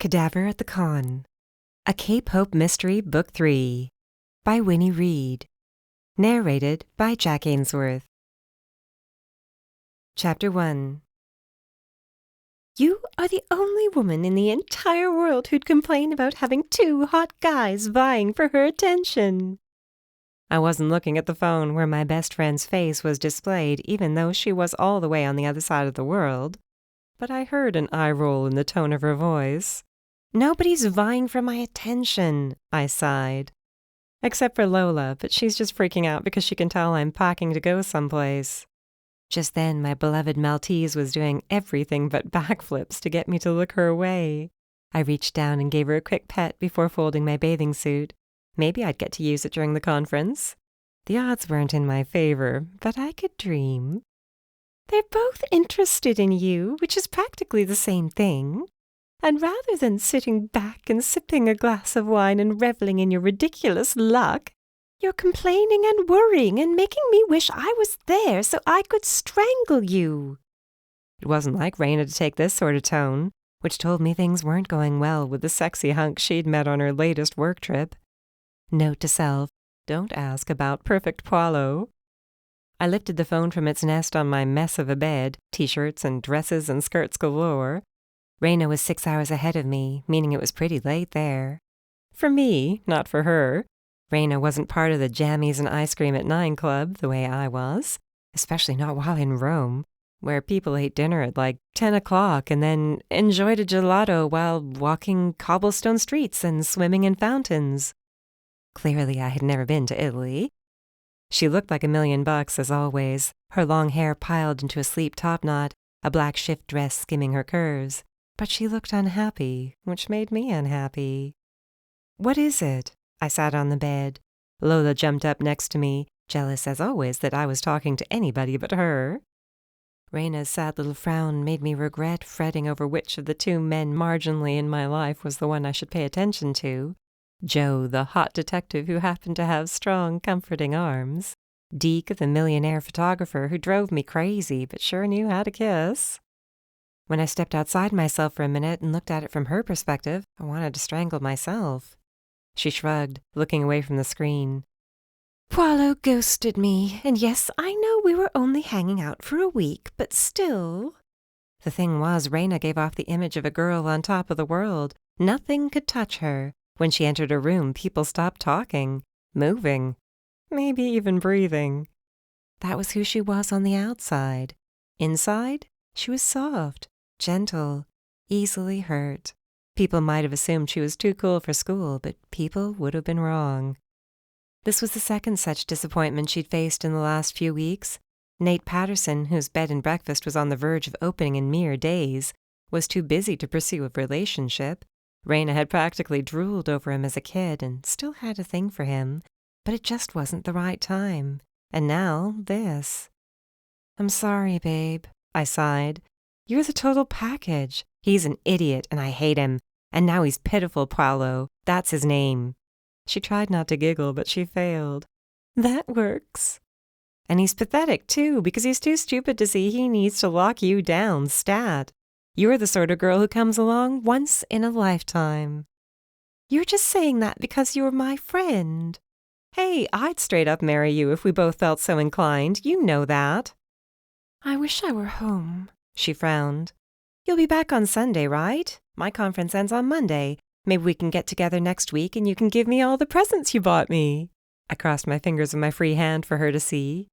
Cadaver at the Con, A Cape Hope Mystery, Book 3, by Winnie Reed. Narrated by Jack Ainsworth. Chapter 1. You are the only woman in the entire world who'd complain about having two hot guys vying for her attention. I wasn't looking at the phone where my best friend's face was displayed, even though she was all the way on the other side of the world. But I heard an eye roll in the tone of her voice. Nobody's vying for my attention, I sighed. Except for Lola, but she's just freaking out because she can tell I'm packing to go someplace. Just then, my beloved Maltese was doing everything but backflips to get me to look her way. I reached down and gave her a quick pet before folding my bathing suit. Maybe I'd get to use it during the conference. The odds weren't in my favor, but I could dream. They're both interested in you, which is practically the same thing. And rather than sitting back and sipping a glass of wine and reveling in your ridiculous luck, you're complaining and worrying and making me wish I was there so I could strangle you. It wasn't like Raina to take this sort of tone, which told me things weren't going well with the sexy hunk she'd met on her latest work trip. Note to self, don't ask about perfect Poirot. I lifted the phone from its nest on my mess of a bed, t-shirts and dresses and skirts galore. Raina was 6 hours ahead of me, meaning it was pretty late there. For me, not for her. Raina wasn't part of the jammies and ice cream at 9 club the way I was, especially not while in Rome, where people ate dinner at like 10 o'clock and then enjoyed a gelato while walking cobblestone streets and swimming in fountains. Clearly, I had never been to Italy. She looked like $1,000,000 as always, her long hair piled into a sleek topknot, a black shift dress skimming her curves. But she looked unhappy, which made me unhappy. What is it? I sat on the bed. Lola jumped up next to me, jealous as always that I was talking to anybody but her. Raina's sad little frown made me regret fretting over which of the two men marginally in my life was the one I should pay attention to. Joe, the hot detective who happened to have strong, comforting arms. Deke, the millionaire photographer who drove me crazy but sure knew how to kiss. When I stepped outside myself for a minute and looked at it from her perspective, I wanted to strangle myself. She shrugged, looking away from the screen. Poirot ghosted me, and yes, I know we were only hanging out for a week, but still. The thing was, Raina gave off the image of a girl on top of the world. Nothing could touch her. When she entered a room, people stopped talking, moving, maybe even breathing. That was who she was on the outside. Inside, she was soft, gentle, easily hurt. People might have assumed she was too cool for school, but people would have been wrong. This was the second such disappointment she'd faced in the last few weeks. Nate Patterson, whose bed and breakfast was on the verge of opening in mere days, was too busy to pursue a relationship. Raina had practically drooled over him as a kid and still had a thing for him, but it just wasn't the right time. And now, this. I'm sorry, babe, I sighed. You're the total package. He's an idiot, and I hate him. And now he's pitiful Poirot. That's his name. She tried not to giggle, but she failed. That works. And he's pathetic, too, because he's too stupid to see he needs to lock you down, stat. You're the sort of girl who comes along once in a lifetime. You're just saying that because you're my friend. Hey, I'd straight up marry you if we both felt so inclined. You know that. I wish I were home, she frowned. You'll be back on Sunday, right? My conference ends on Monday. Maybe we can get together next week and you can give me all the presents you bought me. I crossed my fingers with my free hand for her to see.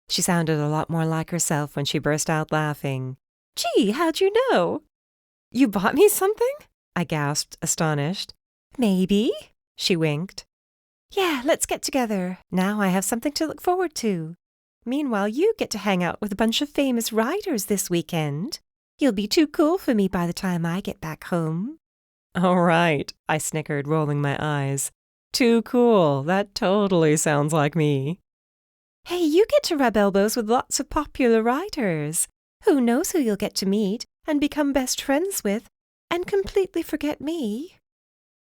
She sounded a lot more like herself when she burst out laughing. Gee, how'd you know? You bought me something? I gasped, astonished. Maybe, she winked. Yeah, let's get together. Now I have something to look forward to. Meanwhile, you get to hang out with a bunch of famous writers this weekend. You'll be too cool for me by the time I get back home. All right, I snickered, rolling my eyes. Too cool. That totally sounds like me. Hey, you get to rub elbows with lots of popular writers. Who knows who you'll get to meet and become best friends with and completely forget me?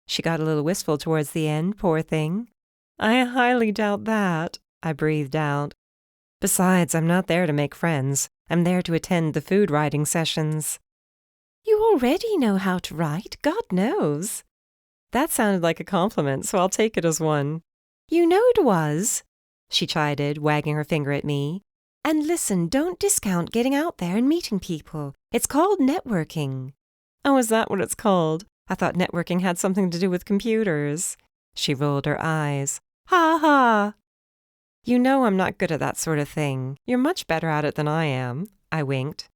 She got a little wistful towards the end, poor thing. I highly doubt that, I breathed out. Besides, I'm not there to make friends. I'm there to attend the food writing sessions. You already know how to write, God knows. That sounded like a compliment, so I'll take it as one. You know it was, she chided, wagging her finger at me. And listen, don't discount getting out there and meeting people. It's called networking. Oh, is that what it's called? I thought networking had something to do with computers. She rolled her eyes. Ha ha! You know I'm not good at that sort of thing. You're much better at it than I am. I winked.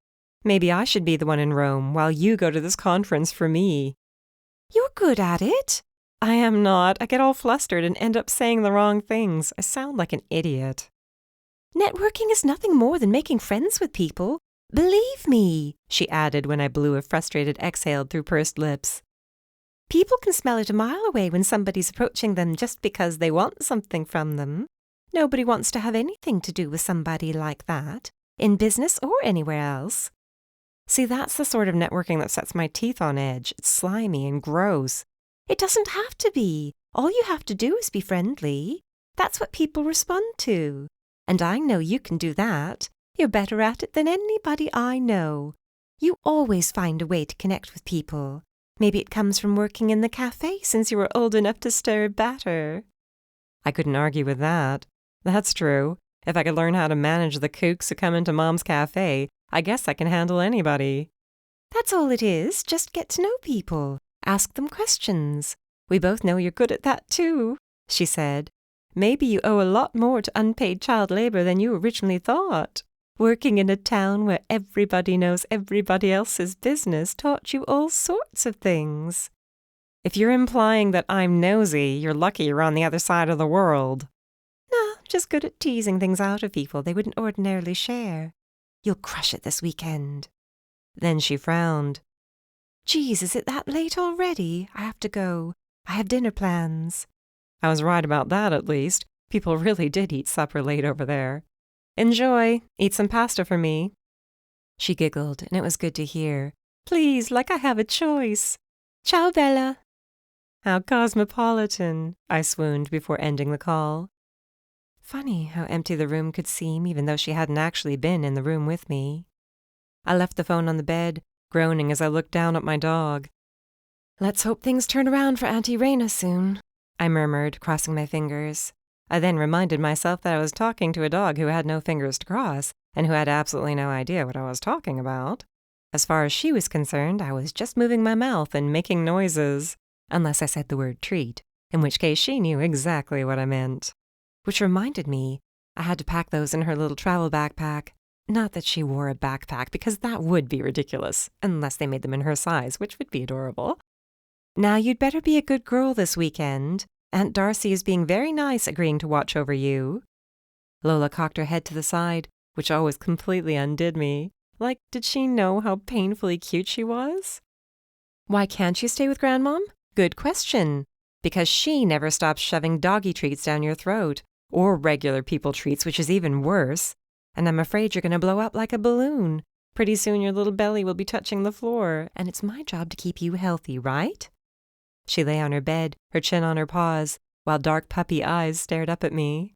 Maybe I should be the one in Rome while you go to this conference for me. You're good at it. I am not. I get all flustered and end up saying the wrong things. I sound like an idiot. Networking is nothing more than making friends with people. Believe me, she added when I blew a frustrated exhale through pursed lips. People can smell it a mile away when somebody's approaching them just because they want something from them. Nobody wants to have anything to do with somebody like that, in business or anywhere else. See, that's the sort of networking that sets my teeth on edge. It's slimy and gross. It doesn't have to be. All you have to do is be friendly. That's what people respond to. And I know you can do that. You're better at it than anybody I know. You always find a way to connect with people. Maybe it comes from working in the cafe since you were old enough to stir batter. I couldn't argue with that. That's true. If I could learn how to manage the kooks who come into Mom's cafe, I guess I can handle anybody. That's all it is. Just get to know people. Ask them questions. We both know you're good at that too, she said. Maybe you owe a lot more to unpaid child labor than you originally thought. Working in a town where everybody knows everybody else's business taught you all sorts of things. If you're implying that I'm nosy, you're lucky you're on the other side of the world. Nah, just good at teasing things out of people they wouldn't ordinarily share. You'll crush it this weekend. Then she frowned. Geez, is it that late already? I have to go. I have dinner plans. I was right about that, at least. People really did eat supper late over there. Enjoy. Eat some pasta for me. She giggled, and it was good to hear. Please, like I have a choice. Ciao, Bella. How cosmopolitan, I swooned before ending the call. Funny how empty the room could seem even though she hadn't actually been in the room with me. I left the phone on the bed, groaning as I looked down at my dog. Let's hope things turn around for Auntie Rena soon, I murmured, crossing my fingers. I then reminded myself that I was talking to a dog who had no fingers to cross and who had absolutely no idea what I was talking about. As far as she was concerned, I was just moving my mouth and making noises, unless I said the word treat, in which case she knew exactly what I meant. Which reminded me, I had to pack those in her little travel backpack. Not that she wore a backpack, because that would be ridiculous, unless they made them in her size, which would be adorable. Now you'd better be a good girl this weekend. Aunt Darcy is being very nice agreeing to watch over you. Lola cocked her head to the side, which always completely undid me. Like, did she know how painfully cute she was? Why can't you stay with Grandmom? Good question. Because she never stops shoving doggy treats down your throat, or regular people treats, which is even worse. And I'm afraid you're going to blow up like a balloon. Pretty soon your little belly will be touching the floor, and it's my job to keep you healthy, right? She lay on her bed, her chin on her paws, while dark puppy eyes stared up at me.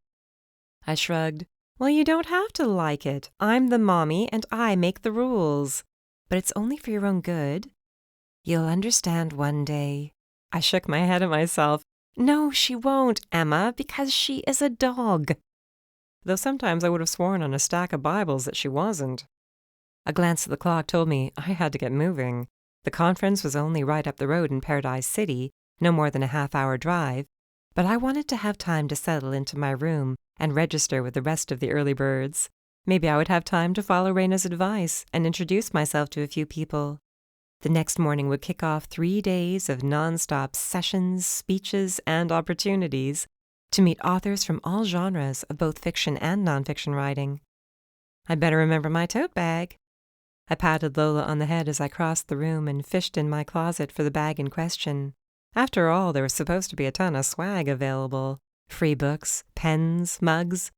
I shrugged. Well, you don't have to like it. I'm the mommy, and I make the rules. But it's only for your own good. You'll understand one day. I shook my head at myself. No, she won't, Emma, because she is a dog. Though sometimes I would have sworn on a stack of Bibles that she wasn't. A glance at the clock told me I had to get moving. The conference was only right up the road in Paradise City, no more than a half-hour drive, but I wanted to have time to settle into my room and register with the rest of the early birds. Maybe I would have time to follow Reina's advice and introduce myself to a few people. The next morning would kick off 3 days of non-stop sessions, speeches, and opportunities to meet authors from all genres of both fiction and nonfiction writing. I'd better remember my tote bag. I patted Lola on the head as I crossed the room and fished in my closet for the bag in question. After all, there was supposed to be a ton of swag available. Free books, pens, mugs.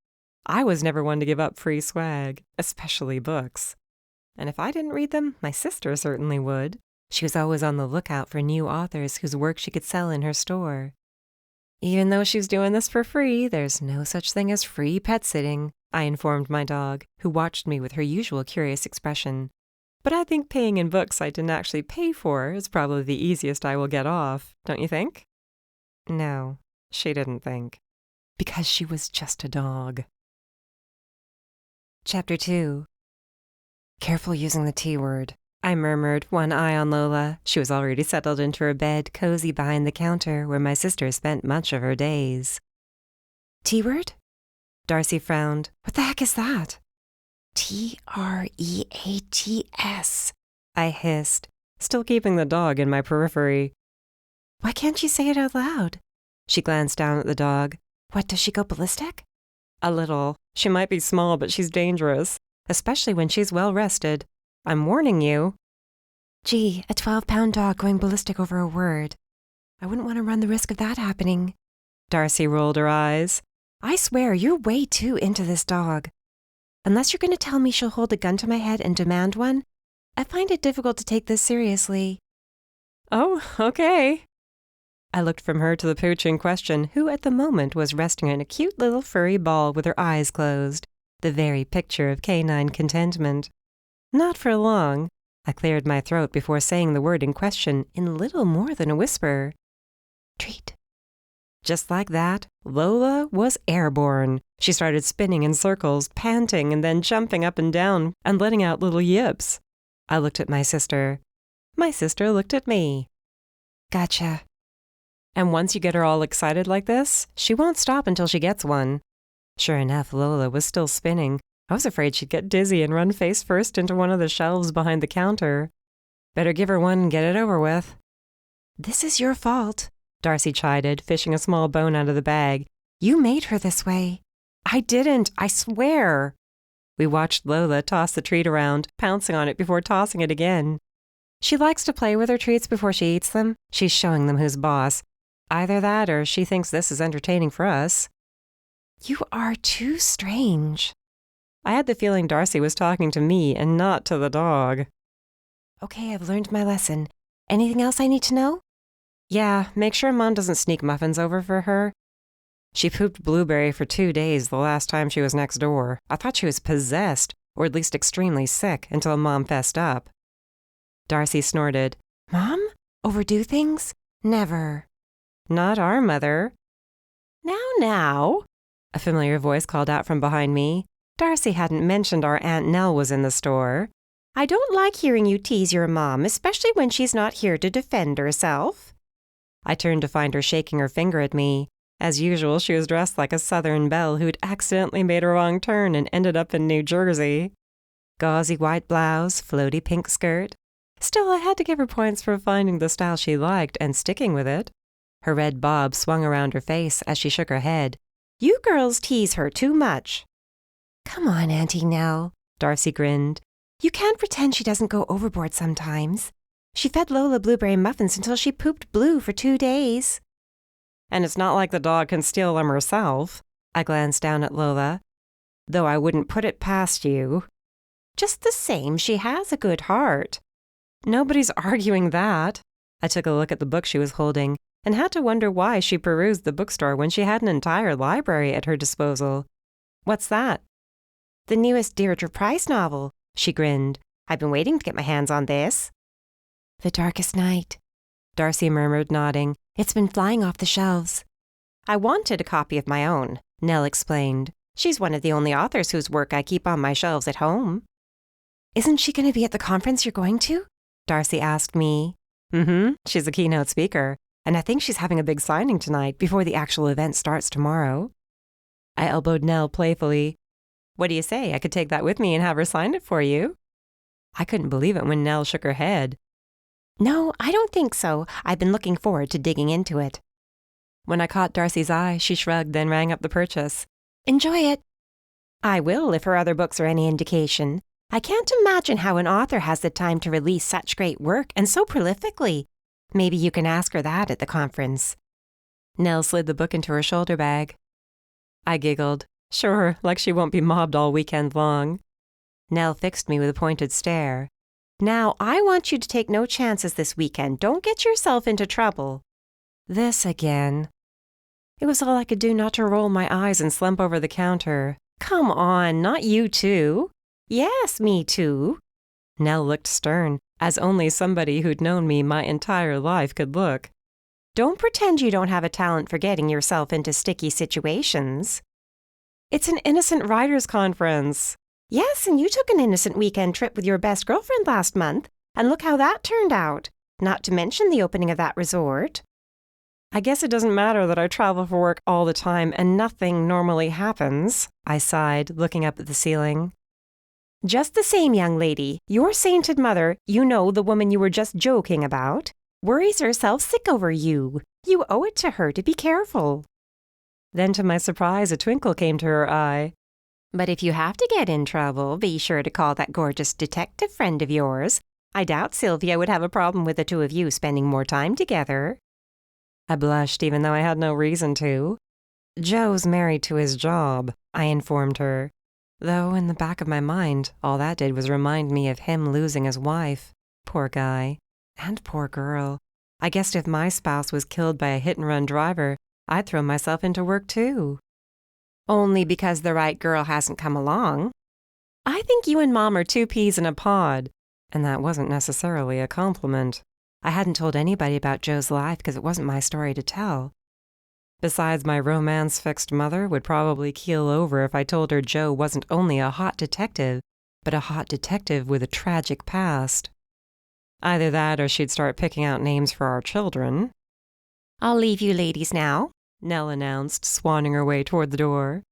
I was never one to give up free swag, especially books. And if I didn't read them, my sister certainly would. She was always on the lookout for new authors whose work she could sell in her store. Even though she's doing this for free, there's no such thing as free pet sitting, I informed my dog, who watched me with her usual curious expression. But I think paying in books I didn't actually pay for is probably the easiest I will get off, don't you think? No, she didn't think. Because she was just a dog. Chapter 2. Careful using the T word, I murmured, one eye on Lola. She was already settled into her bed, cozy behind the counter where my sister spent much of her days. T word? Darcy frowned. What the heck is that? Treats, I hissed, still keeping the dog in my periphery. Why can't you say it out loud? She glanced down at the dog. What, does she go ballistic? A little. She might be small, but she's dangerous, especially when she's well rested. I'm warning you. Gee, a 12-pound dog going ballistic over a word. I wouldn't want to run the risk of that happening. Darcy rolled her eyes. I swear, you're way too into this dog. Unless you're going to tell me she'll hold a gun to my head and demand one, I find it difficult to take this seriously. Oh, okay. I looked from her to the pooch in question, who at the moment was resting in a cute little furry ball with her eyes closed, the very picture of canine contentment. Not for long. I cleared my throat before saying the word in question in little more than a whisper. Treat. Just like that, Lola was airborne. She started spinning in circles, panting, and then jumping up and down and letting out little yips. I looked at my sister. My sister looked at me. Gotcha. And once you get her all excited like this, she won't stop until she gets one. Sure enough, Lola was still spinning. I was afraid she'd get dizzy and run face first into one of the shelves behind the counter. Better give her one and get it over with. This is your fault, Darcy chided, fishing a small bone out of the bag. You made her this way. I didn't, I swear. We watched Lola toss the treat around, pouncing on it before tossing it again. She likes to play with her treats before she eats them. She's showing them who's boss. Either that or she thinks this is entertaining for us. You are too strange. I had the feeling Darcy was talking to me and not to the dog. Okay, I've learned my lesson. Anything else I need to know? Yeah, make sure Mom doesn't sneak muffins over for her. She pooped Blueberry for 2 days the last time she was next door. I thought she was possessed, or at least extremely sick, until Mom fessed up. Darcy snorted. Mom? Overdo things? Never. Not our mother. Now, a familiar voice called out from behind me. Darcy hadn't mentioned our Aunt Nell was in the store. I don't like hearing you tease your mom, especially when she's not here to defend herself. I turned to find her shaking her finger at me. As usual, she was dressed like a Southern belle who'd accidentally made a wrong turn and ended up in New Jersey. Gauzy white blouse, floaty pink skirt. Still, I had to give her points for finding the style she liked and sticking with it. Her red bob swung around her face as she shook her head. You girls tease her too much. Come on, Auntie Nell, Darcy grinned. You can't pretend she doesn't go overboard sometimes. She fed Lola blueberry muffins until she pooped blue for 2 days. And it's not like the dog can steal them herself. I glanced down at Lola. Though I wouldn't put it past you. Just the same, she has a good heart. Nobody's arguing that. I took a look at the book she was holding and had to wonder why she perused the bookstore when she had an entire library at her disposal. What's that? The newest Deirdre Price novel, she grinned. I've been waiting to get my hands on this. The Darkest Night, Darcy murmured, nodding. It's been flying off the shelves. I wanted a copy of my own, Nell explained. She's one of the only authors whose work I keep on my shelves at home. Isn't she going to be at the conference you're going to? Darcy asked me. She's a keynote speaker, and I think she's having a big signing tonight before the actual event starts tomorrow. I elbowed Nell playfully. What do you say? I could take that with me and have her sign it for you. I couldn't believe it when Nell shook her head. No, I don't think so. I've been looking forward to digging into it. When I caught Darcy's eye, she shrugged, then rang up the purchase. Enjoy it. I will, if her other books are any indication. I can't imagine how an author has the time to release such great work and so prolifically. Maybe you can ask her that at the conference. Nell slid the book into her shoulder bag. I giggled. Sure, like she won't be mobbed all weekend long. Nell fixed me with a pointed stare. Now, I want you to take no chances this weekend. Don't get yourself into trouble. This again. It was all I could do not to roll my eyes and slump over the counter. Come on, not you too. Yes, me too. Nell looked stern, as only somebody who'd known me my entire life could look. Don't pretend you don't have a talent for getting yourself into sticky situations. It's an innocent writers' conference. Yes, and you took an innocent weekend trip with your best girlfriend last month, and look how that turned out, not to mention the opening of that resort. I guess it doesn't matter that I travel for work all the time and nothing normally happens, I sighed, looking up at the ceiling. Just the same, young lady, your sainted mother, you know, the woman you were just joking about, worries herself sick over you. You owe it to her to be careful. Then to my surprise, a twinkle came to her eye. But if you have to get in trouble, be sure to call that gorgeous detective friend of yours. I doubt Sylvia would have a problem with the two of you spending more time together. I blushed even though I had no reason to. Joe's married to his job, I informed her. Though in the back of my mind, all that did was remind me of him losing his wife. Poor guy. And poor girl. I guessed if my spouse was killed by a hit-and-run driver, I'd throw myself into work too. Only because the right girl hasn't come along. I think you and Mom are two peas in a pod. And that wasn't necessarily a compliment. I hadn't told anybody about Joe's life because it wasn't my story to tell. Besides, my romance-fixed mother would probably keel over if I told her Joe wasn't only a hot detective, but a hot detective with a tragic past. Either that or she'd start picking out names for our children. I'll leave you ladies now, Nell announced, swanning her way toward the door.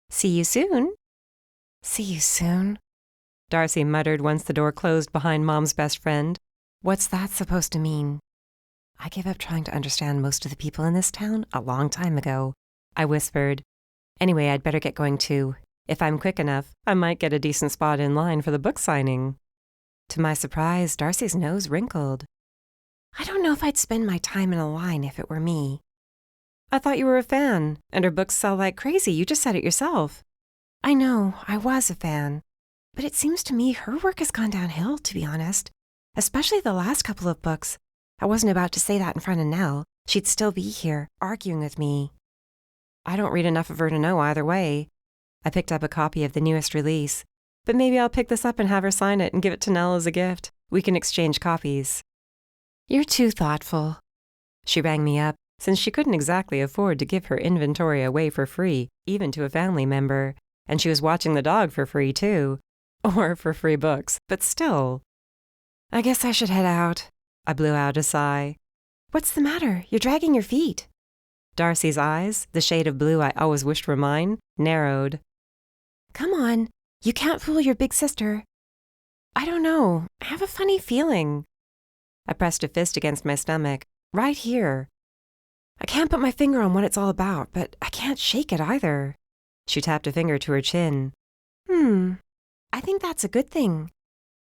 See you soon. See you soon, Darcy muttered once the door closed behind Mom's best friend. What's that supposed to mean? I gave up trying to understand most of the people in this town a long time ago, I whispered. Anyway, I'd better get going too. If I'm quick enough, I might get a decent spot in line for the book signing. To my surprise, Darcy's nose wrinkled. I don't know if I'd spend my time in a line if it were me. I thought you were a fan, and her books sell like crazy. You just said it yourself. I know, I was a fan. But it seems to me her work has gone downhill, to be honest. Especially the last couple of books. I wasn't about to say that in front of Nell. She'd still be here, arguing with me. I don't read enough of her to know either way. I picked up a copy of the newest release. But maybe I'll pick this up and have her sign it and give it to Nell as a gift. We can exchange copies. You're too thoughtful. She rang me up, since she couldn't exactly afford to give her inventory away for free, even to a family member. And she was watching the dog for free, too. Or for free books, but still. I guess I should head out. I blew out a sigh. What's the matter? You're dragging your feet. Darcy's eyes, the shade of blue I always wished were mine, narrowed. Come on. You can't fool your big sister. I don't know. I have a funny feeling. I pressed a fist against my stomach, right here. I can't put my finger on what it's all about, but I can't shake it either. She tapped a finger to her chin. I think that's a good thing.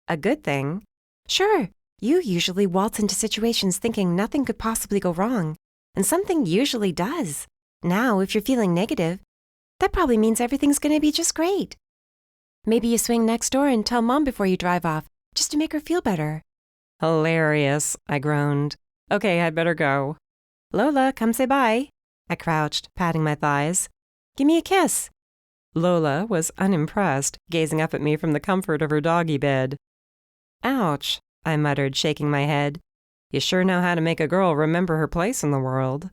A good thing? Sure. You usually waltz into situations thinking nothing could possibly go wrong, and something usually does. Now, if you're feeling negative, that probably means everything's going to be just great. Maybe you swing next door and tell Mom before you drive off, just to make her feel better. Hilarious, I groaned. Okay, I'd better go. Lola, come say bye. I crouched, patting my thighs. Give me a kiss. Lola was unimpressed, gazing up at me from the comfort of her doggy bed. Ouch, I muttered, shaking my head. You sure know how to make a girl remember her place in the world.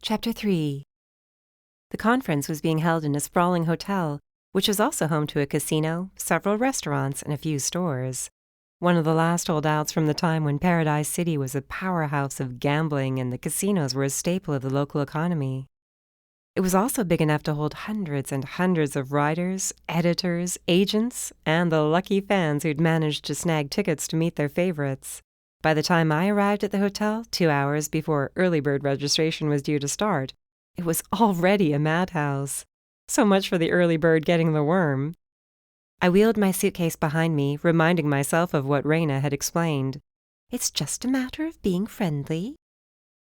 Chapter 3. The conference was being held in a sprawling hotel, which was also home to a casino, several restaurants, and a few stores. One of the last holdouts from the time when Paradise City was a powerhouse of gambling and the casinos were a staple of the local economy. It was also big enough to hold hundreds and hundreds of writers, editors, agents, and the lucky fans who'd managed to snag tickets to meet their favorites. By the time I arrived at the hotel, 2 hours before early bird registration was due to start, it was already a madhouse. So much for the early bird getting the worm. I wheeled my suitcase behind me, reminding myself of what Raina had explained. It's just a matter of being friendly.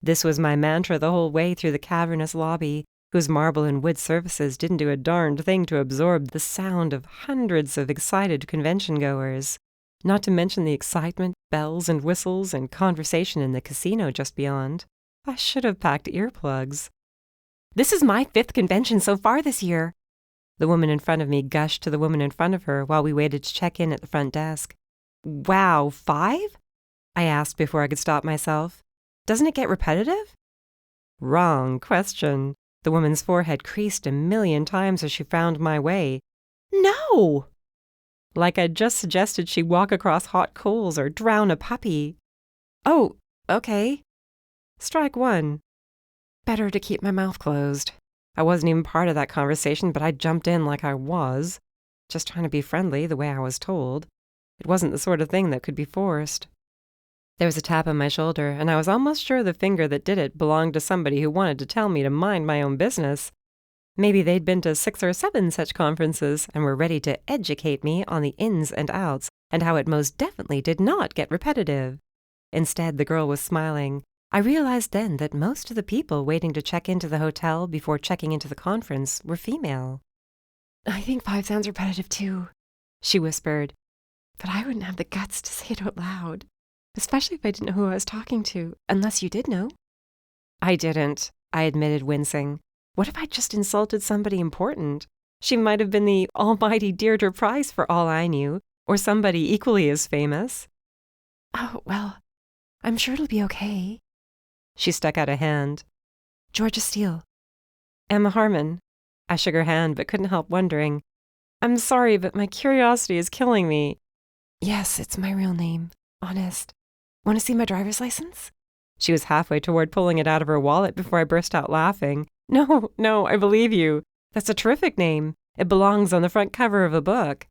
This was my mantra the whole way through the cavernous lobby, whose marble and wood surfaces didn't do a darned thing to absorb the sound of hundreds of excited convention-goers, not to mention the excitement, bells and whistles, and conversation in the casino just beyond. I should have packed earplugs. This is my 5th convention so far this year. The woman in front of me gushed to the woman in front of her while we waited to check in at the front desk. Wow, 5? I asked before I could stop myself. Doesn't it get repetitive? Wrong question. The woman's forehead creased 1,000,000 times as she frowned my way. No! Like I'd just suggested she walk across hot coals or drown a puppy. Oh, okay. Strike 1. Better to keep my mouth closed. I wasn't even part of that conversation, but I jumped in like I was, just trying to be friendly the way I was told. It wasn't the sort of thing that could be forced. There was a tap on my shoulder, and I was almost sure the finger that did it belonged to somebody who wanted to tell me to mind my own business. Maybe they'd been to 6 or 7 such conferences and were ready to educate me on the ins and outs and how it most definitely did not get repetitive. Instead, the girl was smiling. I realized then that most of the people waiting to check into the hotel before checking into the conference were female. I think 5 sounds repetitive too, she whispered. But I wouldn't have the guts to say it out loud, especially if I didn't know who I was talking to, unless you did know. I didn't, I admitted, wincing. What if I'd just insulted somebody important? She might have been the almighty Deirdre Price for all I knew, or somebody equally as famous. Oh, well, I'm sure it'll be okay. She stuck out a hand. Georgia Steele. Emma Harmon. I shook her hand but couldn't help wondering. I'm sorry, but my curiosity is killing me. Yes, it's my real name. Honest. Want to see my driver's license? She was halfway toward pulling it out of her wallet before I burst out laughing. No, I believe you. That's a terrific name. It belongs on the front cover of a book.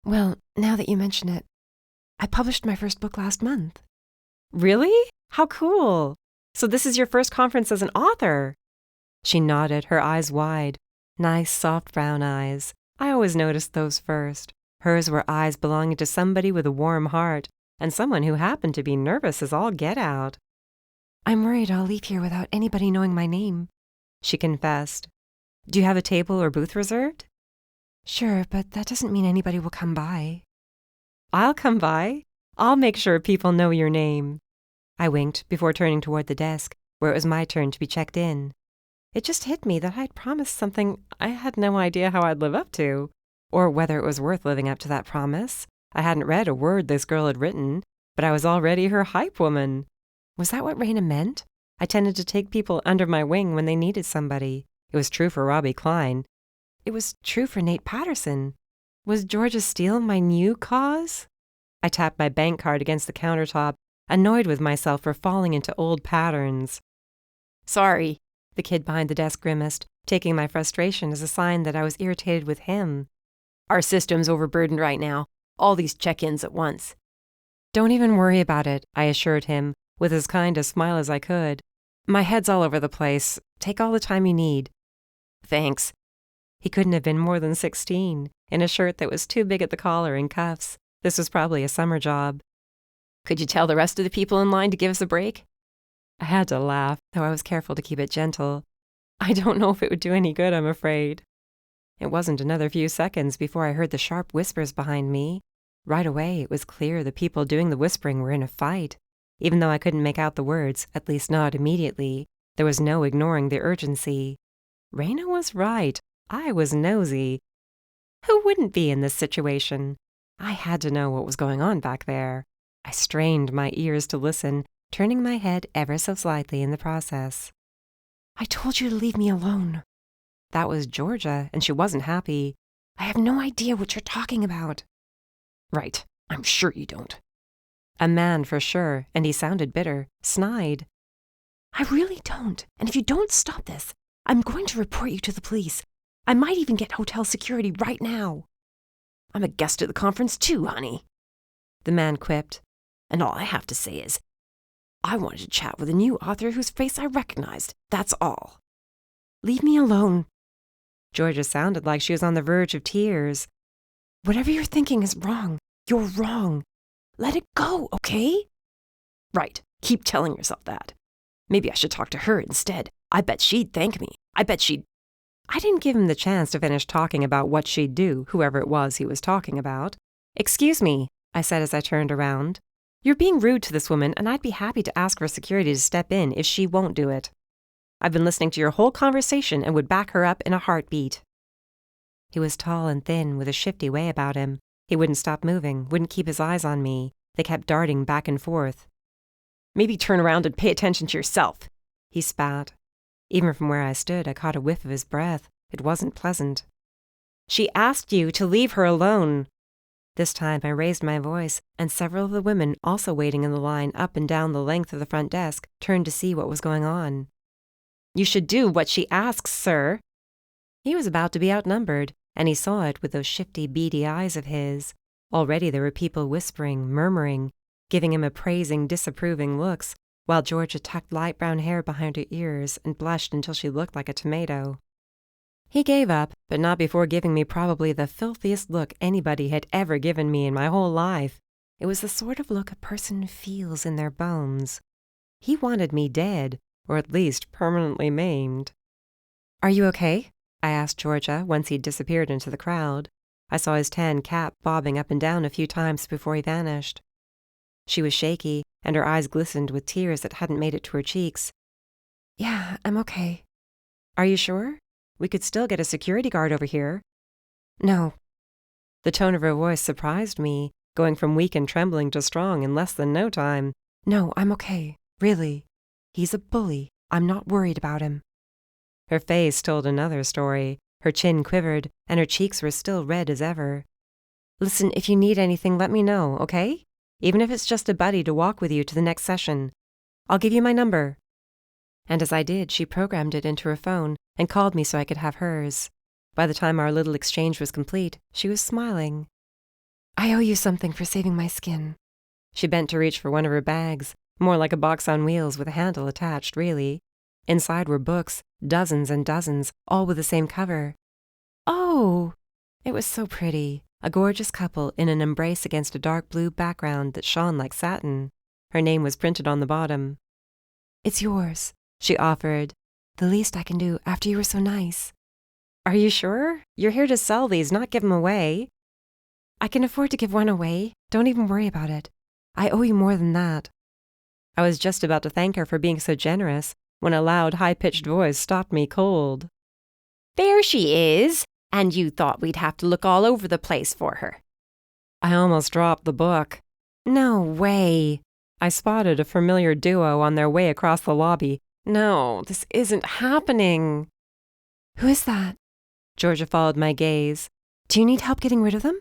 Well, now that you mention it, I published my first book last month. Really? How cool. So this is your first conference as an author? She nodded, her eyes wide. Nice, soft brown eyes. I always noticed those first. Hers were eyes belonging to somebody with a warm heart, and someone who happened to be nervous as all get out. I'm worried I'll leave here without anybody knowing my name, she confessed. Do you have a table or booth reserved? Sure, but that doesn't mean anybody will come by. I'll come by. I'll make sure people know your name. I winked before turning toward the desk, where it was my turn to be checked in. It just hit me that I'd promised something I had no idea how I'd live up to, or whether it was worth living up to that promise. I hadn't read a word this girl had written, but I was already her hype woman. Was that what Raina meant? I tended to take people under my wing when they needed somebody. It was true for Robbie Klein. It was true for Nate Patterson. Was Georgia Steele my new cause? I tapped my bank card against the countertop, annoyed with myself for falling into old patterns. Sorry, the kid behind the desk grimaced, taking my frustration as a sign that I was irritated with him. Our system's overburdened right now. All these check-ins at once. Don't even worry about it, I assured him, with as kind a smile as I could. My head's all over the place. Take all the time you need. Thanks. He couldn't have been more than 16, in a shirt that was too big at the collar and cuffs. This was probably a summer job. Could you tell the rest of the people in line to give us a break? I had to laugh, though I was careful to keep it gentle. I don't know if it would do any good, I'm afraid. It wasn't another few seconds before I heard the sharp whispers behind me. Right away, it was clear the people doing the whispering were in a fight. Even though I couldn't make out the words, at least not immediately, there was no ignoring the urgency. Raina was right. I was nosy. Who wouldn't be in this situation? I had to know what was going on back there. I strained my ears to listen, turning my head ever so slightly in the process. I told you to leave me alone. That was Georgia, and she wasn't happy. I have no idea what you're talking about. Right, I'm sure you don't. A man for sure, and he sounded bitter, snide. I really don't, and if you don't stop this, I'm going to report you to the police. I might even get hotel security right now. I'm a guest at the conference too, honey. The man quipped, and all I have to say is, I wanted to chat with a new author whose face I recognized, that's all. Leave me alone. Georgia sounded like she was on the verge of tears. Whatever you're thinking is wrong. You're wrong. Let it go, okay? Right, keep telling yourself that. Maybe I should talk to her instead. I bet she'd thank me. I didn't give him the chance to finish talking about what she'd do, whoever it was he was talking about. Excuse me, I said as I turned around. You're being rude to this woman, and I'd be happy to ask for security to step in if she won't do it. I've been listening to your whole conversation and would back her up in a heartbeat. He was tall and thin, with a shifty way about him. He wouldn't stop moving, wouldn't keep his eyes on me. They kept darting back and forth. "Maybe turn around and pay attention to yourself," he spat. Even from where I stood, I caught a whiff of his breath. It wasn't pleasant. "She asked you to leave her alone." This time I raised my voice, and several of the women also waiting in the line up and down the length of the front desk turned to see what was going on. "You should do what she asks, sir." He was about to be outnumbered, and he saw it with those shifty, beady eyes of his. Already there were people whispering, murmuring, giving him appraising, disapproving looks, while Georgia tucked light brown hair behind her ears and blushed until she looked like a tomato. He gave up, but not before giving me probably the filthiest look anybody had ever given me in my whole life. It was the sort of look a person feels in their bones. He wanted me dead, or at least permanently maimed. "Are you okay?" I asked Georgia once he'd disappeared into the crowd. I saw his tan cap bobbing up and down a few times before he vanished. She was shaky, and her eyes glistened with tears that hadn't made it to her cheeks. "Yeah, I'm okay." "Are you sure? We could still get a security guard over here." "No." The tone of her voice surprised me, going from weak and trembling to strong in less than no time. "No, I'm okay. Really. He's a bully. I'm not worried about him." Her face told another story. Her chin quivered, and her cheeks were still red as ever. "Listen, if you need anything, let me know, okay? Even if it's just a buddy to walk with you to the next session. I'll give you my number." And as I did, she programmed it into her phone and called me so I could have hers. By the time our little exchange was complete, she was smiling. "I owe you something for saving my skin." She bent to reach for one of her bags, more like a box on wheels with a handle attached, really. Inside were books, dozens and dozens, all with the same cover. Oh! It was so pretty. A gorgeous couple in an embrace against a dark blue background that shone like satin. Her name was printed on the bottom. "It's yours," she offered. "The least I can do after you were so nice." "Are you sure? You're here to sell these, not give them away." "I can afford to give one away. Don't even worry about it. I owe you more than that." I was just about to thank her for being so generous when a loud, high-pitched voice stopped me cold. "There she is! And you thought we'd have to look all over the place for her." I almost dropped the book. No way. I spotted a familiar duo on their way across the lobby. No, this isn't happening. "Who is that?" Georgia followed my gaze. "Do you need help getting rid of them?"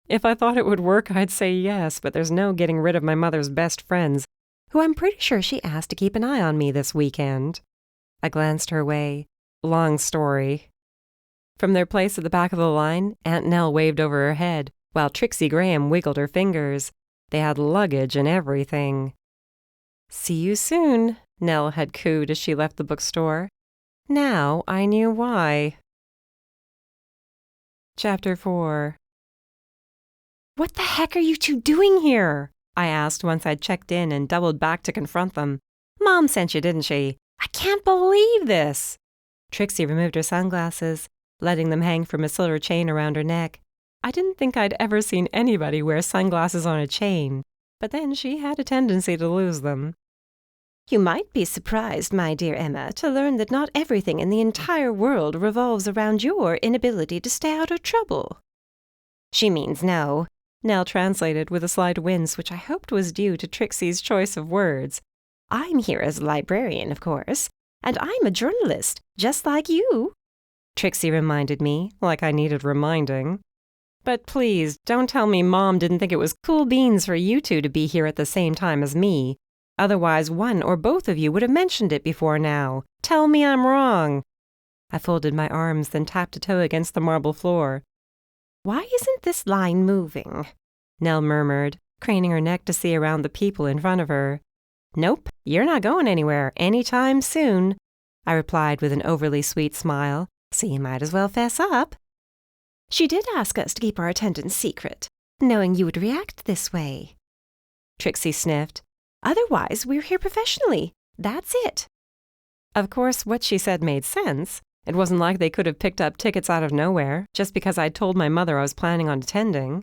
If I thought it would work, I'd say yes, but there's no getting rid of my mother's best friends, who I'm pretty sure she asked to keep an eye on me this weekend. I glanced her way. Long story. From their place at the back of the line, Aunt Nell waved over her head, while Trixie Graham wiggled her fingers. They had luggage and everything. "See you soon," Nell had cooed as she left the bookstore. Now I knew why. Chapter 4. "What the heck are you two doing here?" I asked once I'd checked in and doubled back to confront them. "Mom sent you, didn't she? I can't believe this." Trixie removed her sunglasses, letting them hang from a silver chain around her neck. I didn't think I'd ever seen anybody wear sunglasses on a chain, but then she had a tendency to lose them. "You might be surprised, my dear Emma, to learn that not everything in the entire world revolves around your inability to stay out of trouble." "She means no," Nell translated with a slight wince, which I hoped was due to Trixie's choice of words. "I'm here as a librarian, of course, and I'm a journalist, just like you." Trixie reminded me, like I needed reminding. "But please, don't tell me Mom didn't think it was cool beans for you two to be here at the same time as me. Otherwise, one or both of you would have mentioned it before now. Tell me I'm wrong." I folded my arms, then tapped a toe against the marble floor. "Why isn't this line moving?" Nell murmured, craning her neck to see around the people in front of her. "Nope, you're not going anywhere any time soon," I replied with an overly sweet smile. "So you might as well fess up." "She did ask us to keep our attendance secret, knowing you would react this way." Trixie sniffed. "Otherwise, we're here professionally. That's it." Of course, what she said made sense. It wasn't like they could have picked up tickets out of nowhere just because I'd told my mother I was planning on attending.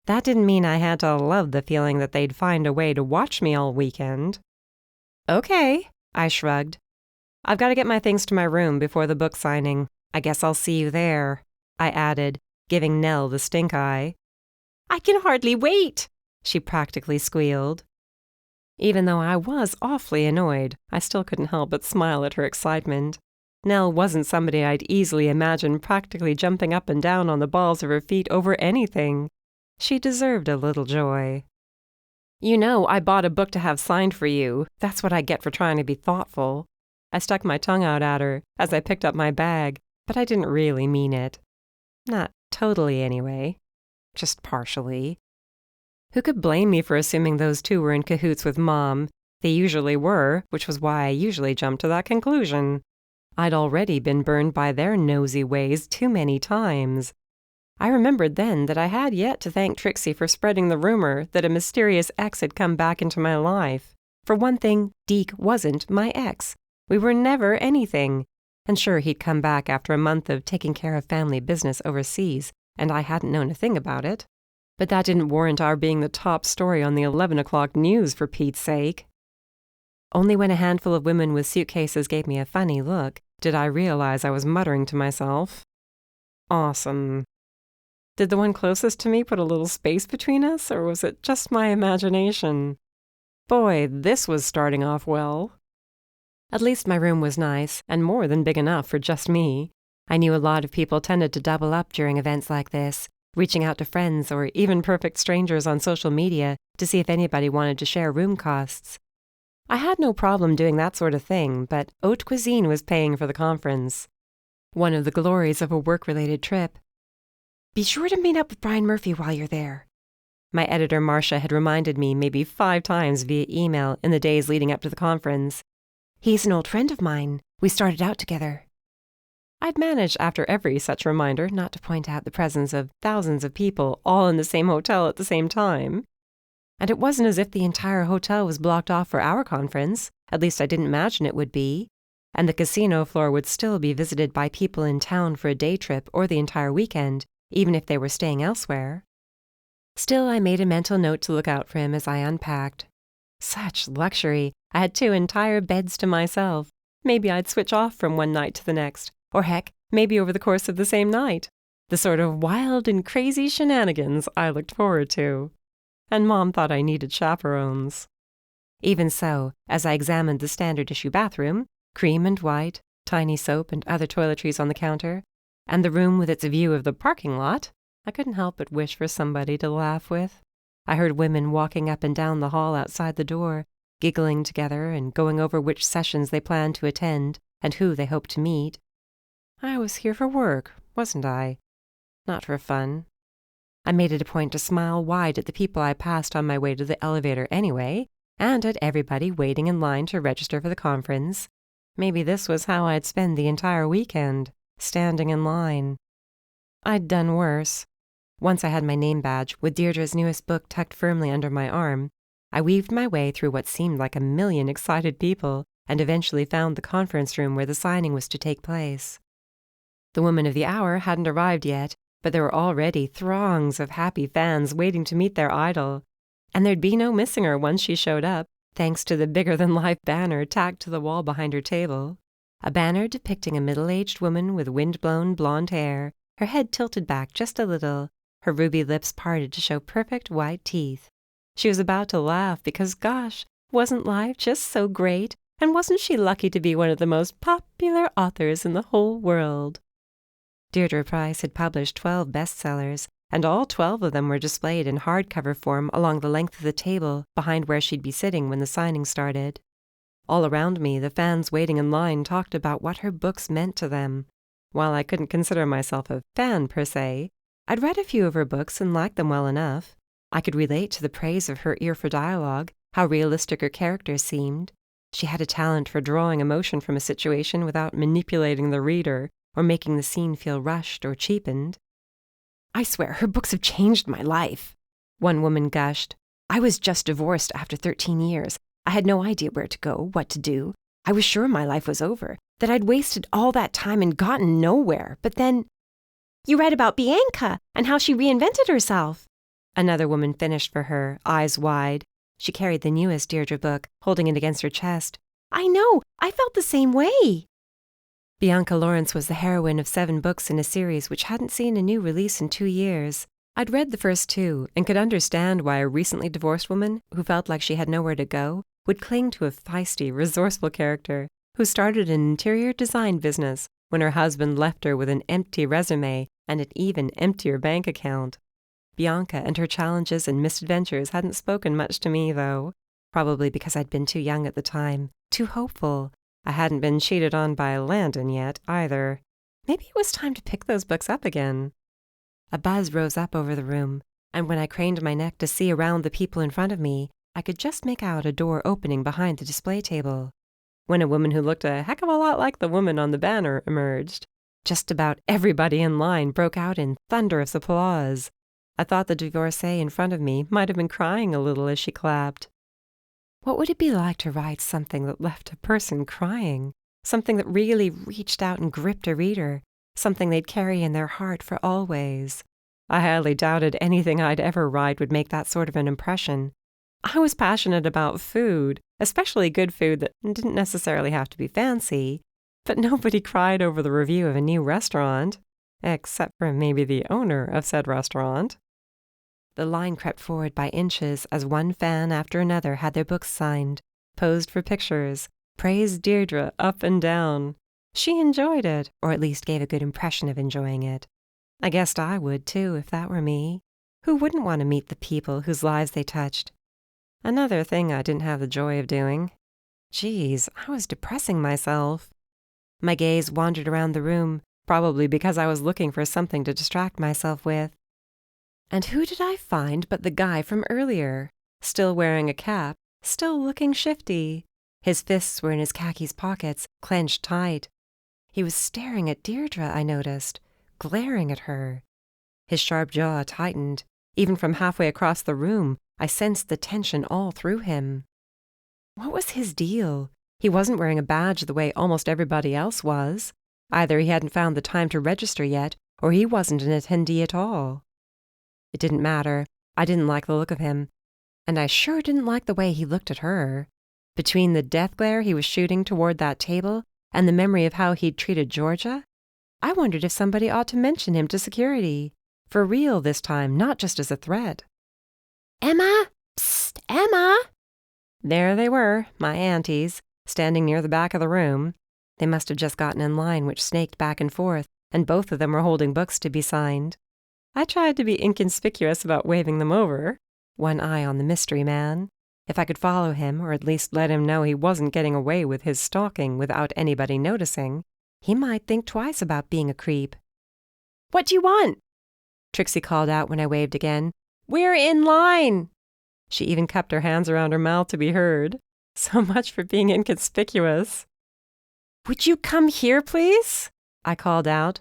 That didn't mean I had to love the feeling that they'd find a way to watch me all weekend. "Okay," I shrugged. "I've got to get my things to my room before the book signing. I guess I'll see you there." I added, giving Nell the stink eye. "I can hardly wait," she practically squealed. Even though I was awfully annoyed, I still couldn't help but smile at her excitement. Nell wasn't somebody I'd easily imagine practically jumping up and down on the balls of her feet over anything. She deserved a little joy. "You know, I bought a book to have signed for you. That's what I get for trying to be thoughtful." I stuck my tongue out at her as I picked up my bag, but I didn't really mean it. Not totally, anyway. Just partially. Who could blame me for assuming those two were in cahoots with Mom? They usually were, which was why I usually jumped to that conclusion. I'd already been burned by their nosy ways too many times. I remembered then that I had yet to thank Trixie for spreading the rumor that a mysterious ex had come back into my life. For one thing, Deke wasn't my ex. We were never anything. And sure, he'd come back after a month of taking care of family business overseas, and I hadn't known a thing about it. But that didn't warrant our being the top story on the 11 o'clock news, for Pete's sake. Only when a handful of women with suitcases gave me a funny look did I realize I was muttering to myself, "Awesome." Did the one closest to me put a little space between us, or was it just my imagination? Boy, this was starting off well. At least my room was nice, and more than big enough for just me. I knew a lot of people tended to double up during events like this, reaching out to friends or even perfect strangers on social media to see if anybody wanted to share room costs. I had no problem doing that sort of thing, but haute cuisine was paying for the conference. One of the glories of a work-related trip. "Be sure to meet up with Brian Murphy while you're there." My editor Marcia had reminded me maybe 5 times via email in the days leading up to the conference. "He's an old friend of mine. We started out together." I'd managed after every such reminder not to point out the presence of thousands of people all in the same hotel at the same time. And it wasn't as if the entire hotel was blocked off for our conference, at least I didn't imagine it would be, and the casino floor would still be visited by people in town for a day trip or the entire weekend, even if they were staying elsewhere. Still, I made a mental note to look out for him as I unpacked. Such luxury! I had 2 entire beds to myself. Maybe I'd switch off from one night to the next, or heck, maybe over the course of the same night. The sort of wild and crazy shenanigans I looked forward to. And Mom thought I needed chaperones. Even so, as I examined the standard issue bathroom, cream and white, tiny soap and other toiletries on the counter, and the room with its view of the parking lot, I couldn't help but wish for somebody to laugh with. I heard women walking up and down the hall outside the door, giggling together and going over which sessions they planned to attend and who they hoped to meet. I was here for work, wasn't I? Not for fun. I made it a point to smile wide at the people I passed on my way to the elevator anyway, and at everybody waiting in line to register for the conference. Maybe this was how I'd spend the entire weekend, standing in line. I'd done worse. Once I had my name badge with Deirdre's newest book tucked firmly under my arm, I weaved my way through what seemed like a million excited people and eventually found the conference room where the signing was to take place. The woman of the hour hadn't arrived yet, but there were already throngs of happy fans waiting to meet their idol. And there'd be no missing her once she showed up, thanks to the bigger-than-life banner tacked to the wall behind her table. A banner depicting a middle-aged woman with wind-blown blonde hair, her head tilted back just a little, her ruby lips parted to show perfect white teeth. She was about to laugh because, gosh, wasn't life just so great? And wasn't she lucky to be one of the most popular authors in the whole world? Deirdre Price had published 12 bestsellers, and all 12 of them were displayed in hardcover form along the length of the table behind where she'd be sitting when the signing started. All around me, the fans waiting in line talked about what her books meant to them. While I couldn't consider myself a fan per se, I'd read a few of her books and liked them well enough. I could relate to the praise of her ear for dialogue, how realistic her characters seemed. She had a talent for drawing emotion from a situation without manipulating the reader or making the scene feel rushed or cheapened. "I swear, her books have changed my life," one woman gushed. "I was just divorced after 13 years. I had no idea where to go, what to do. I was sure my life was over, that I'd wasted all that time and gotten nowhere. But then—" "You read about Bianca and how she reinvented herself," another woman finished for her, eyes wide. She carried the newest Deirdre book, holding it against her chest. "I know, I felt the same way." Bianca Lawrence was the heroine of 7 books in a series which hadn't seen a new release in 2 years. I'd read the first 2 and could understand why a recently divorced woman who felt like she had nowhere to go would cling to a feisty, resourceful character who started an interior design business when her husband left her with an empty resume and an even emptier bank account. Bianca and her challenges and misadventures hadn't spoken much to me, though, probably because I'd been too young at the time, too hopeful. I hadn't been cheated on by Landon yet, either. Maybe it was time to pick those books up again. A buzz rose up over the room, and when I craned my neck to see around the people in front of me, I could just make out a door opening behind the display table. When a woman who looked a heck of a lot like the woman on the banner emerged, just about everybody in line broke out in thunderous applause. I thought the divorcee in front of me might have been crying a little as she clapped. What would it be like to write something that left a person crying? Something that really reached out and gripped a reader? Something they'd carry in their heart for always? I highly doubted anything I'd ever write would make that sort of an impression. I was passionate about food, especially good food that didn't necessarily have to be fancy, but nobody cried over the review of a new restaurant, except for maybe the owner of said restaurant. The line crept forward by inches as one fan after another had their books signed, posed for pictures, praised Deirdre up and down. She enjoyed it, or at least gave a good impression of enjoying it. I guessed I would, too, if that were me. Who wouldn't want to meet the people whose lives they touched? Another thing I didn't have the joy of doing. Geez, I was depressing myself. My gaze wandered around the room, probably because I was looking for something to distract myself with. And who did I find but the guy from earlier, still wearing a cap, still looking shifty. His fists were in his khakis pockets, clenched tight. He was staring at Deirdre, I noticed, glaring at her. His sharp jaw tightened. Even from halfway across the room, I sensed the tension all through him. What was his deal? He wasn't wearing a badge the way almost everybody else was. Either he hadn't found the time to register yet, or he wasn't an attendee at all. It didn't matter. I didn't like the look of him. And I sure didn't like the way he looked at her. Between the death glare he was shooting toward that table and the memory of how he'd treated Georgia, I wondered if somebody ought to mention him to security. For real this time, not just as a threat. "Emma! Psst, Emma!" There they were, my aunties, standing near the back of the room. They must have just gotten in line, which snaked back and forth, and both of them were holding books to be signed. I tried to be inconspicuous about waving them over, one eye on the mystery man. If I could follow him, or at least let him know he wasn't getting away with his stalking without anybody noticing, he might think twice about being a creep. "What do you want?" Trixie called out when I waved again. "We're in line!" She even cupped her hands around her mouth to be heard. So much for being inconspicuous. "Would you come here, please?" I called out,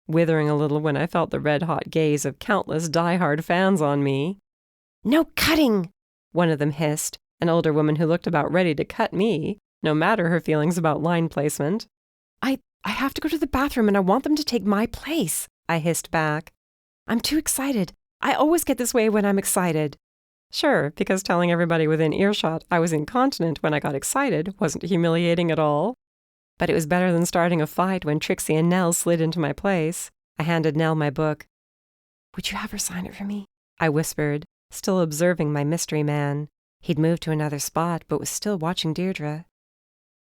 withering a little when I felt the red-hot gaze of countless die-hard fans on me. "No cutting!" one of them hissed, an older woman who looked about ready to cut me, no matter her feelings about line placement. I have to go to the bathroom and I want them to take my place," I hissed back. "I'm too excited. I always get this way when I'm excited." Sure, because telling everybody within earshot I was incontinent when I got excited wasn't humiliating at all. But it was better than starting a fight when Trixie and Nell slid into my place. I handed Nell my book. "Would you have her sign it for me?" I whispered, still observing my mystery man. He'd moved to another spot, but was still watching Deirdre.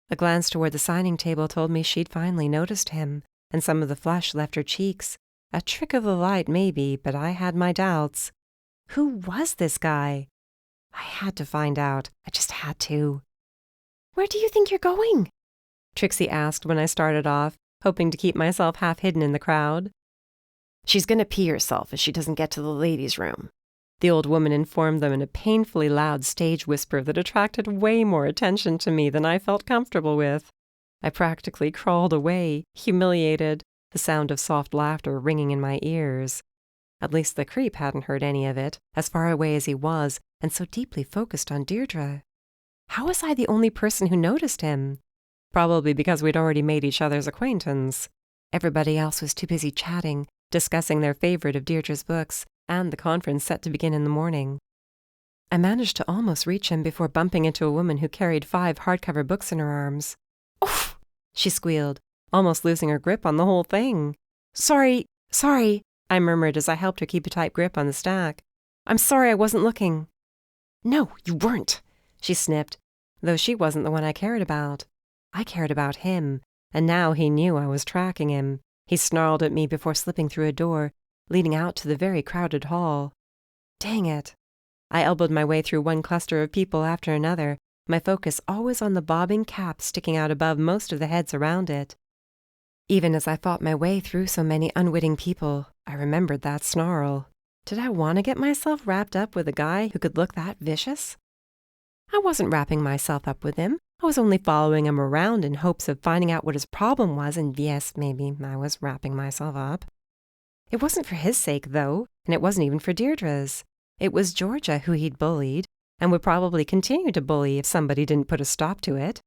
A glance toward the signing table told me she'd finally noticed him, and some of the flush left her cheeks. A trick of the light, maybe, but I had my doubts. Who was this guy? I had to find out. I just had to. "Where do you think you're going?" Trixie asked when I started off, hoping to keep myself half hidden in the crowd. "She's going to pee herself if she doesn't get to the ladies' room," the old woman informed them in a painfully loud stage whisper that attracted way more attention to me than I felt comfortable with. I practically crawled away, humiliated, the sound of soft laughter ringing in my ears. At least the creep hadn't heard any of it, as far away as he was, and so deeply focused on Deirdre. How was I the only person who noticed him? Probably because we'd already made each other's acquaintance. Everybody else was too busy chatting, discussing their favorite of Deirdre's books, and the conference set to begin in the morning. I managed to almost reach him before bumping into a woman who carried 5 hardcover books in her arms. "Oof!" she squealed. almost losing her grip on the whole thing. Sorry, I murmured as I helped her keep a tight grip on the stack. I'm sorry I wasn't looking. No, you weren't, she snipped, though she wasn't the one I cared about. I cared about him, and now he knew I was tracking him. He snarled at me before slipping through a door, leading out to the very crowded hall. Dang it. I elbowed my way through one cluster of people after another, my focus always on the bobbing cap sticking out above most of the heads around it. Even as I fought my way through so many unwitting people, I remembered that snarl. Did I want to get myself wrapped up with a guy who could look that vicious? I wasn't wrapping myself up with him. I was only following him around in hopes of finding out what his problem was, and yes, maybe I was wrapping myself up. It wasn't for his sake, though, and it wasn't even for Deirdre's. It was Georgia who he'd bullied, and would probably continue to bully if somebody didn't put a stop to it.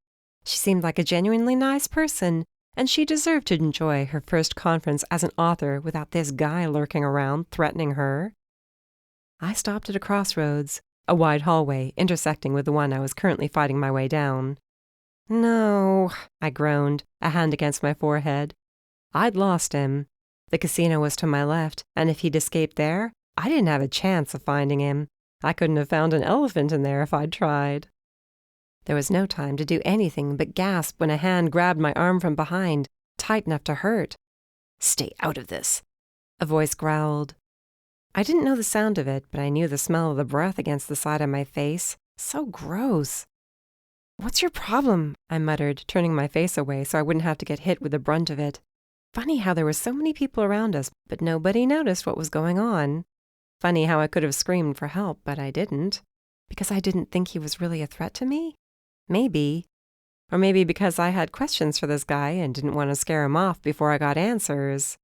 She seemed like a genuinely nice person, and she deserved to enjoy her first conference as an author without this guy lurking around threatening her. I stopped at a crossroads, a wide hallway intersecting with the one I was currently fighting my way down. No, I groaned, a hand against my forehead. I'd lost him. The casino was to my left, and if he'd escaped there, I didn't have a chance of finding him. I couldn't have found an elephant in there if I'd tried. There was no time to do anything but gasp when a hand grabbed my arm from behind, tight enough to hurt. Stay out of this, a voice growled. I didn't know the sound of it, but I knew the smell of the breath against the side of my face. So gross. What's your problem? I muttered, turning my face away so I wouldn't have to get hit with the brunt of it. Funny how there were so many people around us, but nobody noticed what was going on. Funny how I could have screamed for help, but I didn't. Because I didn't think he was really a threat to me? Maybe. Or maybe because I had questions for this guy and didn't want to scare him off before I got answers.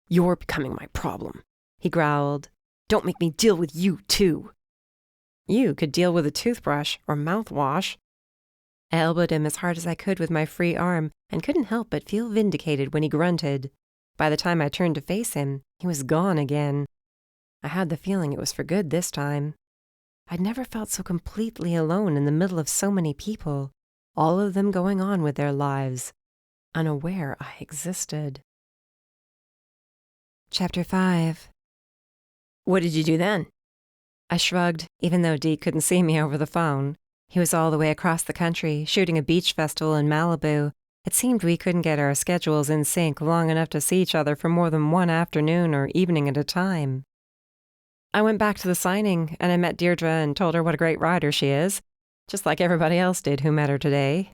You're becoming my problem, he growled. Don't make me deal with you, too. You could deal with a toothbrush or mouthwash. I elbowed him as hard as I could with my free arm and couldn't help but feel vindicated when he grunted. By the time I turned to face him, he was gone again. I had the feeling it was for good this time. I'd never felt so completely alone in the middle of so many people, all of them going on with their lives, unaware I existed. Chapter 5. What did you do then? I shrugged, even though Deke couldn't see me over the phone. He was all the way across the country, shooting a beach festival in Malibu. It seemed we couldn't get our schedules in sync long enough to see each other for more than one afternoon or evening at a time. I went back to the signing, and I met Deirdre and told her what a great writer she is, just like everybody else did who met her today.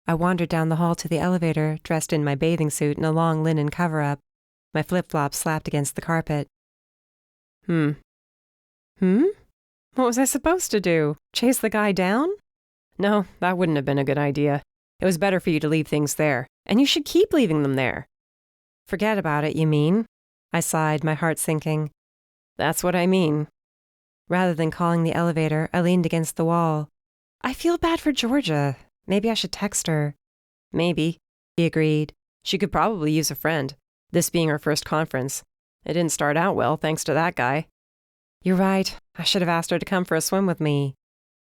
I wandered down the hall to the elevator, dressed in my bathing suit and a long linen cover-up. My flip-flops slapped against the carpet. What was I supposed to do? Chase the guy down? No, that wouldn't have been a good idea. It was better for you to leave things there, and you should keep leaving them there. Forget about it, you mean? I sighed, my heart sinking. That's what I mean. Rather than calling the elevator, I leaned against the wall. I feel bad for Georgia. Maybe I should text her. Maybe, he agreed. She could probably use a friend, this being her first conference. It didn't start out well, thanks to that guy. You're right. I should have asked her to come for a swim with me.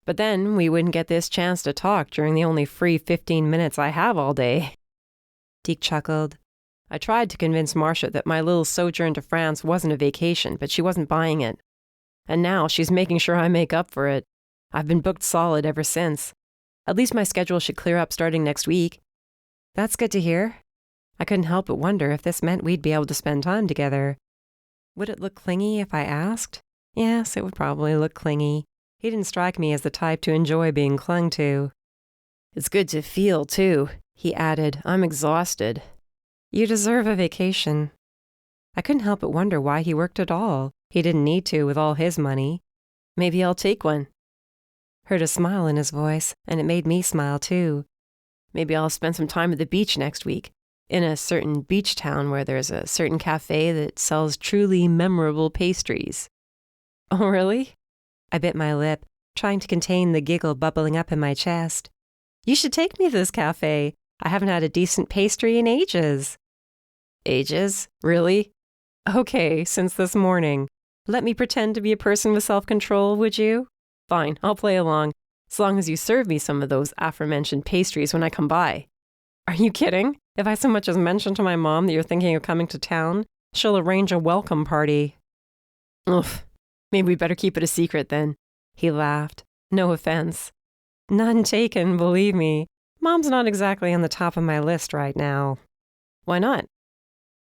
But then we wouldn't get this chance to talk during the only free 15 minutes I have all day. Deke chuckled. I tried to convince Marcia that my little sojourn to France wasn't a vacation, but she wasn't buying it. And now she's making sure I make up for it. I've been booked solid ever since. At least my schedule should clear up starting next week. That's good to hear. I couldn't help but wonder if this meant we'd be able to spend time together. Would it look clingy if I asked? Yes, it would probably look clingy. He didn't strike me as the type to enjoy being clung to. It's good to feel, too, he added. I'm exhausted. You deserve a vacation. I couldn't help but wonder why he worked at all. He didn't need to with all his money. Maybe I'll take one. Heard a smile in his voice, and it made me smile, too. Maybe I'll spend some time at the beach next week, in a certain beach town where there's a certain cafe that sells truly memorable pastries. Oh, really? I bit my lip, trying to contain the giggle bubbling up in my chest. You should take me to this cafe. I haven't had a decent pastry in ages. Ages? Really? Okay, since this morning. Let me pretend to be a person with self-control, would you? Fine, I'll play along, as long as you serve me some of those aforementioned pastries when I come by. Are you kidding? If I so much as mention to my mom that you're thinking of coming to town, she'll arrange a welcome party. Oof. Maybe we better keep it a secret then. He laughed. No offense. None taken, believe me. Mom's not exactly on the top of my list right now. Why not?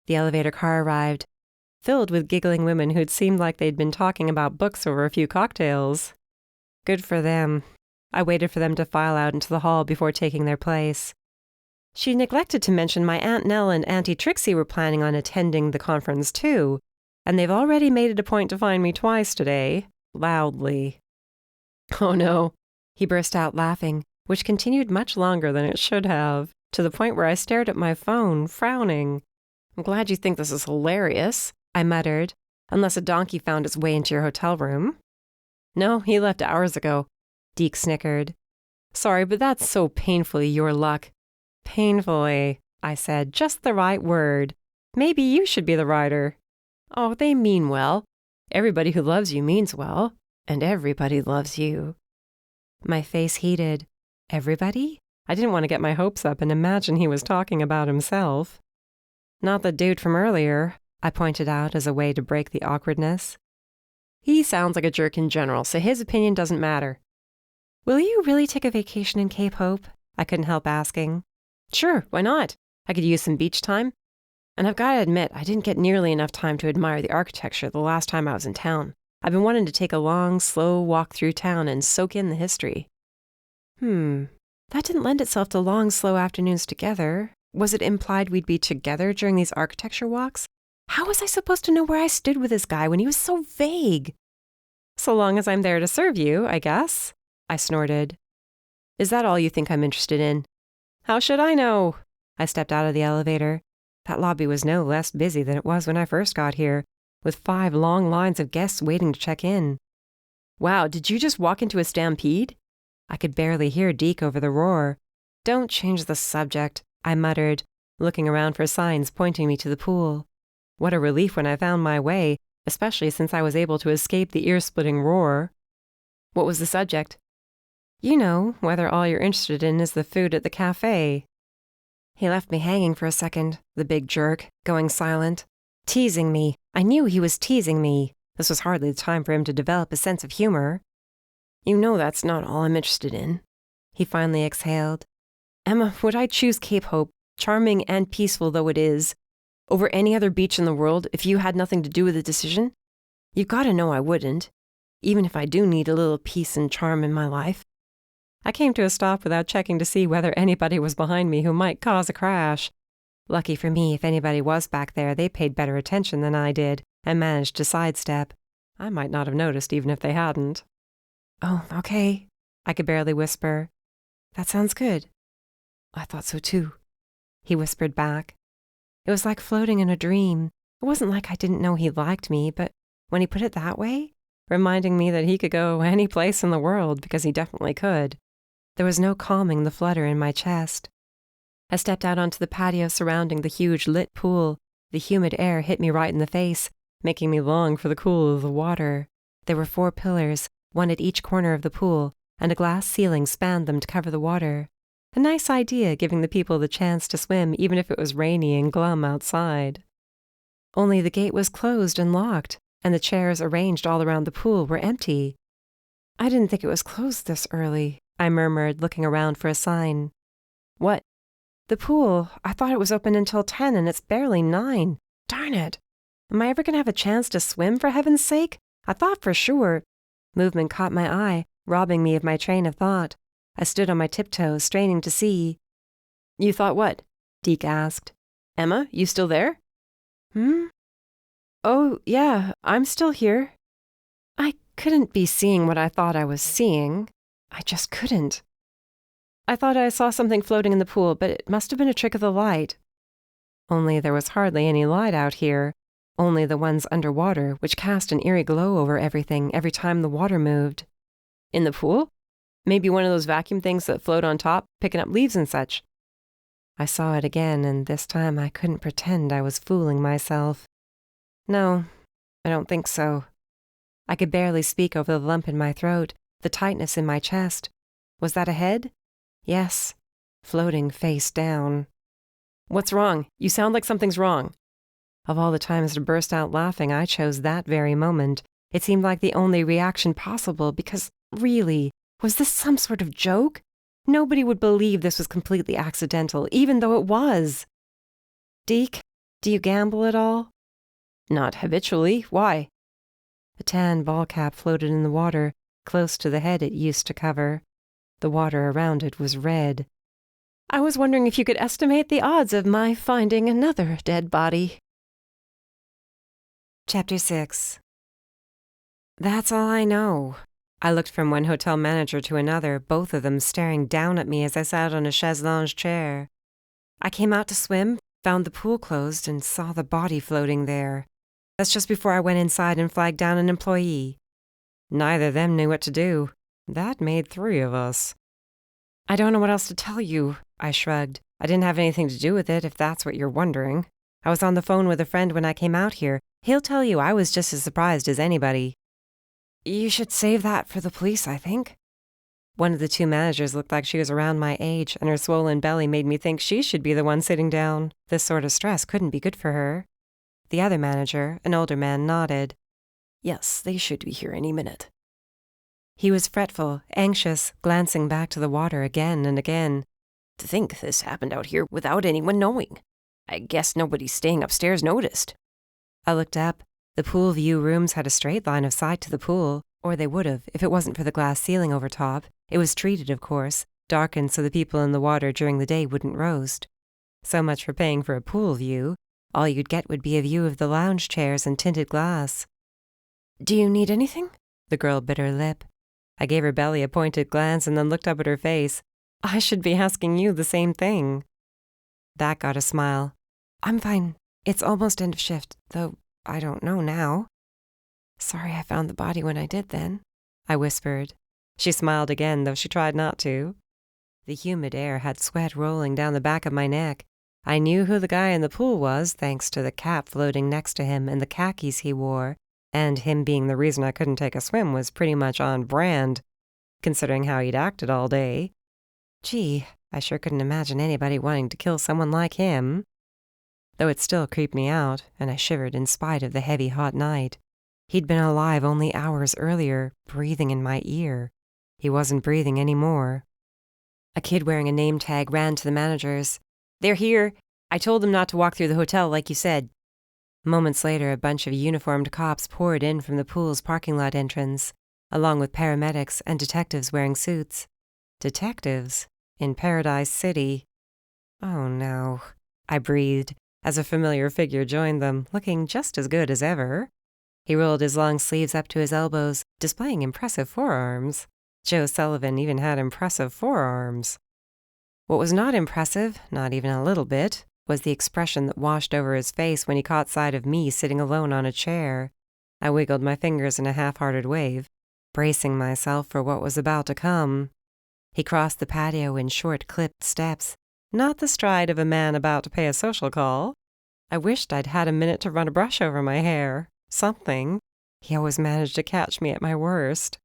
The elevator car arrived, filled with giggling women who'd seemed like they'd been talking about books over a few cocktails. Good for them. I waited for them to file out into the hall before taking their place. She neglected to mention my Aunt Nell and Auntie Trixie were planning on attending the conference too, and they've already made it a point to find me twice today, loudly. Oh no, he burst out laughing, which continued much longer than it should have, to the point where I stared at my phone, frowning. I'm glad you think this is hilarious, I muttered, unless a donkey found its way into your hotel room. No, he left hours ago, Deke snickered. Sorry, but that's so painfully your luck. Painfully, I said, just the right word. Maybe you should be the writer. Oh, they mean well. Everybody who loves you means well, and everybody loves you. My face heated. Everybody? I didn't want to get my hopes up and imagine he was talking about himself. Not the dude from earlier, I pointed out as a way to break the awkwardness. He sounds like a jerk in general, so his opinion doesn't matter. Will you really take a vacation in Cape Hope? I couldn't help asking. Sure, why not? I could use some beach time. And I've got to admit, I didn't get nearly enough time to admire the architecture the last time I was in town. I've been wanting to take a long, slow walk through town and soak in the history. That didn't lend itself to long, slow afternoons together. Was it implied we'd be together during these architecture walks? How was I supposed to know where I stood with this guy when he was so vague? So long as I'm there to serve you, I guess, I snorted. Is that all you think I'm interested in? How should I know? I stepped out of the elevator. That lobby was no less busy than it was when I first got here, with 5 long lines of guests waiting to check in. Wow, did you just walk into a stampede? I could barely hear Deke over the roar. Don't change the subject, I muttered, looking around for signs pointing me to the pool. What a relief when I found my way, especially since I was able to escape the ear-splitting roar. What was the subject? You know, whether all you're interested in is the food at the cafe. He left me hanging for a second, the big jerk, going silent. Teasing me. I knew he was teasing me. This was hardly the time for him to develop a sense of humor. You know that's not all I'm interested in. He finally exhaled. Emma, would I choose Cape Hope, charming and peaceful though it is, over any other beach in the world if you had nothing to do with the decision? You've got to know I wouldn't, even if I do need a little peace and charm in my life. I came to a stop without checking to see whether anybody was behind me who might cause a crash. Lucky for me, if anybody was back there, they paid better attention than I did and managed to sidestep. I might not have noticed even if they hadn't. Oh, okay, I could barely whisper. That sounds good. I thought so too, he whispered back. It was like floating in a dream. It wasn't like I didn't know he liked me, but when he put it that way, reminding me that he could go any place in the world because he definitely could, there was no calming the flutter in my chest. I stepped out onto the patio surrounding the huge lit pool. The humid air hit me right in the face, making me long for the cool of the water. There were 4 pillars, one at each corner of the pool, and a glass ceiling spanned them to cover the water. A nice idea, giving the people the chance to swim even if it was rainy and glum outside. Only the gate was closed and locked, and the chairs arranged all around the pool were empty. I didn't think it was closed this early, I murmured, looking around for a sign. What? The pool. I thought it was open until 10 and it's barely 9. Darn it. Am I ever going to have a chance to swim, for heaven's sake? I thought for sure. Movement caught my eye, robbing me of my train of thought. I stood on my tiptoes, straining to see. You thought what? Deke asked. Emma, you still there? Oh, yeah, I'm still here. I couldn't be seeing what I thought I was seeing. I just couldn't. I thought I saw something floating in the pool, but it must have been a trick of the light. Only there was hardly any light out here, only the ones underwater, which cast an eerie glow over everything every time the water moved. In the pool? Maybe one of those vacuum things that float on top, picking up leaves and such. I saw it again, and this time I couldn't pretend I was fooling myself. No, I don't think so. I could barely speak over the lump in my throat, the tightness in my chest. Was that a head? Yes, floating face down. What's wrong? You sound like something's wrong. Of all the times to burst out laughing, I chose that very moment. It seemed like the only reaction possible because, really, was this some sort of joke? Nobody would believe this was completely accidental, even though it was. Deke, do you gamble at all? Not habitually. Why? A tan ball cap floated in the water, close to the head it used to cover. The water around it was red. I was wondering if you could estimate the odds of my finding another dead body. Chapter 6. That's all I know. I looked from one hotel manager to another, both of them staring down at me as I sat on a chaise longue chair. I came out to swim, found the pool closed, and saw the body floating there. That's just before I went inside and flagged down an employee. Neither of them knew what to do. That made 3 of us. I don't know what else to tell you, I shrugged. I didn't have anything to do with it, if that's what you're wondering. I was on the phone with a friend when I came out here. He'll tell you I was just as surprised as anybody. You should save that for the police, I think. One of the 2 managers looked like she was around my age, and her swollen belly made me think she should be the one sitting down. This sort of stress couldn't be good for her. The other manager, an older man, nodded. Yes, they should be here any minute. He was fretful, anxious, glancing back to the water again and again. To think this happened out here without anyone knowing. I guess nobody staying upstairs noticed. I looked up. The pool view rooms had a straight line of sight to the pool, or they would have if it wasn't for the glass ceiling over top. It was treated, of course, darkened so the people in the water during the day wouldn't roast. So much for paying for a pool view. All you'd get would be a view of the lounge chairs and tinted glass. Do you need anything? The girl bit her lip. I gave her belly a pointed glance and then looked up at her face. I should be asking you the same thing. That got a smile. I'm fine. It's almost end of shift, though I don't know now. Sorry I found the body when I did then, I whispered. She smiled again, though she tried not to. The humid air had sweat rolling down the back of my neck. I knew who the guy in the pool was, thanks to the cap floating next to him and the khakis he wore, and him being the reason I couldn't take a swim was pretty much on brand, considering how he'd acted all day. Gee, I sure couldn't imagine anybody wanting to kill someone like him. Though it still creeped me out, and I shivered in spite of the heavy, hot night. He'd been alive only hours earlier, breathing in my ear. He wasn't breathing anymore. A kid wearing a name tag ran to the managers. They're here. I told them not to walk through the hotel like you said. Moments later, a bunch of uniformed cops poured in from the pool's parking lot entrance, along with paramedics and detectives wearing suits. Detectives? In Paradise City? Oh no, I breathed, as a familiar figure joined them, looking just as good as ever. He rolled his long sleeves up to his elbows, displaying impressive forearms. Joe Sullivan even had impressive forearms. What was not impressive, not even a little bit, was the expression that washed over his face when he caught sight of me sitting alone on a chair. I wiggled my fingers in a half-hearted wave, bracing myself for what was about to come. He crossed the patio in short, clipped steps, not the stride of a man about to pay a social call. I wished I'd had a minute to run a brush over my hair. Something. He always managed to catch me at my worst.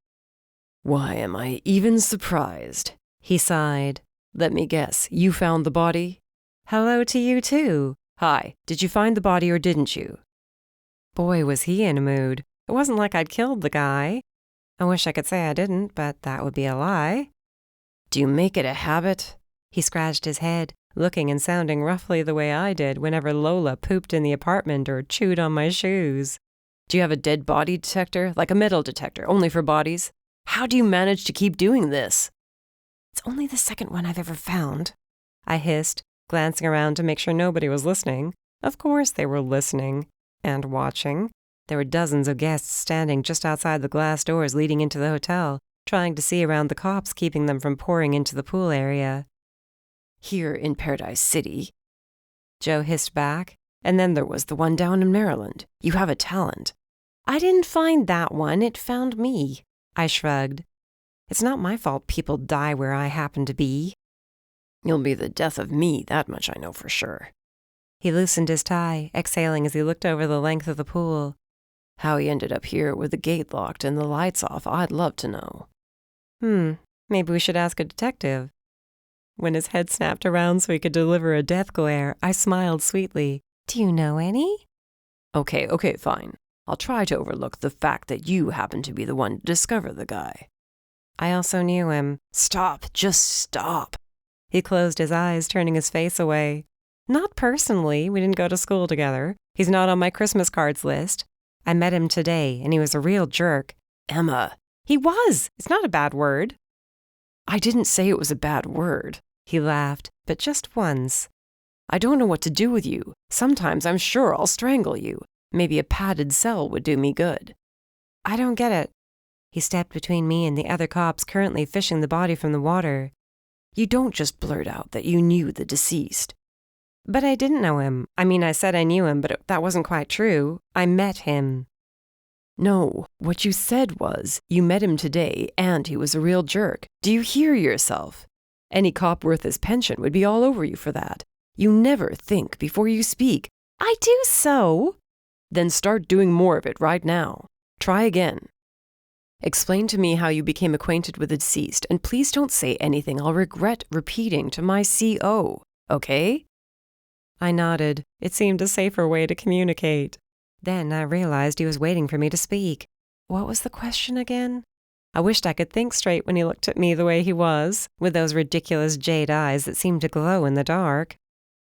Why am I even surprised? He sighed. Let me guess, you found the body? Hello to you, too. Hi, did you find the body or didn't you? Boy, was he in a mood. It wasn't like I'd killed the guy. I wish I could say I didn't, but that would be a lie. Do you make it a habit? He scratched his head, looking and sounding roughly the way I did whenever Lola pooped in the apartment or chewed on my shoes. Do you have a dead body detector, like a metal detector, only for bodies? How do you manage to keep doing this? It's only the second one I've ever found, I hissed, glancing around to make sure nobody was listening. Of course they were listening. And watching. There were dozens of guests standing just outside the glass doors leading into the hotel, trying to see around the cops keeping them from pouring into the pool area. Here in Paradise City, Joe hissed back, and then there was the one down in Maryland. You have a talent. I didn't find that one, it found me. I shrugged. It's not my fault people die where I happen to be. You'll be the death of me, that much I know for sure. He loosened his tie, exhaling as he looked over the length of the pool. How he ended up here with the gate locked and the lights off, I'd love to know. Maybe we should ask a detective. When his head snapped around so he could deliver a death glare, I smiled sweetly. Do you know any? Okay, fine. I'll try to overlook the fact that you happen to be the one to discover the guy. I also knew him. Stop, just stop. He closed his eyes, turning his face away. Not personally, we didn't go to school together. He's not on my Christmas cards list. I met him today, and he was a real jerk. Emma. He was. It's not a bad word. I didn't say it was a bad word. He laughed, but just once. I don't know what to do with you. Sometimes I'm sure I'll strangle you. Maybe a padded cell would do me good. I don't get it. He stepped between me and the other cops currently fishing the body from the water. You don't just blurt out that you knew the deceased. But I didn't know him. I mean, I said I knew him, but that wasn't quite true. I met him. No, what you said was, you met him today and he was a real jerk. Do you hear yourself? Any cop worth his pension would be all over you for that. You never think before you speak. I do so. Then start doing more of it right now. Try again. Explain to me how you became acquainted with the deceased, and please don't say anything I'll regret repeating to my CO, okay? I nodded. It seemed a safer way to communicate. Then I realized he was waiting for me to speak. What was the question again? I wished I could think straight when he looked at me the way he was, with those ridiculous jade eyes that seemed to glow in the dark.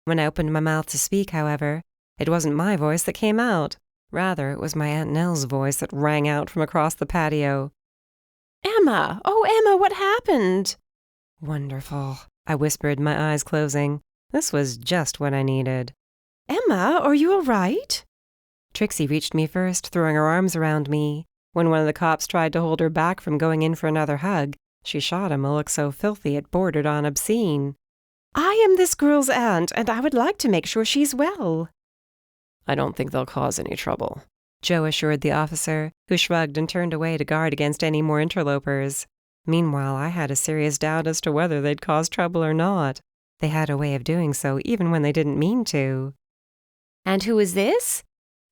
When I opened my mouth to speak, however, it wasn't my voice that came out. Rather, it was my Aunt Nell's voice that rang out from across the patio. Emma! Oh, Emma, what happened? Wonderful, I whispered, my eyes closing. This was just what I needed. Emma, are you all right? Trixie reached me first, throwing her arms around me. When one of the cops tried to hold her back from going in for another hug, she shot him a look so filthy it bordered on obscene. I am this girl's aunt, and I would like to make sure she's well. I don't think they'll cause any trouble, Joe assured the officer, who shrugged and turned away to guard against any more interlopers. Meanwhile, I had a serious doubt as to whether they'd cause trouble or not. They had a way of doing so even when they didn't mean to. And who is this?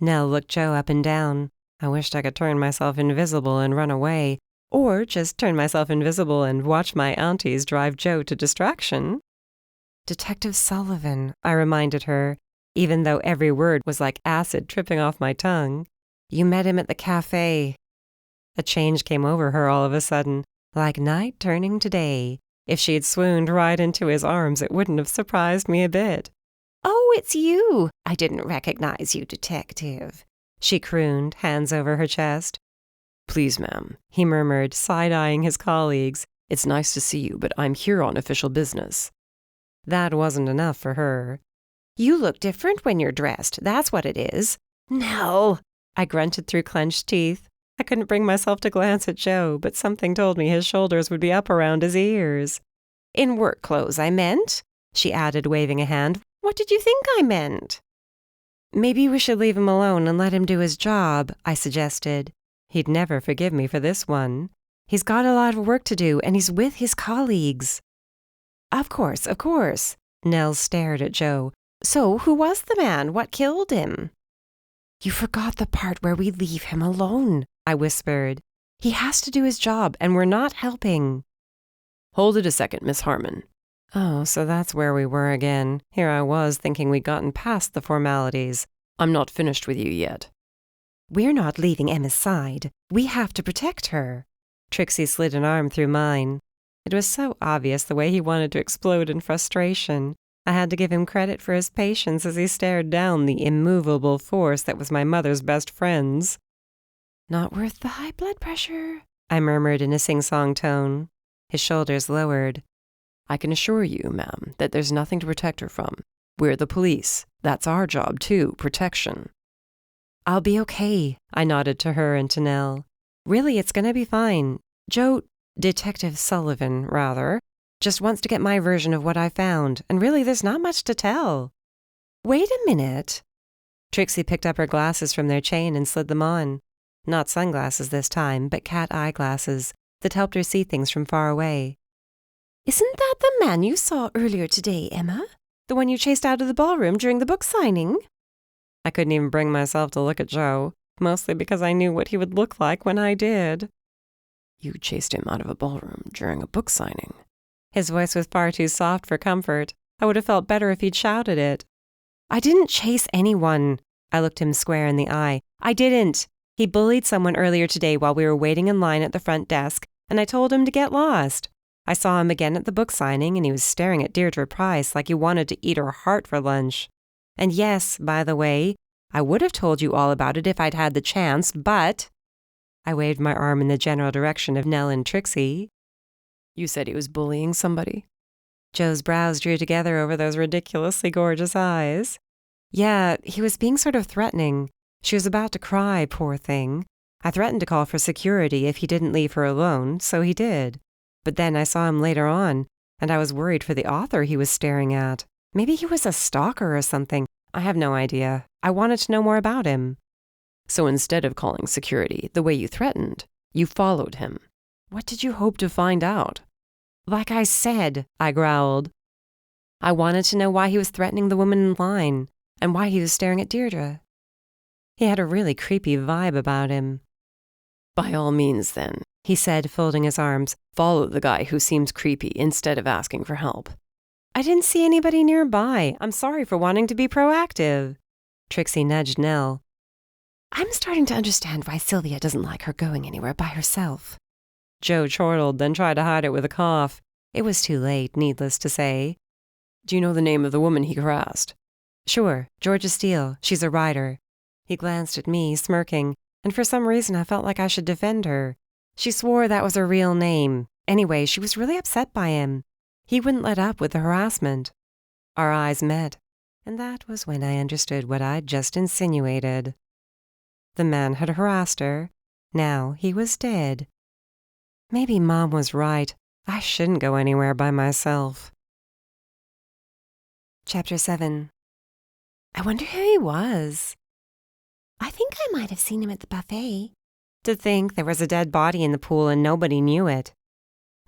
Nell looked Joe up and down. I wished I could turn myself invisible and run away, or just turn myself invisible and watch my aunties drive Joe to distraction. Detective Sullivan, I reminded her, even though every word was like acid tripping off my tongue. You met him at the cafe. A change came over her all of a sudden, like night turning to day. If she had swooned right into his arms, it wouldn't have surprised me a bit. Oh, it's you. I didn't recognize you, Detective, she crooned, hands over her chest. Please, ma'am, he murmured, side-eyeing his colleagues. It's nice to see you, but I'm here on official business. That wasn't enough for her. You look different when you're dressed, that's what it is. Nell! I grunted through clenched teeth. I couldn't bring myself to glance at Joe, but something told me his shoulders would be up around his ears. In work clothes, I meant, she added, waving a hand. What did you think I meant? Maybe we should leave him alone and let him do his job, I suggested. He'd never forgive me for this one. He's got a lot of work to do, and he's with his colleagues. Of course. Nell stared at Joe. So, who was the man? What killed him? You forgot the part where we leave him alone, I whispered. He has to do his job, and we're not helping. Hold it a second, Miss Harmon. Oh, so that's where we were again. Here I was, thinking we'd gotten past the formalities. I'm not finished with you yet. We're not leaving Emma's side. We have to protect her. Trixie slid an arm through mine. It was so obvious the way he wanted to explode in frustration. I had to give him credit for his patience as he stared down the immovable force that was my mother's best friends. Not worth the high blood pressure, I murmured in a sing-song tone. His shoulders lowered. I can assure you, ma'am, that there's nothing to protect her from. We're the police. That's our job, too, protection. I'll be okay, I nodded to her and to Nell. Really, it's gonna be fine. Joe, Detective Sullivan, rather, just wants to get my version of what I found, and really there's not much to tell. Wait a minute. Trixie picked up her glasses from their chain and slid them on. Not sunglasses this time, but cat eye glasses that helped her see things from far away. Isn't that the man you saw earlier today, Emma? The one you chased out of the ballroom during the book signing? I couldn't even bring myself to look at Joe, mostly because I knew what he would look like when I did. You chased him out of a ballroom during a book signing? His voice was far too soft for comfort. I would have felt better if he'd shouted it. I didn't chase anyone. I looked him square in the eye. I didn't. He bullied someone earlier today while we were waiting in line at the front desk, and I told him to get lost. I saw him again at the book signing, and he was staring at Deirdre Price like he wanted to eat her heart for lunch. And yes, by the way, I would have told you all about it if I'd had the chance, but... I waved my arm in the general direction of Nell and Trixie. You said he was bullying somebody? Joe's brows drew together over those ridiculously gorgeous eyes. Yeah, he was being sort of threatening. She was about to cry, poor thing. I threatened to call for security if he didn't leave her alone, so he did. But then I saw him later on, and I was worried for the author he was staring at. Maybe he was a stalker or something. I have no idea. I wanted to know more about him. So instead of calling security the way you threatened, you followed him. What did you hope to find out? Like I said, I growled. I wanted to know why he was threatening the woman in line, and why he was staring at Deirdre. He had a really creepy vibe about him. By all means, then, he said, folding his arms, follow the guy who seems creepy instead of asking for help. I didn't see anybody nearby. I'm sorry for wanting to be proactive. Trixie nudged Nell. I'm starting to understand why Sylvia doesn't like her going anywhere by herself. Joe chortled, then tried to hide it with a cough. It was too late, needless to say. Do you know the name of the woman he harassed? Sure, Georgia Steele. She's a writer. He glanced at me, smirking, and for some reason I felt like I should defend her. She swore that was her real name. Anyway, she was really upset by him. He wouldn't let up with the harassment. Our eyes met, and that was when I understood what I'd just insinuated. The man had harassed her. Now he was dead. Maybe Mom was right. I shouldn't go anywhere by myself. Chapter 7. I wonder who he was. I think I might have seen him at the buffet. To think there was a dead body in the pool and nobody knew it.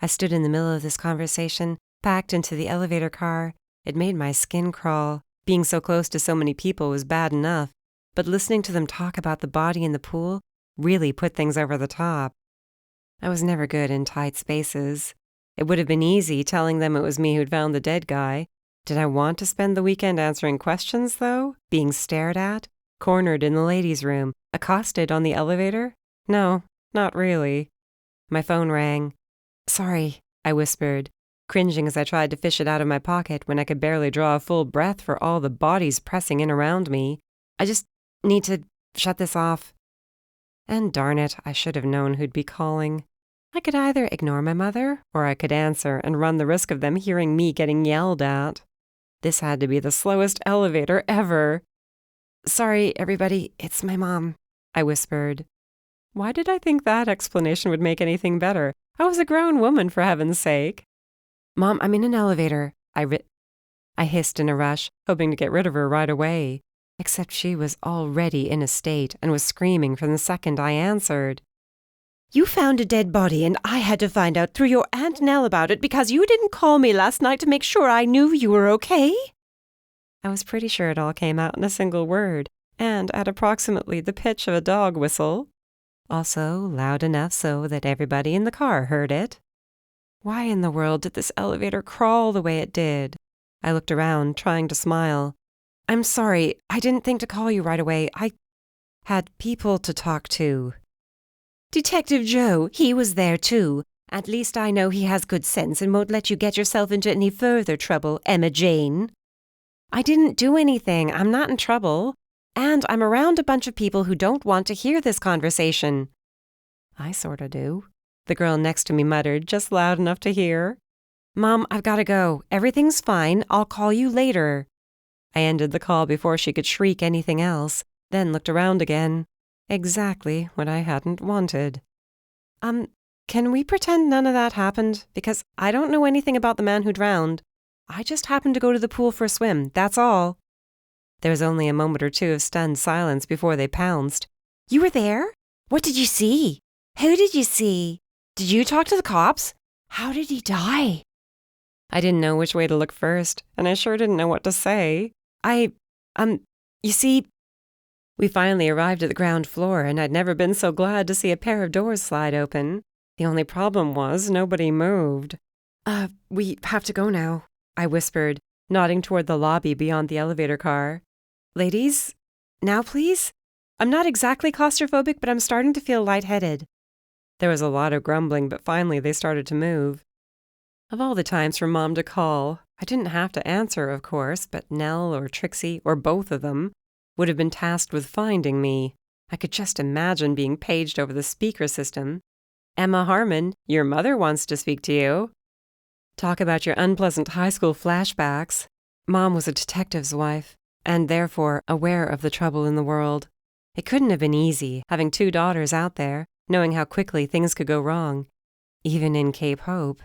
I stood in the middle of this conversation, packed into the elevator car. It made my skin crawl. Being so close to so many people was bad enough, but listening to them talk about the body in the pool really put things over the top. I was never good in tight spaces. It would have been easy telling them it was me who'd found the dead guy. Did I want to spend the weekend answering questions, though? Being stared at? Cornered in the ladies' room? Accosted on the elevator? No, not really. My phone rang. Sorry, I whispered, cringing as I tried to fish it out of my pocket when I could barely draw a full breath for all the bodies pressing in around me. I just need to shut this off. And darn it, I should have known who'd be calling. I could either ignore my mother, or I could answer and run the risk of them hearing me getting yelled at. This had to be the slowest elevator ever. Sorry, everybody, it's my mom, I whispered. Why did I think that explanation would make anything better? I was a grown woman, for heaven's sake. Mom, I'm in an elevator, I hissed in a rush, hoping to get rid of her right away. Except she was already in a state and was screaming from the second I answered. You found a dead body and I had to find out through your Aunt Nell about it because you didn't call me last night to make sure I knew you were okay? I was pretty sure it all came out in a single word, and at approximately the pitch of a dog whistle. Also loud enough so that everybody in the car heard it. Why in the world did this elevator crawl the way it did? I looked around, trying to smile. I'm sorry, I didn't think to call you right away. I had people to talk to. Detective Joe, he was there too. At least I know he has good sense and won't let you get yourself into any further trouble, Emma Jane. I didn't do anything. I'm not in trouble. And I'm around a bunch of people who don't want to hear this conversation. I sorta do, the girl next to me muttered, just loud enough to hear. Mom, I've gotta go. Everything's fine. I'll call you later. I ended the call before she could shriek anything else, then looked around again. Exactly what I hadn't wanted. Can we pretend none of that happened? Because I don't know anything about the man who drowned. I just happened to go to the pool for a swim, that's all. There was only a moment or two of stunned silence before they pounced. You were there? What did you see? Who did you see? Did you talk to the cops? How did he die? I didn't know which way to look first, and I sure didn't know what to say. You see, we finally arrived at the ground floor, and I'd never been so glad to see a pair of doors slide open. The only problem was nobody moved. We have to go now, I whispered, nodding toward the lobby beyond the elevator car. Ladies, now please? I'm not exactly claustrophobic, but I'm starting to feel lightheaded. There was a lot of grumbling, but finally they started to move. Of all the times for Mom to call, I didn't have to answer, of course, but Nell or Trixie, or both of them, would have been tasked with finding me. I could just imagine being paged over the speaker system. Emma Harmon, your mother wants to speak to you. Talk about your unpleasant high school flashbacks. Mom was a detective's wife, and therefore aware of the trouble in the world. It couldn't have been easy, having 2 daughters out there, knowing how quickly things could go wrong, even in Cape Hope.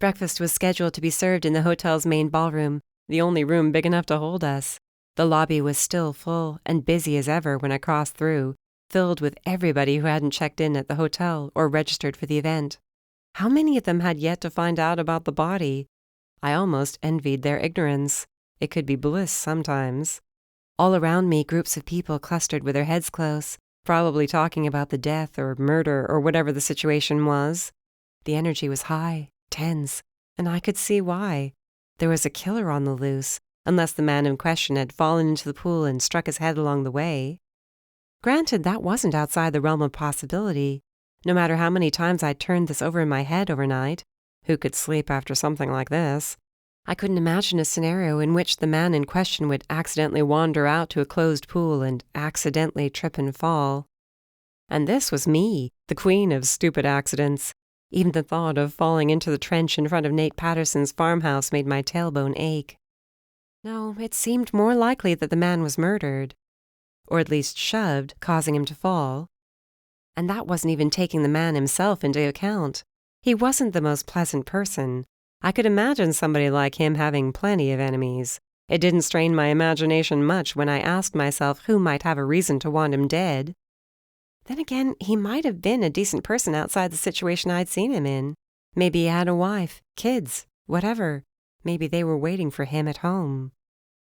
Breakfast was scheduled to be served in the hotel's main ballroom, the only room big enough to hold us. The lobby was still full and busy as ever when I crossed through, filled with everybody who hadn't checked in at the hotel or registered for the event. How many of them had yet to find out about the body? I almost envied their ignorance. It could be bliss sometimes. All around me, groups of people clustered with their heads close, probably talking about the death or murder or whatever the situation was. The energy was high, tense, and I could see why. There was a killer on the loose, unless the man in question had fallen into the pool and struck his head along the way. Granted, that wasn't outside the realm of possibility. No matter how many times I turned this over in my head overnight, who could sleep after something like this? I couldn't imagine a scenario in which the man in question would accidentally wander out to a closed pool and accidentally trip and fall. And this was me, the queen of stupid accidents. Even the thought of falling into the trench in front of Nate Patterson's farmhouse made my tailbone ache. No, it seemed more likely that the man was murdered, or at least shoved, causing him to fall. And that wasn't even taking the man himself into account. He wasn't the most pleasant person. I could imagine somebody like him having plenty of enemies. It didn't strain my imagination much when I asked myself who might have a reason to want him dead. Then again, he might have been a decent person outside the situation I'd seen him in. Maybe he had a wife, kids, whatever. Maybe they were waiting for him at home.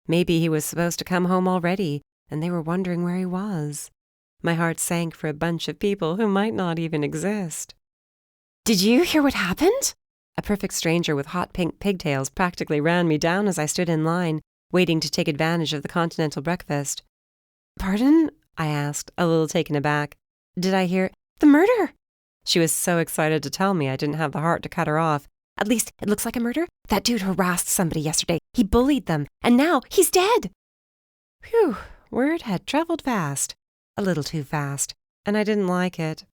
Maybe he was supposed to come home already, and they were wondering where he was. My heart sank for a bunch of people who might not even exist. "Did you hear what happened?" A perfect stranger with hot pink pigtails practically ran me down as I stood in line, waiting to take advantage of the continental breakfast. "Pardon?" I asked, a little taken aback. "Did I hear the murder?" She was so excited to tell me I didn't have the heart to cut her off. "At least it looks like a murder. That dude harassed somebody yesterday. He bullied them, and now he's dead." Phew, word had traveled fast. A little too fast, and I didn't like it.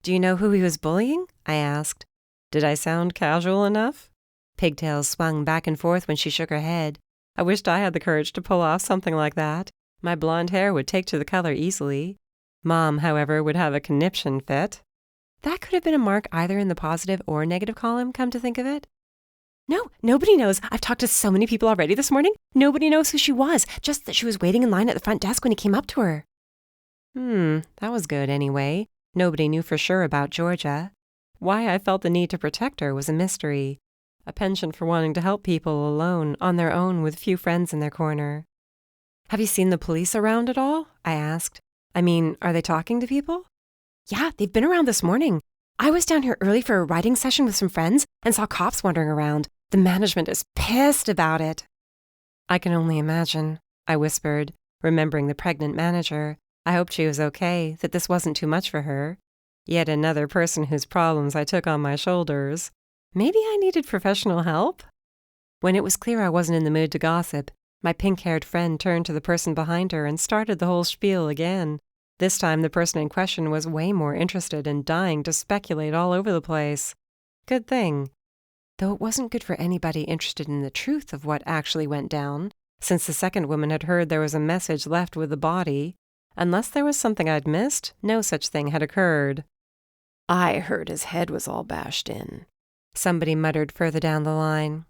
"Do you know who he was bullying?" I asked. Did I sound casual enough? Pigtails swung back and forth when she shook her head. I wished I had the courage to pull off something like that. My blonde hair would take to the color easily. Mom, however, would have a conniption fit. That could have been a mark either in the positive or negative column, come to think of it. "No, nobody knows. I've talked to so many people already this morning. Nobody knows who she was, just that she was waiting in line at the front desk when he came up to her." That was good anyway. Nobody knew for sure about Georgia. Why I felt the need to protect her was a mystery. A penchant for wanting to help people alone, on their own, with few friends in their corner. "Have you seen the police around at all?" I asked. "I mean, are they talking to people?" "Yeah, they've been around this morning. I was down here early for a writing session with some friends and saw cops wandering around. The management is pissed about it." "I can only imagine," I whispered, remembering the pregnant manager. I hoped she was okay, that this wasn't too much for her. Yet another person whose problems I took on my shoulders. Maybe I needed professional help? When it was clear I wasn't in the mood to gossip, my pink-haired friend turned to the person behind her and started the whole spiel again. This time the person in question was way more interested and dying to speculate all over the place. Good thing. Though it wasn't good for anybody interested in the truth of what actually went down, since the second woman had heard there was a message left with the body. Unless there was something I'd missed, no such thing had occurred. "I heard his head was all bashed in," somebody muttered further down the line.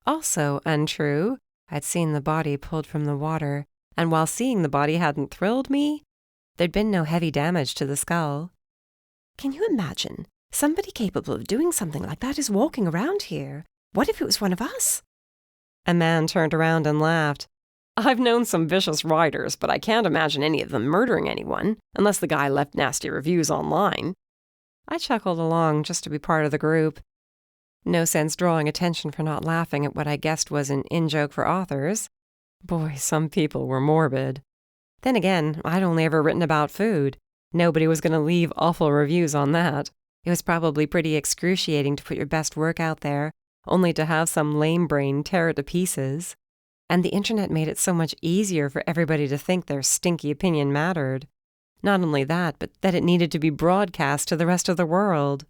Also untrue. I'd seen the body pulled from the water, and while seeing the body hadn't thrilled me, there'd been no heavy damage to the skull. Can you imagine? Somebody capable of doing something like that is walking around here. What if it was one of us? A man turned around and laughed. "I've known some vicious writers, but I can't imagine any of them murdering anyone, unless the guy left nasty reviews online." I chuckled along just to be part of the group. No sense drawing attention for not laughing at what I guessed was an in-joke for authors. Boy, some people were morbid. Then again, I'd only ever written about food. Nobody was going to leave awful reviews on that. It was probably pretty excruciating to put your best work out there, only to have some lame brain tear it to pieces. And the internet made it so much easier for everybody to think their stinky opinion mattered. Not only that, but that it needed to be broadcast to the rest of the world.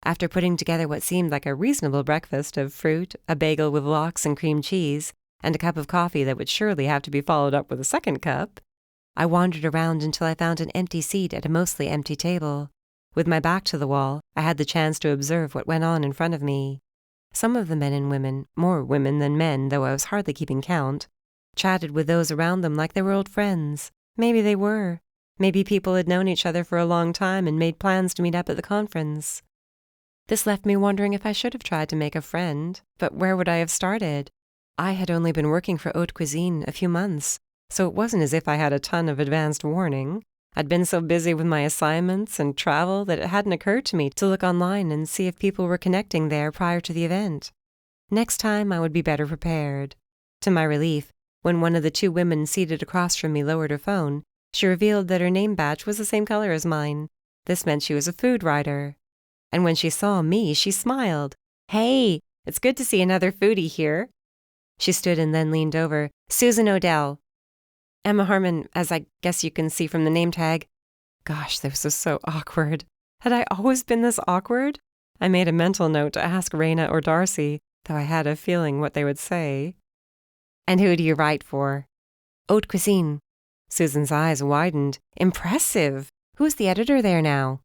After putting together what seemed like a reasonable breakfast of fruit, a bagel with lox and cream cheese, and a cup of coffee that would surely have to be followed up with a second cup, I wandered around until I found an empty seat at a mostly empty table. With my back to the wall, I had the chance to observe what went on in front of me. Some of the men and women, more women than men, though I was hardly keeping count, chatted with those around them like they were old friends. Maybe they were. Maybe people had known each other for a long time and made plans to meet up at the conference. This left me wondering if I should have tried to make a friend, but where would I have started? I had only been working for haute cuisine a few months, so it wasn't as if I had a ton of advanced warning. I'd been so busy with my assignments and travel that it hadn't occurred to me to look online and see if people were connecting there prior to the event. Next time I would be better prepared. To my relief, when one of the two women seated across from me lowered her phone, she revealed that her name badge was the same color as mine. This meant she was a food writer. And when she saw me, she smiled. "Hey, it's good to see another foodie here." She stood and then leaned over. "Susan Odell." Emma Harmon, as I guess you can see from the name tag. Gosh, this was so awkward. Had I always been this awkward? I made a mental note to ask Raina or Darcy, though I had a feeling what they would say. "And who do you write for?" "Haute cuisine." Susan's eyes widened. "Impressive! Who's the editor there now?"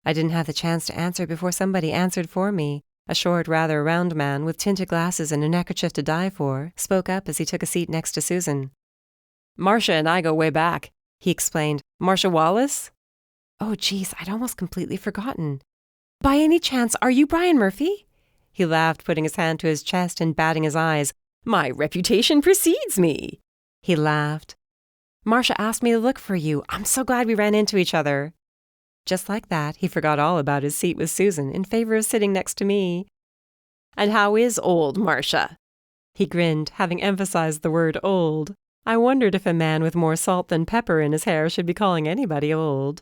I didn't have the chance to answer before somebody answered for me. A short, rather round man with tinted glasses and a neckerchief to die for spoke up as he took a seat next to Susan. "Marcia and I go way back," he explained. "Marcia Wallace?" Oh, geez, I'd almost completely forgotten. "By any chance, are you Brian Murphy?" He laughed, putting his hand to his chest and batting his eyes. "My reputation precedes me." He laughed. "Marcia asked me to look for you. I'm so glad we ran into each other." Just like that, he forgot all about his seat with Susan in favor of sitting next to me. "And how is old Marcia?" He grinned, having emphasized the word old. I wondered if a man with more salt than pepper in his hair should be calling anybody old.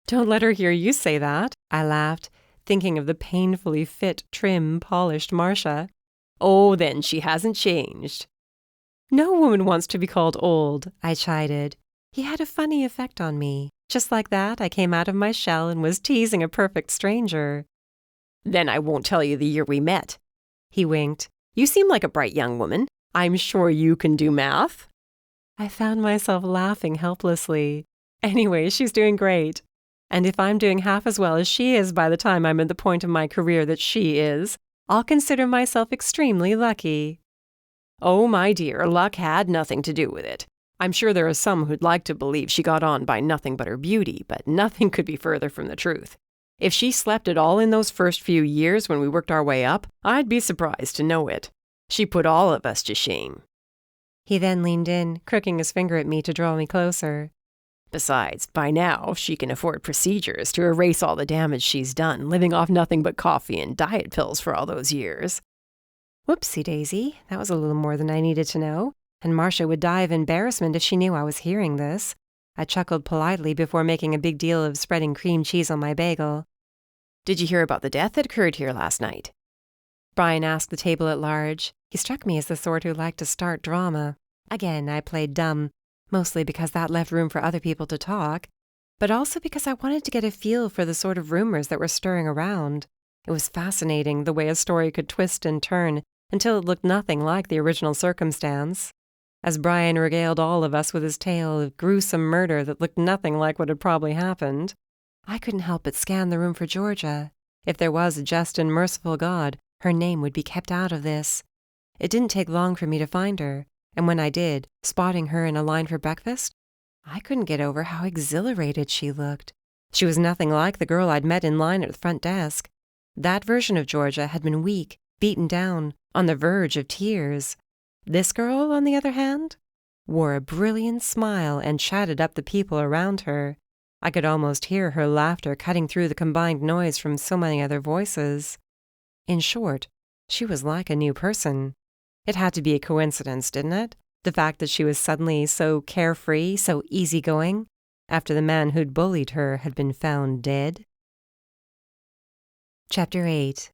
"Don't let her hear you say that," I laughed, thinking of the painfully fit, trim, polished Marcia. "Oh, then she hasn't changed." "No woman wants to be called old," I chided. He had a funny effect on me. Just like that, I came out of my shell and was teasing a perfect stranger. "Then I won't tell you the year we met." He winked. "You seem like a bright young woman. I'm sure you can do math." I found myself laughing helplessly. Anyway, she's doing great. And if I'm doing half as well as she is by the time I'm at the point of my career that she is, I'll consider myself extremely lucky. "Oh, my dear, luck had nothing to do with it. I'm sure there are some who'd like to believe she got on by nothing but her beauty, but nothing could be further from the truth. If she slept at all in those first few years when we worked our way up, I'd be surprised to know it. She put all of us to shame." He then leaned in, crooking his finger at me to draw me closer. "Besides, by now, she can afford procedures to erase all the damage she's done, living off nothing but coffee and diet pills for all those years." Whoopsie-daisy, that was a little more than I needed to know, and Marcia would die of embarrassment if she knew I was hearing this. I chuckled politely before making a big deal of spreading cream cheese on my bagel. "Did you hear about the death that occurred here last night?" Brian asked the table at large. He struck me as the sort who liked to start drama. Again, I played dumb, mostly because that left room for other people to talk, but also because I wanted to get a feel for the sort of rumors that were stirring around. It was fascinating the way a story could twist and turn until it looked nothing like the original circumstance. As Brian regaled all of us with his tale of gruesome murder that looked nothing like what had probably happened, I couldn't help but scan the room for Georgia. If there was a just and merciful God, her name would be kept out of this. It didn't take long for me to find her, and when I did, spotting her in a line for breakfast, I couldn't get over how exhilarated she looked. She was nothing like the girl I'd met in line at the front desk. That version of Georgia had been weak, beaten down, on the verge of tears. This girl, on the other hand, wore a brilliant smile and chatted up the people around her. I could almost hear her laughter cutting through the combined noise from so many other voices. In short, she was like a new person. It had to be a coincidence, didn't it? The fact that she was suddenly so carefree, so easygoing, after the man who'd bullied her had been found dead. Chapter 8.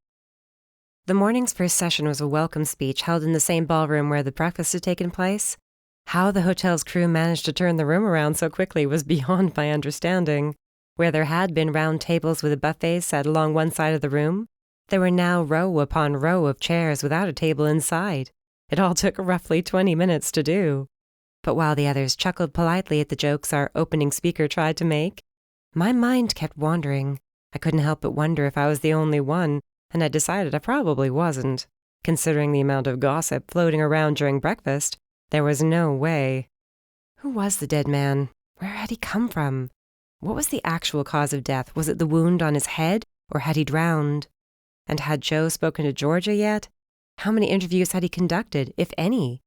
The morning's first session was a welcome speech held in the same ballroom where the breakfast had taken place. How the hotel's crew managed to turn the room around so quickly was beyond my understanding. Where there had been round tables with a buffet set along one side of the room, there were now row upon row of chairs without a table inside. It all took roughly 20 minutes to do. But while the others chuckled politely at the jokes our opening speaker tried to make, my mind kept wandering. I couldn't help but wonder if I was the only one, and I decided I probably wasn't. Considering the amount of gossip floating around during breakfast, there was no way. Who was the dead man? Where had he come from? What was the actual cause of death? Was it the wound on his head, or had he drowned? And had Joe spoken to Georgia yet? How many interviews had he conducted, if any?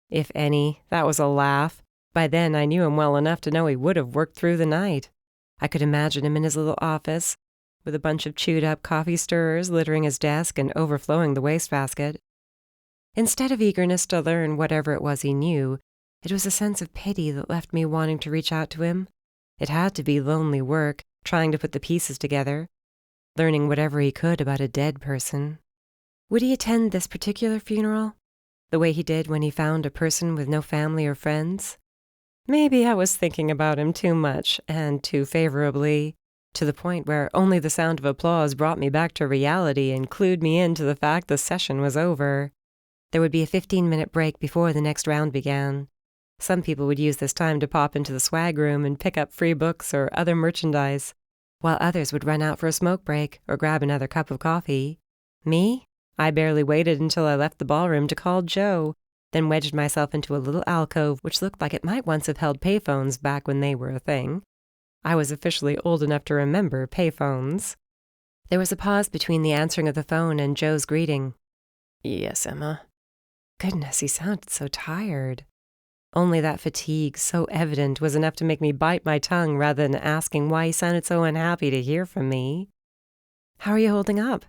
If any, that was a laugh. By then I knew him well enough to know he would have worked through the night. I could imagine him in his little office, with a bunch of chewed-up coffee stirrers littering his desk and overflowing the wastebasket. Instead of eagerness to learn whatever it was he knew, it was a sense of pity that left me wanting to reach out to him. It had to be lonely work, trying to put the pieces together, learning whatever he could about a dead person. Would he attend this particular funeral, the way he did when he found a person with no family or friends? Maybe I was thinking about him too much and too favorably, to the point where only the sound of applause brought me back to reality and clued me into the fact the session was over. There would be a 15-minute break before the next round began. Some people would use this time to pop into the swag room and pick up free books or other merchandise, while others would run out for a smoke break or grab another cup of coffee. Me? I barely waited until I left the ballroom to call Joe, then wedged myself into a little alcove which looked like it might once have held payphones back when they were a thing. I was officially old enough to remember payphones. There was a pause between the answering of the phone and Joe's greeting. "Yes, Emma." Goodness, he sounded so tired. Only that fatigue, so evident, was enough to make me bite my tongue rather than asking why he sounded so unhappy to hear from me. "How are you holding up?"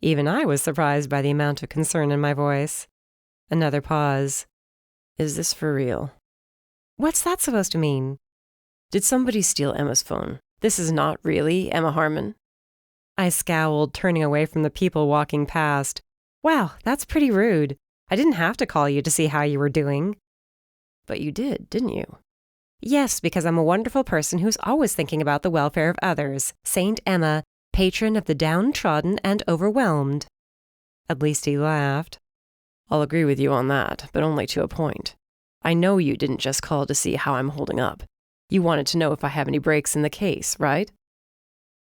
Even I was surprised by the amount of concern in my voice. Another pause. "Is this for real?" "What's that supposed to mean?" "Did somebody steal Emma's phone? This is not really Emma Harmon." I scowled, turning away from the people walking past. "Wow, that's pretty rude. I didn't have to call you to see how you were doing." "But you did, didn't you?" "Yes, because I'm a wonderful person who's always thinking about the welfare of others. Saint Emma, patron of the downtrodden and overwhelmed." At least he laughed. "I'll agree with you on that, but only to a point. I know you didn't just call to see how I'm holding up. You wanted to know if I have any breaks in the case, right?"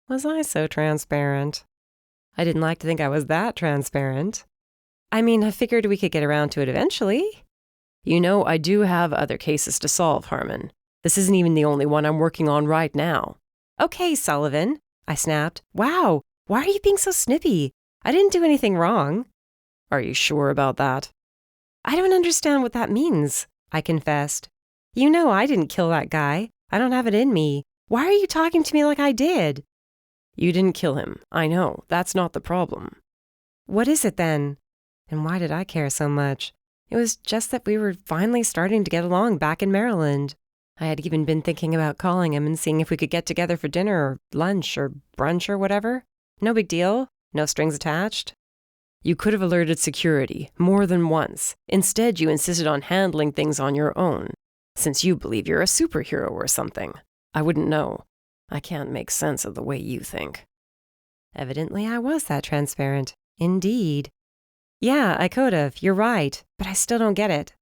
Was I so transparent? I didn't like to think I was that transparent. I mean, I figured we could get around to it eventually. "You know, I do have other cases to solve, Harmon. This isn't even the only one I'm working on right now." "Okay, Sullivan," I snapped. "Wow, why are you being so snippy? I didn't do anything wrong." "Are you sure about that?" "I don't understand what that means," I confessed. "You know I didn't kill that guy. I don't have it in me. Why are you talking to me like I did?" "You didn't kill him. I know. That's not the problem." "What is it then? And why did I care so much? It was just that we were finally starting to get along back in Maryland. I had even been thinking about calling him and seeing if we could get together for dinner or lunch or brunch or whatever. No big deal. No strings attached. "You could have alerted security more than once. Instead, you insisted on handling things on your own, since you believe you're a superhero or something. I wouldn't know. I can't make sense of the way you think." Evidently, I was that transparent. Indeed. "Yeah, I could have. You're right. But I still don't get it."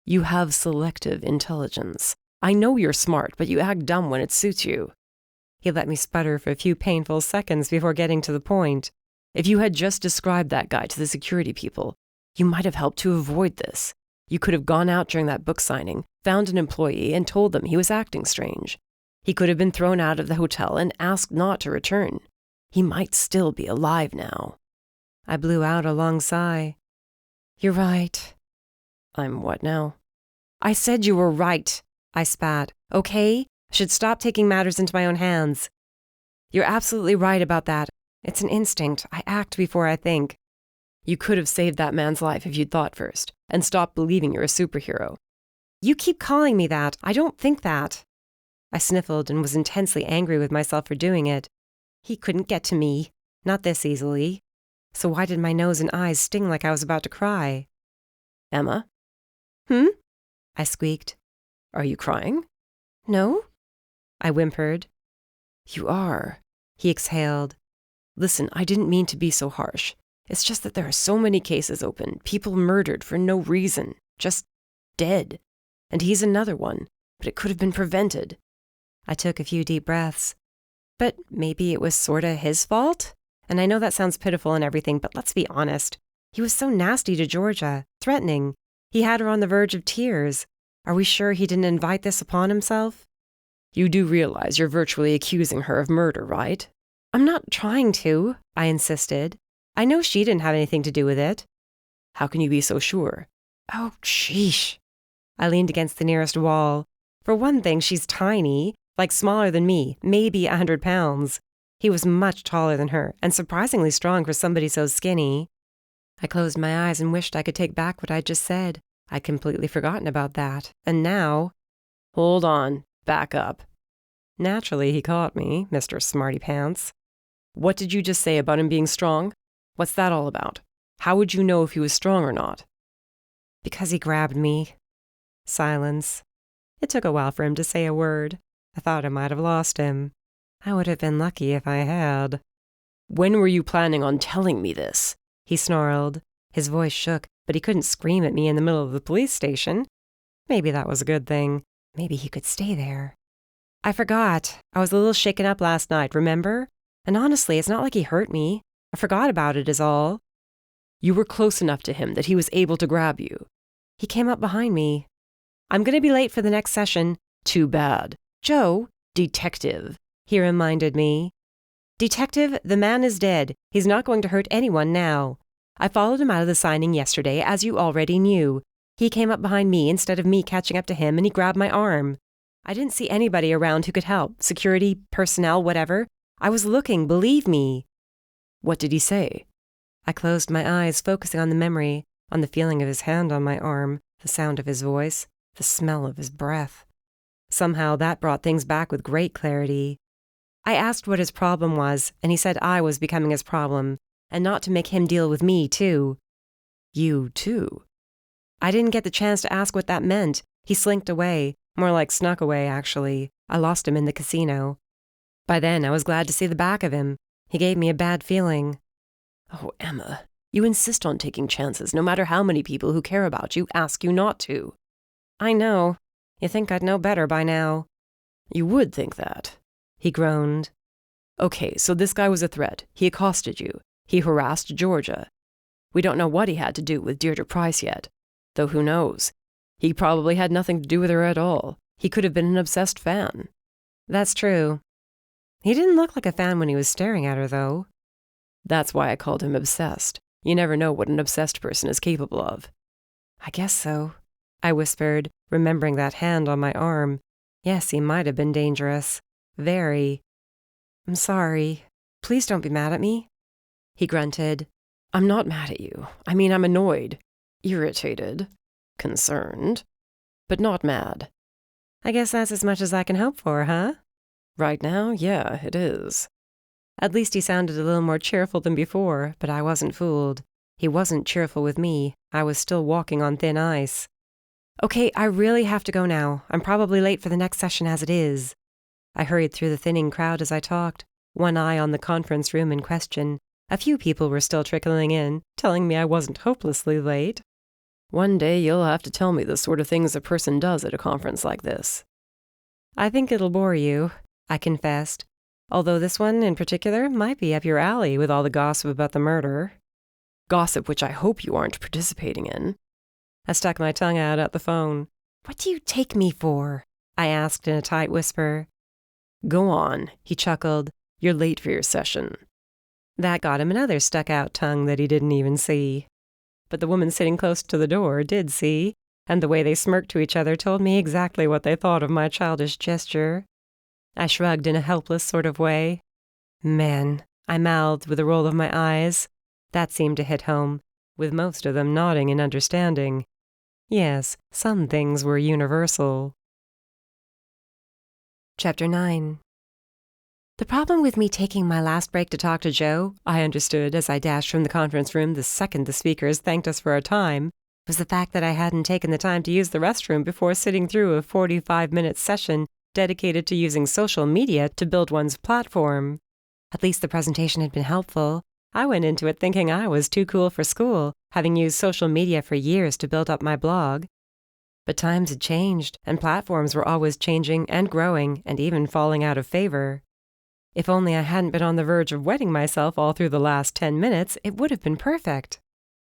"You have selective intelligence. I know you're smart, but you act dumb when it suits you." He let me sputter for a few painful seconds before getting to the point. "If you had just described that guy to the security people, you might have helped to avoid this. You could have gone out during that book signing, found an employee, and told them he was acting strange. He could have been thrown out of the hotel and asked not to return. He might still be alive now." I blew out a long sigh. "You're right." "I'm what now?" "I said you were right," I spat. "Okay? I should stop taking matters into my own hands." "You're absolutely right about that. It's an instinct. I act before I think. You could have saved that man's life if you'd thought first, and stopped believing you're a superhero. You keep calling me that. I don't think that. I sniffled and was intensely angry with myself for doing it. He couldn't get to me. Not this easily. So why did my nose and eyes sting like I was about to cry? Emma? I squeaked. Are you crying? No? I whimpered. You are, he exhaled. Listen, I didn't mean to be so harsh. It's just that there are so many cases open, people murdered for no reason, just dead. And he's another one, but it could have been prevented. I took a few deep breaths. But maybe it was sorta his fault? And I know that sounds pitiful and everything, but let's be honest. He was so nasty to Georgia, threatening. He had her on the verge of tears. Are we sure he didn't invite this upon himself? You do realize you're virtually accusing her of murder, right? I'm not trying to, I insisted. I know she didn't have anything to do with it. How can you be so sure? Oh, sheesh. I leaned against the nearest wall. For one thing, she's tiny, like smaller than me, maybe 100 pounds. He was much taller than her, and surprisingly strong for somebody so skinny. I closed my eyes and wished I could take back what I'd just said. I'd completely forgotten about that. And now... Hold on. Back up. Naturally, he caught me, Mr. Smarty Pants. What did you just say about him being strong? What's that all about? How would you know if he was strong or not? Because he grabbed me. Silence. It took a while for him to say a word. I thought I might have lost him. I would have been lucky if I had. When were you planning on telling me this? He snarled. His voice shook, but he couldn't scream at me in the middle of the police station. Maybe that was a good thing. Maybe he could stay there. I forgot. I was a little shaken up last night, remember? And honestly, it's not like he hurt me. I forgot about it is all. You were close enough to him that he was able to grab you. He came up behind me. I'm going to be late for the next session. Too bad. Joe, Detective, he reminded me. Detective, the man is dead. He's not going to hurt anyone now. I followed him out of the signing yesterday, as you already knew. He came up behind me instead of me catching up to him, and he grabbed my arm. I didn't see anybody around who could help. Security, personnel, whatever. I was looking, believe me. What did he say? I closed my eyes, focusing on the memory, on the feeling of his hand on my arm, the sound of his voice, the smell of his breath. Somehow that brought things back with great clarity. I asked what his problem was, and he said I was becoming his problem, and not to make him deal with me, too. You, too? I didn't get the chance to ask what that meant. He slinked away, more like snuck away, actually. I lost him in the casino. By then, I was glad to see the back of him. He gave me a bad feeling. Oh, Emma, you insist on taking chances, no matter how many people who care about you ask you not to. I know. You think I'd know better by now. You would think that. He groaned. Okay, so this guy was a threat. He accosted you. He harassed Georgia. We don't know what he had to do with Deirdre Price yet. Though who knows? He probably had nothing to do with her at all. He could have been an obsessed fan. That's true. He didn't look like a fan when he was staring at her, though. That's why I called him obsessed. You never know what an obsessed person is capable of. I guess so, I whispered, remembering that hand on my arm. Yes, he might have been dangerous. Very. I'm sorry. Please don't be mad at me. He grunted. I'm not mad at you. I mean, I'm annoyed, irritated, concerned, but not mad. I guess that's as much as I can hope for, huh? Right now, yeah, it is. At least he sounded a little more cheerful than before, but I wasn't fooled. He wasn't cheerful with me. I was still walking on thin ice. Okay, I really have to go now. I'm probably late for the next session as it is. I hurried through the thinning crowd as I talked, one eye on the conference room in question. A few people were still trickling in, telling me I wasn't hopelessly late. One day you'll have to tell me the sort of things a person does at a conference like this. I think it'll bore you, I confessed, although this one in particular might be up your alley with all the gossip about the murder. Gossip which I hope you aren't participating in. I stuck my tongue out at the phone. What do you take me for? I asked in a tight whisper. Go on, he chuckled. You're late for your session. That got him another stuck-out tongue that he didn't even see. But the woman sitting close to the door did see, and the way they smirked to each other told me exactly what they thought of my childish gesture. I shrugged in a helpless sort of way. Men, I mouthed with a roll of my eyes. That seemed to hit home, with most of them nodding in understanding. Yes, some things were universal. Chapter 9. The problem with me taking my last break to talk to Joe, I understood as I dashed from the conference room the second the speakers thanked us for our time, was the fact that I hadn't taken the time to use the restroom before sitting through a 45-minute session dedicated to using social media to build one's platform. At least the presentation had been helpful. I went into it thinking I was too cool for school, having used social media for years to build up my blog. But times had changed, and platforms were always changing and growing and even falling out of favor. If only I hadn't been on the verge of wetting myself all through the last 10 minutes, it would have been perfect.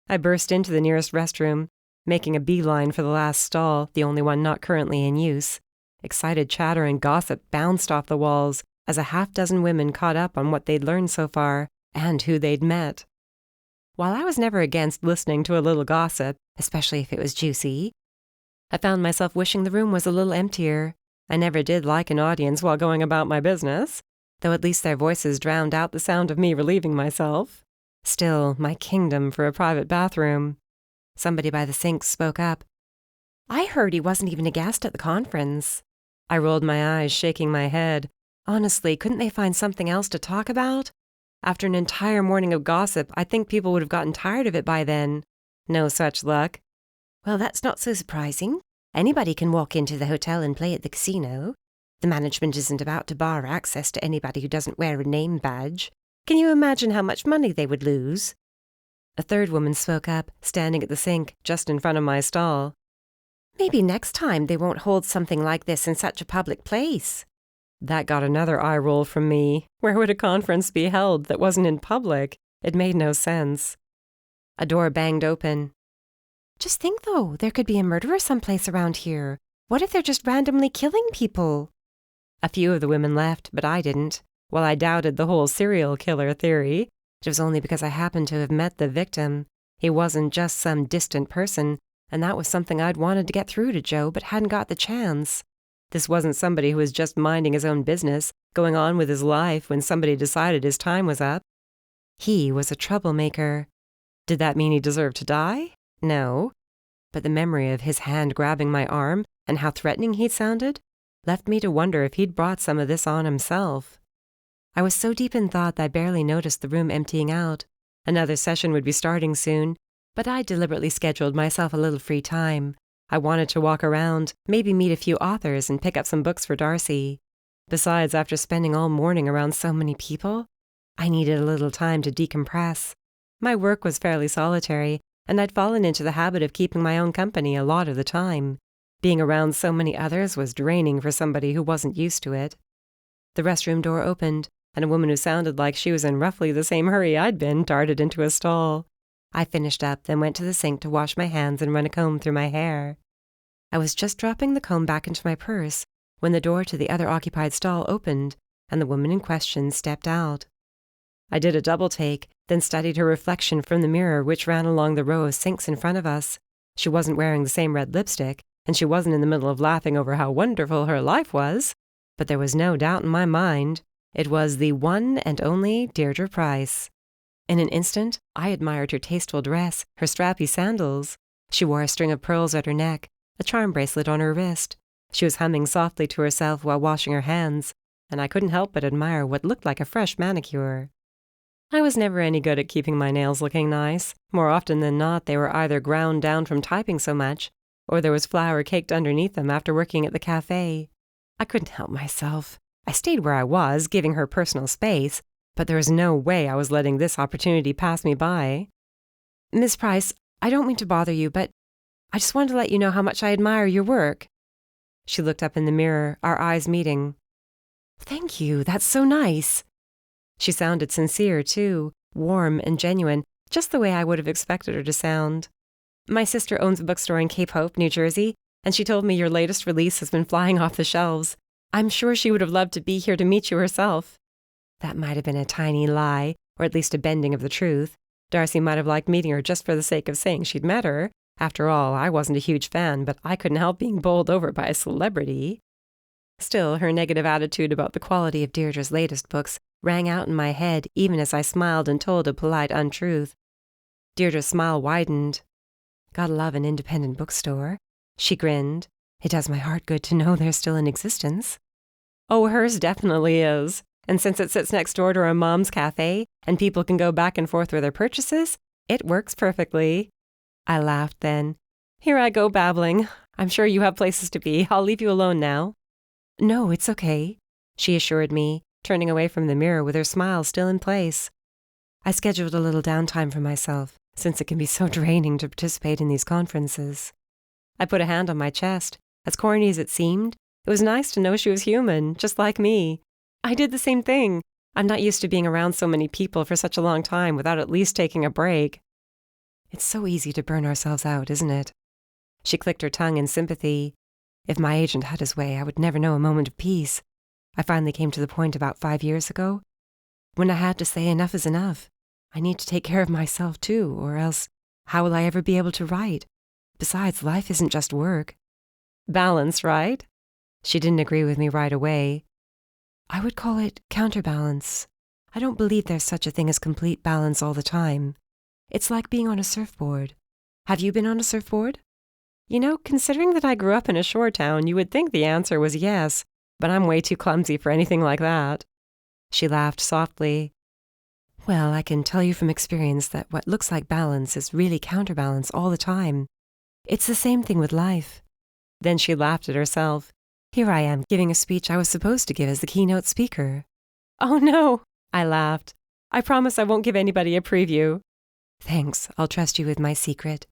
I burst into the nearest restroom, making a beeline for the last stall, the only one not currently in use. Excited chatter and gossip bounced off the walls as a half-dozen women caught up on what they'd learned so far and who they'd met. While I was never against listening to a little gossip, especially if it was juicy, I found myself wishing the room was a little emptier. I never did like an audience while going about my business, though at least their voices drowned out the sound of me relieving myself. Still, my kingdom for a private bathroom. Somebody by the sink spoke up. "I heard he wasn't even a guest at the conference." I rolled my eyes, shaking my head. Honestly, couldn't they find something else to talk about? After an entire morning of gossip, I think people would have gotten tired of it by then. No such luck. "Well, that's not so surprising. Anybody can walk into the hotel and play at the casino. The management isn't about to bar access to anybody who doesn't wear a name badge. Can you imagine how much money they would lose?" A third woman spoke up, standing at the sink just in front of my stall. "Maybe next time they won't hold something like this in such a public place." That got another eye roll from me. Where would a conference be held that wasn't in public? It made no sense. A door banged open. "Just think, though, there could be a murderer someplace around here. What if they're just randomly killing people?" A few of the women left, but I didn't. While I doubted the whole serial killer theory, it was only because I happened to have met the victim. He wasn't just some distant person, and that was something I'd wanted to get through to Joe but hadn't got the chance. This wasn't somebody who was just minding his own business, going on with his life when somebody decided his time was up. He was a troublemaker. Did that mean he deserved to die? No. But the memory of his hand grabbing my arm and how threatening he'd sounded left me to wonder if he'd brought some of this on himself. I was so deep in thought that I barely noticed the room emptying out. Another session would be starting soon, but I deliberately scheduled myself a little free time. I wanted to walk around, maybe meet a few authors and pick up some books for Darcy. Besides, after spending all morning around so many people, I needed a little time to decompress. My work was fairly solitary, and I'd fallen into the habit of keeping my own company a lot of the time. Being around so many others was draining for somebody who wasn't used to it. The restroom door opened, and a woman who sounded like she was in roughly the same hurry I'd been darted into a stall. I finished up, then went to the sink to wash my hands and run a comb through my hair. I was just dropping the comb back into my purse when the door to the other occupied stall opened, and the woman in question stepped out. I did a double take, then studied her reflection from the mirror which ran along the row of sinks in front of us. She wasn't wearing the same red lipstick, and she wasn't in the middle of laughing over how wonderful her life was, but there was no doubt in my mind. It was the one and only Deirdre Price. In an instant, I admired her tasteful dress, her strappy sandals. She wore a string of pearls at her neck, a charm bracelet on her wrist. She was humming softly to herself while washing her hands, and I couldn't help but admire what looked like a fresh manicure. I was never any good at keeping my nails looking nice. More often than not, they were either ground down from typing so much, or there was flour caked underneath them after working at the cafe. I couldn't help myself. I stayed where I was, giving her personal space, but there was no way I was letting this opportunity pass me by. "Miss Price, I don't mean to bother you, but I just wanted to let you know how much I admire your work." She looked up in the mirror, our eyes meeting. "Thank you, that's so nice." She sounded sincere, too, warm and genuine, just the way I would have expected her to sound. "My sister owns a bookstore in Cape Hope, New Jersey, and she told me your latest release has been flying off the shelves. I'm sure she would have loved to be here to meet you herself." That might have been a tiny lie, or at least a bending of the truth. Darcy might have liked meeting her just for the sake of saying she'd met her. After all, I wasn't a huge fan, but I couldn't help being bowled over by a celebrity. Still, her negative attitude about the quality of Deirdre's latest books rang out in my head even as I smiled and told a polite untruth. Deirdre's smile widened. Gotta love an independent bookstore. She grinned. It does my heart good to know they're still in existence. Oh, hers definitely is. And since it sits next door to our mom's cafe and people can go back and forth with their purchases, it works perfectly. I laughed then. Here I go babbling. I'm sure you have places to be. I'll leave you alone now. No, it's okay, she assured me, turning away from the mirror with her smile still in place. I scheduled a little downtime for myself, since it can be so draining to participate in these conferences. I put a hand on my chest. As corny as it seemed, it was nice to know she was human, just like me. I did the same thing. I'm not used to being around so many people for such a long time without at least taking a break. It's so easy to burn ourselves out, isn't it? She clicked her tongue in sympathy. If my agent had his way, I would never know a moment of peace. I finally came to the point about 5 years ago when I had to say enough is enough. I need to take care of myself too, or else how will I ever be able to write? Besides, life isn't just work. Balance, right? She didn't agree with me right away. I would call it counterbalance. I don't believe there's such a thing as complete balance all the time. It's like being on a surfboard. Have you been on a surfboard? You know, considering that I grew up in a shore town, you would think the answer was yes, but I'm way too clumsy for anything like that. She laughed softly. Well, I can tell you from experience that what looks like balance is really counterbalance all the time. It's the same thing with life. Then she laughed at herself. Here I am, giving a speech I was supposed to give as the keynote speaker. Oh no, I laughed. I promise I won't give anybody a preview. Thanks, I'll trust you with my secret.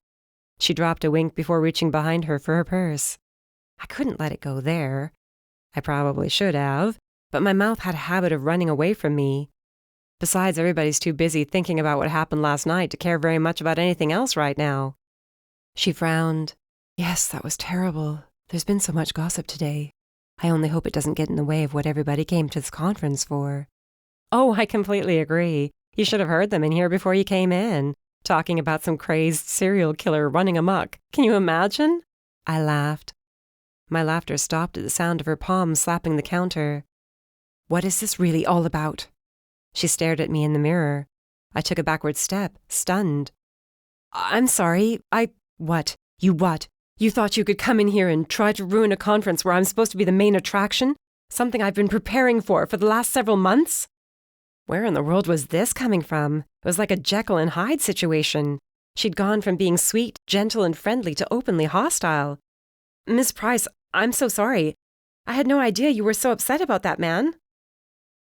She dropped a wink before reaching behind her for her purse. I couldn't let it go there. I probably should have, but my mouth had a habit of running away from me. Besides, everybody's too busy thinking about what happened last night to care very much about anything else right now. She frowned. Yes, that was terrible. There's been so much gossip today. I only hope it doesn't get in the way of what everybody came to this conference for. Oh, I completely agree. You should have heard them in here before you came in, talking about some crazed serial killer running amok. Can you imagine? I laughed. My laughter stopped at the sound of her palms slapping the counter. What is this really all about? She stared at me in the mirror. I took a backward step, stunned. I'm sorry, What? You what? You thought you could come in here and try to ruin a conference where I'm supposed to be the main attraction? Something I've been preparing for the last several months? Where in the world was this coming from? It was like a Jekyll and Hyde situation. She'd gone from being sweet, gentle, and friendly to openly hostile. Miss Price, I'm so sorry. I had no idea you were so upset about that man.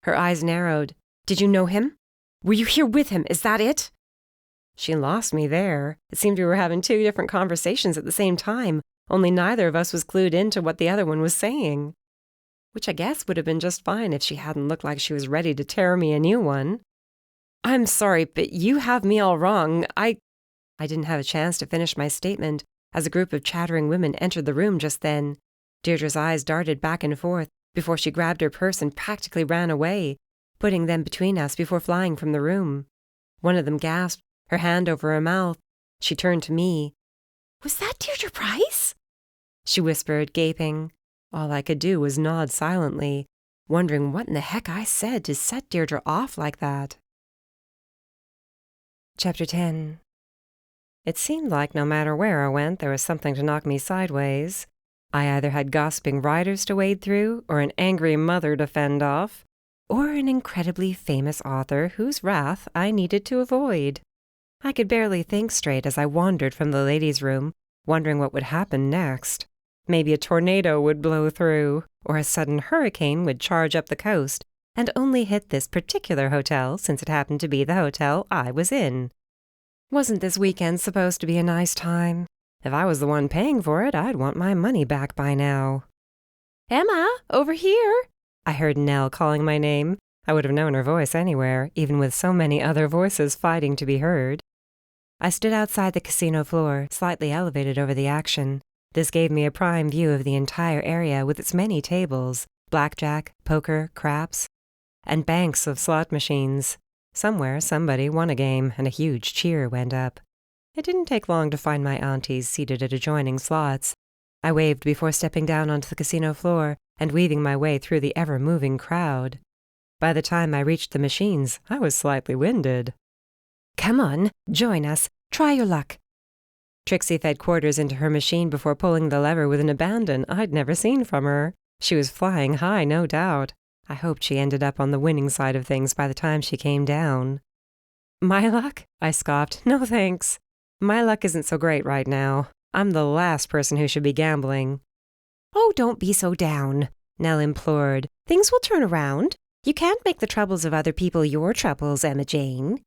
Her eyes narrowed. Did you know him? Were you here with him? Is that it? She lost me there. It seemed we were having two different conversations at the same time, only neither of us was clued into what the other one was saying. Which I guess would have been just fine if she hadn't looked like she was ready to tear me a new one. I'm sorry, but you have me all wrong. I didn't have a chance to finish my statement as a group of chattering women entered the room just then. Deirdre's eyes darted back and forth before she grabbed her purse and practically ran away, putting them between us before flying from the room. One of them gasped, her hand over her mouth. She turned to me. Was that Deirdre Price? She whispered, gaping. All I could do was nod silently, wondering what in the heck I said to set Deirdre off like that. Chapter 10. It seemed like no matter where I went, there was something to knock me sideways. I either had gossiping writers to wade through, or an angry mother to fend off, or an incredibly famous author whose wrath I needed to avoid. I could barely think straight as I wandered from the ladies' room, wondering what would happen next. Maybe a tornado would blow through, or a sudden hurricane would charge up the coast, and only hit this particular hotel since it happened to be the hotel I was in. Wasn't this weekend supposed to be a nice time? If I was the one paying for it, I'd want my money back by now. Emma, over here! I heard Nell calling my name. I would have known her voice anywhere, even with so many other voices fighting to be heard. I stood outside the casino floor, slightly elevated over the action. This gave me a prime view of the entire area with its many tables, blackjack, poker, craps, and banks of slot machines. Somewhere somebody won a game and a huge cheer went up. It didn't take long to find my aunties seated at adjoining slots. I waved before stepping down onto the casino floor and weaving my way through the ever-moving crowd. By the time I reached the machines, I was slightly winded. Come on, join us. Try your luck. Trixie fed quarters into her machine before pulling the lever with an abandon I'd never seen from her. She was flying high, no doubt. I hoped she ended up on the winning side of things by the time she came down. My luck? I scoffed. No thanks. My luck isn't so great right now. I'm the last person who should be gambling. Oh, don't be so down, Nell implored. Things will turn around. You can't make the troubles of other people your troubles, Emma Jane.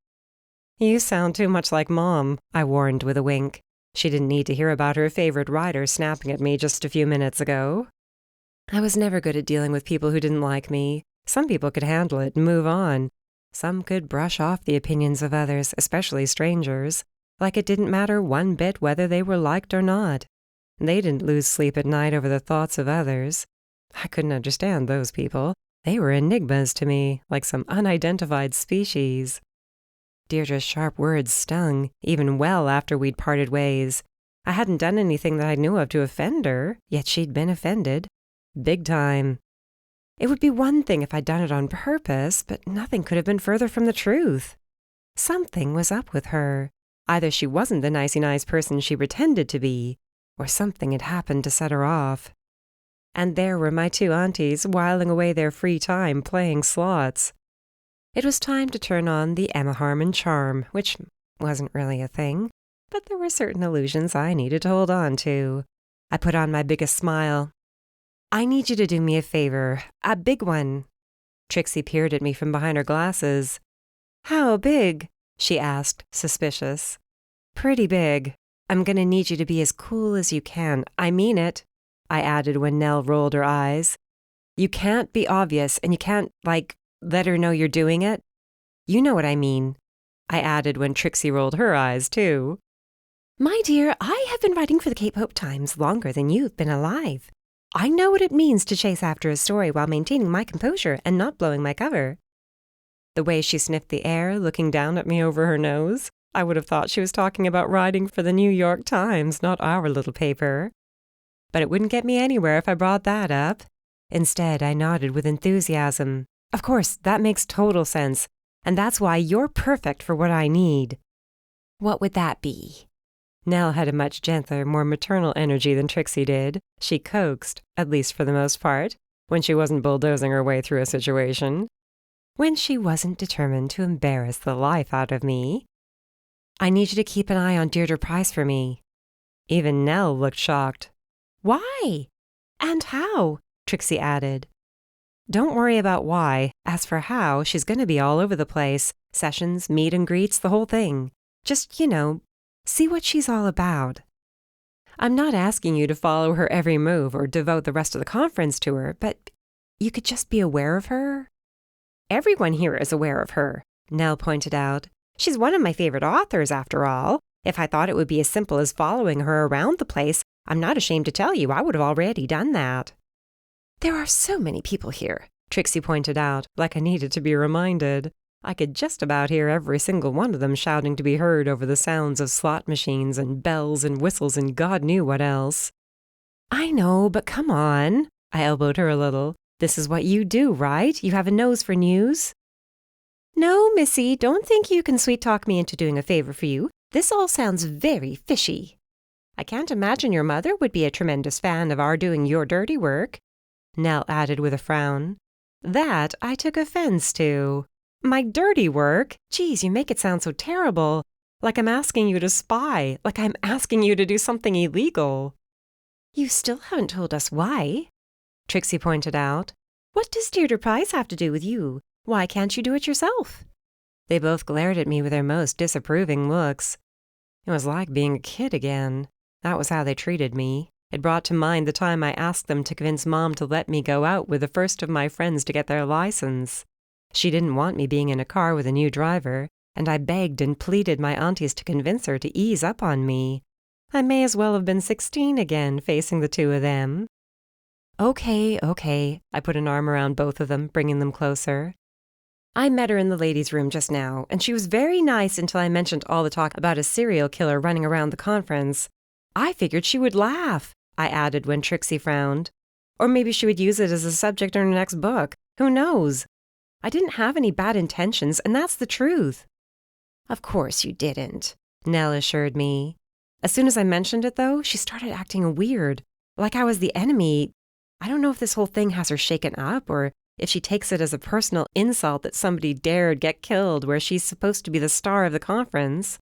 You sound too much like Mom, I warned with a wink. She didn't need to hear about her favorite writer snapping at me just a few minutes ago. I was never good at dealing with people who didn't like me. Some people could handle it and move on. Some could brush off the opinions of others, especially strangers, like it didn't matter one bit whether they were liked or not. They didn't lose sleep at night over the thoughts of others. I couldn't understand those people. They were enigmas to me, like some unidentified species. Deirdre's sharp words stung, even well after we'd parted ways. I hadn't done anything that I knew of to offend her, yet she'd been offended. Big time. It would be one thing if I'd done it on purpose, but nothing could have been further from the truth. Something was up with her. Either she wasn't the nicey-nice person she pretended to be, or something had happened to set her off. And there were my two aunties whiling away their free time playing slots. It was time to turn on the Emma Harmon charm, which wasn't really a thing, but there were certain illusions I needed to hold on to. I put on my biggest smile. I need you to do me a favor, a big one. Trixie peered at me from behind her glasses. How big? She asked, suspicious. Pretty big. I'm going to need you to be as cool as you can. I mean it, I added when Nell rolled her eyes. You can't be obvious, and you can't, let her know you're doing it. You know what I mean, I added when Trixie rolled her eyes, too. My dear, I have been writing for the Cape Hope Times longer than you've been alive. I know what it means to chase after a story while maintaining my composure and not blowing my cover. The way she sniffed the air, looking down at me over her nose, I would have thought she was talking about writing for the New York Times, not our little paper. But it wouldn't get me anywhere if I brought that up. Instead, I nodded with enthusiasm. Of course, that makes total sense, and that's why you're perfect for what I need. What would that be? Nell had a much gentler, more maternal energy than Trixie did. She coaxed, at least for the most part, when she wasn't bulldozing her way through a situation. When she wasn't determined to embarrass the life out of me. I need you to keep an eye on Deirdre Price for me. Even Nell looked shocked. Why? And how? Trixie added. Don't worry about why. As for how, she's going to be all over the place. Sessions, meet and greets, the whole thing. Just, see what she's all about. I'm not asking you to follow her every move or devote the rest of the conference to her, but you could just be aware of her. Everyone here is aware of her, Nell pointed out. She's one of my favorite authors, after all. If I thought it would be as simple as following her around the place, I'm not ashamed to tell you I would have already done that. There are so many people here, Trixie pointed out, like I needed to be reminded. I could just about hear every single one of them shouting to be heard over the sounds of slot machines and bells and whistles and God knew what else. I know, but come on. I elbowed her a little. This is what you do, right? You have a nose for news. No, Missy, don't think you can sweet-talk me into doing a favor for you. This all sounds very fishy. I can't imagine your mother would be a tremendous fan of our doing your dirty work, Nell added with a frown. That I took offense to. My dirty work? Geez, you make it sound so terrible. Like I'm asking you to spy. Like I'm asking you to do something illegal. You still haven't told us why, Trixie pointed out. What does Deirdre Price have to do with you? Why can't you do it yourself? They both glared at me with their most disapproving looks. It was like being a kid again. That was how they treated me. It brought to mind the time I asked them to convince Mom to let me go out with the first of my friends to get their license. She didn't want me being in a car with a new driver, and I begged and pleaded my aunties to convince her to ease up on me. I may as well have been 16 again, facing the two of them. Okay. I put an arm around both of them, bringing them closer. I met her in the ladies' room just now, and she was very nice until I mentioned all the talk about a serial killer running around the conference. I figured she would laugh, I added when Trixie frowned. Or maybe she would use it as a subject in her next book. Who knows? I didn't have any bad intentions, and that's the truth." "Of course you didn't," Nell assured me. As soon as I mentioned it, though, she started acting weird, like I was the enemy. I don't know if this whole thing has her shaken up or if she takes it as a personal insult that somebody dared get killed where she's supposed to be the star of the conference.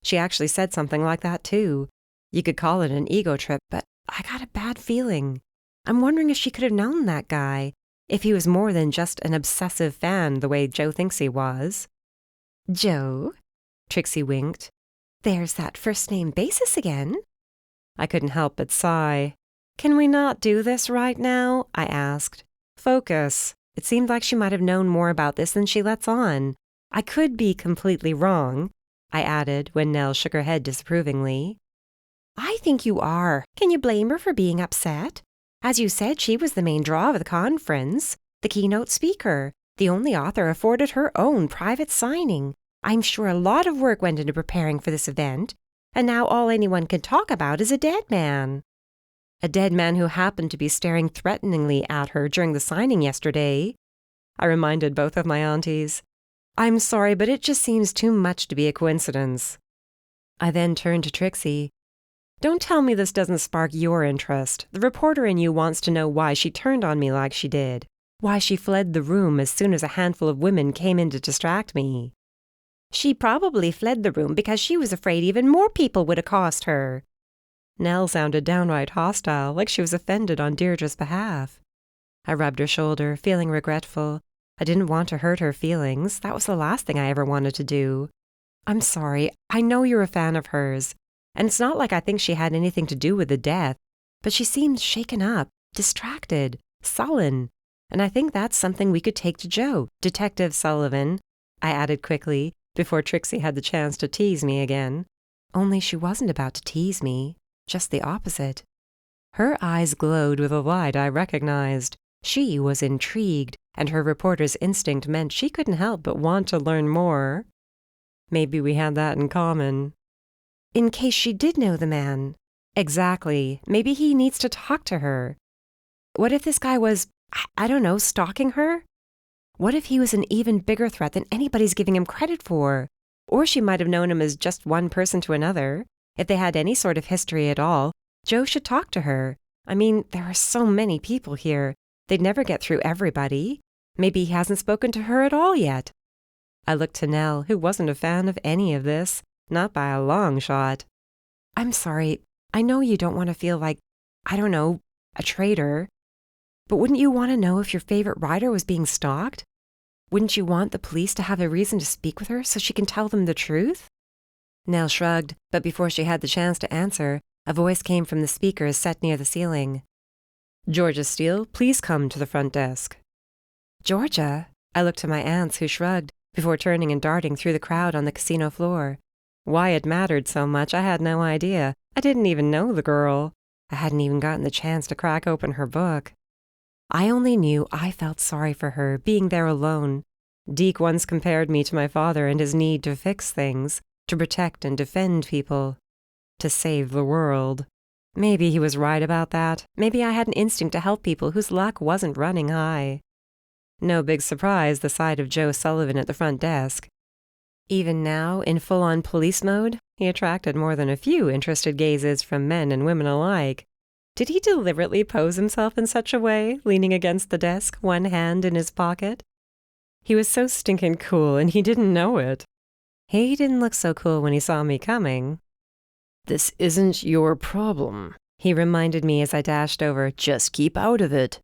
She actually said something like that, too. You could call it an ego trip, but I got a bad feeling. I'm wondering if she could have known that guy, if he was more than just an obsessive fan the way Joe thinks he was. "Joe?" Trixie winked. "There's that first-name basis again." I couldn't help but sigh. "Can we not do this right now?" I asked. "Focus." It seemed like she might have known more about this than she lets on. I could be completely wrong, I added when Nell shook her head disapprovingly. "I think you are. Can you blame her for being upset? As you said, she was the main draw of the conference, the keynote speaker. The only author afforded her own private signing. I'm sure a lot of work went into preparing for this event, and now all anyone can talk about is a dead man." A dead man who happened to be staring threateningly at her during the signing yesterday. I reminded both of my aunties. I'm sorry, but it just seems too much to be a coincidence. I then turned to Trixie. Don't tell me this doesn't spark your interest. The reporter in you wants to know why she turned on me like she did. Why she fled the room as soon as a handful of women came in to distract me. "She probably fled the room because she was afraid even more people would accost her." Nell sounded downright hostile, like she was offended on Deirdre's behalf. I rubbed her shoulder, feeling regretful. I didn't want to hurt her feelings. That was the last thing I ever wanted to do. I'm sorry. I know you're a fan of hers. And it's not like I think she had anything to do with the death. But she seems shaken up, distracted, sullen. And I think that's something we could take to Joe, Detective Sullivan, I added quickly, before Trixie had the chance to tease me again. Only she wasn't about to tease me. Just the opposite. Her eyes glowed with a light I recognized. She was intrigued, and her reporter's instinct meant she couldn't help but want to learn more. Maybe we had that in common. In case she did know the man. Exactly. Maybe he needs to talk to her. What if this guy was, I don't know, stalking her? What if he was an even bigger threat than anybody's giving him credit for? Or she might have known him as just one person to another. If they had any sort of history at all, Joe should talk to her. I mean, there are so many people here. They'd never get through everybody. Maybe he hasn't spoken to her at all yet. I looked to Nell, who wasn't a fan of any of this, not by a long shot. I'm sorry. I know you don't want to feel like, I don't know, a traitor. But wouldn't you want to know if your favorite writer was being stalked? Wouldn't you want the police to have a reason to speak with her so she can tell them the truth? Nell shrugged, but before she had the chance to answer, a voice came from the speakers set near the ceiling. Georgia Steele, please come to the front desk. Georgia? I looked to my aunts, who shrugged, before turning and darting through the crowd on the casino floor. Why it mattered so much, I had no idea. I didn't even know the girl. I hadn't even gotten the chance to crack open her book. I only knew I felt sorry for her, being there alone. Deke once compared me to my father and his need to fix things, to protect and defend people, to save the world. Maybe he was right about that. Maybe I had an instinct to help people whose luck wasn't running high. No big surprise the sight of Joe Sullivan at the front desk. Even now, in full-on police mode, he attracted more than a few interested gazes from men and women alike. Did he deliberately pose himself in such a way, leaning against the desk, one hand in his pocket? He was so stinking cool, and he didn't know it. He didn't look so cool when he saw me coming. This isn't your problem, he reminded me as I dashed over. Just keep out of it.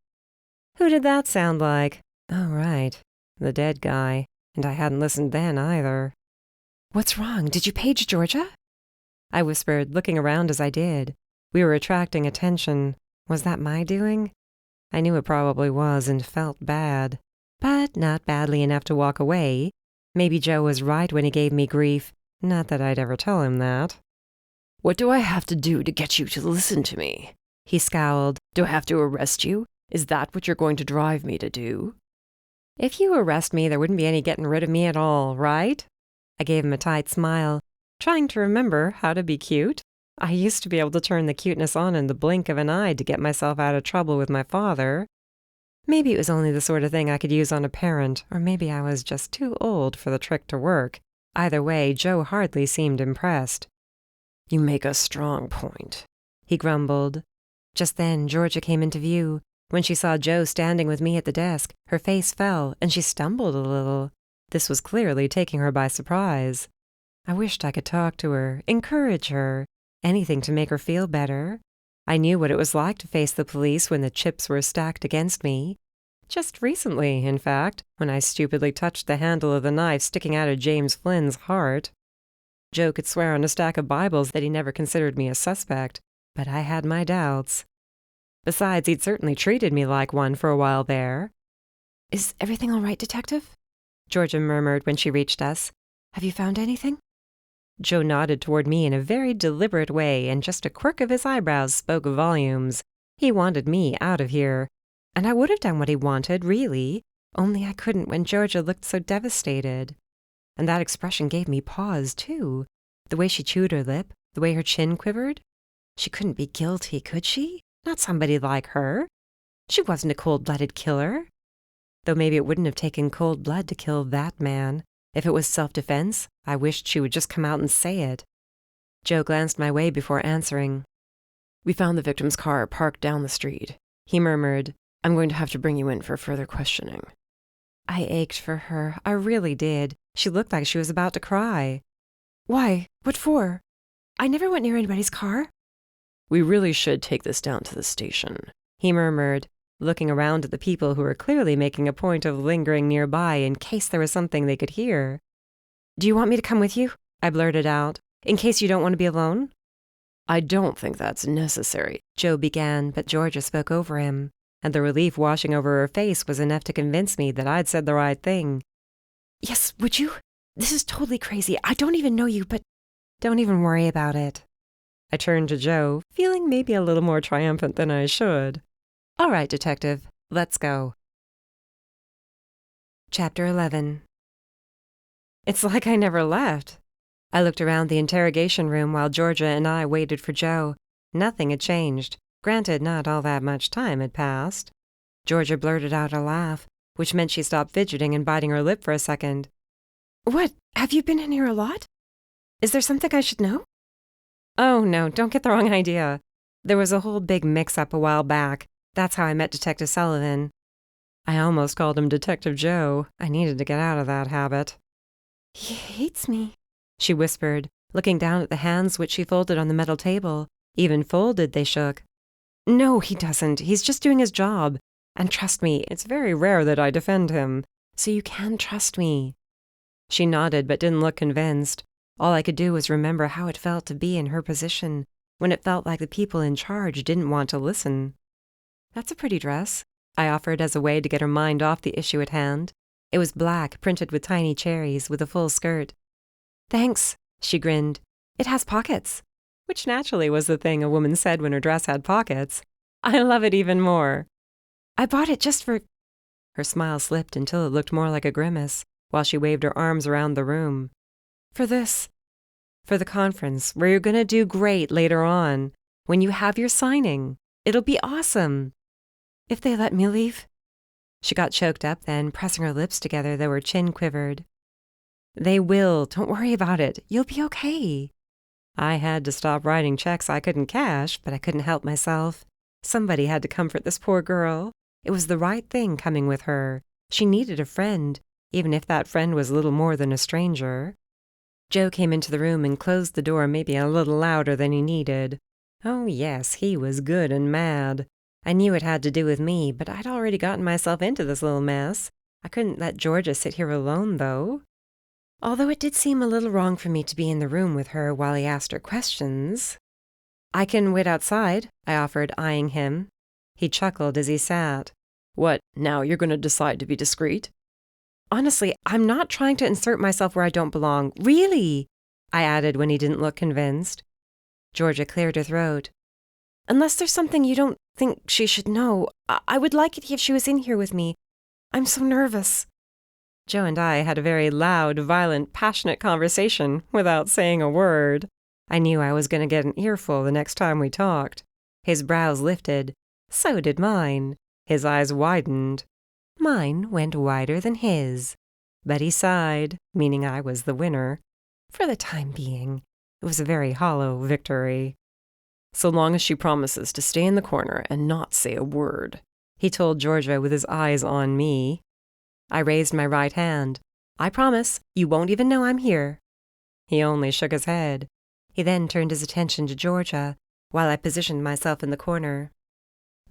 Who did that sound like? Oh, right. The dead guy. And I hadn't listened then either. What's wrong? Did you page Georgia? I whispered, looking around as I did. We were attracting attention. Was that my doing? I knew it probably was and felt bad. But not badly enough to walk away. Maybe Joe was right when he gave me grief. Not that I'd ever tell him that. What do I have to do to get you to listen to me? He scowled. Do I have to arrest you? Is that what you're going to drive me to do? If you arrest me, there wouldn't be any getting rid of me at all, right? I gave him a tight smile, trying to remember how to be cute. I used to be able to turn the cuteness on in the blink of an eye to get myself out of trouble with my father. Maybe it was only the sort of thing I could use on a parent, or maybe I was just too old for the trick to work. Either way, Joe hardly seemed impressed. "You make a strong point," he grumbled. Just then, Georgia came into view. When she saw Joe standing with me at the desk, her face fell, and she stumbled a little. This was clearly taking her by surprise. I wished I could talk to her, encourage her, anything to make her feel better. I knew what it was like to face the police when the chips were stacked against me. Just recently, in fact, when I stupidly touched the handle of the knife sticking out of James Flynn's heart. Joe could swear on a stack of Bibles that he never considered me a suspect, but I had my doubts. Besides, he'd certainly treated me like one for a while there. "Is everything all right, Detective?" Georgia murmured when she reached us. "Have you found anything?" Joe nodded toward me in a very deliberate way, and just a quirk of his eyebrows spoke volumes. He wanted me out of here. And I would have done what he wanted, really, only I couldn't when Georgia looked so devastated. And that expression gave me pause, too. The way she chewed her lip, the way her chin quivered. She couldn't be guilty, could she? Not somebody like her. She wasn't a cold-blooded killer. Though maybe it wouldn't have taken cold blood to kill that man. If it was self-defense, I wished she would just come out and say it. Joe glanced my way before answering. "We found the victim's car parked down the street," he murmured. "I'm going to have to bring you in for further questioning." I ached for her. I really did. She looked like she was about to cry. "Why? What for? I never went near anybody's car." "We really should take this down to the station," he murmured, looking around at the people who were clearly making a point of lingering nearby in case there was something they could hear. "Do you want me to come with you?" I blurted out, "in case you don't want to be alone?" "I don't think that's necessary," Joe began, but Georgia spoke over him, and the relief washing over her face was enough to convince me that I'd said the right thing. "Yes, would you? This is totally crazy. I don't even know you, but—" "Don't even worry about it." I turned to Joe, feeling maybe a little more triumphant than I should. "All right, Detective, let's go." Chapter 11. It's like I never left. I looked around the interrogation room while Georgia and I waited for Joe. Nothing had changed. Granted, not all that much time had passed. Georgia blurted out a laugh, which meant she stopped fidgeting and biting her lip for a second. "What? Have you been in here a lot? Is there something I should know?" "Oh, no, don't get the wrong idea. There was a whole big mix-up a while back. That's how I met Detective Sullivan. I almost called him Detective Joe. I needed to get out of that habit." "He hates me," she whispered, looking down at the hands which she folded on the metal table. Even folded, they shook. "No, he doesn't. He's just doing his job. And trust me, it's very rare that I defend him. So you can trust me." She nodded but didn't look convinced. All I could do was remember how it felt to be in her position, when it felt like the people in charge didn't want to listen. "That's a pretty dress," I offered as a way to get her mind off the issue at hand. It was black, printed with tiny cherries, with a full skirt. "Thanks," she grinned. "It has pockets." Which naturally was the thing a woman said when her dress had pockets. I love it even more. "I bought it just for—" Her smile slipped until it looked more like a grimace, while she waved her arms around the room. "For this. For the conference, where you're gonna do great later on, when you have your signing. It'll be awesome. If they let me leave." She got choked up then, pressing her lips together though her chin quivered. "They will. Don't worry about it. You'll be okay." I had to stop writing checks I couldn't cash, but I couldn't help myself. Somebody had to comfort this poor girl. It was the right thing coming with her. She needed a friend, even if that friend was little more than a stranger. Joe came into the room and closed the door maybe a little louder than he needed. Oh yes, he was good and mad. I knew it had to do with me, but I'd already gotten myself into this little mess. I couldn't let Georgia sit here alone, though. Although it did seem a little wrong for me to be in the room with her while he asked her questions. "I can wait outside," I offered, eyeing him. He chuckled as he sat. "What, now you're going to decide to be discreet?" "Honestly, I'm not trying to insert myself where I don't belong. Really," I added when he didn't look convinced. Georgia cleared her throat. "Unless there's something you don't think she should know, I would like it if she was in here with me. I'm so nervous." Joe and I had a very loud, violent, passionate conversation without saying a word. I knew I was going to get an earful the next time we talked. His brows lifted. So did mine. His eyes widened. Mine went wider than his. But he sighed, meaning I was the winner. For the time being. It was a very hollow victory. So long as she promises to stay in the corner and not say a word, he told Georgia with his eyes on me. I raised my right hand. I promise, you won't even know I'm here. He only shook his head. He then turned his attention to Georgia, while I positioned myself in the corner.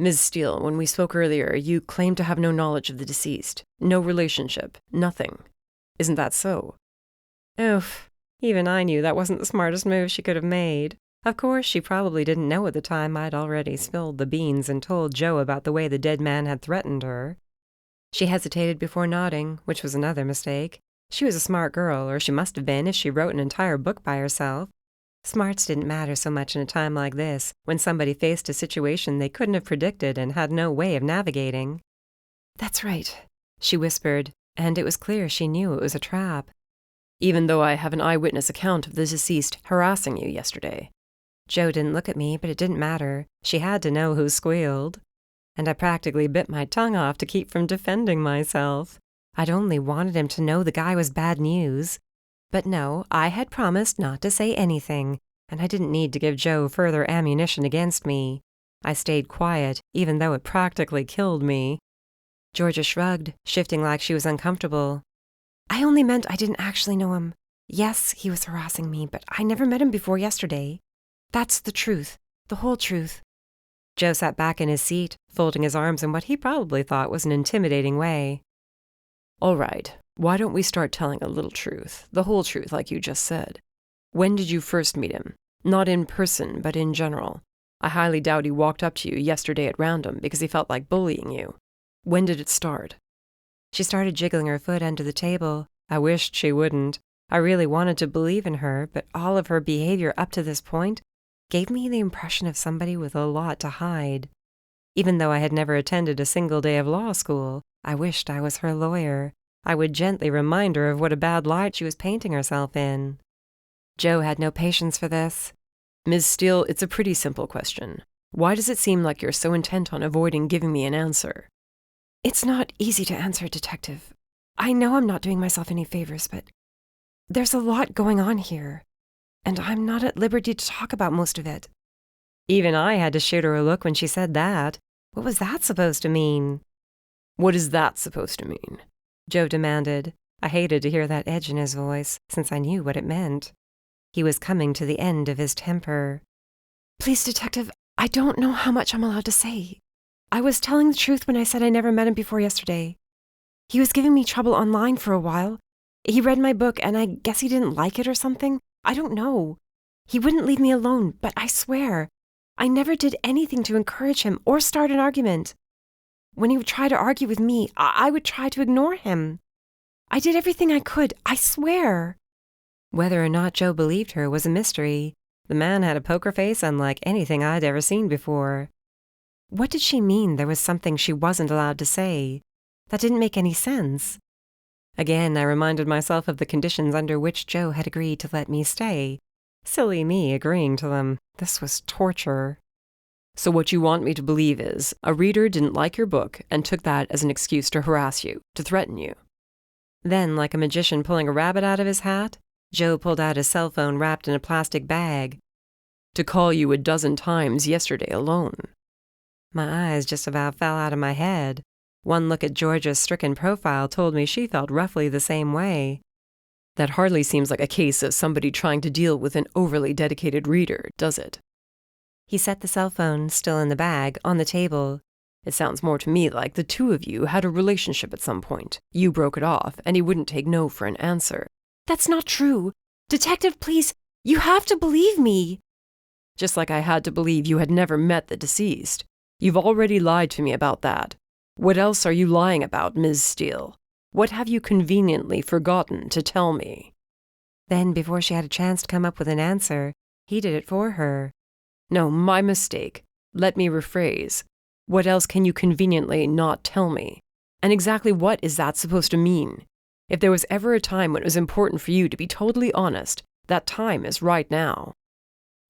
Ms. Steele, when we spoke earlier, you claimed to have no knowledge of the deceased. No relationship. Nothing. Isn't that so? Oof. Even I knew that wasn't the smartest move she could have made. Of course, she probably didn't know at the time I'd already spilled the beans and told Joe about the way the dead man had threatened her. She hesitated before nodding, which was another mistake. She was a smart girl, or she must have been if she wrote an entire book by herself. Smarts didn't matter so much in a time like this, when somebody faced a situation they couldn't have predicted and had no way of navigating. "That's right," she whispered, and it was clear she knew it was a trap. "Even though I have an eyewitness account of the deceased harassing you yesterday." Joe didn't look at me, but it didn't matter. She had to know who squealed. And I practically bit my tongue off to keep from defending myself. I'd only wanted him to know the guy was bad news. But no, I had promised not to say anything, and I didn't need to give Joe further ammunition against me. I stayed quiet, even though it practically killed me. Georgia shrugged, shifting like she was uncomfortable. "I only meant I didn't actually know him. Yes, he was harassing me, but I never met him before yesterday. That's the truth, the whole truth." Joe sat back in his seat, folding his arms in what he probably thought was an intimidating way. "All right, why don't we start telling a little truth, the whole truth like you just said. When did you first meet him? Not in person, but in general. I highly doubt he walked up to you yesterday at random because he felt like bullying you. When did it start?" She started jiggling her foot under the table. I wished she wouldn't. I really wanted to believe in her, but all of her behavior up to this point gave me the impression of somebody with a lot to hide. Even though I had never attended a single day of law school, I wished I was her lawyer. I would gently remind her of what a bad light she was painting herself in. Joe had no patience for this. "Ms. Steele, it's a pretty simple question. Why does it seem like you're so intent on avoiding giving me an answer?" "It's not easy to answer, Detective. I know I'm not doing myself any favors, but there's a lot going on here, and I'm not at liberty to talk about most of it." Even I had to shoot her a look when she said that. What was that supposed to mean? "What is that supposed to mean?" Joe demanded. I hated to hear that edge in his voice, since I knew what it meant. He was coming to the end of his temper. "Please, Detective, I don't know how much I'm allowed to say. I was telling the truth when I said I never met him before yesterday. He was giving me trouble online for a while. He read my book, and I guess he didn't like it or something. I don't know. He wouldn't leave me alone, but I swear, I never did anything to encourage him or start an argument. When he would try to argue with me, I would try to ignore him. I did everything I could, I swear." Whether or not Joe believed her was a mystery. The man had a poker face unlike anything I'd ever seen before. What did she mean there was something she wasn't allowed to say? That didn't make any sense. Again, I reminded myself of the conditions under which Joe had agreed to let me stay. Silly me agreeing to them. This was torture. "So what you want me to believe is, a reader didn't like your book and took that as an excuse to harass you, to threaten you." Then, like a magician pulling a rabbit out of his hat, Joe pulled out his cell phone wrapped in a plastic bag. "To call you a dozen times yesterday alone." My eyes just about fell out of my head. One look at Georgia's stricken profile told me she felt roughly the same way. "That hardly seems like a case of somebody trying to deal with an overly dedicated reader, does it?" He set the cell phone, still in the bag, on the table. "It sounds more to me like the two of you had a relationship at some point. You broke it off, and he wouldn't take no for an answer." "That's not true. Detective, please, you have to believe me." "Just like I had to believe you had never met the deceased. You've already lied to me about that. What else are you lying about, Ms. Steele? What have you conveniently forgotten to tell me?" Then, before she had a chance to come up with an answer, he did it for her. "No, my mistake. Let me rephrase. What else can you conveniently not tell me? And exactly what is that supposed to mean? If there was ever a time when it was important for you to be totally honest, that time is right now."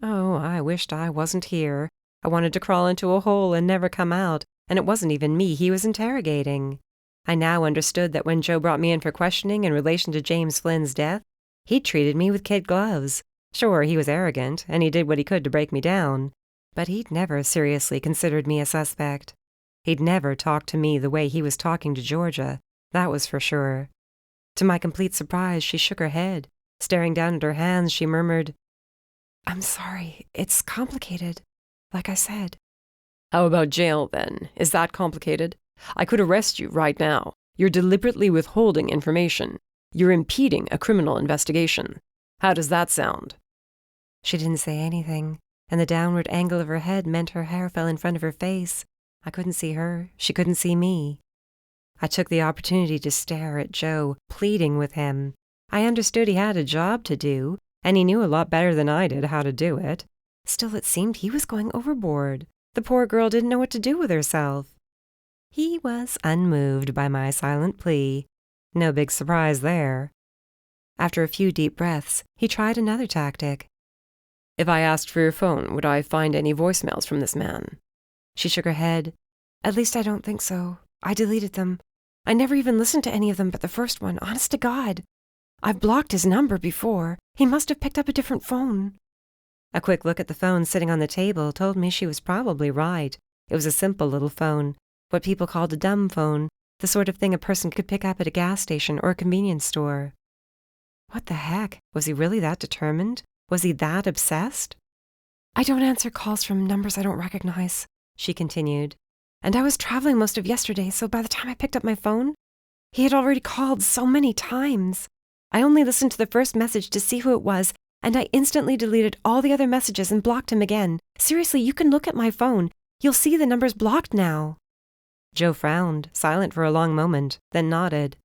Oh, I wished I wasn't here. I wanted to crawl into a hole and never come out, and it wasn't even me he was interrogating. I now understood that when Joe brought me in for questioning in relation to James Flynn's death, he treated me with kid gloves. Sure, he was arrogant, and he did what he could to break me down, but he'd never seriously considered me a suspect. He'd never talked to me the way he was talking to Georgia, that was for sure. To my complete surprise, she shook her head. Staring down at her hands, she murmured, "I'm sorry, it's complicated, like I said." How about jail, then? Is that complicated? I could arrest you right now. You're deliberately withholding information. You're impeding a criminal investigation. How does that sound? She didn't say anything, and the downward angle of her head meant her hair fell in front of her face. I couldn't see her. She couldn't see me. I took the opportunity to stare at Joe, pleading with him. I understood he had a job to do, and he knew a lot better than I did how to do it. Still, it seemed he was going overboard. The poor girl didn't know what to do with herself. He was unmoved by my silent plea. No big surprise there. After a few deep breaths, he tried another tactic. If I asked for your phone, would I find any voicemails from this man? She shook her head. At least I don't think so. I deleted them. I never even listened to any of them but the first one, honest to God. I've blocked his number before. He must have picked up a different phone. A quick look at the phone sitting on the table told me she was probably right. It was a simple little phone, what people called a dumb phone, the sort of thing a person could pick up at a gas station or a convenience store. What the heck? Was he really that determined? Was he that obsessed? I don't answer calls from numbers I don't recognize, she continued. And I was traveling most of yesterday, so by the time I picked up my phone, he had already called so many times. I only listened to the first message to see who it was, and I instantly deleted all the other messages and blocked him again. Seriously, you can look at my phone. You'll see the number's blocked now. Joe frowned, silent for a long moment, then nodded.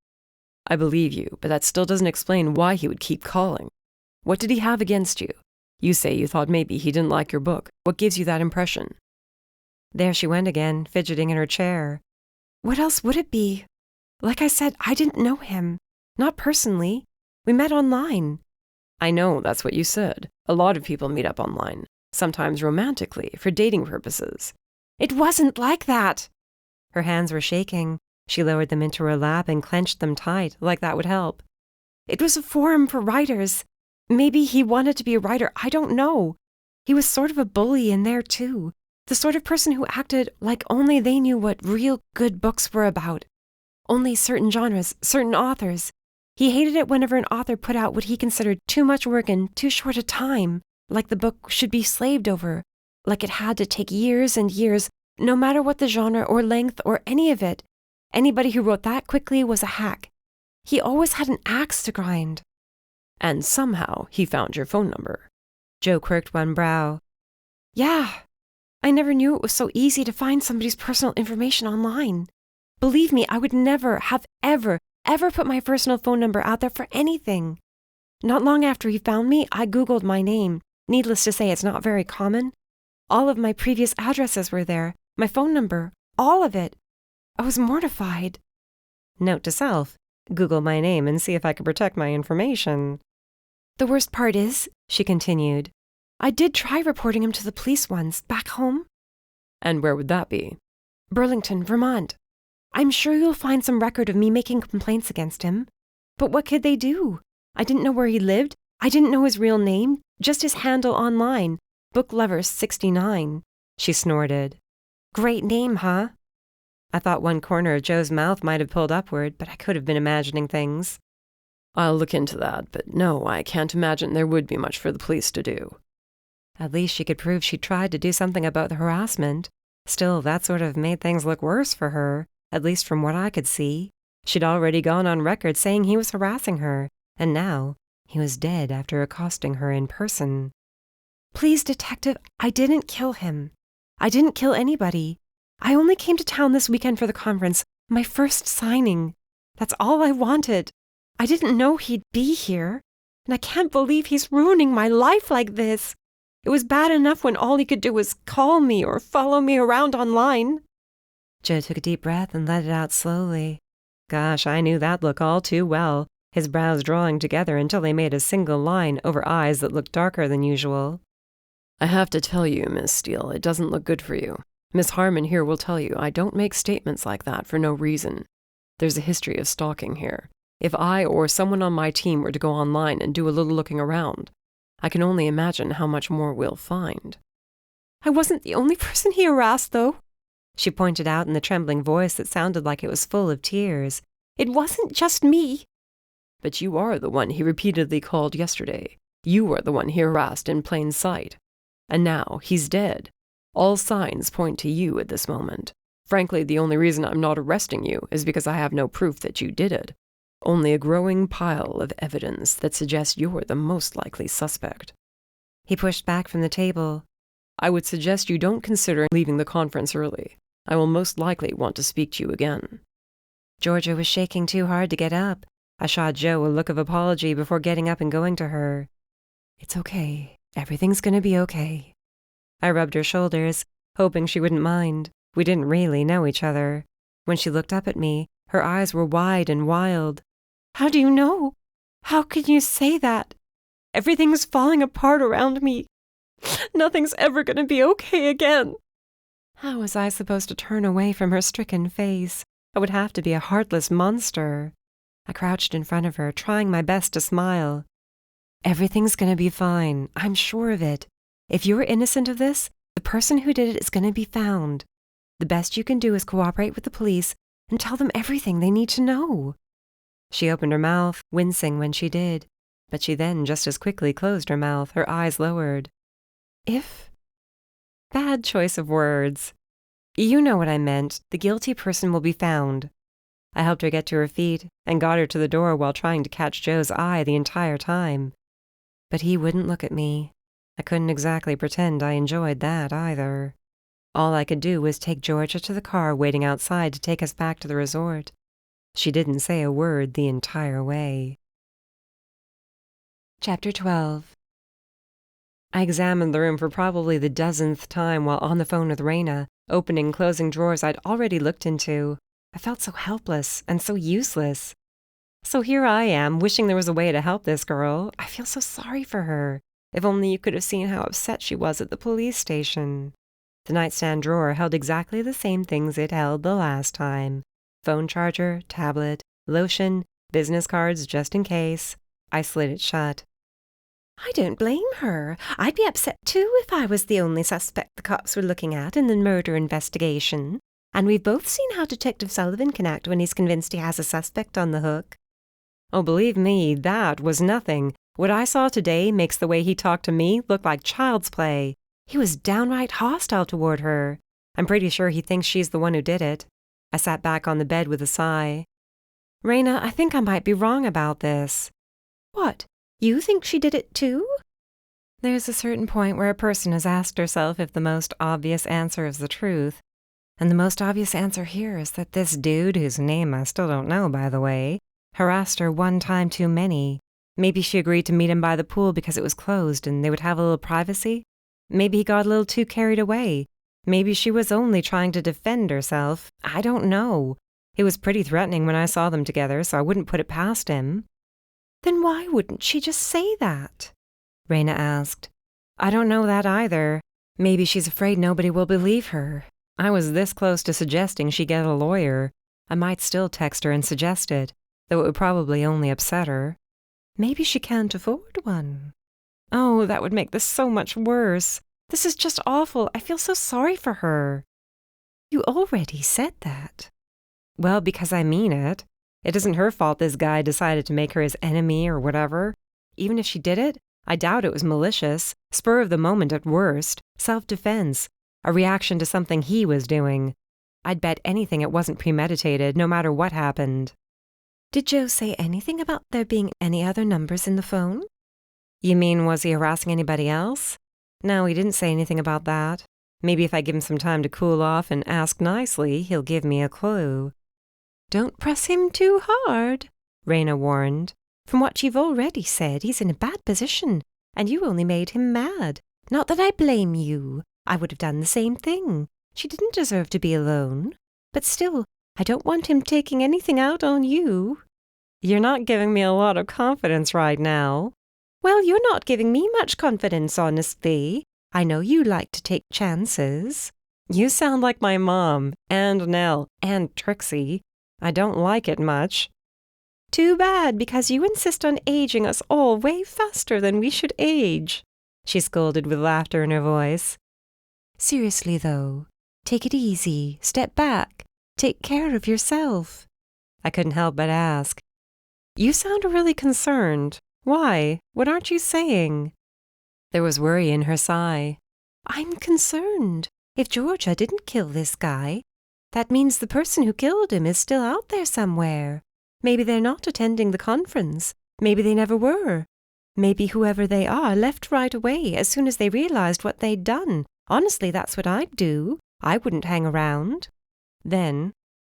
I believe you, but that still doesn't explain why he would keep calling. What did he have against you? You say you thought maybe he didn't like your book. What gives you that impression? There she went again, fidgeting in her chair. What else would it be? Like I said, I didn't know him. Not personally. We met online. I know, that's what you said. A lot of people meet up online, sometimes romantically, for dating purposes. It wasn't like that. Her hands were shaking. She lowered them into her lap and clenched them tight, like that would help. It was a forum for writers. Maybe he wanted to be a writer, I don't know. He was sort of a bully in there, too. The sort of person who acted like only they knew what real good books were about. Only certain genres, certain authors. He hated it whenever an author put out what he considered too much work in too short a time, like the book should be slaved over, like it had to take years and years, no matter what the genre or length or any of it. Anybody who wrote that quickly was a hack. He always had an axe to grind. And somehow he found your phone number. Joe quirked one brow. Yeah, I never knew it was so easy to find somebody's personal information online. Believe me, I would never have ever put my personal phone number out there for anything. Not long after he found me, I Googled my name. Needless to say, it's not very common. All of my previous addresses were there, my phone number, all of it. I was mortified. Note to self, Google my name and see if I could protect my information. The worst part is, she continued, I did try reporting him to the police once, back home. And where would that be? Burlington, Vermont. I'm sure you'll find some record of me making complaints against him. But what could they do? I didn't know where he lived. I didn't know his real name, just his handle online, BookLover69. She snorted. Great name, huh? I thought one corner of Joe's mouth might have pulled upward, but I could have been imagining things. I'll look into that, but no, I can't imagine there would be much for the police to do. At least she could prove she tried to do something about the harassment. Still, that sort of made things look worse for her, at least from what I could see. She'd already gone on record saying he was harassing her, and now he was dead after accosting her in person. Please, Detective, I didn't kill him. I didn't kill anybody. I only came to town this weekend for the conference, my first signing. That's all I wanted. I didn't know he'd be here, and I can't believe he's ruining my life like this. It was bad enough when all he could do was call me or follow me around online. Joe took a deep breath and let it out slowly. Gosh, I knew that look all too well, his brows drawing together until they made a single line over eyes that looked darker than usual. I have to tell you, Miss Steele, it doesn't look good for you. Miss Harmon here will tell you I don't make statements like that for no reason. There's a history of stalking here. If I or someone on my team were to go online and do a little looking around, I can only imagine how much more we'll find. I wasn't the only person he harassed, though, she pointed out in the trembling voice that sounded like it was full of tears. It wasn't just me. But you are the one he repeatedly called yesterday. You are the one he harassed in plain sight. And now he's dead. All signs point to you at this moment. Frankly, the only reason I'm not arresting you is because I have no proof that you did it. Only a growing pile of evidence that suggests you're the most likely suspect. He pushed back from the table. I would suggest you don't consider leaving the conference early. I will most likely want to speak to you again. Georgia was shaking too hard to get up. I shot Joe a look of apology before getting up and going to her. It's okay. Everything's gonna be okay. I rubbed her shoulders, hoping she wouldn't mind. We didn't really know each other. When she looked up at me, her eyes were wide and wild. How do you know? How can you say that? Everything's falling apart around me. Nothing's ever going to be okay again. How was I supposed to turn away from her stricken face? I would have to be a heartless monster. I crouched in front of her, trying my best to smile. Everything's going to be fine. I'm sure of it. If you're innocent of this, the person who did it is going to be found. The best you can do is cooperate with the police and tell them everything they need to know. She opened her mouth, wincing when she did, but she then just as quickly closed her mouth, her eyes lowered. If? Bad choice of words. You know what I meant. The guilty person will be found. I helped her get to her feet and got her to the door while trying to catch Joe's eye the entire time. But he wouldn't look at me. I couldn't exactly pretend I enjoyed that either. All I could do was take Georgia to the car waiting outside to take us back to the resort. She didn't say a word the entire way. Chapter 12. I examined the room for probably the dozenth time while on the phone with Raina, opening and closing drawers I'd already looked into. I felt so helpless and so useless. So here I am, wishing there was a way to help this girl. I feel so sorry for her. If only you could have seen how upset she was at the police station. The nightstand drawer held exactly the same things it held the last time. Phone charger, tablet, lotion, business cards just in case. I slid it shut. I don't blame her. I'd be upset too if I was the only suspect the cops were looking at in the murder investigation. And we've both seen how Detective Sullivan can act when he's convinced he has a suspect on the hook. Oh, believe me, that was nothing. What I saw today makes the way he talked to me look like child's play. He was downright hostile toward her. I'm pretty sure he thinks she's the one who did it. I sat back on the bed with a sigh. Raina, I think I might be wrong about this. What? You think she did it too? There's a certain point where a person has asked herself if the most obvious answer is the truth. And the most obvious answer here is that this dude, whose name I still don't know, by the way, harassed her one time too many. Maybe she agreed to meet him by the pool because it was closed and they would have a little privacy. Maybe he got a little too carried away. Maybe she was only trying to defend herself. I don't know. He was pretty threatening when I saw them together, so I wouldn't put it past him. Then why wouldn't she just say that? Raina asked. I don't know that either. Maybe she's afraid nobody will believe her. I was this close to suggesting she get a lawyer. I might still text her and suggest it, though it would probably only upset her. Maybe she can't afford one. Oh, that would make this so much worse. This is just awful. I feel so sorry for her. You already said that. Well, because I mean it. It isn't her fault this guy decided to make her his enemy or whatever. Even if she did it, I doubt it was malicious, spur of the moment at worst, self-defense, a reaction to something he was doing. I'd bet anything it wasn't premeditated, no matter what happened. Did Joe say anything about there being any other numbers in the phone? You mean, was he harassing anybody else? No, he didn't say anything about that. Maybe if I give him some time to cool off and ask nicely, he'll give me a clue. Don't press him too hard, Raina warned. From what you've already said, he's in a bad position, and you only made him mad. Not that I blame you. I would have done the same thing. She didn't deserve to be alone. But still, I don't want him taking anything out on you. You're not giving me a lot of confidence right now. Well, you're not giving me much confidence, honestly. I know you like to take chances. You sound like my mom, and Nell, and Trixie. I don't like it much. Too bad, because you insist on aging us all way faster than we should age, she scolded with laughter in her voice. Seriously, though, take it easy, step back, take care of yourself. I couldn't help but ask. You sound really concerned. Why? What aren't you saying? There was worry in her sigh. I'm concerned. If Georgia didn't kill this guy, that means the person who killed him is still out there somewhere. Maybe they're not attending the conference. Maybe they never were. Maybe whoever they are left right away as soon as they realized what they'd done. Honestly, that's what I'd do. I wouldn't hang around. Then,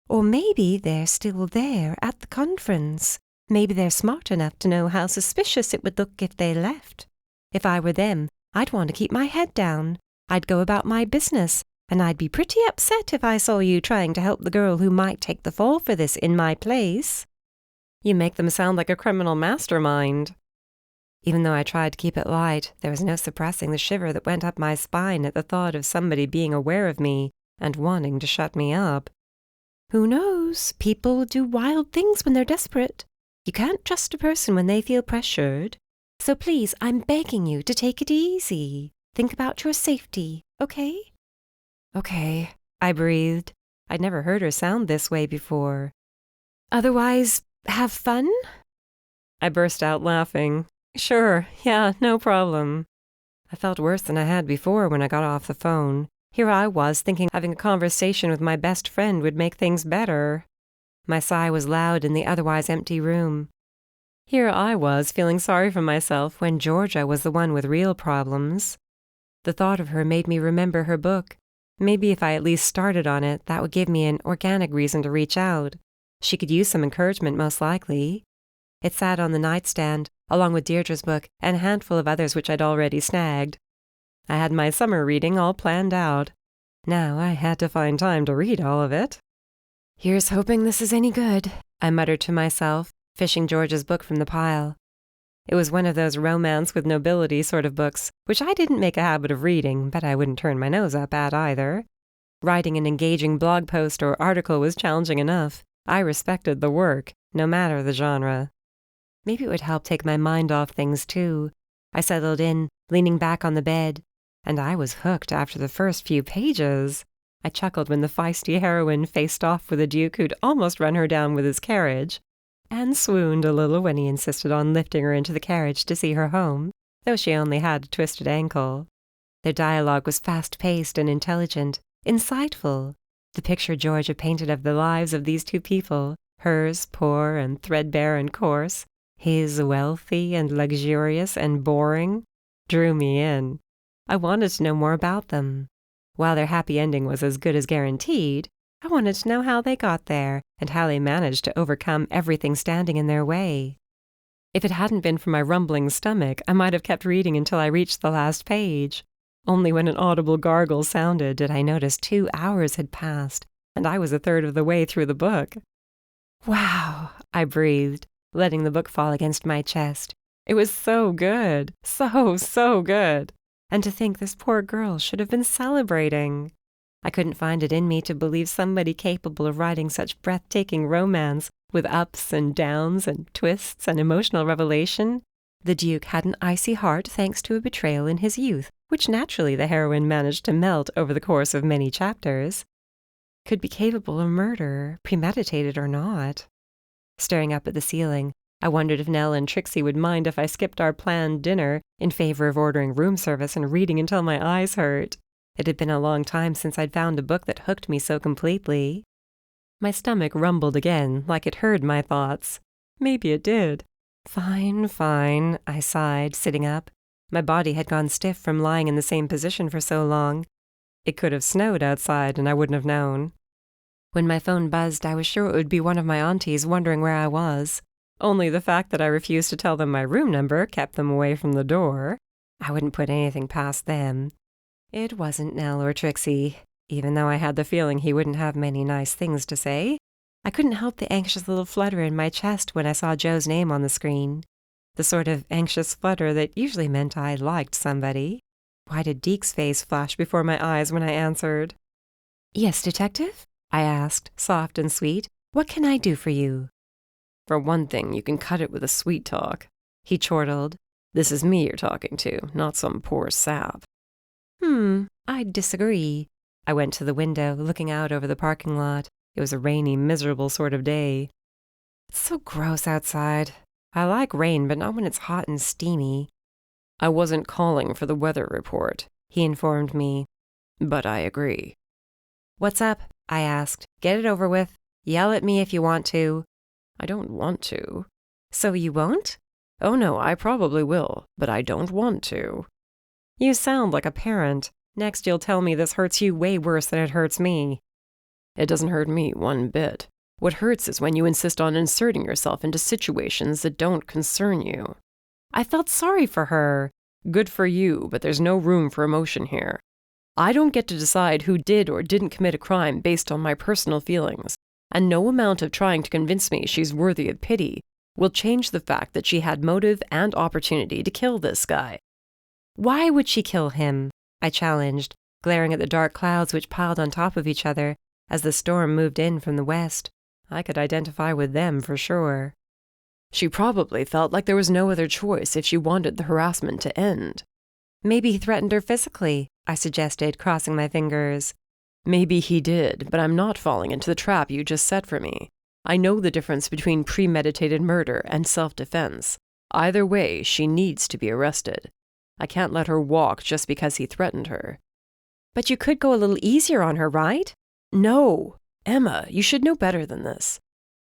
or maybe they're still there at the conference. Maybe they're smart enough to know how suspicious it would look if they left. If I were them, I'd want to keep my head down. I'd go about my business, and I'd be pretty upset if I saw you trying to help the girl who might take the fall for this in my place. You make them sound like a criminal mastermind. Even though I tried to keep it light, there was no suppressing the shiver that went up my spine at the thought of somebody being aware of me and wanting to shut me up. Who knows? People do wild things when they're desperate. You can't trust a person when they feel pressured. So please, I'm begging you to take it easy. Think about your safety, okay? Okay, I breathed. I'd never heard her sound this way before. Otherwise, have fun? I burst out laughing. Sure, yeah, no problem. I felt worse than I had before when I got off the phone. Here I was thinking having a conversation with my best friend would make things better. My sigh was loud in the otherwise empty room. Here I was feeling sorry for myself when Georgia was the one with real problems. The thought of her made me remember her book. Maybe if I at least started on it, that would give me an organic reason to reach out. She could use some encouragement, most likely. It sat on the nightstand, along with Deirdre's book and a handful of others which I'd already snagged. I had my summer reading all planned out. Now I had to find time to read all of it. Here's hoping this is any good, I muttered to myself, fishing George's book from the pile. It was one of those romance with nobility sort of books, which I didn't make a habit of reading, but I wouldn't turn my nose up at either. Writing an engaging blog post or article was challenging enough. I respected the work, no matter the genre. Maybe it would help take my mind off things, too. I settled in, leaning back on the bed, and I was hooked after the first few pages. I chuckled when the feisty heroine faced off with a duke who'd almost run her down with his carriage, and swooned a little when he insisted on lifting her into the carriage to see her home, though she only had a twisted ankle. Their dialogue was fast-paced and intelligent, insightful. The picture Georgia painted of the lives of these two people, hers poor and threadbare and coarse, his wealthy and luxurious and boring, drew me in. I wanted to know more about them. While their happy ending was as good as guaranteed, I wanted to know how they got there and how they managed to overcome everything standing in their way. If it hadn't been for my rumbling stomach, I might have kept reading until I reached the last page. Only when an audible gargle sounded did I notice 2 hours had passed, and I was a third of the way through the book. Wow, I breathed, letting the book fall against my chest. It was so good, so good. And to think this poor girl should have been celebrating. I couldn't find it in me to believe somebody capable of writing such breathtaking romance with ups and downs and twists and emotional revelation. The Duke had an icy heart thanks to a betrayal in his youth, which naturally the heroine managed to melt over the course of many chapters. Could be capable of murder, premeditated or not. Staring up at the ceiling, I wondered if Nell and Trixie would mind if I skipped our planned dinner in favor of ordering room service and reading until my eyes hurt. It had been a long time since I'd found a book that hooked me so completely. My stomach rumbled again, like it heard my thoughts. Maybe it did. Fine, I sighed, sitting up. My body had gone stiff from lying in the same position for so long. It could have snowed outside and I wouldn't have known. When my phone buzzed, I was sure it would be one of my aunties wondering where I was. Only the fact that I refused to tell them my room number kept them away from the door. I wouldn't put anything past them. It wasn't Nell or Trixie, even though I had the feeling he wouldn't have many nice things to say. I couldn't help the anxious little flutter in my chest when I saw Joe's name on the screen. The sort of anxious flutter that usually meant I liked somebody. Why did Deke's face flash before my eyes when I answered? Yes, Detective? I asked, soft and sweet. What can I do for you? For one thing, you can cut it with a sweet talk. He chortled. This is me you're talking to, not some poor sap. I disagree. I went to the window, looking out over the parking lot. It was a rainy, miserable sort of day. It's so gross outside. I like rain, but not when it's hot and steamy. I wasn't calling for the weather report, he informed me. But I agree. What's up? I asked. Get it over with. Yell at me if you want to. I don't want to. So you won't? Oh no, I probably will, but I don't want to. You sound like a parent. Next you'll tell me this hurts you way worse than it hurts me. It doesn't hurt me one bit. What hurts is when you insist on inserting yourself into situations that don't concern you. I felt sorry for her. Good for you, but there's no room for emotion here. I don't get to decide who did or didn't commit a crime based on my personal feelings, and no amount of trying to convince me she's worthy of pity will change the fact that she had motive and opportunity to kill this guy. Why would she kill him? I challenged, glaring at the dark clouds which piled on top of each other as the storm moved in from the west. I could identify with them for sure. She probably felt like there was no other choice if she wanted the harassment to end. Maybe he threatened her physically, I suggested, crossing my fingers. Maybe he did, but I'm not falling into the trap you just set for me. I know the difference between premeditated murder and self-defense. Either way, she needs to be arrested. I can't let her walk just because he threatened her. But you could go a little easier on her, right? No. Emma, you should know better than this.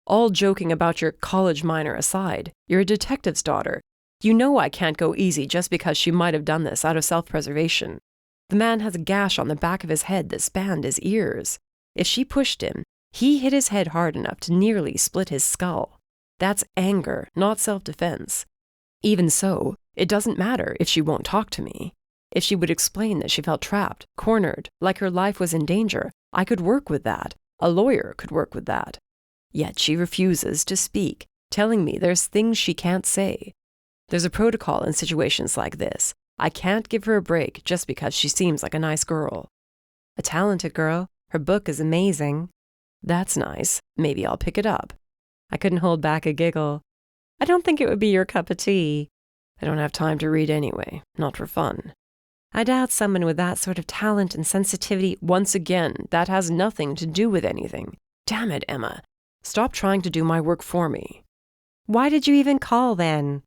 All joking about your college minor aside, you're a detective's daughter. You know I can't go easy just because she might have done this out of self-preservation. The man has a gash on the back of his head that spanned his ears. If she pushed him, he hit his head hard enough to nearly split his skull. That's anger, not self-defense. Even so, it doesn't matter if she won't talk to me. If she would explain that she felt trapped, cornered, like her life was in danger, I could work with that. A lawyer could work with that. Yet she refuses to speak, telling me there's things she can't say. There's a protocol in situations like this. I can't give her a break just because she seems like a nice girl. A talented girl. Her book is amazing. That's nice. Maybe I'll pick it up. I couldn't hold back a giggle. I don't think it would be your cup of tea. I don't have time to read anyway, not for fun. I doubt someone with that sort of talent and sensitivity. Once again, that has nothing to do with anything. Damn it, Emma. Stop trying to do my work for me. Why did you even call then?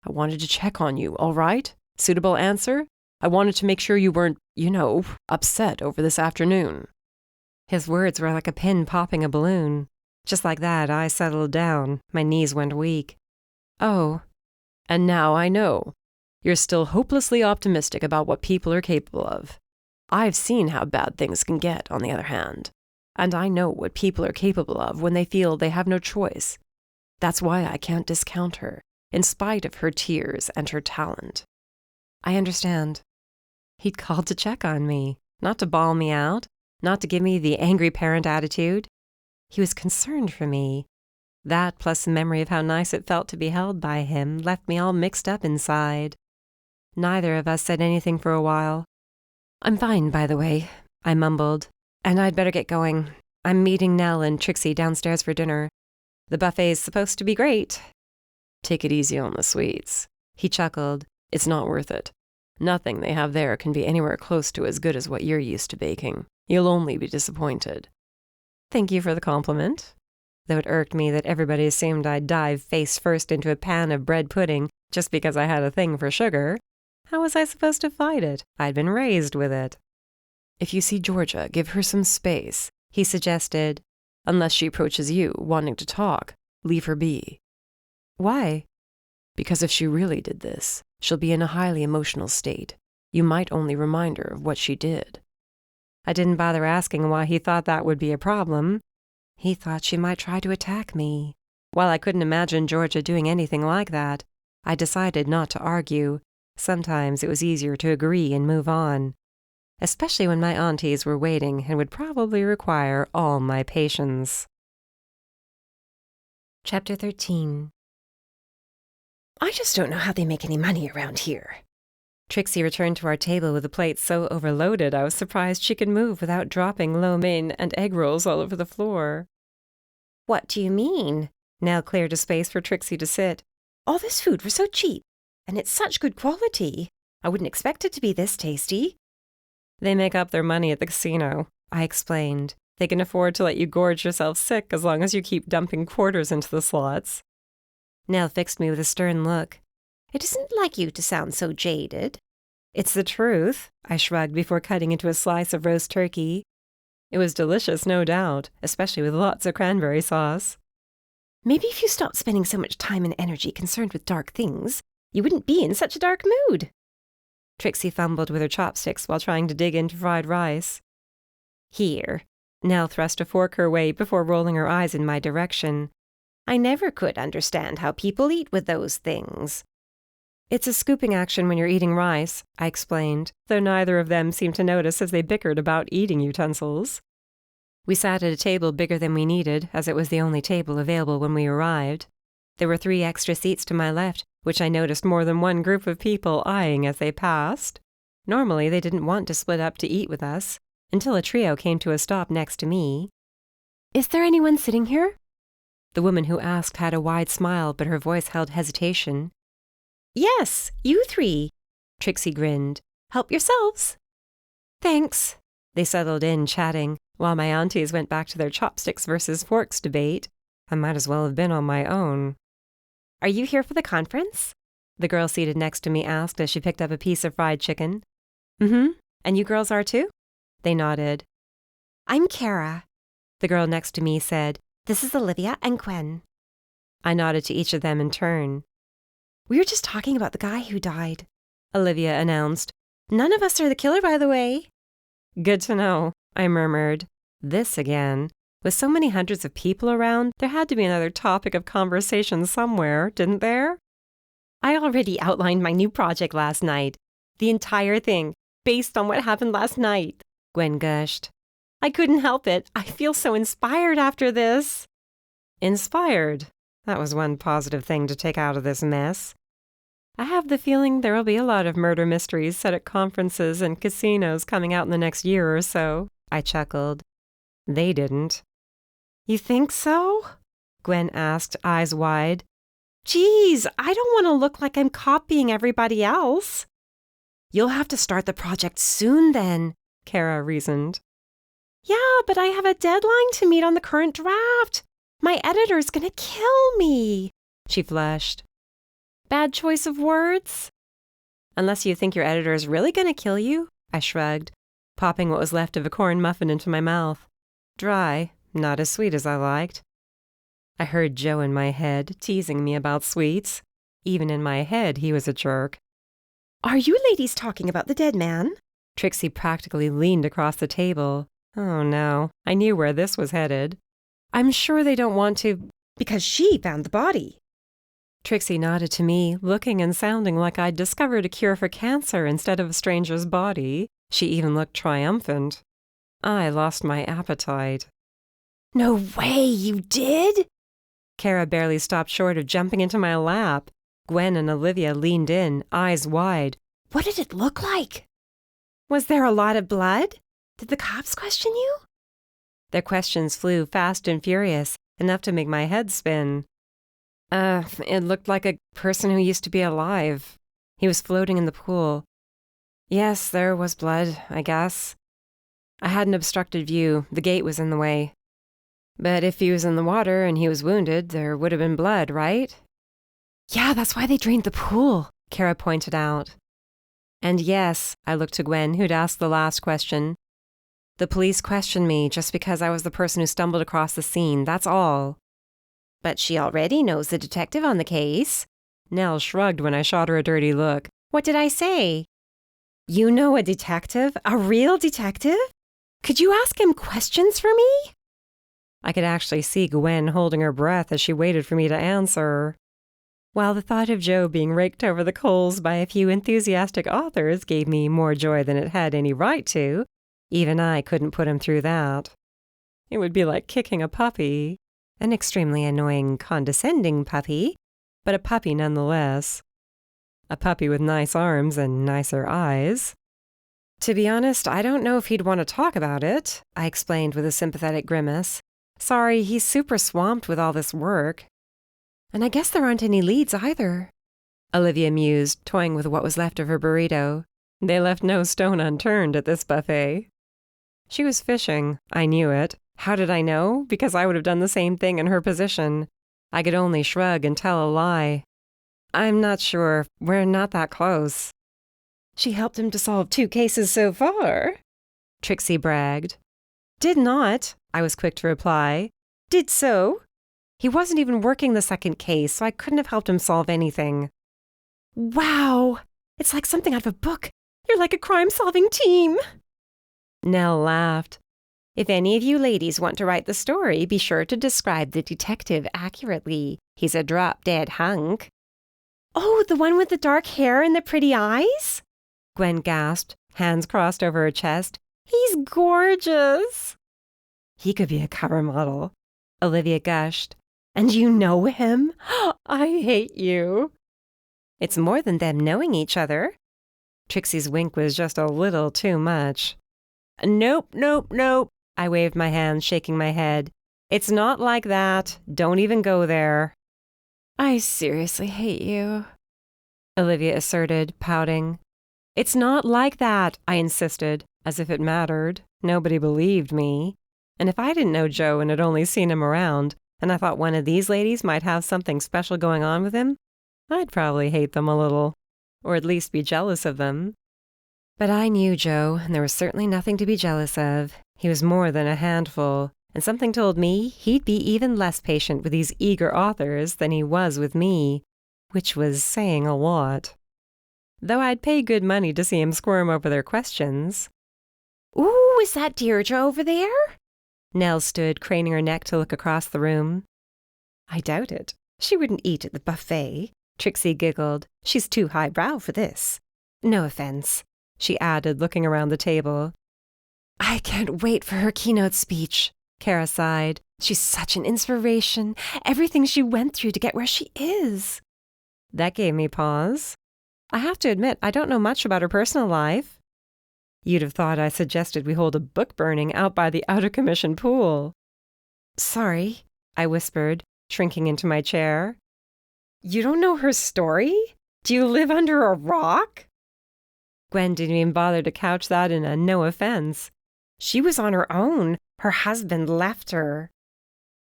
I wanted to check on you, all right? Suitable answer? I wanted to make sure you weren't, upset over this afternoon. His words were like a pin popping a balloon. Just like that, I settled down. My knees went weak. Oh, and now I know. You're still hopelessly optimistic about what people are capable of. I've seen how bad things can get, on the other hand. And I know what people are capable of when they feel they have no choice. That's why I can't discount her, in spite of her tears and her talent. I understand. He'd called to check on me, not to bawl me out, not to give me the angry parent attitude. He was concerned for me. That, plus the memory of how nice it felt to be held by him, left me all mixed up inside. Neither of us said anything for a while. I'm fine, by the way, I mumbled, and I'd better get going. I'm meeting Nell and Trixie downstairs for dinner. The buffet's supposed to be great. Take it easy on the sweets. He chuckled. It's not worth it. Nothing they have there can be anywhere close to as good as what you're used to baking. You'll only be disappointed. Thank you for the compliment. Though it irked me that everybody assumed I'd dive face first into a pan of bread pudding just because I had a thing for sugar. How was I supposed to fight it? I'd been raised with it. If you see Georgia, give her some space, he suggested. Unless she approaches you, wanting to talk, leave her be. Why? Because if she really did this, she'll be in a highly emotional state. You might only remind her of what she did. I didn't bother asking why he thought that would be a problem. He thought she might try to attack me. While I couldn't imagine Georgia doing anything like that, I decided not to argue. Sometimes it was easier to agree and move on, especially when my aunties were waiting and would probably require all my patience. Chapter 13. I just don't know how they make any money around here. Trixie returned to our table with a plate so overloaded I was surprised she could move without dropping lo mein and egg rolls all over the floor. What do you mean? Nell cleared a space for Trixie to sit. All this food for so cheap, and it's such good quality. I wouldn't expect it to be this tasty. They make up their money at the casino, I explained. They can afford to let you gorge yourself sick as long as you keep dumping quarters into the slots. Nell fixed me with a stern look. It isn't like you to sound so jaded. It's the truth, I shrugged before cutting into a slice of roast turkey. It was delicious, no doubt, especially with lots of cranberry sauce. Maybe if you stopped spending so much time and energy concerned with dark things, you wouldn't be in such a dark mood. Trixie fumbled with her chopsticks while trying to dig into fried rice. Here. Nell thrust a fork her way before rolling her eyes in my direction. I never could understand how people eat with those things. It's a scooping action when you're eating rice, I explained, though neither of them seemed to notice as they bickered about eating utensils. We sat at a table bigger than we needed, as it was the only table available when we arrived. There were 3 extra seats to my left, which I noticed more than one group of people eyeing as they passed. Normally, they didn't want to split up to eat with us, until a trio came to a stop next to me. Is there anyone sitting here? The woman who asked had a wide smile, but her voice held hesitation. Yes, you 3. Trixie grinned. Help yourselves. Thanks. They settled in, chatting, while my aunties went back to their chopsticks versus forks debate. I might as well have been on my own. Are you here for the conference? The girl seated next to me asked as she picked up a piece of fried chicken. Mm-hmm. And you girls are too? They nodded. I'm Kara. The girl next to me said, This is Olivia and Gwen. I nodded to each of them in turn. We were just talking about the guy who died, Olivia announced. None of us are the killer, by the way. Good to know, I murmured. This again. With so many hundreds of people around, there had to be another topic of conversation somewhere, didn't there? I already outlined my new project last night. The entire thing, based on what happened last night, Gwen gushed. I couldn't help it. I feel so inspired after this. Inspired? That was one positive thing to take out of this mess. I have the feeling there will be a lot of murder mysteries set at conferences and casinos coming out in the next year or so, I chuckled. They didn't. You think so? Gwen asked, eyes wide. Geez, I don't want to look like I'm copying everybody else. You'll have to start the project soon then, Kara reasoned. Yeah, but I have a deadline to meet on the current draft. My editor's gonna kill me. She flushed. Bad choice of words? Unless you think your editor is really gonna kill you, I shrugged, popping what was left of a corn muffin into my mouth. Dry, not as sweet as I liked. I heard Joe in my head, teasing me about sweets. Even in my head, he was a jerk. Are you ladies talking about the dead man? Trixie practically leaned across the table. Oh no, I knew where this was headed. I'm sure they don't want to, because she found the body. Trixie nodded to me, looking and sounding like I'd discovered a cure for cancer instead of a stranger's body. She even looked triumphant. I lost my appetite. No way, you did? Kara barely stopped short of jumping into my lap. Gwen and Olivia leaned in, eyes wide. What did it look like? Was there a lot of blood? Did the cops question you? Their questions flew fast and furious, enough to make my head spin. It looked like a person who used to be alive. He was floating in the pool. Yes, there was blood, I guess. I had an obstructed view. The gate was in the way. But if he was in the water and he was wounded, there would have been blood, right? Yeah, that's why they drained the pool, Kara pointed out. And yes, I looked to Gwen, who'd asked the last question. The police questioned me just because I was the person who stumbled across the scene, that's all. But she already knows the detective on the case. Nell shrugged when I shot her a dirty look. What did I say? You know a detective? A real detective? Could you ask him questions for me? I could actually see Gwen holding her breath as she waited for me to answer. While the thought of Joe being raked over the coals by a few enthusiastic authors gave me more joy than it had any right to, even I couldn't put him through that. It would be like kicking a puppy. An extremely annoying, condescending puppy, but a puppy nonetheless. A puppy with nice arms and nicer eyes. To be honest, I don't know if he'd want to talk about it, I explained with a sympathetic grimace. Sorry, he's super swamped with all this work. And I guess there aren't any leads either. Olivia mused, toying with what was left of her burrito. They left no stone unturned at this buffet. She was fishing. I knew it. How did I know? Because I would have done the same thing in her position. I could only shrug and tell a lie. I'm not sure. We're not that close. She helped him to solve 2 cases so far, Trixie bragged. Did not, I was quick to reply. Did so. He wasn't even working the second case, so I couldn't have helped him solve anything. Wow! It's like something out of a book. You're like a crime-solving team. Nell laughed. If any of you ladies want to write the story, be sure to describe the detective accurately. He's a drop-dead hunk. Oh, the one with the dark hair and the pretty eyes? Gwen gasped, hands crossed over her chest. He's gorgeous. He could be a cover model. Olivia gushed. And you know him? I hate you. It's more than them knowing each other. Trixie's wink was just a little too much. Nope, nope, nope. I waved my hand, shaking my head. It's not like that. Don't even go there. I seriously hate you, Olivia asserted, pouting. It's not like that, I insisted, as if it mattered. Nobody believed me. And if I didn't know Joe and had only seen him around, and I thought one of these ladies might have something special going on with him, I'd probably hate them a little, or at least be jealous of them. But I knew Joe, and there was certainly nothing to be jealous of. He was more than a handful, and something told me he'd be even less patient with these eager authors than he was with me, which was saying a lot. Though I'd pay good money to see him squirm over their questions. Ooh, is that Deirdre over there? Nell stood, craning her neck to look across the room. I doubt it. She wouldn't eat at the buffet. Trixie giggled. She's too highbrow for this. No offense, she added, looking around the table. I can't wait for her keynote speech, Kara sighed. She's such an inspiration. Everything she went through to get where she is. That gave me pause. I have to admit, I don't know much about her personal life. You'd have thought I suggested we hold a book burning out by the out-of-commission pool. Sorry, I whispered, shrinking into my chair. You don't know her story? Do you live under a rock? Gwen didn't even bother to couch that in a no offense. She was on her own. Her husband left her.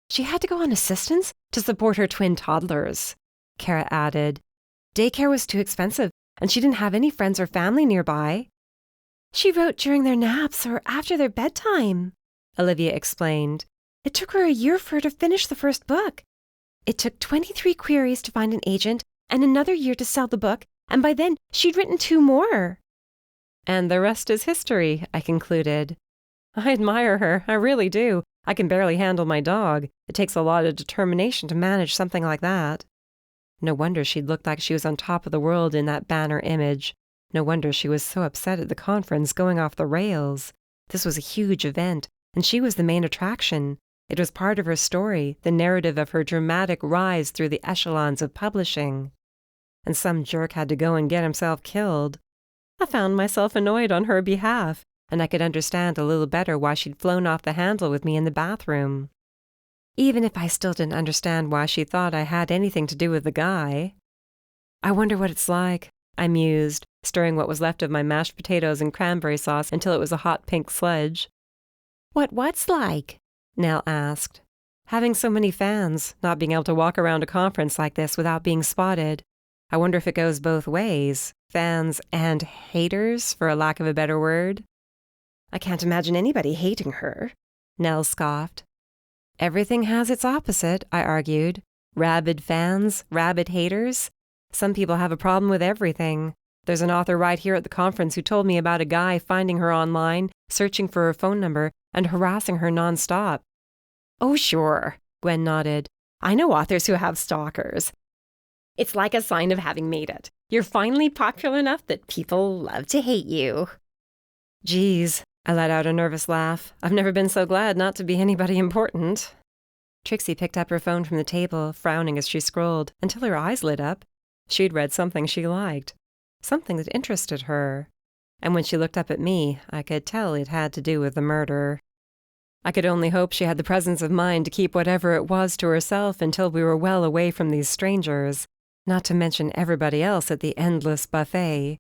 She had to go on assistance to support her twin toddlers, Kara added. Daycare was too expensive, and she didn't have any friends or family nearby. She wrote during their naps or after their bedtime, Olivia explained. It took her a year for her to finish the first book. It took 23 queries to find an agent and another year to sell the book, and by then she'd written 2 more. And the rest is history, I concluded. I admire her, I really do. I can barely handle my dog. It takes a lot of determination to manage something like that. No wonder she'd looked like she was on top of the world in that banner image. No wonder she was so upset at the conference going off the rails. This was a huge event, and she was the main attraction. It was part of her story, the narrative of her dramatic rise through the echelons of publishing. And some jerk had to go and get himself killed. I found myself annoyed on her behalf, and I could understand a little better why she'd flown off the handle with me in the bathroom. Even if I still didn't understand why she thought I had anything to do with the guy. I wonder what it's like, I mused, stirring what was left of my mashed potatoes and cranberry sauce until it was a hot pink sludge. What's like? Nell asked. Having so many fans, not being able to walk around a conference like this without being spotted. I wonder if it goes both ways, fans and haters, for a lack of a better word. I can't imagine anybody hating her, Nell scoffed. Everything has its opposite, I argued. Rabid fans, rabid haters. Some people have a problem with everything. There's an author right here at the conference who told me about a guy finding her online, searching for her phone number, and harassing her nonstop. Oh, sure, Gwen nodded. I know authors who have stalkers. It's like a sign of having made it. You're finally popular enough that people love to hate you. Geez, I let out a nervous laugh. I've never been so glad not to be anybody important. Trixie picked up her phone from the table, frowning as she scrolled, until her eyes lit up. She'd read something she liked, something that interested her. And when she looked up at me, I could tell it had to do with the murder. I could only hope she had the presence of mind to keep whatever it was to herself until we were well away from these strangers, not to mention everybody else at the endless buffet.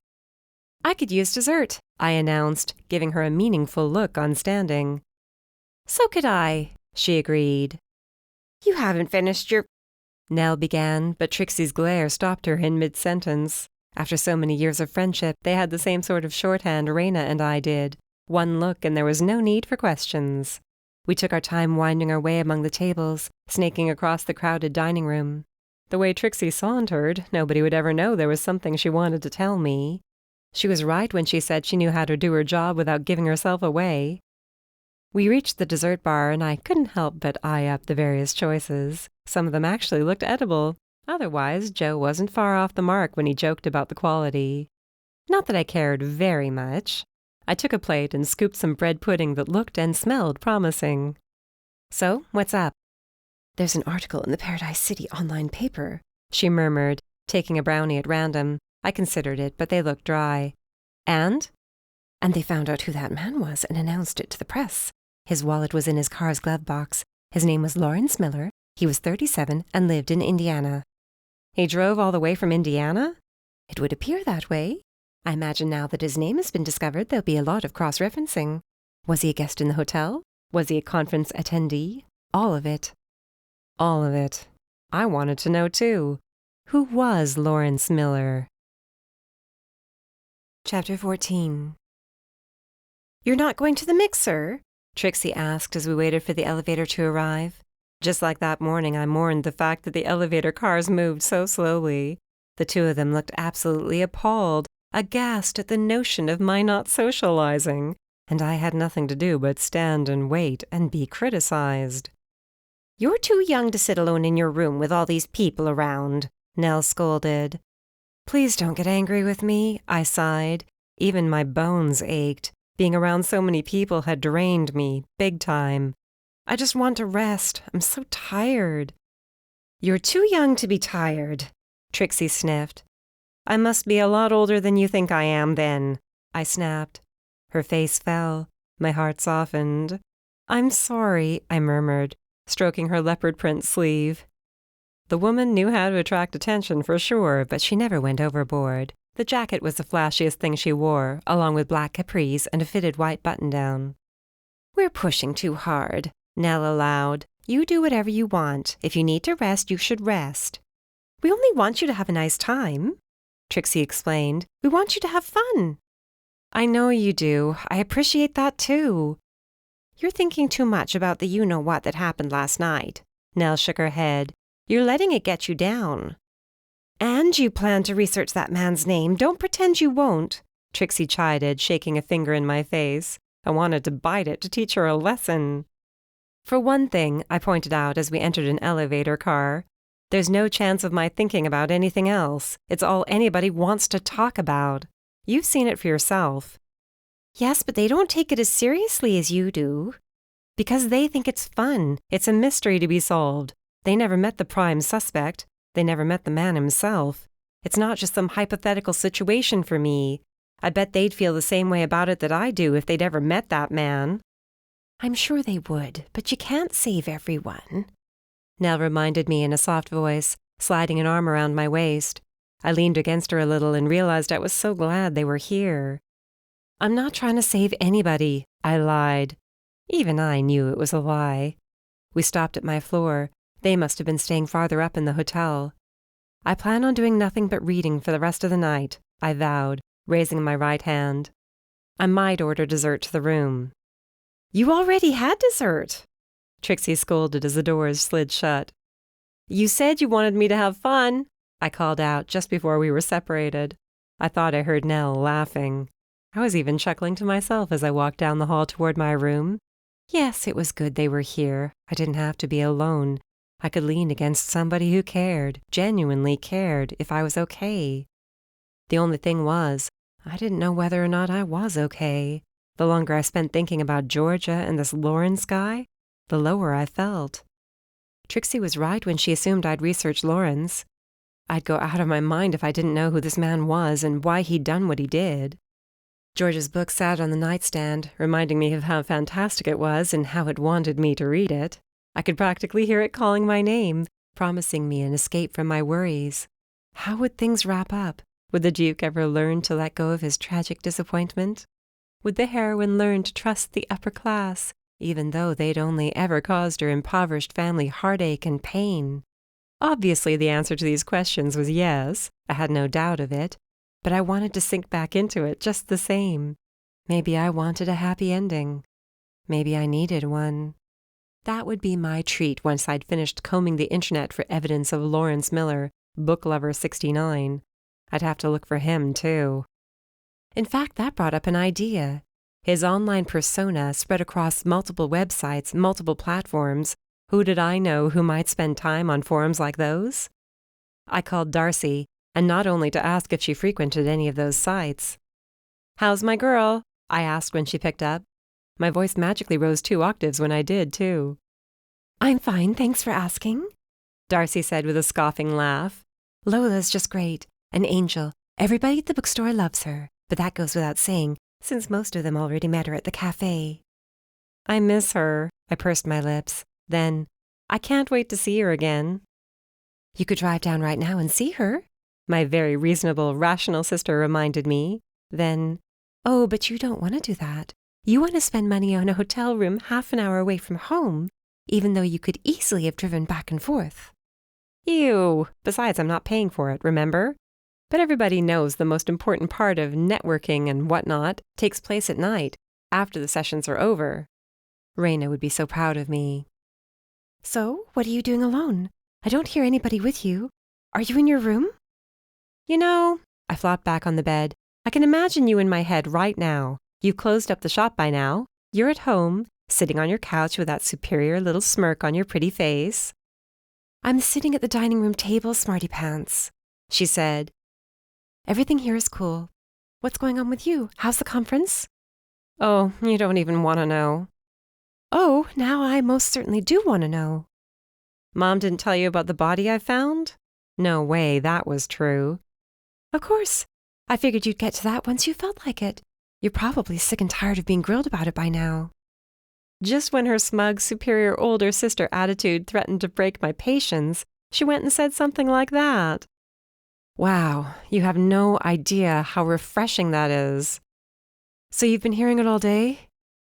I could use dessert, I announced, giving her a meaningful look on standing. So could I, she agreed. You haven't finished your... Nell began, but Trixie's glare stopped her in mid-sentence. After so many years of friendship, they had the same sort of shorthand Raina and I did. One look and there was no need for questions. We took our time winding our way among the tables, snaking across the crowded dining room. The way Trixie sauntered, nobody would ever know there was something she wanted to tell me. She was right when she said she knew how to do her job without giving herself away. We reached the dessert bar and I couldn't help but eye up the various choices. Some of them actually looked edible. Otherwise, Joe wasn't far off the mark when he joked about the quality. Not that I cared very much. I took a plate and scooped some bread pudding that looked and smelled promising. So, what's up? There's an article in the Paradise City online paper, she murmured, taking a brownie at random. I considered it, but they looked dry. And they found out who that man was and announced it to the press. His wallet was in his car's glove box. His name was Lawrence Miller. He was 37 and lived in Indiana. He drove all the way from Indiana? It would appear that way. I imagine now that his name has been discovered, there'll be a lot of cross-referencing. Was he a guest in the hotel? Was he a conference attendee? All of it. All of it. I wanted to know, too. Who was Lawrence Miller? Chapter 14. You're not going to the mixer? Trixie asked as we waited for the elevator to arrive. Just like that morning, I mourned the fact that the elevator cars moved so slowly. The two of them looked absolutely appalled, aghast at the notion of my not socializing, and I had nothing to do but stand and wait and be criticized. You're too young to sit alone in your room with all these people around, Nell scolded. Please don't get angry with me, I sighed. Even my bones ached. Being around so many people had drained me, big time. I just want to rest. I'm so tired. You're too young to be tired, Trixie sniffed. I must be a lot older than you think I am, then, I snapped. Her face fell. My heart softened. I'm sorry, I murmured, stroking her leopard print sleeve. The woman knew how to attract attention for sure, but she never went overboard. The jacket was the flashiest thing she wore, along with black capris and a fitted white button-down. We're pushing too hard, Nell allowed. You do whatever you want. If you need to rest, you should rest. We only want you to have a nice time, Trixie explained. We want you to have fun. I know you do. I appreciate that, too. You're thinking too much about the you-know-what that happened last night. Nell shook her head. You're letting it get you down. And you plan to research that man's name. Don't pretend you won't, Trixie chided, shaking a finger in my face. I wanted to bite it to teach her a lesson. For one thing, I pointed out as we entered an elevator car, there's no chance of my thinking about anything else. It's all anybody wants to talk about. You've seen it for yourself. Yes, but they don't take it as seriously as you do. Because they think it's fun. It's a mystery to be solved. They never met the prime suspect. They never met the man himself. It's not just some hypothetical situation for me. I bet they'd feel the same way about it that I do if they'd ever met that man. I'm sure they would, but you can't save everyone, Nell reminded me in a soft voice, sliding an arm around my waist. I leaned against her a little and realized I was so glad they were here. I'm not trying to save anybody, I lied. Even I knew it was a lie. We stopped at my floor. They must have been staying farther up in the hotel. I plan on doing nothing but reading for the rest of the night, I vowed, raising my right hand. I might order dessert to the room. You already had dessert, Trixie scolded as the doors slid shut. You said you wanted me to have fun, I called out just before we were separated. I thought I heard Nell laughing. I was even chuckling to myself as I walked down the hall toward my room. Yes, it was good they were here. I didn't have to be alone. I could lean against somebody who cared, genuinely cared, if I was okay. The only thing was, I didn't know whether or not I was okay. The longer I spent thinking about Georgia and this Lawrence guy, the lower I felt. Trixie was right when she assumed I'd researched Lawrence. I'd go out of my mind if I didn't know who this man was and why he'd done what he did. George's book sat on the nightstand, reminding me of how fantastic it was and how it wanted me to read it. I could practically hear it calling my name, promising me an escape from my worries. How would things wrap up? Would the Duke ever learn to let go of his tragic disappointment? Would the heroine learn to trust the upper class, even though they'd only ever caused her impoverished family heartache and pain? Obviously, the answer to these questions was yes. I had no doubt of it. But I wanted to sink back into it just the same. Maybe I wanted a happy ending. Maybe I needed one. That would be my treat once I'd finished combing the internet for evidence of Lawrence Miller, book lover 69. I'd have to look for him, too. In fact, that brought up an idea. His online persona spread across multiple websites, multiple platforms. Who did I know who might spend time on forums like those? I called Darcy, and not only to ask if she frequented any of those sites. "How's my girl?" I asked when she picked up. My voice magically rose 2 octaves when I did, too. "I'm fine, thanks for asking," Darcy said with a scoffing laugh. "Lola's just great. An angel. Everybody at the bookstore loves her, but that goes without saying, since most of them already met her at the cafe." "I miss her," I pursed my lips. Then, "I can't wait to see her again." "You could drive down right now and see her," my very reasonable, rational sister reminded me. Then, "Oh, but you don't want to do that. You want to spend money on a hotel room half an hour away from home, even though you could easily have driven back and forth." "Ew! Besides, I'm not paying for it, remember? But everybody knows the most important part of networking and whatnot takes place at night, after the sessions are over." Raina would be so proud of me. "So, what are you doing alone? I don't hear anybody with you. Are you in your room?" "You know," I flopped back on the bed, "I can imagine you in my head right now. You've closed up the shop by now. You're at home, sitting on your couch with that superior little smirk on your pretty face." "I'm sitting at the dining room table, smarty pants," she said. "Everything here is cool. What's going on with you? How's the conference?" "Oh, you don't even want to know." "Oh, now I most certainly do want to know." "Mom didn't tell you about the body I found?" No way that was true. "Of course. I figured you'd get to that once you felt like it. You're probably sick and tired of being grilled about it by now." Just when her smug, superior older sister attitude threatened to break my patience, she went and said something like that. Wow, you have no idea how refreshing that is. "So you've been hearing it all day?"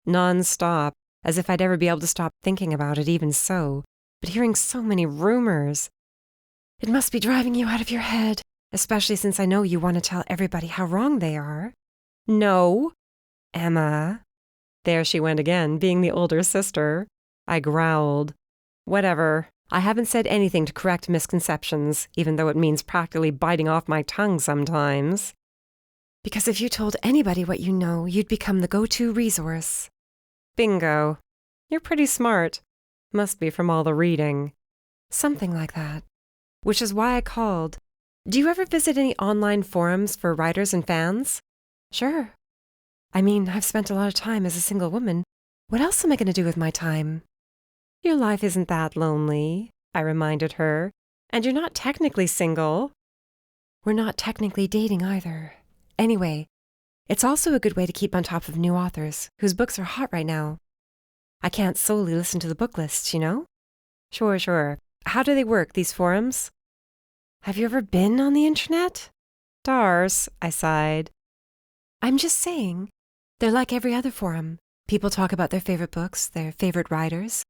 Non-stop, as if I'd ever be able to stop thinking about it even so, but hearing so many rumors. "It must be driving you out of your head, especially since I know you want to tell everybody how wrong they are." "No, Emma." There she went again, being the older sister. I growled. "Whatever. I haven't said anything to correct misconceptions, even though it means practically biting off my tongue sometimes." "Because if you told anybody what you know, you'd become the go-to resource." "Bingo. You're pretty smart. Must be from all the reading." "Something like that." Which is why I called. Do you ever visit any online forums for writers and fans? "Sure. I mean, I've spent a lot of time as a single woman. What else am I going to do with my time?" "Your life isn't that lonely," I reminded her. "And you're not technically single." "We're not technically dating either. Anyway, it's also a good way to keep on top of new authors whose books are hot right now. I can't solely listen to the book lists, you know?" Sure. How do they work, these forums?" "Have you ever been on the internet?" "Darce," I sighed. "I'm just saying. They're like every other forum. People talk about their favorite books, their favorite writers.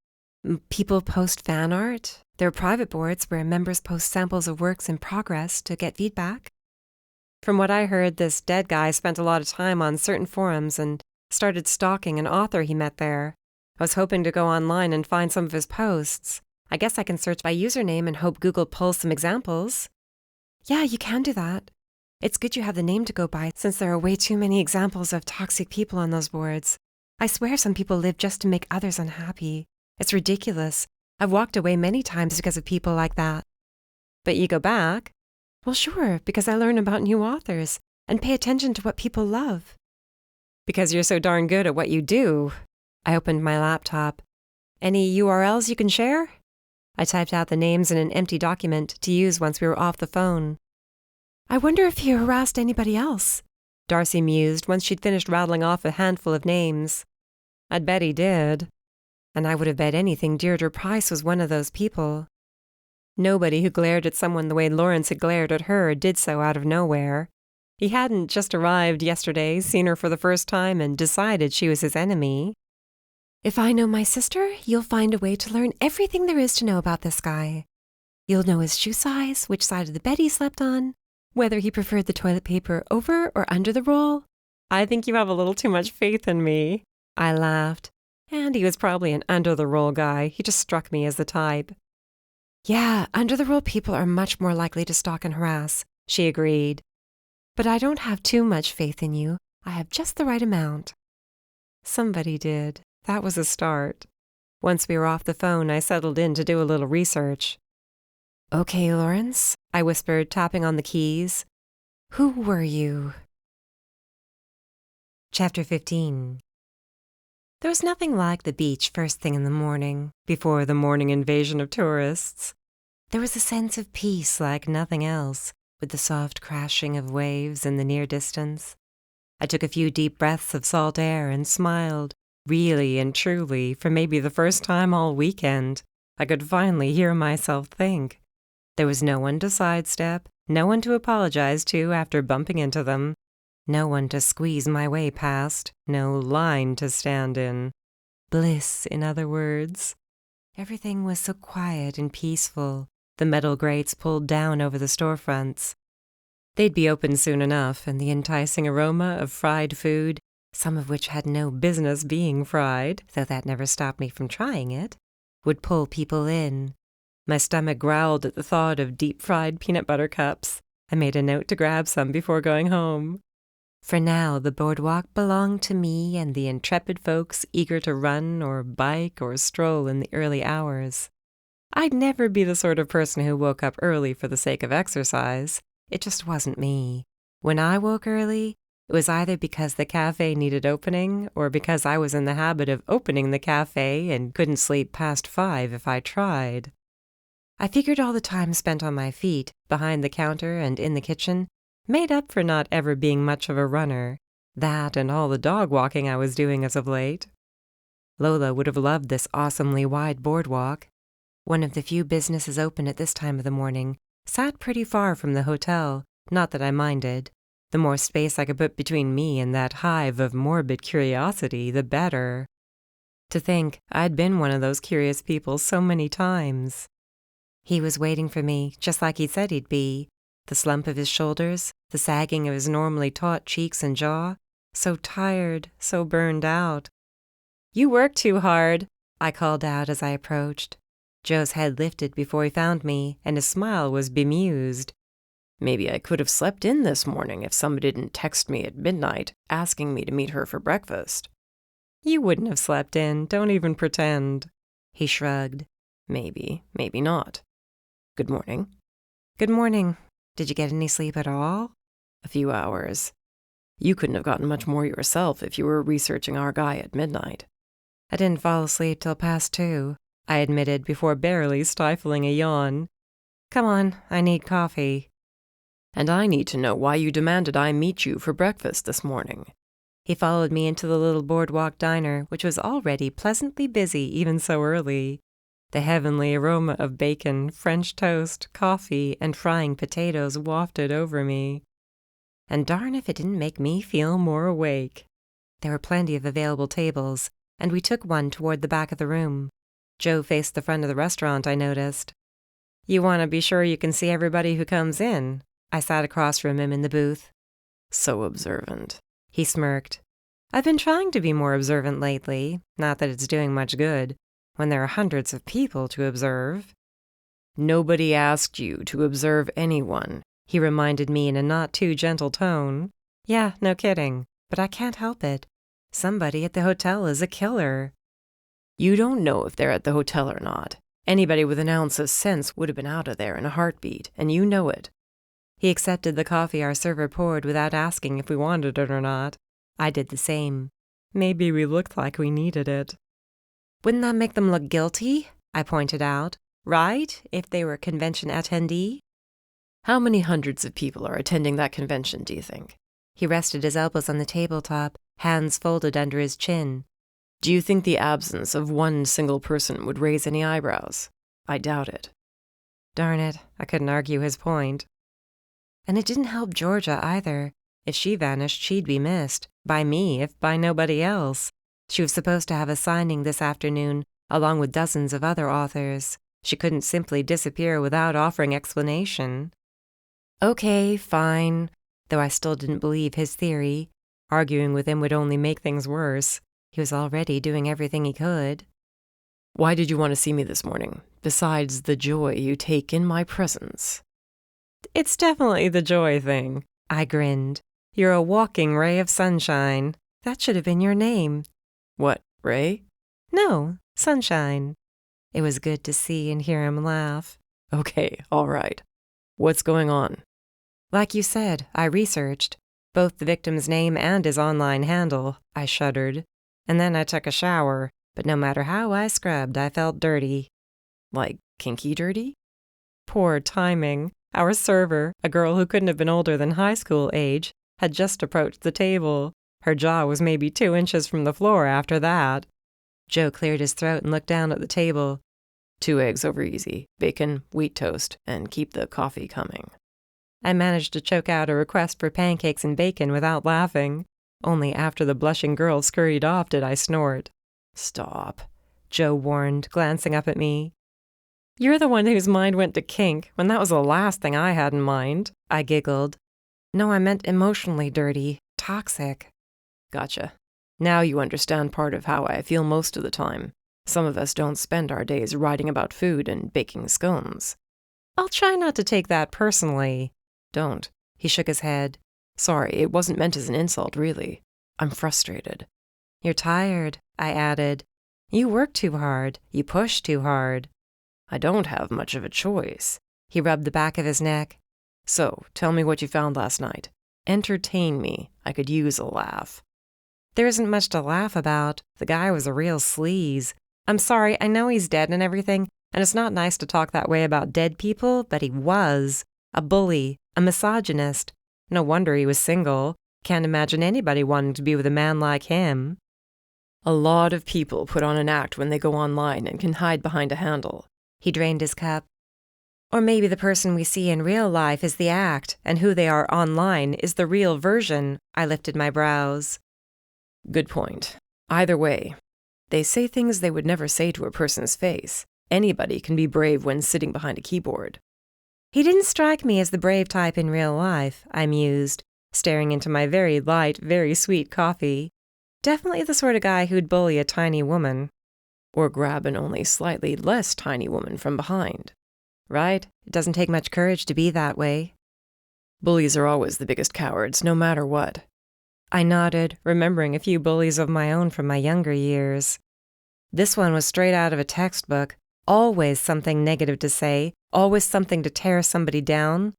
People post fan art. There are private boards where members post samples of works in progress to get feedback." From what I heard, this dead guy spent a lot of time on certain forums and started stalking an author he met there. I was hoping to go online and find some of his posts. I guess I can search by username and hope Google pulls some examples. "Yeah, you can do that. It's good you have the name to go by, since there are way too many examples of toxic people on those boards. I swear some people live just to make others unhappy. It's ridiculous. I've walked away many times because of people like that." "But you go back?" "Well, sure, because I learn about new authors and pay attention to what people love." "Because you're so darn good at what you do." I opened my laptop. "Any URLs you can share?" I typed out the names in an empty document to use once we were off the phone. I wonder if he harassed anybody else, Darcy mused once she'd finished rattling off a handful of names. I'd bet he did. And I would have bet anything Deirdre Price was one of those people. Nobody who glared at someone the way Lawrence had glared at her did so out of nowhere. He hadn't just arrived yesterday, seen her for the first time, and decided she was his enemy. If I know my sister, you'll find a way to learn everything there is to know about this guy. You'll know his shoe size, which side of the bed he slept on, whether he preferred the toilet paper over or under the roll. I think you have a little too much faith in me. I laughed. And he was probably an under-the-roll guy. He just struck me as the type. Yeah, under-the-roll people are much more likely to stalk and harass, she agreed. But I don't have too much faith in you. I have just the right amount. Somebody did. That was a start. Once we were off the phone, I settled in to do a little research. Okay, Lawrence, I whispered, tapping on the keys. Who were you? Chapter 15. There was nothing like the beach first thing in the morning, before the morning invasion of tourists. There was a sense of peace like nothing else, with the soft crashing of waves in the near distance. I took a few deep breaths of salt air and smiled, really and truly, for maybe the first time all weekend. I could finally hear myself think. There was no one to sidestep, no one to apologize to after bumping into them. No one to squeeze my way past, no line to stand in. Bliss, in other words. Everything was so quiet and peaceful, the metal grates pulled down over the storefronts. They'd be open soon enough, and the enticing aroma of fried food, some of which had no business being fried, though that never stopped me from trying it, would pull people in. My stomach growled at the thought of deep-fried peanut butter cups. I made a note to grab some before going home. For now, the boardwalk belonged to me and the intrepid folks eager to run or bike or stroll in the early hours. I'd never be the sort of person who woke up early for the sake of exercise. It just wasn't me. When I woke early, it was either because the cafe needed opening or because I was in the habit of opening the cafe and couldn't sleep past 5 if I tried. I figured all the time spent on my feet, behind the counter and in the kitchen, made up for not ever being much of a runner, that and all the dog walking I was doing as of late. Lola would have loved this awesomely wide boardwalk. One of the few businesses open at this time of the morning sat pretty far from the hotel, not that I minded. The more space I could put between me and that hive of morbid curiosity, the better. To think I'd been one of those curious people so many times. He was waiting for me, just like he'd said he'd be. The slump of his shoulders, the sagging of his normally taut cheeks and jaw, so tired, so burned out. "You work too hard," I called out as I approached. Joe's head lifted before he found me, and his smile was bemused. Maybe I could have slept in this morning if somebody didn't text me at midnight, asking me to meet her for breakfast. "You wouldn't have slept in, don't even pretend." He shrugged. Maybe, maybe not. Good morning. Good morning. Did you get any sleep at all? A few hours. You couldn't have gotten much more yourself if you were researching our guy at midnight. I didn't fall asleep till past 2, I admitted before barely stifling a yawn. Come on, I need coffee. And I need to know why you demanded I meet you for breakfast this morning. He followed me into the little boardwalk diner, which was already pleasantly busy even so early. The heavenly aroma of bacon, French toast, coffee, and frying potatoes wafted over me. And darn if it didn't make me feel more awake. There were plenty of available tables, and we took one toward the back of the room. Joe faced the front of the restaurant, I noticed. "You want to be sure you can see everybody who comes in." I sat across from him in the booth. So observant. He smirked. "I've been trying to be more observant lately, not that it's doing much good, when there are hundreds of people to observe." "Nobody asked you to observe anyone," he reminded me in a not too gentle tone. "Yeah, no kidding, but I can't help it. Somebody at the hotel is a killer." "You don't know if they're at the hotel or not. Anybody with an ounce of sense would have been out of there in a heartbeat, and you know it." He accepted the coffee our server poured without asking if we wanted it or not. I did the same. Maybe we looked like we needed it. "Wouldn't that make them look guilty?" I pointed out. right? If they were a convention attendee. How many hundreds of people are attending that convention, do you think? He rested his elbows on the tabletop, hands folded under his chin. Do you think the absence of one single person would raise any eyebrows? I doubt it. Darn it, I couldn't argue his point. And it didn't help Georgia either. If she vanished, she'd be missed. By me, if by nobody else. She was supposed to have a signing this afternoon, along with dozens of other authors. She couldn't simply disappear without offering explanation. Okay, fine, though I still didn't believe his theory. Arguing with him would only make things worse. He was already doing everything he could. Why did you want to see me this morning, besides the joy you take in my presence? It's definitely the joy thing. I grinned. You're a walking ray of sunshine. That should have been your name. What, Ray? No, Sunshine. It was good to see and hear him laugh. Okay, all right. What's going on? Like you said, I researched. Both the victim's name and his online handle. I shuddered. And then I took a shower, but no matter how I scrubbed, I felt dirty. Like kinky dirty? Poor timing. Our server, a girl who couldn't have been older than high school age, had just approached the table. Her jaw was maybe 2 inches from the floor after that. Joe cleared his throat and looked down at the table. 2 eggs over easy, bacon, wheat toast, and keep the coffee coming. I managed to choke out a request for pancakes and bacon without laughing. Only after the blushing girl scurried off did I snort. Stop, Joe warned, glancing up at me. You're the one whose mind went to kink, when that was the last thing I had in mind. I giggled. No, I meant emotionally dirty, toxic. Gotcha. Now you understand part of how I feel most of the time. Some of us don't spend our days writing about food and baking scones. I'll try not to take that personally. Don't. He shook his head. Sorry, it wasn't meant as an insult, really. I'm frustrated. You're tired, I added. You work too hard. You push too hard. I don't have much of a choice. He rubbed the back of his neck. So, tell me what you found last night. Entertain me. I could use a laugh. There isn't much to laugh about. The guy was a real sleaze. I'm sorry, I know he's dead and everything, and it's not nice to talk that way about dead people, but he was. A bully, a misogynist. No wonder he was single. Can't imagine anybody wanting to be with a man like him. A lot of people put on an act when they go online and can hide behind a handle. He drained his cup. Or maybe the person we see in real life is the act, and who they are online is the real version. I lifted my brows. Good point. Either way, they say things they would never say to a person's face. Anybody can be brave when sitting behind a keyboard. He didn't strike me as the brave type in real life, I mused, staring into my very light, very sweet coffee. Definitely the sort of guy who'd bully a tiny woman. Or grab an only slightly less tiny woman from behind. Right? It doesn't take much courage to be that way. Bullies are always the biggest cowards, no matter what. I nodded, remembering a few bullies of my own from my younger years. This one was straight out of a textbook. Always something negative to say, always something to tear somebody down.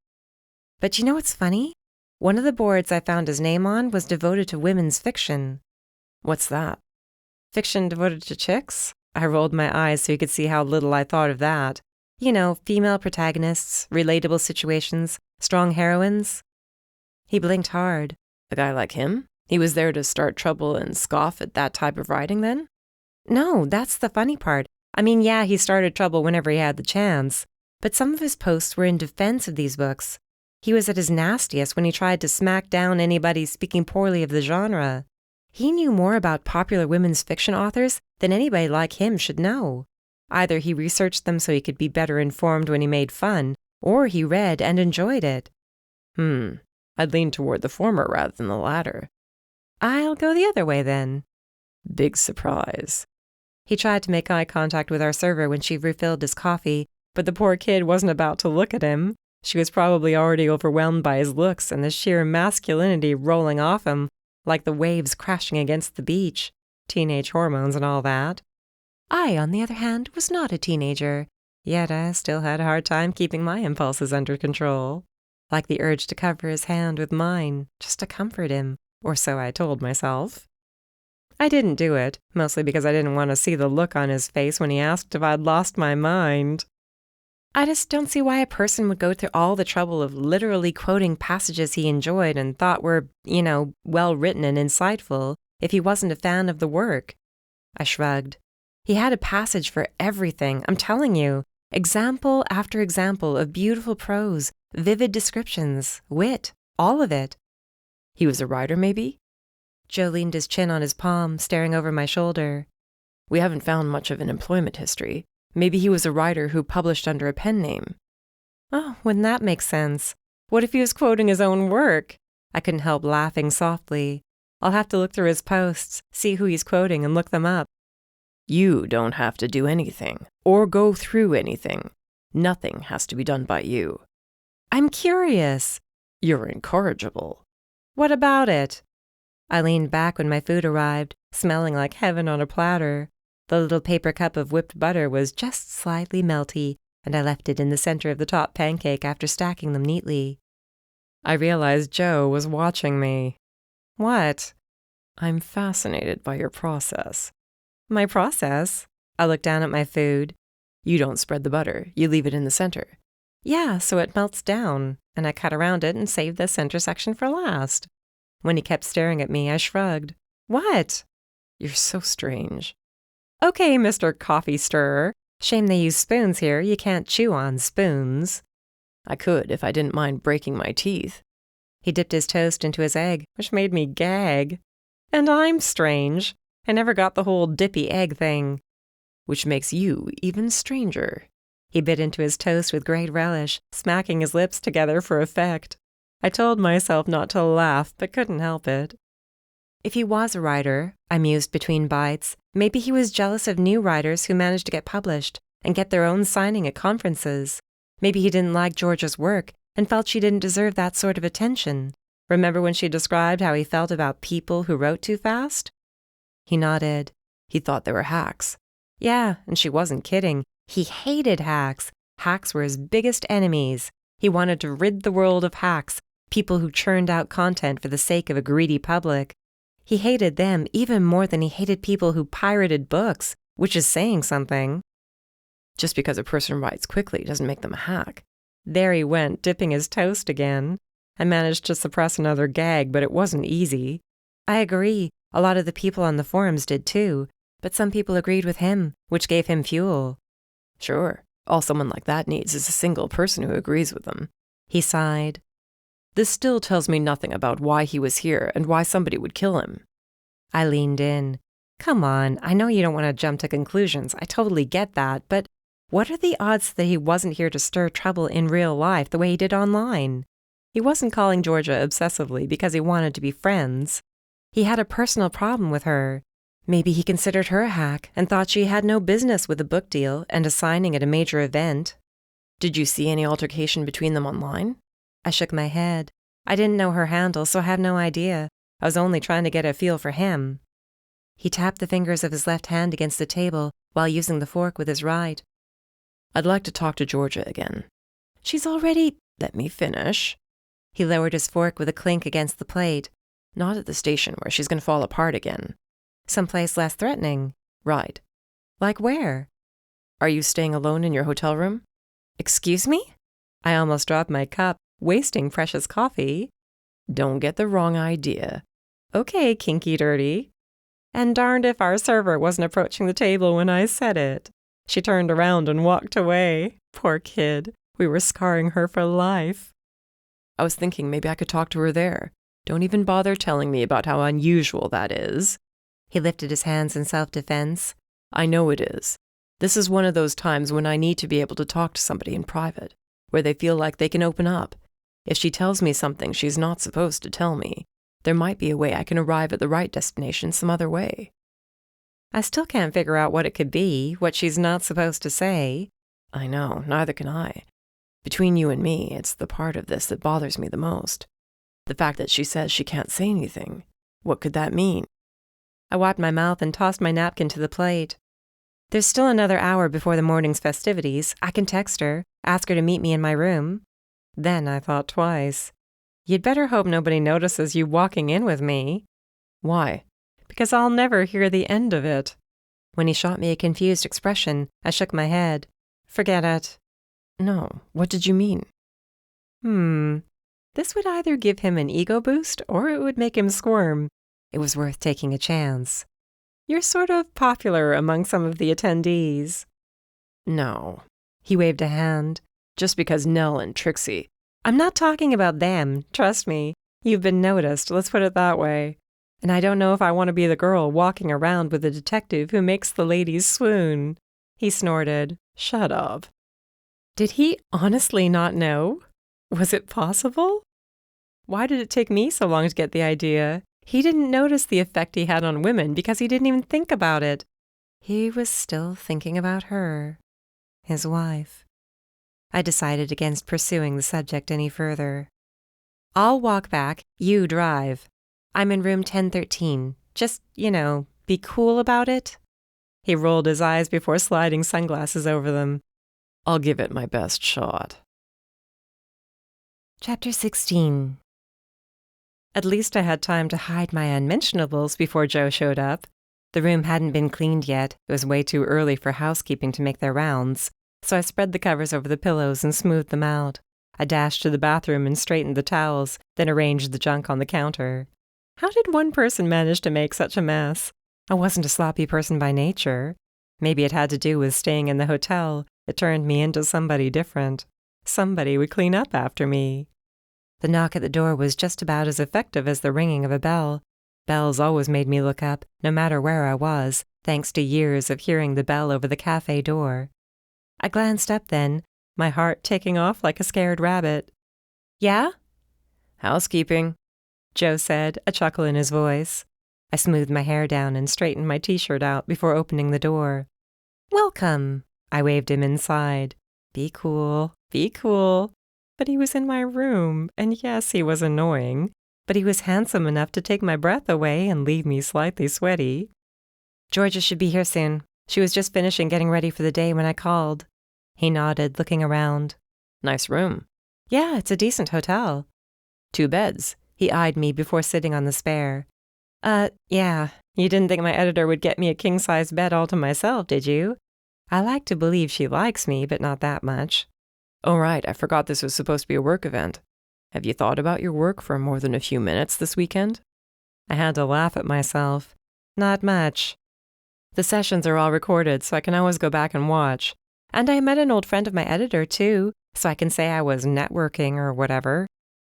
But you know what's funny? One of the boards I found his name on was devoted to women's fiction. What's that? Fiction devoted to chicks? I rolled my eyes so he could see how little I thought of that. You know, female protagonists, relatable situations, strong heroines. He blinked hard. A guy like him? He was there to start trouble and scoff at that type of writing, then? No, that's the funny part. I mean, yeah, he started trouble whenever he had the chance. But some of his posts were in defense of these books. He was at his nastiest when he tried to smack down anybody speaking poorly of the genre. He knew more about popular women's fiction authors than anybody like him should know. Either he researched them so he could be better informed when he made fun, or he read and enjoyed it. I'd lean toward the former rather than the latter. I'll go the other way then. Big surprise. He tried to make eye contact with our server when she refilled his coffee, but the poor kid wasn't about to look at him. She was probably already overwhelmed by his looks and the sheer masculinity rolling off him, like the waves crashing against the beach. Teenage hormones and all that. I, on the other hand, was not a teenager, yet I still had a hard time keeping my impulses under control. Like the urge to cover his hand with mine, just to comfort him, or so I told myself. I didn't do it, mostly because I didn't want to see the look on his face when he asked if I'd lost my mind. I just don't see why a person would go through all the trouble of literally quoting passages he enjoyed and thought were, well written and insightful if he wasn't a fan of the work. I shrugged. He had a passage for everything, I'm telling you. Example after example of beautiful prose, vivid descriptions, wit, all of it. He was a writer, maybe? Joe leaned his chin on his palm, staring over my shoulder. We haven't found much of an employment history. Maybe he was a writer who published under a pen name. Oh, wouldn't that make sense? What if he was quoting his own work? I couldn't help laughing softly. I'll have to look through his posts, see who he's quoting, and look them up. You don't have to do anything, or go through anything. Nothing has to be done by you. I'm curious. You're incorrigible. What about it? I leaned back when my food arrived, smelling like heaven on a platter. The little paper cup of whipped butter was just slightly melty, and I left it in the center of the top pancake after stacking them neatly. I realized Joe was watching me. What? I'm fascinated by your process. My process? I looked down at my food. You don't spread the butter. You leave it in the center. Yeah, so it melts down, and I cut around it and saved the center section for last. When he kept staring at me, I shrugged. What? You're so strange. Okay, Mr. Coffee Stirrer. Shame they use spoons here. You can't chew on spoons. I could if I didn't mind breaking my teeth. He dipped his toast into his egg, which made me gag. And I'm strange. I never got the whole dippy egg thing. Which makes you even stranger. He bit into his toast with great relish, smacking his lips together for effect. I told myself not to laugh, but couldn't help it. If he was a writer, I mused between bites, maybe he was jealous of new writers who managed to get published and get their own signing at conferences. Maybe he didn't like Georgia's work and felt she didn't deserve that sort of attention. Remember when she described how he felt about people who wrote too fast? He nodded. He thought they were hacks. Yeah, and she wasn't kidding. He hated hacks. Hacks were his biggest enemies. He wanted to rid the world of hacks, people who churned out content for the sake of a greedy public. He hated them even more than he hated people who pirated books, which is saying something. Just because a person writes quickly doesn't make them a hack. There he went, dipping his toast again. I managed to suppress another gag, but it wasn't easy. I agree, a lot of the people on the forums did too, but some people agreed with him, which gave him fuel. Sure, all someone like that needs is a single person who agrees with them. He sighed. This still tells me nothing about why he was here and why somebody would kill him. I leaned in. Come on, I know you don't want to jump to conclusions. I totally get that, but what are the odds that he wasn't here to stir trouble in real life the way he did online? He wasn't calling Georgia obsessively because he wanted to be friends. He had a personal problem with her. Maybe he considered her a hack and thought she had no business with a book deal and a signing at a major event. Did you see any altercation between them online? I shook my head. I didn't know her handle, so I have no idea. I was only trying to get a feel for him. He tapped the fingers of his left hand against the table while using the fork with his right. I'd like to talk to Georgia again. She's already... Let me finish. He lowered his fork with a clink against the plate. Not at the station where she's going to fall apart again. Someplace less threatening. Right. Like where? Are you staying alone in your hotel room? Excuse me? I almost dropped my cup, wasting precious coffee. Don't get the wrong idea. Okay, Kinky Dirty. And darned if our server wasn't approaching the table when I said it. She turned around and walked away. Poor kid. We were scarring her for life. I was thinking maybe I could talk to her there. Don't even bother telling me about how unusual that is. He lifted his hands in self-defense. I know it is. This is one of those times when I need to be able to talk to somebody in private, where they feel like they can open up. If she tells me something she's not supposed to tell me, there might be a way I can arrive at the right destination some other way. I still can't figure out what it could be, what she's not supposed to say. I know, neither can I. Between you and me, it's the part of this that bothers me the most. The fact that she says she can't say anything. What could that mean? I wiped my mouth and tossed my napkin to the plate. There's still another hour before the morning's festivities. I can text her, ask her to meet me in my room. Then I thought twice. You'd better hope nobody notices you walking in with me. Why? Because I'll never hear the end of it. When he shot me a confused expression, I shook my head. Forget it. No, what did you mean? This would either give him an ego boost or it would make him squirm. It was worth taking a chance. You're sort of popular among some of the attendees. No. He waved a hand. Just because Nell and Trixie. I'm not talking about them, trust me. You've been noticed, let's put it that way. And I don't know if I want to be the girl walking around with a detective who makes the ladies swoon. He snorted. Shut up. Did he honestly not know? Was it possible? Why did it take me so long to get the idea? He didn't notice the effect he had on women because he didn't even think about it. He was still thinking about her, his wife. I decided against pursuing the subject any further. I'll walk back, you drive. I'm in room 1013. Just, be cool about it. He rolled his eyes before sliding sunglasses over them. I'll give it my best shot. Chapter 16. At least I had time to hide my unmentionables before Joe showed up. The room hadn't been cleaned yet. It was way too early for housekeeping to make their rounds, so I spread the covers over the pillows and smoothed them out. I dashed to the bathroom and straightened the towels, then arranged the junk on the counter. How did one person manage to make such a mess? I wasn't a sloppy person by nature. Maybe it had to do with staying in the hotel. It turned me into somebody different. Somebody would clean up after me. The knock at the door was just about as effective as the ringing of a bell. Bells always made me look up, no matter where I was, thanks to years of hearing the bell over the cafe door. I glanced up then, my heart taking off like a scared rabbit. Yeah? Housekeeping, Joe said, a chuckle in his voice. I smoothed my hair down and straightened my t-shirt out before opening the door. Welcome, I waved him inside. Be cool, be cool. But he was in my room, and yes, he was annoying, but he was handsome enough to take my breath away and leave me slightly sweaty. Georgia should be here soon. She was just finishing getting ready for the day when I called. He nodded, looking around. Nice room. Yeah, it's a decent hotel. 2 beds. He eyed me before sitting on the spare. Yeah. You didn't think my editor would get me a king-size bed all to myself, did you? I like to believe she likes me, but not that much. Oh, right, I forgot this was supposed to be a work event. Have you thought about your work for more than a few minutes this weekend? I had to laugh at myself. Not much. The sessions are all recorded, so I can always go back and watch. And I met an old friend of my editor, too, so I can say I was networking or whatever.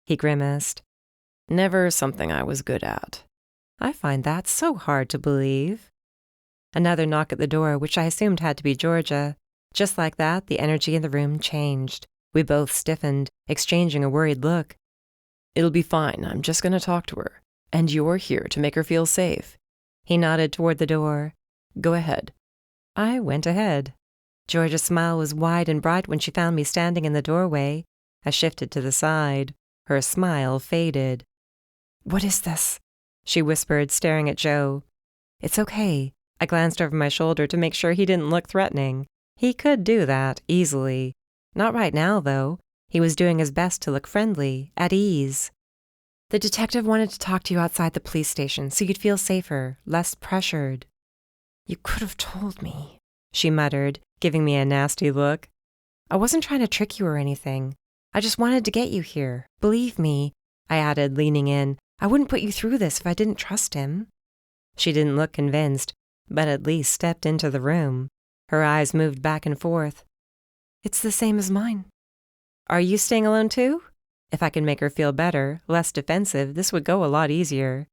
He grimaced. Never something I was good at. I find that so hard to believe. Another knock at the door, which I assumed had to be Georgia. Just like that, the energy in the room changed. We both stiffened, exchanging a worried look. It'll be fine. I'm just going to talk to her. And you're here to make her feel safe. He nodded toward the door. Go ahead. I went ahead. Georgia's smile was wide and bright when she found me standing in the doorway. I shifted to the side. Her smile faded. What is this? She whispered, staring at Joe. It's okay. I glanced over my shoulder to make sure he didn't look threatening. He could do that, easily. Not right now, though. He was doing his best to look friendly, at ease. The detective wanted to talk to you outside the police station so you'd feel safer, less pressured. You could have told me, she muttered, giving me a nasty look. I wasn't trying to trick you or anything. I just wanted to get you here. Believe me, I added, leaning in. I wouldn't put you through this if I didn't trust him. She didn't look convinced, but at least stepped into the room. Her eyes moved back and forth. It's the same as mine. Are you staying alone too? If I could make her feel better, less defensive, this would go a lot easier.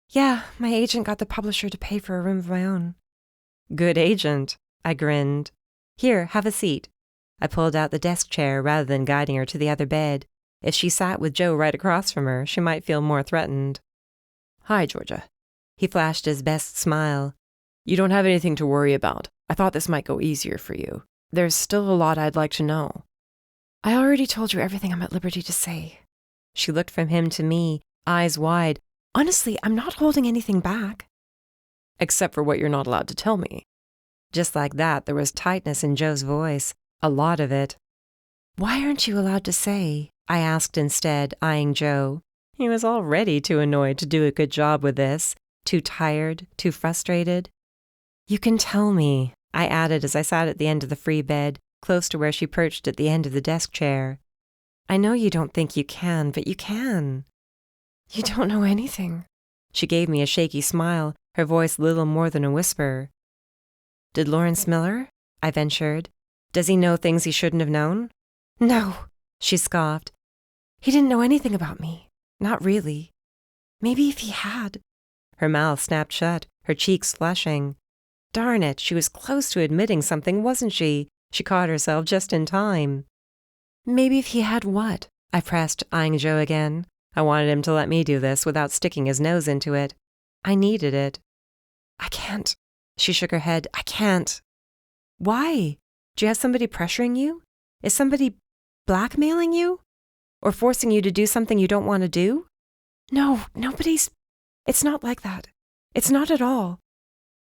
Yeah, my agent got the publisher to pay for a room of my own. Good agent, I grinned. Here, have a seat. I pulled out the desk chair rather than guiding her to the other bed. If she sat with Joe right across from her, she might feel more threatened. Hi, Georgia. He flashed his best smile. You don't have anything to worry about. I thought this might go easier for you. There's still a lot I'd like to know. I already told you everything I'm at liberty to say. She looked from him to me, eyes wide. Honestly, I'm not holding anything back. Except for what you're not allowed to tell me. Just like that, there was tightness in Joe's voice. A lot of it. Why aren't you allowed to say? I asked instead, eyeing Joe. He was already too annoyed to do a good job with this. Too tired, too frustrated. You can tell me, I added as I sat at the end of the free bed, close to where she perched at the end of the desk chair. I know you don't think you can, but you can. You don't know anything. She gave me a shaky smile, her voice little more than a whisper. Did Lawrence Miller? I ventured. Does he know things he shouldn't have known? No, she scoffed. He didn't know anything about me. Not really. Maybe if he had. Her mouth snapped shut, her cheeks flushing. Darn it, she was close to admitting something, wasn't she? She caught herself just in time. Maybe if he had what? I pressed, eyeing Joe again. I wanted him to let me do this without sticking his nose into it. I needed it. I can't. She shook her head. I can't. Why? Do you have somebody pressuring you? Is somebody blackmailing you? Or forcing you to do something you don't want to do? No, nobody's... It's not like that. It's not at all.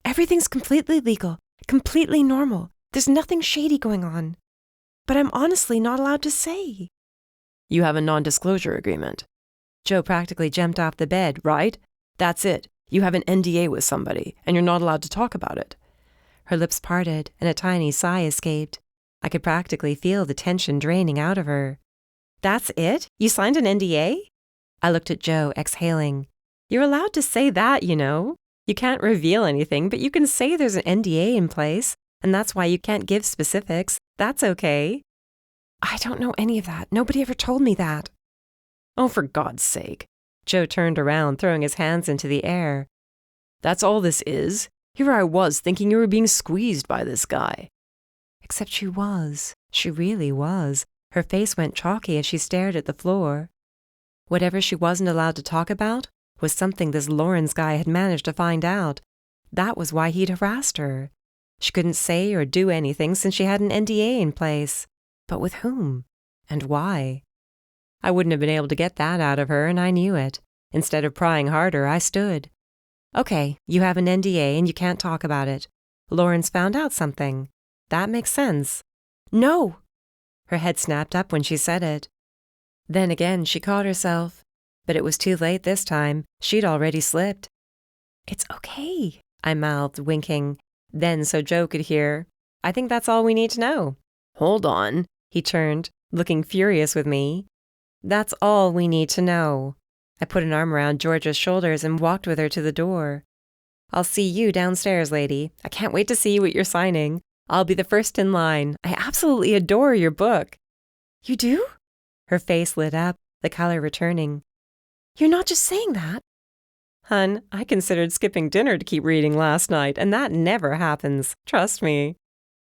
Everything's completely legal, completely normal. There's nothing shady going on. But I'm honestly not allowed to say. You have a non-disclosure agreement. Joe practically jumped off the bed, right? That's it. You have an NDA with somebody, and you're not allowed to talk about it. Her lips parted, and a tiny sigh escaped. I could practically feel the tension draining out of her. That's it? You signed an NDA? I looked at Joe, exhaling. You're allowed to say that, you know. You can't reveal anything, but you can say there's an NDA in place, and that's why you can't give specifics. That's okay. I don't know any of that. Nobody ever told me that. Oh, for God's sake. Joe turned around, throwing his hands into the air. That's all this is? Here I was, thinking you were being squeezed by this guy. Except she was. She really was. Her face went chalky as she stared at the floor. Whatever she wasn't allowed to talk about was something this Lawrence guy had managed to find out. That was why he'd harassed her. She couldn't say or do anything since she had an NDA in place. But with whom? And why? I wouldn't have been able to get that out of her, and I knew it. Instead of prying harder, I stood. Okay, you have an NDA and you can't talk about it. Lawrence found out something. That makes sense. No! Her head snapped up when she said it. Then again, she caught herself. But it was too late this time. She'd already slipped. It's okay, I mouthed, winking. Then, so Joe could hear, I think that's all we need to know. Hold on. He turned, looking furious with me. That's all we need to know. I put an arm around Georgia's shoulders and walked with her to the door. I'll see you downstairs, lady. I can't wait to see what you're signing. I'll be the first in line. I absolutely adore your book. You do? Her face lit up, the color returning. You're not just saying that. Hun, I considered skipping dinner to keep reading last night, and that never happens. Trust me.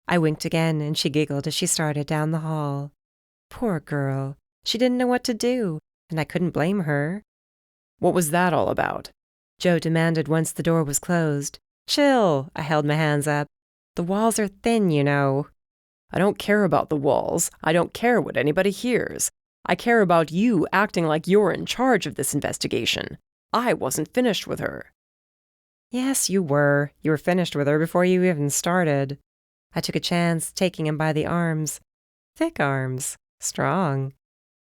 I winked again, and she giggled as she started down the hall. Poor girl. She didn't know what to do, and I couldn't blame her. What was that all about? Joe demanded once the door was closed. Chill, I held my hands up. The walls are thin, you know. I don't care about the walls. I don't care what anybody hears. I care about you acting like you're in charge of this investigation. I wasn't finished with her. Yes, you were. You were finished with her before you even started. I took a chance, taking him by the arms. Thick arms. Strong.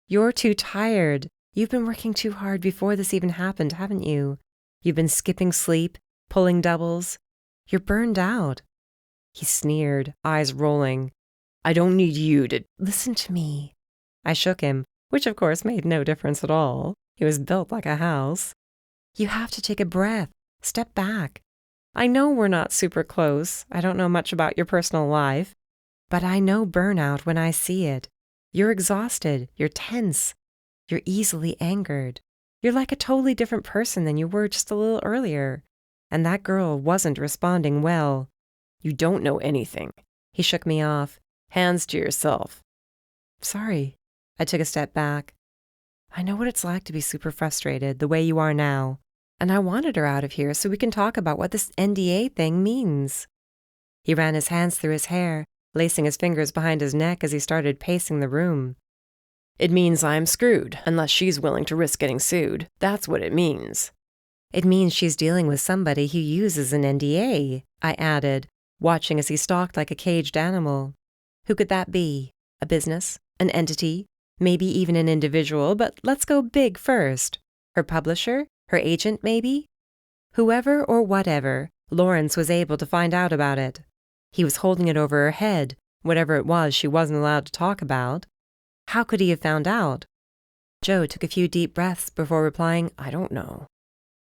You're too tired. You've been working too hard before this even happened, haven't you? You've been skipping sleep, pulling doubles. You're burned out. He sneered, eyes rolling. I don't need you to... Listen to me. I shook him, which of course made no difference at all. He was built like a house. You have to take a breath. Step back. I know we're not super close. I don't know much about your personal life. But I know burnout when I see it. You're exhausted. You're tense. You're easily angered. You're like a totally different person than you were just a little earlier. And that girl wasn't responding well. You don't know anything. He shook me off. Hands to yourself. Sorry. I took a step back. I know what it's like to be super frustrated, the way you are now. And I wanted her out of here so we can talk about what this NDA thing means. He ran his hands through his hair, lacing his fingers behind his neck as he started pacing the room. It means I'm screwed, unless she's willing to risk getting sued. That's what it means. It means she's dealing with somebody who uses an NDA, I added, watching as he stalked like a caged animal. Who could that be? A business? An entity? Maybe even an individual, but let's go big first. Her publisher? Her agent, maybe? Whoever or whatever, Lawrence was able to find out about it. He was holding it over her head, whatever it was she wasn't allowed to talk about. How could he have found out? Joe took a few deep breaths before replying, I don't know.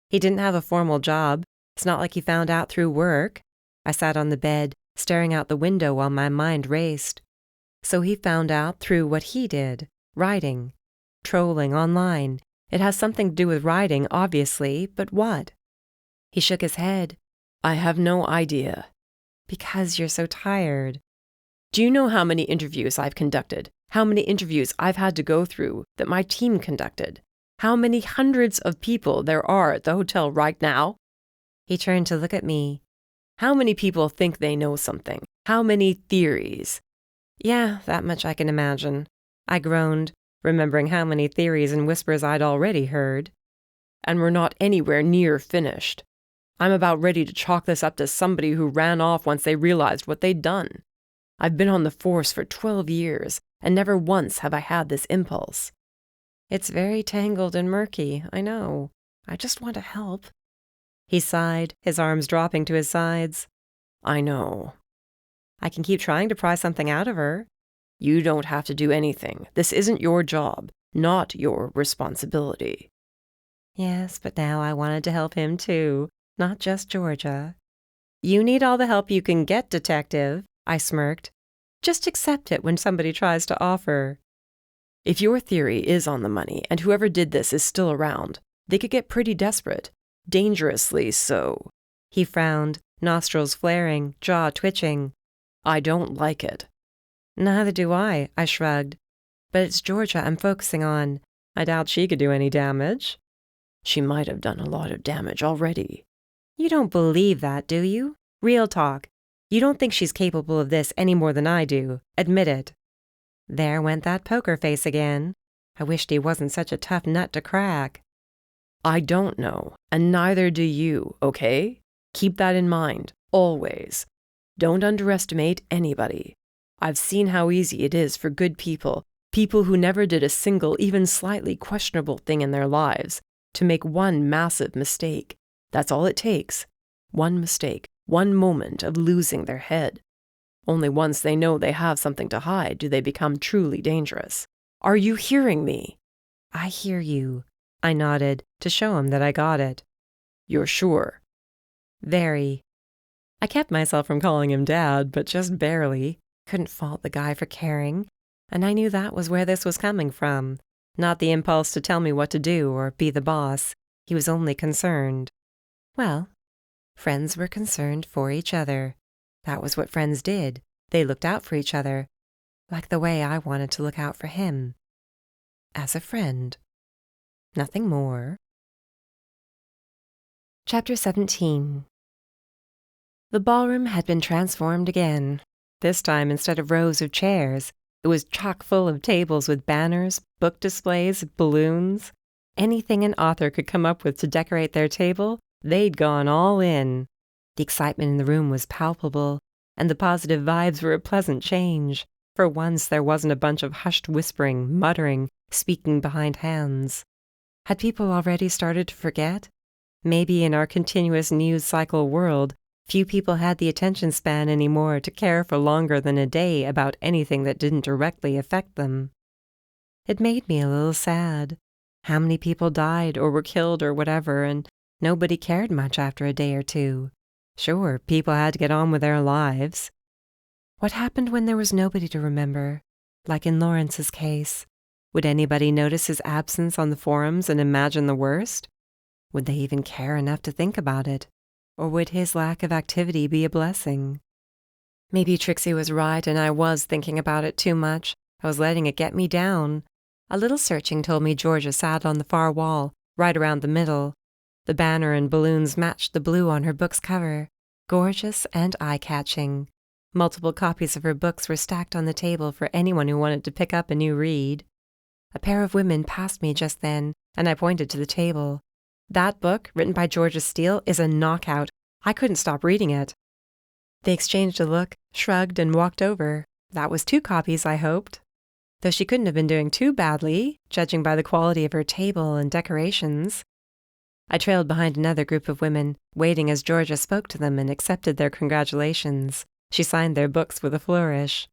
He didn't have a formal job. It's not like he found out through work. I sat on the bed, staring out the window while my mind raced. So he found out through what he did, writing, trolling online. It has something to do with writing, obviously, but what? He shook his head. I have no idea. Because you're so tired. Do you know how many interviews I've conducted? How many interviews I've had to go through that my team conducted? How many hundreds of people there are at the hotel right now? He turned to look at me. How many people think they know something? How many theories? Yeah, that much I can imagine. I groaned, remembering how many theories and whispers I'd already heard. And we're not anywhere near finished. I'm about ready to chalk this up to somebody who ran off once they realized what they'd done. I've been on the force for 12 years, and never once have I had this impulse. It's very tangled and murky, I know. I just want to help. He sighed, his arms dropping to his sides. I know. I can keep trying to pry something out of her. You don't have to do anything. This isn't your job, not your responsibility. Yes, but now I wanted to help him too, not just Georgia. You need all the help you can get, Detective, I smirked. Just accept it when somebody tries to offer. If your theory is on the money and whoever did this is still around, they could get pretty desperate. Dangerously so. He frowned, nostrils flaring, jaw twitching. I don't like it. Neither do I shrugged. But it's Georgia I'm focusing on. I doubt she could do any damage. She might have done a lot of damage already. You don't believe that, do you? Real talk. You don't think she's capable of this any more than I do. Admit it. There went that poker face again. I wished he wasn't such a tough nut to crack. I don't know, and neither do you, okay? Keep that in mind, always. Don't underestimate anybody. I've seen how easy it is for good people, people who never did a single, even slightly questionable thing in their lives, to make one massive mistake. That's all it takes. One mistake, one moment of losing their head. Only once they know they have something to hide do they become truly dangerous. Are you hearing me? I hear you. I nodded to show him that I got it. You're sure? Very. I kept myself from calling him Dad, but just barely. Couldn't fault the guy for caring. And I knew that was where this was coming from. Not the impulse to tell me what to do or be the boss. He was only concerned. Well, friends were concerned for each other. That was what friends did. They looked out for each other. Like the way I wanted to look out for him. As a friend. Nothing more. Chapter 17. The ballroom had been transformed again. This time, instead of rows of chairs, it was chock full of tables with banners, book displays, balloons. Anything an author could come up with to decorate their table, they'd gone all in. The excitement in the room was palpable, and the positive vibes were a pleasant change. For once, there wasn't a bunch of hushed whispering, muttering, speaking behind hands. Had people already started to forget? Maybe in our continuous news cycle world, few people had the attention span anymore to care for longer than a day about anything that didn't directly affect them. It made me a little sad. How many people died or were killed or whatever, and nobody cared much after a day or two. Sure, people had to get on with their lives. What happened when there was nobody to remember? Like in Lawrence's case. Would anybody notice his absence on the forums and imagine the worst? Would they even care enough to think about it? Or would his lack of activity be a blessing? Maybe Trixie was right and I was thinking about it too much. I was letting it get me down. A little searching told me Georgia sat on the far wall, right around the middle. The banner and balloons matched the blue on her book's cover. Gorgeous and eye-catching. Multiple copies of her books were stacked on the table for anyone who wanted to pick up a new read. A pair of women passed me just then, and I pointed to the table. That book, written by Georgia Steele, is a knockout. I couldn't stop reading it. They exchanged a look, shrugged, and walked over. That was 2 copies, I hoped. Though she couldn't have been doing too badly, judging by the quality of her table and decorations. I trailed behind another group of women, waiting as Georgia spoke to them and accepted their congratulations. She signed their books with a flourish.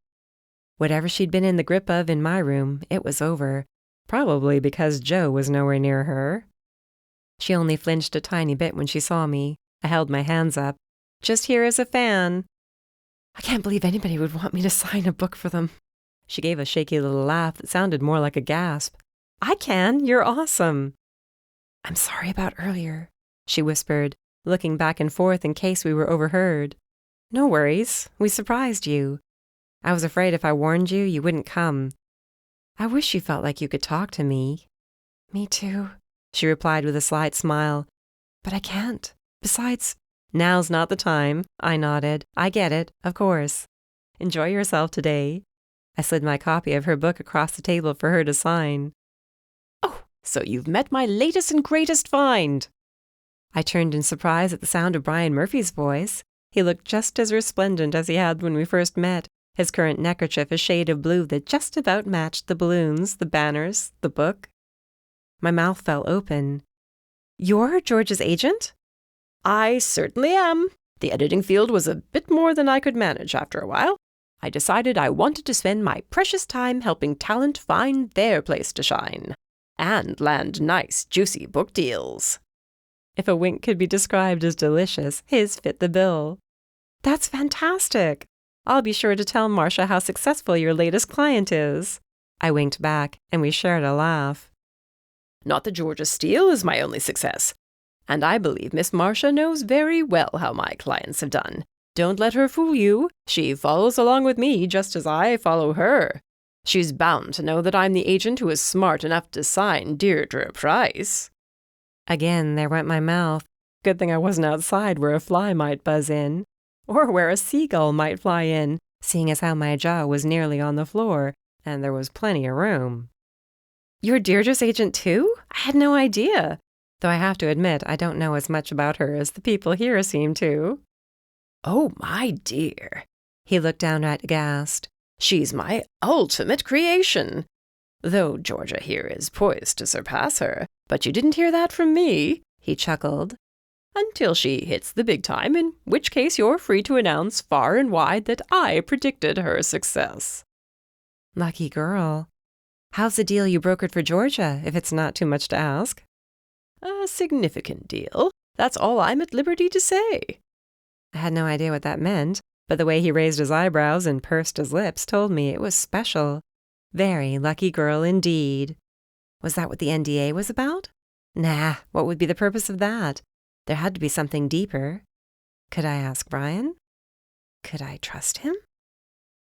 Whatever she'd been in the grip of in my room, it was over, probably because Joe was nowhere near her. She only flinched a tiny bit when she saw me. I held my hands up. Just here as a fan. I can't believe anybody would want me to sign a book for them. She gave a shaky little laugh that sounded more like a gasp. I can. You're awesome. I'm sorry about earlier, she whispered, looking back and forth in case we were overheard. No worries. We surprised you. I was afraid if I warned you, you wouldn't come. I wish you felt like you could talk to me. Me too, she replied with a slight smile. But I can't. Besides, now's not the time, I nodded. I get it, of course. Enjoy yourself today. I slid my copy of her book across the table for her to sign. Oh, so you've met my latest and greatest find. I turned in surprise at the sound of Brian Murphy's voice. He looked just as resplendent as he had when we first met, his current neckerchief a shade of blue that just about matched the balloons, the banners, the book. My mouth fell open. You're George's agent? I certainly am. The editing field was a bit more than I could manage after a while. I decided I wanted to spend my precious time helping talent find their place to shine and land nice, juicy book deals. If a wink could be described as delicious, his fit the bill. That's fantastic. I'll be sure to tell Marcia how successful your latest client is. I winked back, and we shared a laugh. Not that Georgia Steele is my only success. And I believe Miss Marcia knows very well how my clients have done. Don't let her fool you. She follows along with me just as I follow her. She's bound to know that I'm the agent who is smart enough to sign Deirdre Price. Again, there went my mouth. Good thing I wasn't outside where a fly might buzz in, or where a seagull might fly in, seeing as how my jaw was nearly on the floor, and there was plenty of room. You're Deirdre's agent too? I had no idea. Though I have to admit, I don't know as much about her as the people here seem to. Oh, my dear. He looked downright aghast. She's my ultimate creation. Though Georgia here is poised to surpass her. But you didn't hear that from me, he chuckled. Until she hits the big time, in which case you're free to announce far and wide that I predicted her success. Lucky girl. How's the deal you brokered for Georgia, if it's not too much to ask? A significant deal. That's all I'm at liberty to say. I had no idea what that meant, but the way he raised his eyebrows and pursed his lips told me it was special. Very lucky girl indeed. Was that what the NDA was about? Nah, what would be the purpose of that? There had to be something deeper. Could I ask Brian? Could I trust him?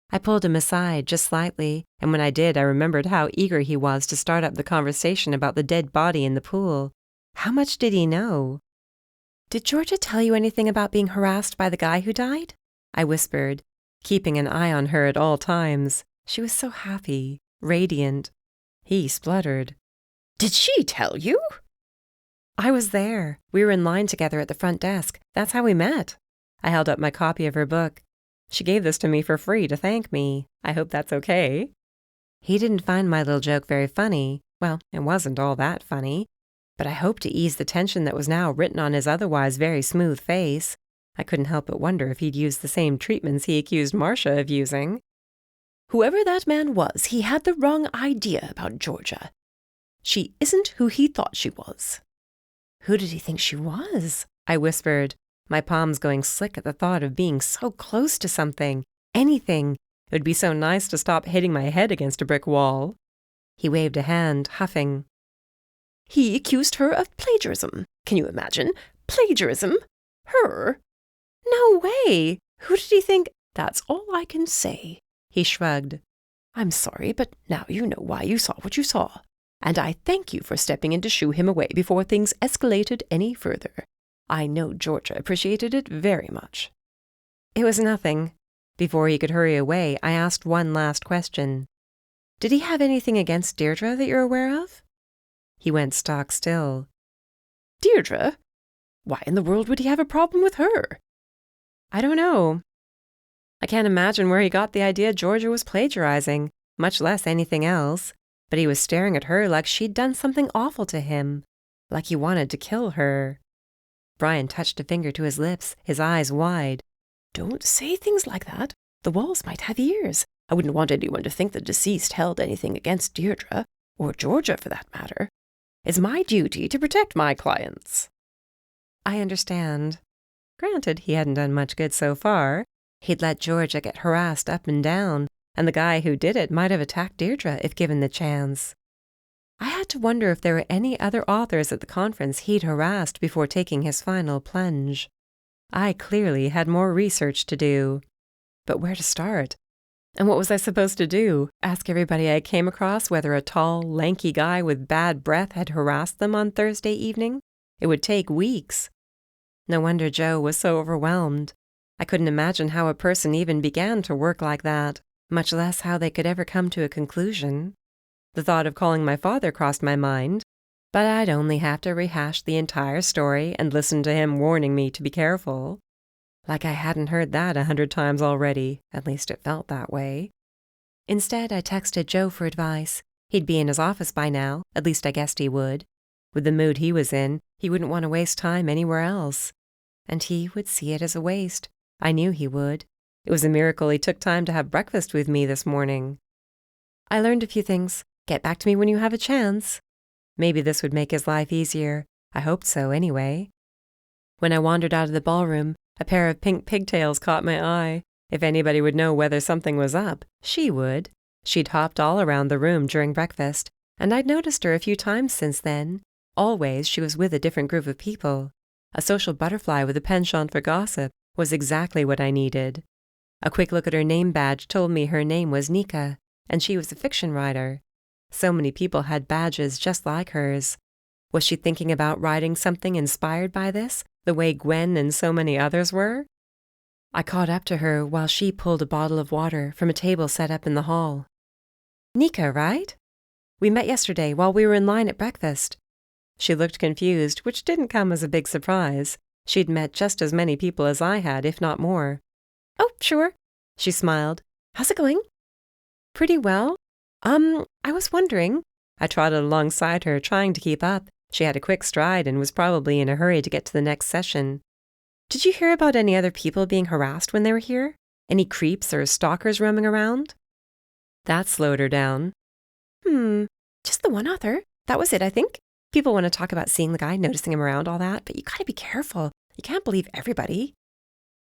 I pulled him aside just slightly, and when I did, I remembered how eager he was to start up the conversation about the dead body in the pool. How much did he know? Did Georgia tell you anything about being harassed by the guy who died? I whispered, keeping an eye on her at all times. She was so happy, radiant. He spluttered. Did she tell you? I was there. We were in line together at the front desk. That's how we met. I held up my copy of her book. She gave this to me for free to thank me. I hope that's okay. He didn't find my little joke very funny. Well, it wasn't all that funny. But I hoped to ease the tension that was now written on his otherwise very smooth face. I couldn't help but wonder if he'd used the same treatments he accused Marcia of using. Whoever that man was, he had the wrong idea about Georgia. She isn't who he thought she was. Who did he think she was? I whispered, my palms going slick at the thought of being so close to something, anything. It would be so nice to stop hitting my head against a brick wall. He waved a hand, huffing. He accused her of plagiarism. Can you imagine? Plagiarism? Her? No way! Who did he think? That's all I can say. He shrugged. I'm sorry, but now you know why you saw what you saw. And I thank you for stepping in to shoo him away before things escalated any further. I know Georgia appreciated it very much. It was nothing. Before he could hurry away, I asked one last question. Did he have anything against Deirdre that you're aware of? He went stock still. Deirdre? Why in the world would he have a problem with her? I don't know. I can't imagine where he got the idea Georgia was plagiarizing, much less anything else. But he was staring at her like she'd done something awful to him, like he wanted to kill her. Brian touched a finger to his lips, his eyes wide. Don't say things like that. The walls might have ears. I wouldn't want anyone to think the deceased held anything against Deirdre, or Georgia for that matter. It's my duty to protect my clients." I understand. Granted, he hadn't done much good so far. He'd let Georgia get harassed up and down, and the guy who did it might have attacked Deirdre if given the chance. I had to wonder if there were any other authors at the conference he'd harassed before taking his final plunge. I clearly had more research to do. But where to start? And what was I supposed to do? Ask everybody I came across whether a tall, lanky guy with bad breath had harassed them on Thursday evening? It would take weeks. No wonder Joe was so overwhelmed. I couldn't imagine how a person even began to work like that, much less how they could ever come to a conclusion. The thought of calling my father crossed my mind, but I'd only have to rehash the entire story and listen to him warning me to be careful. Like I hadn't heard that 100 times already, at least it felt that way. Instead, I texted Joe for advice. He'd be in his office by now, at least I guessed he would. With the mood he was in, he wouldn't want to waste time anywhere else. And he would see it as a waste. I knew he would. It was a miracle he took time to have breakfast with me this morning. I learned a few things. Get back to me when you have a chance. Maybe this would make his life easier. I hoped so, anyway. When I wandered out of the ballroom, a pair of pink pigtails caught my eye. If anybody would know whether something was up, she would. She'd hopped all around the room during breakfast, and I'd noticed her a few times since then. Always she was with a different group of people. A social butterfly with a penchant for gossip was exactly what I needed. A quick look at her name badge told me her name was Nika, and she was a fiction writer. So many people had badges just like hers. Was she thinking about writing something inspired by this, the way Gwen and so many others were? I caught up to her while she pulled a bottle of water from a table set up in the hall. "Nika, right? We met yesterday while we were in line at breakfast." She looked confused, which didn't come as a big surprise. She'd met just as many people as I had, if not more. "Oh, sure," she smiled. "How's it going?" "Pretty well. I was wondering." I trotted alongside her, trying to keep up. She had a quick stride and was probably in a hurry to get to the next session. "Did you hear about any other people being harassed when they were here? Any creeps or stalkers roaming around?" That slowed her down. Just the one author. That was it, I think. People want to talk about seeing the guy, noticing him around, all that, but you gotta be careful. You can't believe everybody."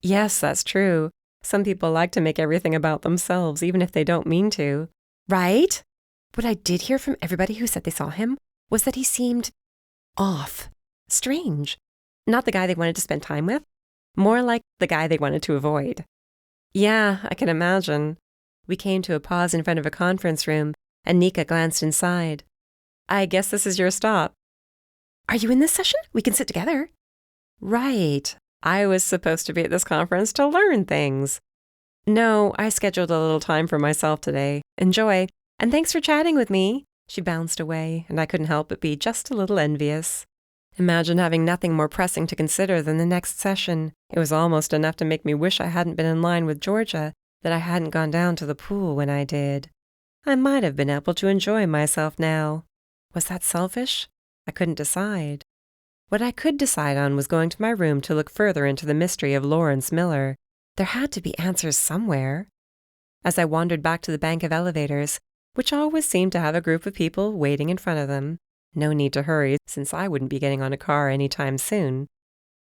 "Yes, that's true. Some people like to make everything about themselves, even if they don't mean to." "Right? What I did hear from everybody who said they saw him was that he seemed off. Strange. Not the guy they wanted to spend time with. More like the guy they wanted to avoid." "Yeah, I can imagine." We came to a pause in front of a conference room, and Nika glanced inside. "I guess this is your stop." "Are you in this session? We can sit together." "Right. I was supposed to be at this conference to learn things." "No, I scheduled a little time for myself today. Enjoy. And thanks for chatting with me." She bounced away, and I couldn't help but be just a little envious. Imagine having nothing more pressing to consider than the next session. It was almost enough to make me wish I hadn't been in line with Georgia, that I hadn't gone down to the pool when I did. I might have been able to enjoy myself now. Was that selfish? I couldn't decide. What I could decide on was going to my room to look further into the mystery of Lawrence Miller. There had to be answers somewhere. As I wandered back to the bank of elevators, which always seemed to have a group of people waiting in front of them, no need to hurry since I wouldn't be getting on a car any time soon,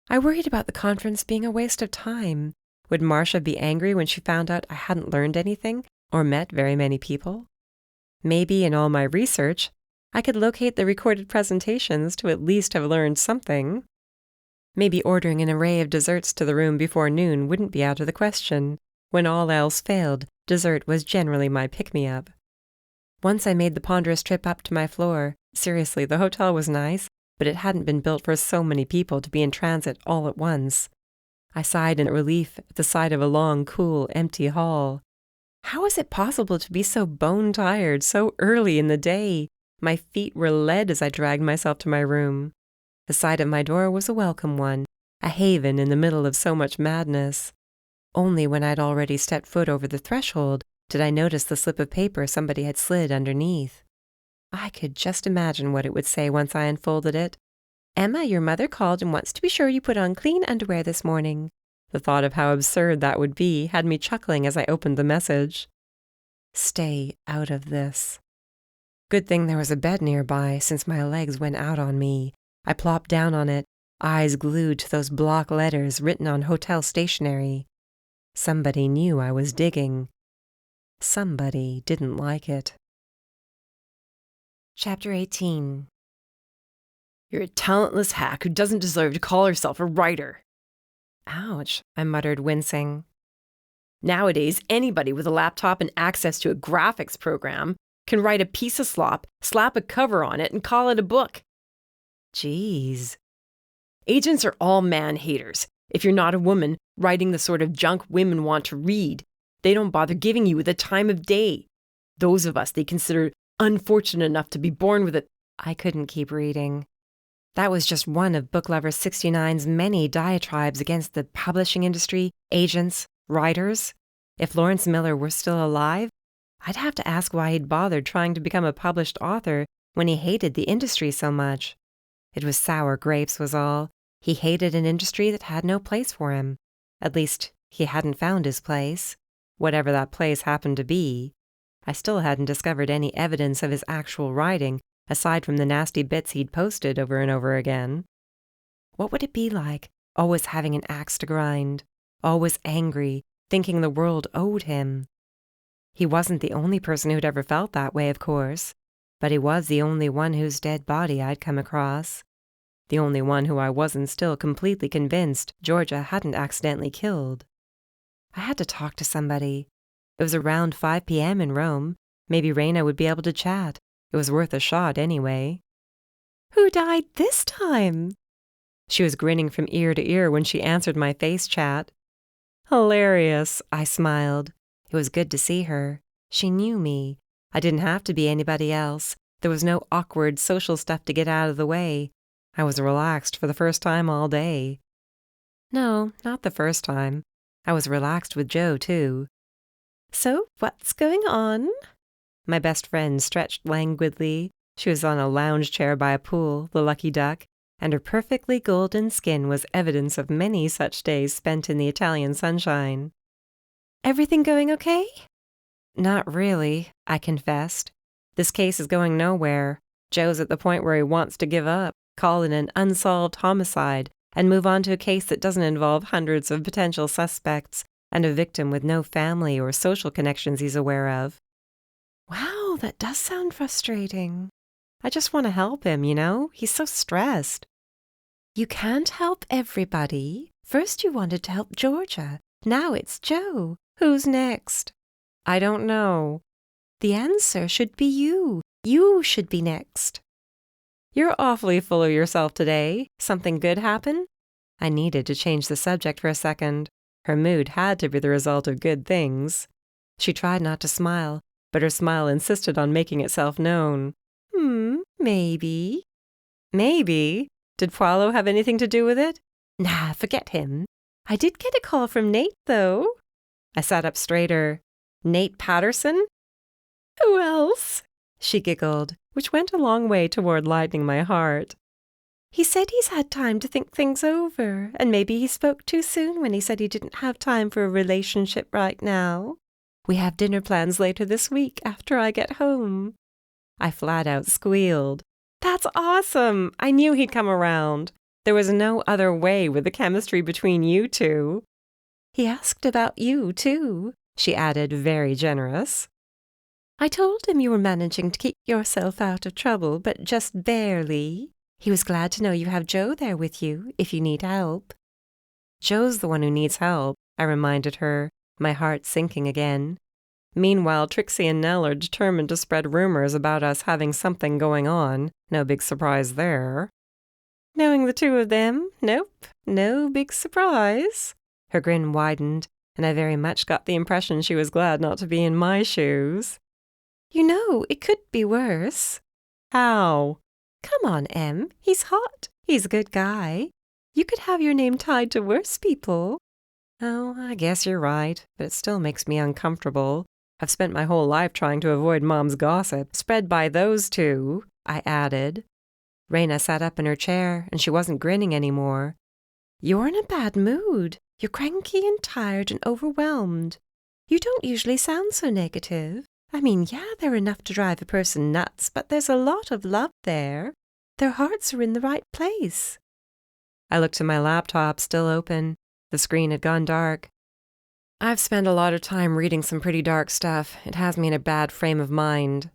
I worried about the conference being a waste of time. Would Marcia be angry when she found out I hadn't learned anything or met very many people? Maybe in all my research, I could locate the recorded presentations to at least have learned something. Maybe ordering an array of desserts to the room before noon wouldn't be out of the question. When all else failed, dessert was generally my pick-me-up. Once I made the ponderous trip up to my floor. Seriously, the hotel was nice, but it hadn't been built for so many people to be in transit all at once. I sighed in relief at the sight of a long, cool, empty hall. How is it possible to be so bone-tired so early in the day? My feet were lead as I dragged myself to my room. The sight of my door was a welcome one, a haven in the middle of so much madness. Only when I'd already stepped foot over the threshold did I notice the slip of paper somebody had slid underneath. I could just imagine what it would say once I unfolded it. "Emma, your mother called and wants to be sure you put on clean underwear this morning." The thought of how absurd that would be had me chuckling as I opened the message. Stay out of this. Good thing there was a bed nearby, since my legs went out on me. I plopped down on it, eyes glued to those block letters written on hotel stationery. Somebody knew I was digging. Somebody didn't like it. Chapter 18. You're a talentless hack who doesn't deserve to call herself a writer. Ouch, I muttered, wincing. Nowadays, anybody with a laptop and access to a graphics program can write a piece of slop, slap a cover on it, and call it a book. Jeez. Agents are all man-haters. If you're not a woman writing the sort of junk women want to read, they don't bother giving you the time of day. Those of us they consider unfortunate enough to be born with it. I couldn't keep reading. That was just one of Book Lover 69's many diatribes against the publishing industry, agents, writers. If Lawrence Miller were still alive, I'd have to ask why he'd bothered trying to become a published author when he hated the industry so much. It was sour grapes was all. He hated an industry that had no place for him. At least, he hadn't found his place, whatever that place happened to be. I still hadn't discovered any evidence of his actual writing, aside from the nasty bits he'd posted over and over again. What would it be like, always having an axe to grind, always angry, thinking the world owed him? He wasn't the only person who'd ever felt that way, of course, but he was the only one whose dead body I'd come across. The only one who I wasn't still completely convinced Georgia hadn't accidentally killed. I had to talk to somebody. It was around 5 p.m. in Rome. Maybe Raina would be able to chat. It was worth a shot anyway. Who died this time? She was grinning from ear to ear when she answered my face chat. Hilarious, I smiled. It was good to see her. She knew me. I didn't have to be anybody else. There was no awkward social stuff to get out of the way. I was relaxed for the first time all day. No, not the first time. I was relaxed with Joe, too. So, what's going on? My best friend stretched languidly. She was on a lounge chair by a pool, the lucky duck, and her perfectly golden skin was evidence of many such days spent in the Italian sunshine. Everything going okay? Not really, I confessed. This case is going nowhere. Joe's at the point where he wants to give up, call it an unsolved homicide, and move on to a case that doesn't involve hundreds of potential suspects and a victim with no family or social connections he's aware of. Wow, that does sound frustrating. I just want to help him, you know? He's so stressed. You can't help everybody. First you wanted to help Georgia. Now it's Joe. Who's next? I don't know. The answer should be you. You should be next. You're awfully full of yourself today. Something good happen? I needed to change the subject for a second. Her mood had to be the result of good things. She tried not to smile, but her smile insisted on making itself known. Maybe. Maybe? Did Paulo have anything to do with it? Nah, forget him. I did get a call from Nate, though. I sat up straighter. Nate Patterson? Who else? She giggled, which went a long way toward lightening my heart. He said he's had time to think things over, and maybe he spoke too soon when he said he didn't have time for a relationship right now. We have dinner plans later this week after I get home. I flat out squealed. That's awesome! I knew he'd come around. There was no other way with the chemistry between you two. He asked about you, too, she added, very generous. I told him you were managing to keep yourself out of trouble, but just barely. He was glad to know you have Joe there with you, if you need help. Joe's the one who needs help, I reminded her, my heart sinking again. Meanwhile, Trixie and Nell are determined to spread rumors about us having something going on. No big surprise there. Knowing the two of them, nope, no big surprise. Her grin widened, and I very much got the impression she was glad not to be in my shoes. You know, it could be worse. How? Come on, Em. He's hot. He's a good guy. You could have your name tied to worse people. Oh, I guess you're right, but it still makes me uncomfortable. I've spent my whole life trying to avoid Mom's gossip, spread by those two, I added. Raina sat up in her chair, and she wasn't grinning anymore. You're in a bad mood. You're cranky and tired and overwhelmed. You don't usually sound so negative. I mean, yeah, they're enough to drive a person nuts, but there's a lot of love there. Their hearts are in the right place. I looked at my laptop, still open. The screen had gone dark. I've spent a lot of time reading some pretty dark stuff. It has me in a bad frame of mind.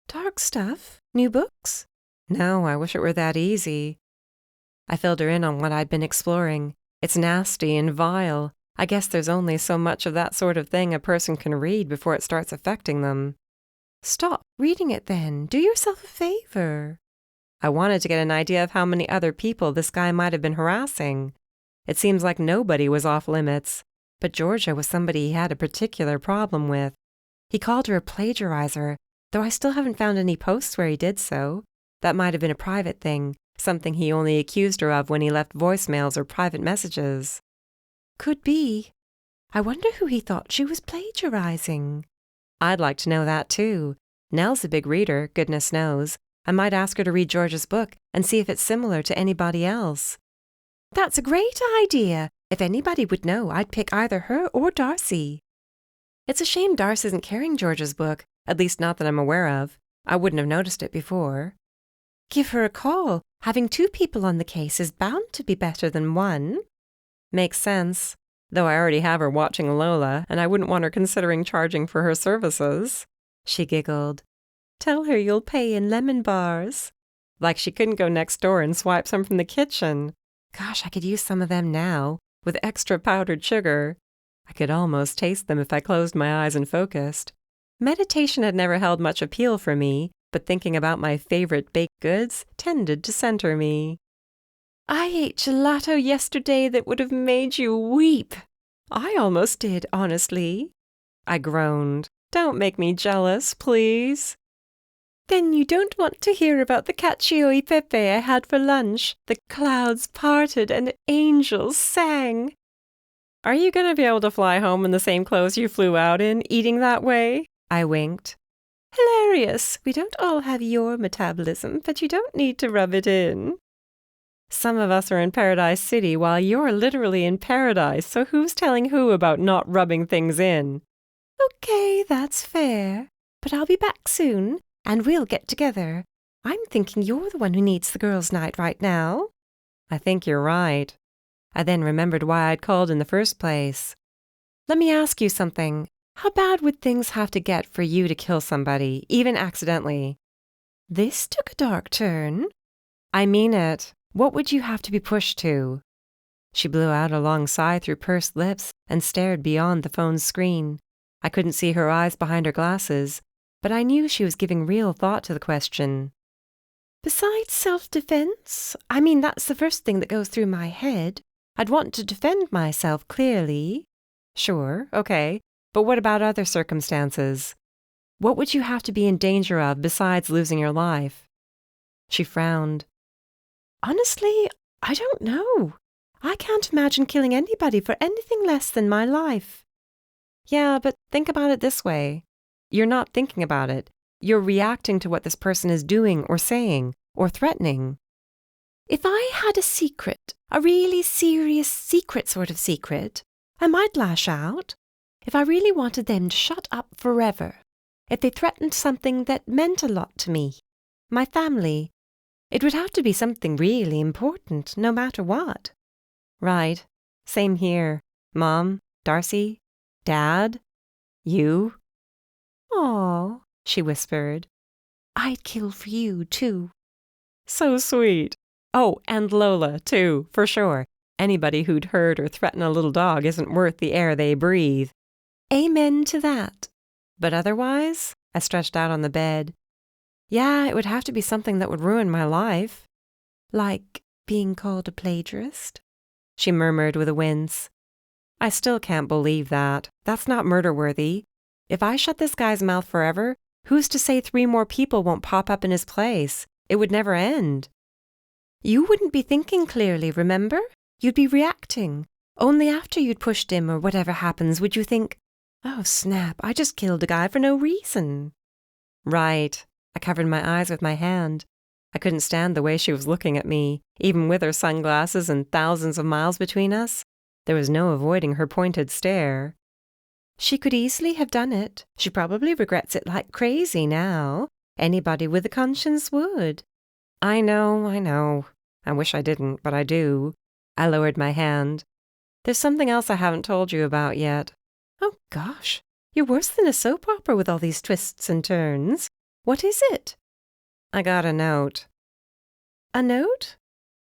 Dark stuff? New books? No, I wish it were that easy. I filled her in on what I'd been exploring. It's nasty and vile. I guess there's only so much of that sort of thing a person can read before it starts affecting them. Stop reading it then. Do yourself a favor. I wanted to get an idea of how many other people this guy might have been harassing. It seems like nobody was off limits, but Georgia was somebody he had a particular problem with. He called her a plagiarizer, though I still haven't found any posts where he did so. That might have been a private thing, something he only accused her of when he left voicemails or private messages. Could be. I wonder who he thought she was plagiarizing. I'd like to know that too. Nell's a big reader, goodness knows. I might ask her to read George's book and see if it's similar to anybody else. That's a great idea. If anybody would know, I'd pick either her or Darcy. It's a shame Darcy isn't carrying George's book, at least not that I'm aware of. I wouldn't have noticed it before. Give her a call. Having two people on the case is bound to be better than one. Makes sense, though I already have her watching Lola, and I wouldn't want her considering charging for her services. She giggled. Tell her you'll pay in lemon bars. Like she couldn't go next door and swipe some from the kitchen. Gosh, I could use some of them now, with extra powdered sugar. I could almost taste them if I closed my eyes and focused. Meditation had never held much appeal for me, but thinking about my favorite baked goods tended to center me. I ate gelato yesterday that would have made you weep. I almost did, honestly. I groaned. Don't make me jealous, please. Then you don't want to hear about the cacio e pepe I had for lunch. The clouds parted and angels sang. Are you going to be able to fly home in the same clothes you flew out in, eating that way? I winked. Hilarious. We don't all have your metabolism, but you don't need to rub it in. Some of us are in Paradise City while you're literally in paradise, so who's telling who about not rubbing things in? Okay, that's fair. But I'll be back soon, and we'll get together. I'm thinking you're the one who needs the girls' night right now. I think you're right. I then remembered why I'd called in the first place. Let me ask you something. How bad would things have to get for you to kill somebody, even accidentally? This took a dark turn. I mean it. What would you have to be pushed to? She blew out a long sigh through pursed lips and stared beyond the phone's screen. I couldn't see her eyes behind her glasses, but I knew she was giving real thought to the question. Besides self-defense, I mean, that's the first thing that goes through my head. I'd want to defend myself clearly. Sure, okay. But what about other circumstances? What would you have to be in danger of besides losing your life? She frowned. Honestly, I don't know. I can't imagine killing anybody for anything less than my life. Yeah, but think about it this way. You're not thinking about it. You're reacting to what this person is doing or saying or threatening. If I had a secret, a really serious secret sort of secret, I might lash out. If I really wanted them to shut up forever. If they threatened something that meant a lot to me, my family, it would have to be something really important, no matter what. Right. Same here. Mom, Darcy, Dad, you. Aw, she whispered. I'd kill for you, too. So sweet. Oh, and Lola, too, for sure. Anybody who'd hurt or threaten a little dog isn't worth the air they breathe. Amen to that. But otherwise, I stretched out on the bed. Yeah, it would have to be something that would ruin my life. Like being called a plagiarist? She murmured with a wince. I still can't believe that. That's not murder-worthy. If I shut this guy's mouth forever, who's to say 3 more people won't pop up in his place? It would never end. You wouldn't be thinking clearly, remember? You'd be reacting. Only after you'd pushed him or whatever happens would you think, oh snap, I just killed a guy for no reason. Right. I covered my eyes with my hand. I couldn't stand the way she was looking at me, even with her sunglasses and thousands of miles between us. There was no avoiding her pointed stare. She could easily have done it. She probably regrets it like crazy now. Anybody with a conscience would. I know. I wish I didn't, but I do. I lowered my hand. There's something else I haven't told you about yet. Oh, gosh. You're worse than a soap opera with all these twists and turns. What is it? I got a note. A note?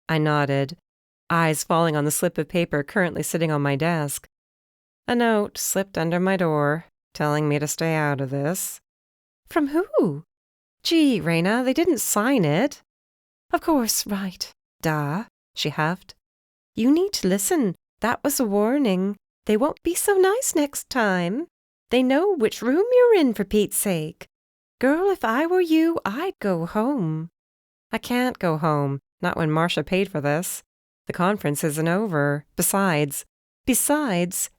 I nodded, eyes falling on the slip of paper currently sitting on my desk. A note slipped under my door, telling me to stay out of this. From who? Gee, Raina, they didn't sign it. Of course, right. Duh, she huffed. You need to listen. That was a warning. They won't be so nice next time. They know which room you're in, for Pete's sake. Girl, if I were you, I'd go home. I can't go home, not when Marcia paid for this. The conference isn't over. Besides,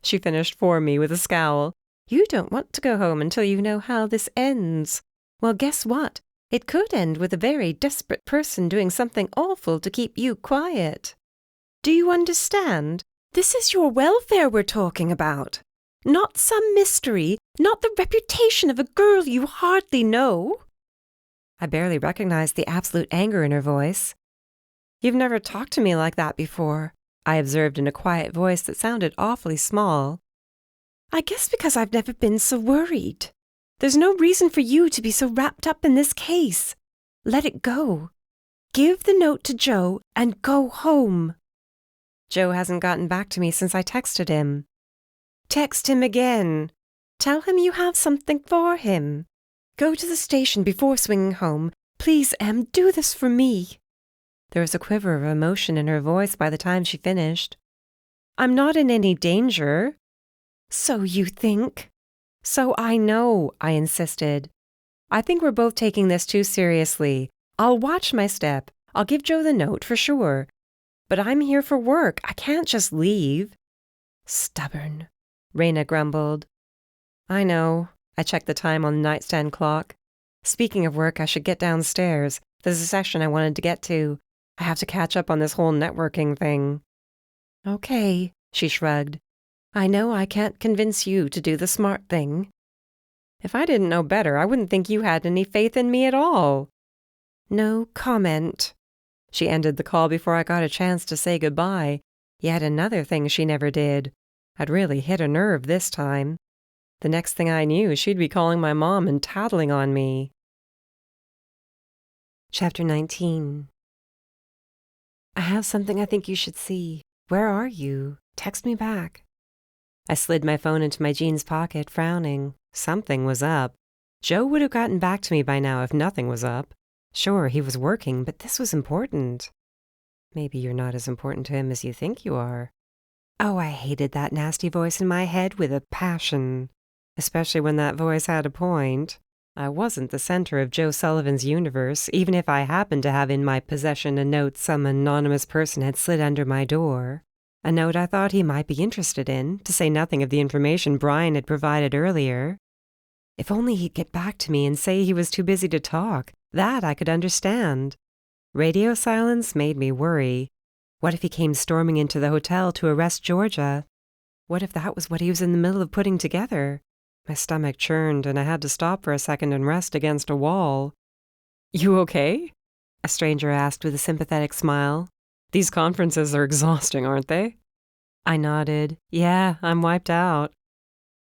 she finished for me with a scowl, you don't want to go home until you know how this ends. Well, guess what? It could end with a very desperate person doing something awful to keep you quiet. Do you understand? This is your welfare we're talking about. Not some mystery, not the reputation of a girl you hardly know. I barely recognized the absolute anger in her voice. You've never talked to me like that before, I observed in a quiet voice that sounded awfully small. I guess because I've never been so worried. There's no reason for you to be so wrapped up in this case. Let it go. Give the note to Joe and go home. Joe hasn't gotten back to me since I texted him. Text him again. Tell him you have something for him. Go to the station before swinging home. Please, Em, do this for me. There was a quiver of emotion in her voice by the time she finished. I'm not in any danger. So you think? So I know, I insisted. I think we're both taking this too seriously. I'll watch my step. I'll give Joe the note for sure. But I'm here for work. I can't just leave. Stubborn, Raina grumbled. I know. I checked the time on the nightstand clock. Speaking of work, I should get downstairs. There's a session I wanted to get to. I have to catch up on this whole networking thing. Okay, she shrugged. I know I can't convince you to do the smart thing. If I didn't know better, I wouldn't think you had any faith in me at all. No comment. She ended the call before I got a chance to say goodbye. Yet another thing she never did. I'd really hit a nerve this time. The next thing I knew, she'd be calling my mom and tattling on me. Chapter 19. I have something I think you should see. Where are you? Text me back. I slid my phone into my jeans pocket, frowning. Something was up. Joe would have gotten back to me by now if nothing was up. Sure, he was working, but this was important. Maybe you're not as important to him as you think you are. Oh, I hated that nasty voice in my head with a passion. Especially when that voice had a point. I wasn't the center of Joe Sullivan's universe, even if I happened to have in my possession a note some anonymous person had slid under my door. A note I thought he might be interested in, to say nothing of the information Brian had provided earlier. If only he'd get back to me and say he was too busy to talk, that I could understand. Radio silence made me worry. What if he came storming into the hotel to arrest Georgia? What if that was what he was in the middle of putting together? My stomach churned, and I had to stop for a second and rest against a wall. You okay? A stranger asked with a sympathetic smile. These conferences are exhausting, aren't they? I nodded. Yeah, I'm wiped out.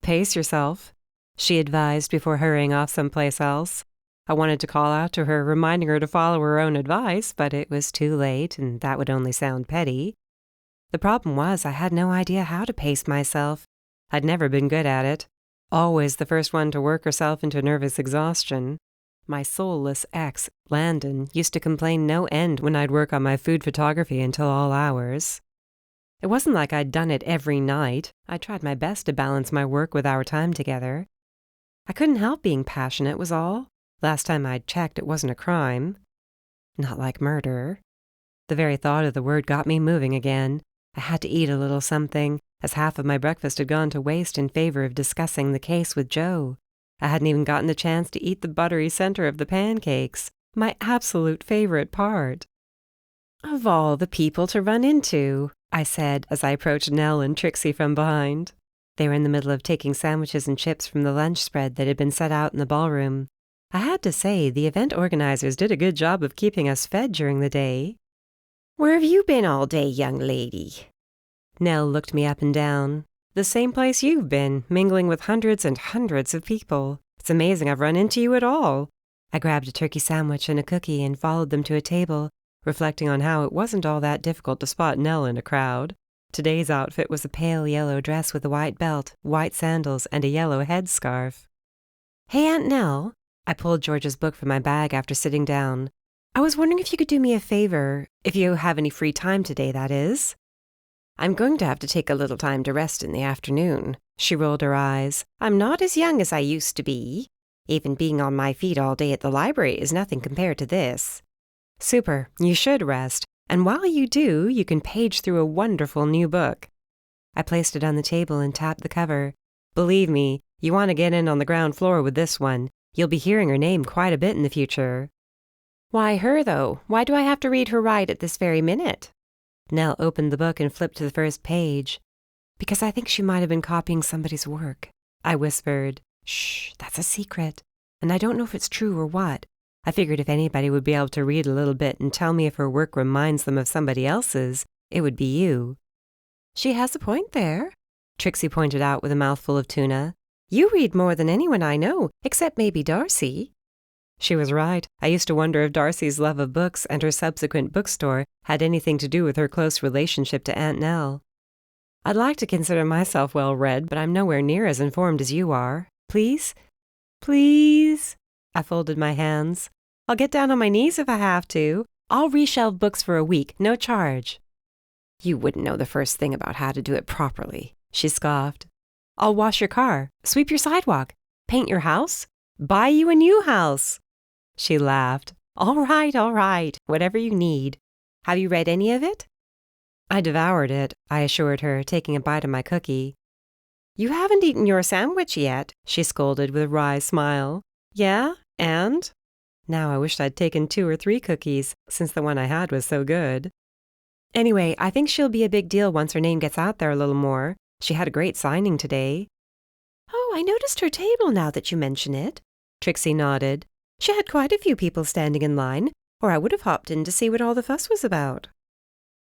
Pace yourself, she advised before hurrying off someplace else. I wanted to call out to her, reminding her to follow her own advice, but it was too late, and that would only sound petty. The problem was I had no idea how to pace myself. I'd never been good at it. Always the first one to work herself into nervous exhaustion. My soulless ex, Landon, used to complain no end when I'd work on my food photography until all hours. It wasn't like I'd done it every night. I tried my best to balance my work with our time together. I couldn't help being passionate, was all. Last time I'd checked, it wasn't a crime. Not like murder. The very thought of the word got me moving again. I had to eat a little something, as half of my breakfast had gone to waste in favor of discussing the case with Joe. I hadn't even gotten the chance to eat the buttery center of the pancakes, my absolute favorite part. Of all the people to run into, I said as I approached Nell and Trixie from behind. They were in the middle of taking sandwiches and chips from the lunch spread that had been set out in the ballroom. I had to say, the event organizers did a good job of keeping us fed during the day. "Where have you been all day, young lady?" Nell looked me up and down. "The same place you've been, mingling with hundreds and hundreds of people. It's amazing I've run into you at all." I grabbed a turkey sandwich and a cookie and followed them to a table, reflecting on how it wasn't all that difficult to spot Nell in a crowd. Today's outfit was a pale yellow dress with a white belt, white sandals, and a yellow headscarf. "Hey, Aunt Nell." I pulled George's book from my bag after sitting down. "I was wondering if you could do me a favor, if you have any free time today, that is." "I'm going to have to take a little time to rest in the afternoon." She rolled her eyes. "I'm not as young as I used to be. Even being on my feet all day at the library is nothing compared to this." "Super, you should rest, and while you do, you can page through a wonderful new book." I placed it on the table and tapped the cover. "Believe me, you want to get in on the ground floor with this one. You'll be hearing her name quite a bit in the future." "Why her, though? Why do I have to read her right at this very minute?" Nell opened the book and flipped to the first page. "Because I think she might have been copying somebody's work," I whispered. "Shh, that's a secret. And I don't know if it's true or what. I figured if anybody would be able to read a little bit and tell me if her work reminds them of somebody else's, it would be you." "She has a point there," Trixie pointed out with a mouthful of tuna. "You read more than anyone I know, except maybe Darcy." She was right. I used to wonder if Darcy's love of books and her subsequent bookstore had anything to do with her close relationship to Aunt Nell. "I'd like to consider myself well-read, but I'm nowhere near as informed as you are. Please? Please?" I folded my hands. "I'll get down on my knees if I have to. I'll reshelve books for a week, no charge." "You wouldn't know the first thing about how to do it properly," she scoffed. "I'll wash your car, sweep your sidewalk, paint your house, buy you a new house." She laughed. All right, whatever you need. Have you read any of it?" "I devoured it," I assured her, taking a bite of my cookie. "You haven't eaten your sandwich yet," she scolded with a wry smile. "Yeah, and?" Now I wished I'd taken 2 or 3 cookies, since the one I had was so good. "Anyway, I think she'll be a big deal once her name gets out there a little more. She had a great signing today." "Oh, I noticed her table now that you mention it." Trixie nodded. "She had quite a few people standing in line, or I would have hopped in to see what all the fuss was about."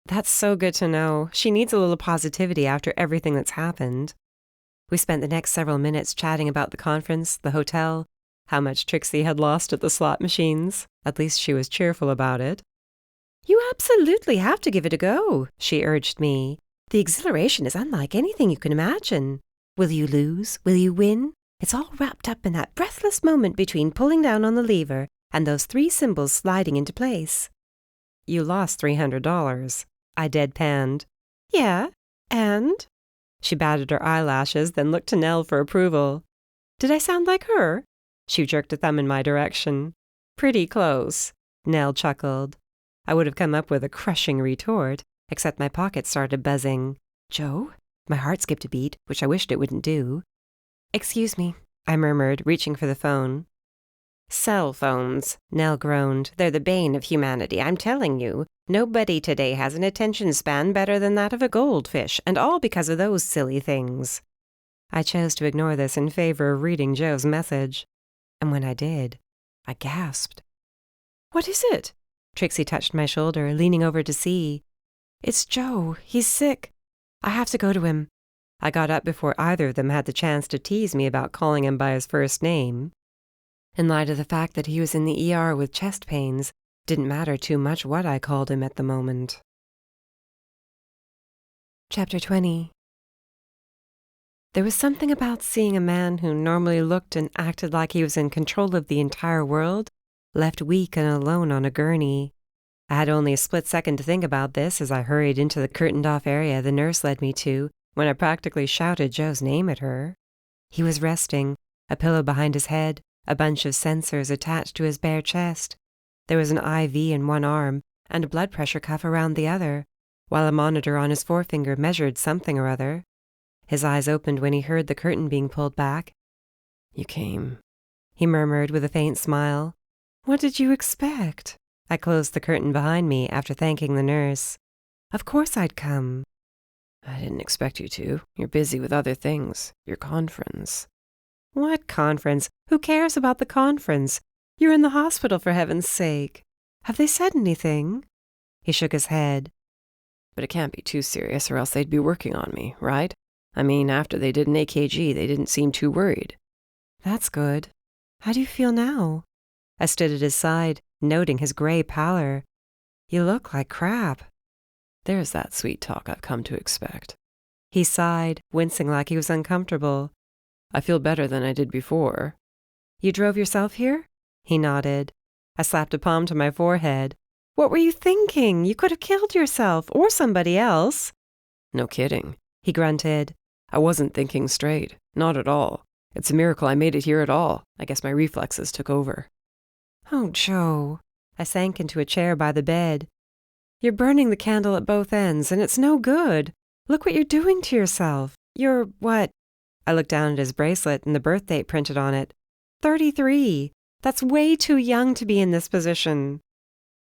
"That's so good to know. She needs a little positivity after everything that's happened." We spent the next several minutes chatting about the conference, the hotel, how much Trixie had lost at the slot machines. At least she was cheerful about it. "You absolutely have to give it a go," she urged me. "The exhilaration is unlike anything you can imagine. Will you lose? Will you win? It's all wrapped up in that breathless moment between pulling down on the lever and those 3 symbols sliding into place." "You lost $300. I deadpanned. "Yeah, and?" She batted her eyelashes, then looked to Nell for approval. "Did I sound like her?" She jerked a thumb in my direction. "Pretty close," Nell chuckled. I would have come up with a crushing retort, except my pocket started buzzing. "Joe?" My heart skipped a beat, which I wished it wouldn't do. "Excuse me," I murmured, reaching for the phone. "Cell phones," Nell groaned. "They're the bane of humanity, I'm telling you. Nobody today has an attention span better than that of a goldfish, and all because of those silly things." I chose to ignore this in favor of reading Joe's message. And when I did, I gasped. "What is it?" Trixie touched my shoulder, leaning over to see. "It's Joe. He's sick. I have to go to him." I got up before either of them had the chance to tease me about calling him by his first name. In light of the fact that he was in the ER with chest pains, didn't matter too much what I called him at the moment. Chapter 20. There was something about seeing a man who normally looked and acted like he was in control of the entire world, left weak and alone on a gurney. I had only a split second to think about this as I hurried into the curtained-off area the nurse led me to, when I practically shouted Joe's name at her. He was resting, a pillow behind his head, a bunch of sensors attached to his bare chest. There was an IV in one arm and a blood pressure cuff around the other, while a monitor on his forefinger measured something or other. His eyes opened when he heard the curtain being pulled back. "You came," he murmured with a faint smile. "What did you expect?" I closed the curtain behind me after thanking the nurse. "Of course I'd come." I didn't expect you to. You're busy with other things. Your conference. What conference? Who cares about the conference? You're in the hospital, for heaven's sake. Have they said anything? He shook his head. But it can't be too serious or else they'd be working on me, right? I mean, after they did an AKG, they didn't seem too worried. That's good. How do you feel now? I stood at his side, noting his gray pallor. You look like crap. There's that sweet talk I've come to expect. He sighed, wincing like he was uncomfortable. I feel better than I did before. You drove yourself here? He nodded. I slapped a palm to my forehead. What were you thinking? You could have killed yourself, or somebody else. No kidding, he grunted. I wasn't thinking straight. Not at all. It's a miracle I made it here at all. I guess my reflexes took over. Oh, Joe. I sank into a chair by the bed. You're burning the candle at both ends, and it's no good. Look what you're doing to yourself. You're what? I looked down at his bracelet and the birth date printed on it. 33. That's way too young to be in this position.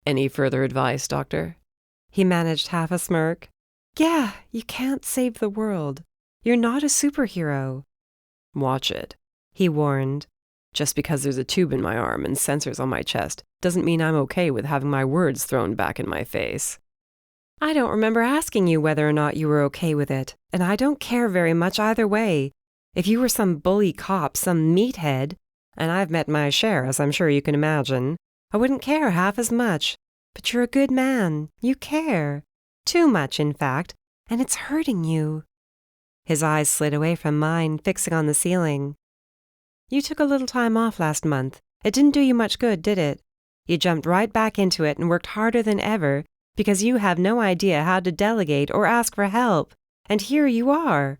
Any further advice, Doctor? He managed half a smirk. Yeah, you can't save the world. You're not a superhero. Watch it, he warned. Just because there's a tube in my arm and sensors on my chest doesn't mean I'm okay with having my words thrown back in my face. I don't remember asking you whether or not you were okay with it, and I don't care very much either way. If you were some bully cop, some meathead, and I've met my share, as I'm sure you can imagine, I wouldn't care half as much. But you're a good man. You care. Too much, in fact, and it's hurting you. His eyes slid away from mine, fixing on the ceiling. You took a little time off last month. It didn't do you much good, did it? You jumped right back into it and worked harder than ever because you have no idea how to delegate or ask for help. And here you are.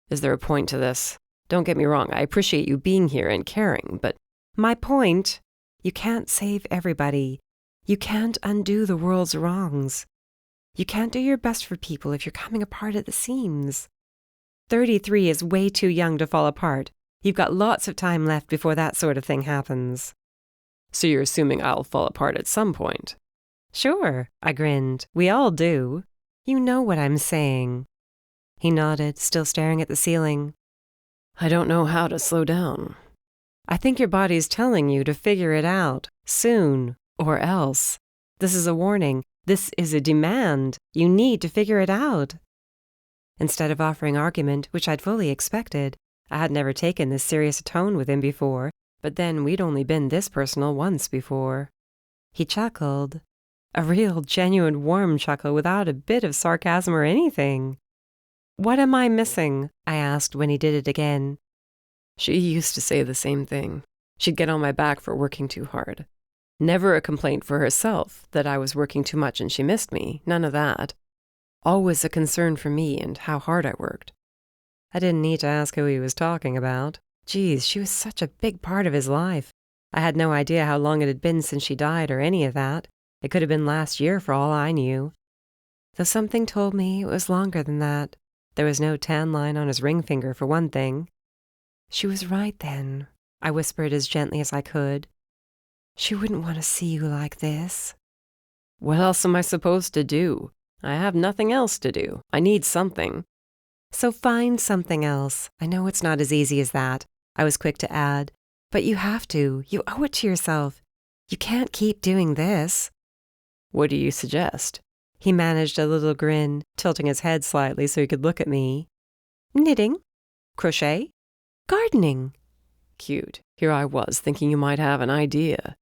Is there a point to this? Don't get me wrong, I appreciate you being here and caring, but... My point? You can't save everybody. You can't undo the world's wrongs. You can't do your best for people if you're coming apart at the seams. 33 is way too young to fall apart. You've got lots of time left before that sort of thing happens. So you're assuming I'll fall apart at some point? Sure, I grinned. We all do. You know what I'm saying. He nodded, still staring at the ceiling. I don't know how to slow down. I think your body's telling you to figure it out, soon, or else. This is a warning. This is a demand. You need to figure it out. Instead of offering argument, which I'd fully expected, I had never taken this serious a tone with him before, but then we'd only been this personal once before. He chuckled. A real, genuine, warm chuckle without a bit of sarcasm or anything. What am I missing? I asked when he did it again. She used to say the same thing. She'd get on my back for working too hard. Never a complaint for herself that I was working too much and she missed me. None of that. Always a concern for me and how hard I worked. I didn't need to ask who he was talking about. Geez, she was such a big part of his life. I had no idea how long it had been since she died or any of that. It could have been last year for all I knew. Though something told me it was longer than that. There was no tan line on his ring finger, for one thing. She was right then, I whispered as gently as I could. She wouldn't want to see you like this. What else am I supposed to do? I have nothing else to do. I need something. So find something else. I know it's not as easy as that, I was quick to add. But you have to. You owe it to yourself. You can't keep doing this. What do you suggest? He managed a little grin, tilting his head slightly so he could look at me. Knitting? Crochet? Gardening? Cute. Here I was, thinking you might have an idea.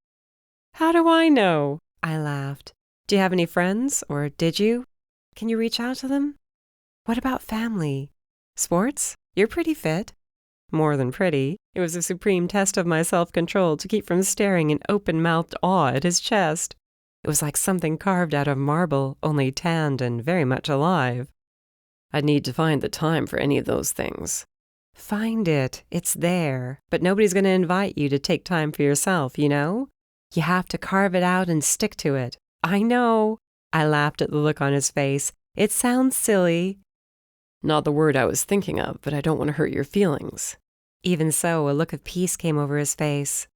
How do I know? I laughed. Do you have any friends, or did you? Can you reach out to them? What about family? Sports? You're pretty fit. More than pretty. It was a supreme test of my self-control to keep from staring in open-mouthed awe at his chest. It was like something carved out of marble, only tanned and very much alive. I'd need to find the time for any of those things. Find it. It's there. But nobody's going to invite you to take time for yourself, you know? You have to carve it out and stick to it. I know. I laughed at the look on his face. It sounds silly. Not the word I was thinking of, but I don't want to hurt your feelings. Even so, a look of peace came over his face.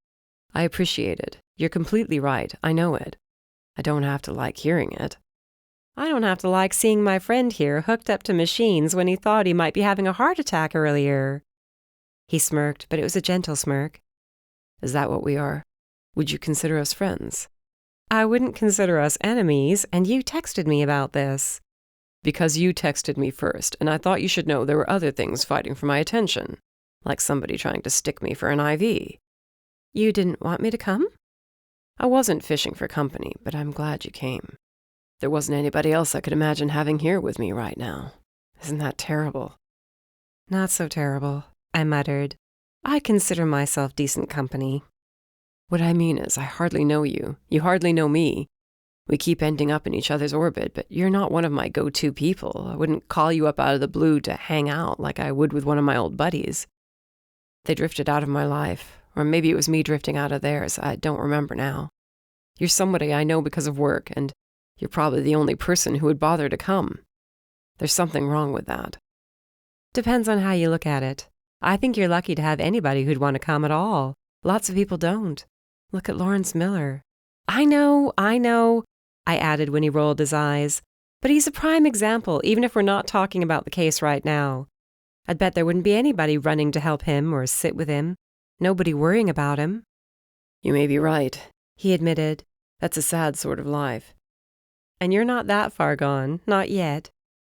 I appreciate it. You're completely right. I know it. I don't have to like hearing it. I don't have to like seeing my friend here hooked up to machines when he thought he might be having a heart attack earlier. He smirked, but it was a gentle smirk. Is that what we are? Would you consider us friends? I wouldn't consider us enemies, and you texted me about this. Because you texted me first, and I thought you should know there were other things fighting for my attention, like somebody trying to stick me for an IV. You didn't want me to come? I wasn't fishing for company, but I'm glad you came. There wasn't anybody else I could imagine having here with me right now. Isn't that terrible? Not so terrible, I muttered. I consider myself decent company. What I mean is, I hardly know you. You hardly know me. We keep ending up in each other's orbit, but you're not one of my go-to people. I wouldn't call you up out of the blue to hang out like I would with one of my old buddies. They drifted out of my life, or maybe it was me drifting out of theirs. I don't remember now. You're somebody I know because of work, and you're probably the only person who would bother to come. There's something wrong with that. Depends on how you look at it. I think you're lucky to have anybody who'd want to come at all. Lots of people don't. Look at Lawrence Miller. I know, I added when he rolled his eyes. But he's a prime example, even if we're not talking about the case right now. I'd bet there wouldn't be anybody running to help him or sit with him. Nobody worrying about him. You may be right, he admitted. That's a sad sort of life. And you're not that far gone, not yet.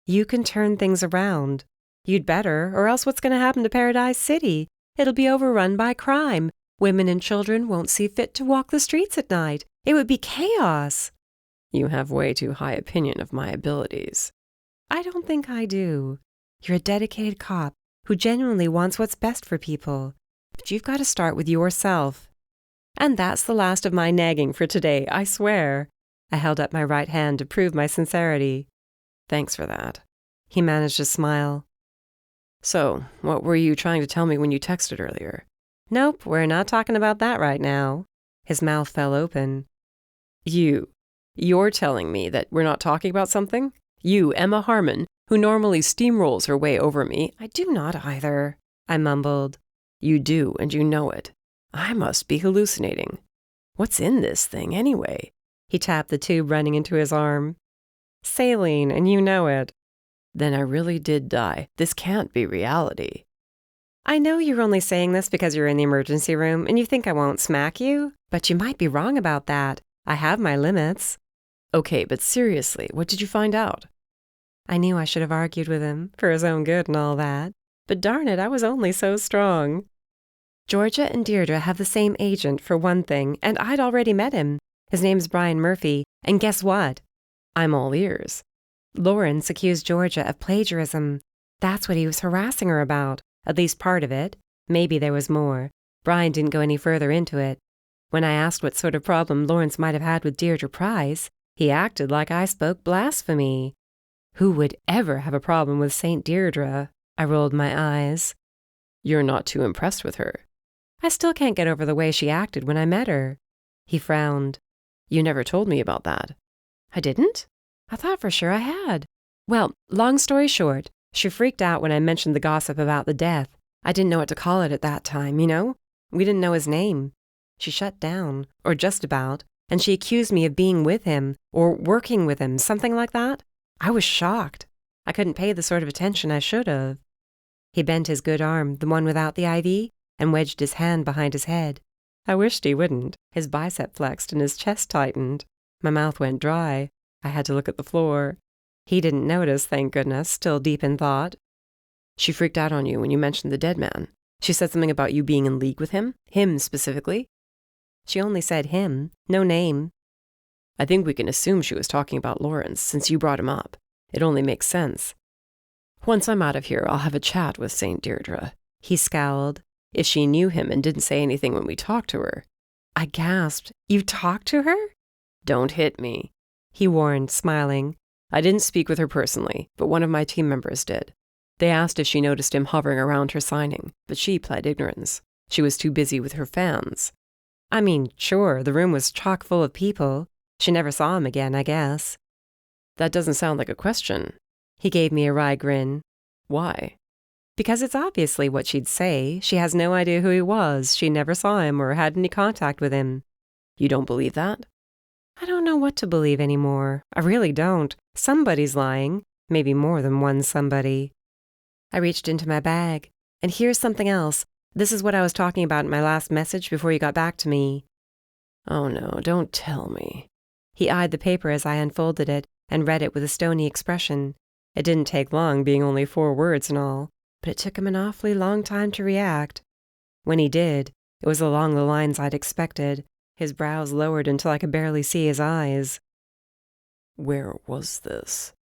You can turn things around. You'd better, or else what's going to happen to Paradise City? It'll be overrun by crime. Women and children won't see fit to walk the streets at night. It would be chaos. You have way too high opinion of my abilities. I don't think I do. You're a dedicated cop who genuinely wants what's best for people. But you've got to start with yourself. And that's the last of my nagging for today, I swear. I held up my right hand to prove my sincerity. Thanks for that. He managed to smile. So, what were you trying to tell me when you texted earlier? Nope, we're not talking about that right now. His mouth fell open. You're telling me that we're not talking about something? You, Emma Harmon, who normally steamrolls her way over me. I do not either, I mumbled. You do, and you know it. I must be hallucinating. What's in this thing, anyway? He tapped the tube running into his arm. Saline, and you know it. Then I really did die. This can't be reality. I know you're only saying this because you're in the emergency room and you think I won't smack you, but you might be wrong about that. I have my limits. Okay, but seriously, what did you find out? I knew I should have argued with him, for his own good and all that. But darn it, I was only so strong. Georgia and Deirdre have the same agent, for one thing, and I'd already met him. His name's Brian Murphy, and guess what? I'm all ears. Lawrence accused Georgia of plagiarism. That's what he was harassing her about, at least part of it. Maybe there was more. Brian didn't go any further into it. When I asked what sort of problem Lawrence might have had with Deirdre Price, he acted like I spoke blasphemy. Who would ever have a problem with St. Deirdre? I rolled my eyes. You're not too impressed with her. I still can't get over the way she acted when I met her. He frowned. You never told me about that. I didn't? I thought for sure I had. Well, long story short, she freaked out when I mentioned the gossip about the death. I didn't know what to call it at that time, you know? We didn't know his name. She shut down, or just about, and she accused me of being with him, or working with him, something like that. I was shocked. I couldn't pay the sort of attention I should have. He bent his good arm, the one without the IV, and wedged his hand behind his head. I wished he wouldn't. His bicep flexed and his chest tightened. My mouth went dry. I had to look at the floor. He didn't notice, thank goodness, still deep in thought. She freaked out on you when you mentioned the dead man. She said something about you being in league with him? Him specifically? She only said him, no name. I think we can assume she was talking about Lawrence, since you brought him up. It only makes sense. Once I'm out of here, I'll have a chat with St. Deirdre. He scowled. If she knew him and didn't say anything when we talked to her. I gasped. You talked to her? Don't hit me, he warned, smiling. I didn't speak with her personally, but one of my team members did. They asked if she noticed him hovering around her signing, but she pled ignorance. She was too busy with her fans. I mean, sure, the room was chock full of people. She never saw him again, I guess. That doesn't sound like a question. He gave me a wry grin. Why? Because it's obviously what she'd say. She has no idea who he was. She never saw him or had any contact with him. You don't believe that? I don't know what to believe anymore. I really don't. Somebody's lying. Maybe more than one somebody. I reached into my bag. And here's something else. This is what I was talking about in my last message before you got back to me. Oh no, don't tell me. He eyed the paper as I unfolded it and read it with a stony expression. It didn't take long, being only 4 words and all, but it took him an awfully long time to react. When he did, it was along the lines I'd expected. His brows lowered until I could barely see his eyes. Where was this?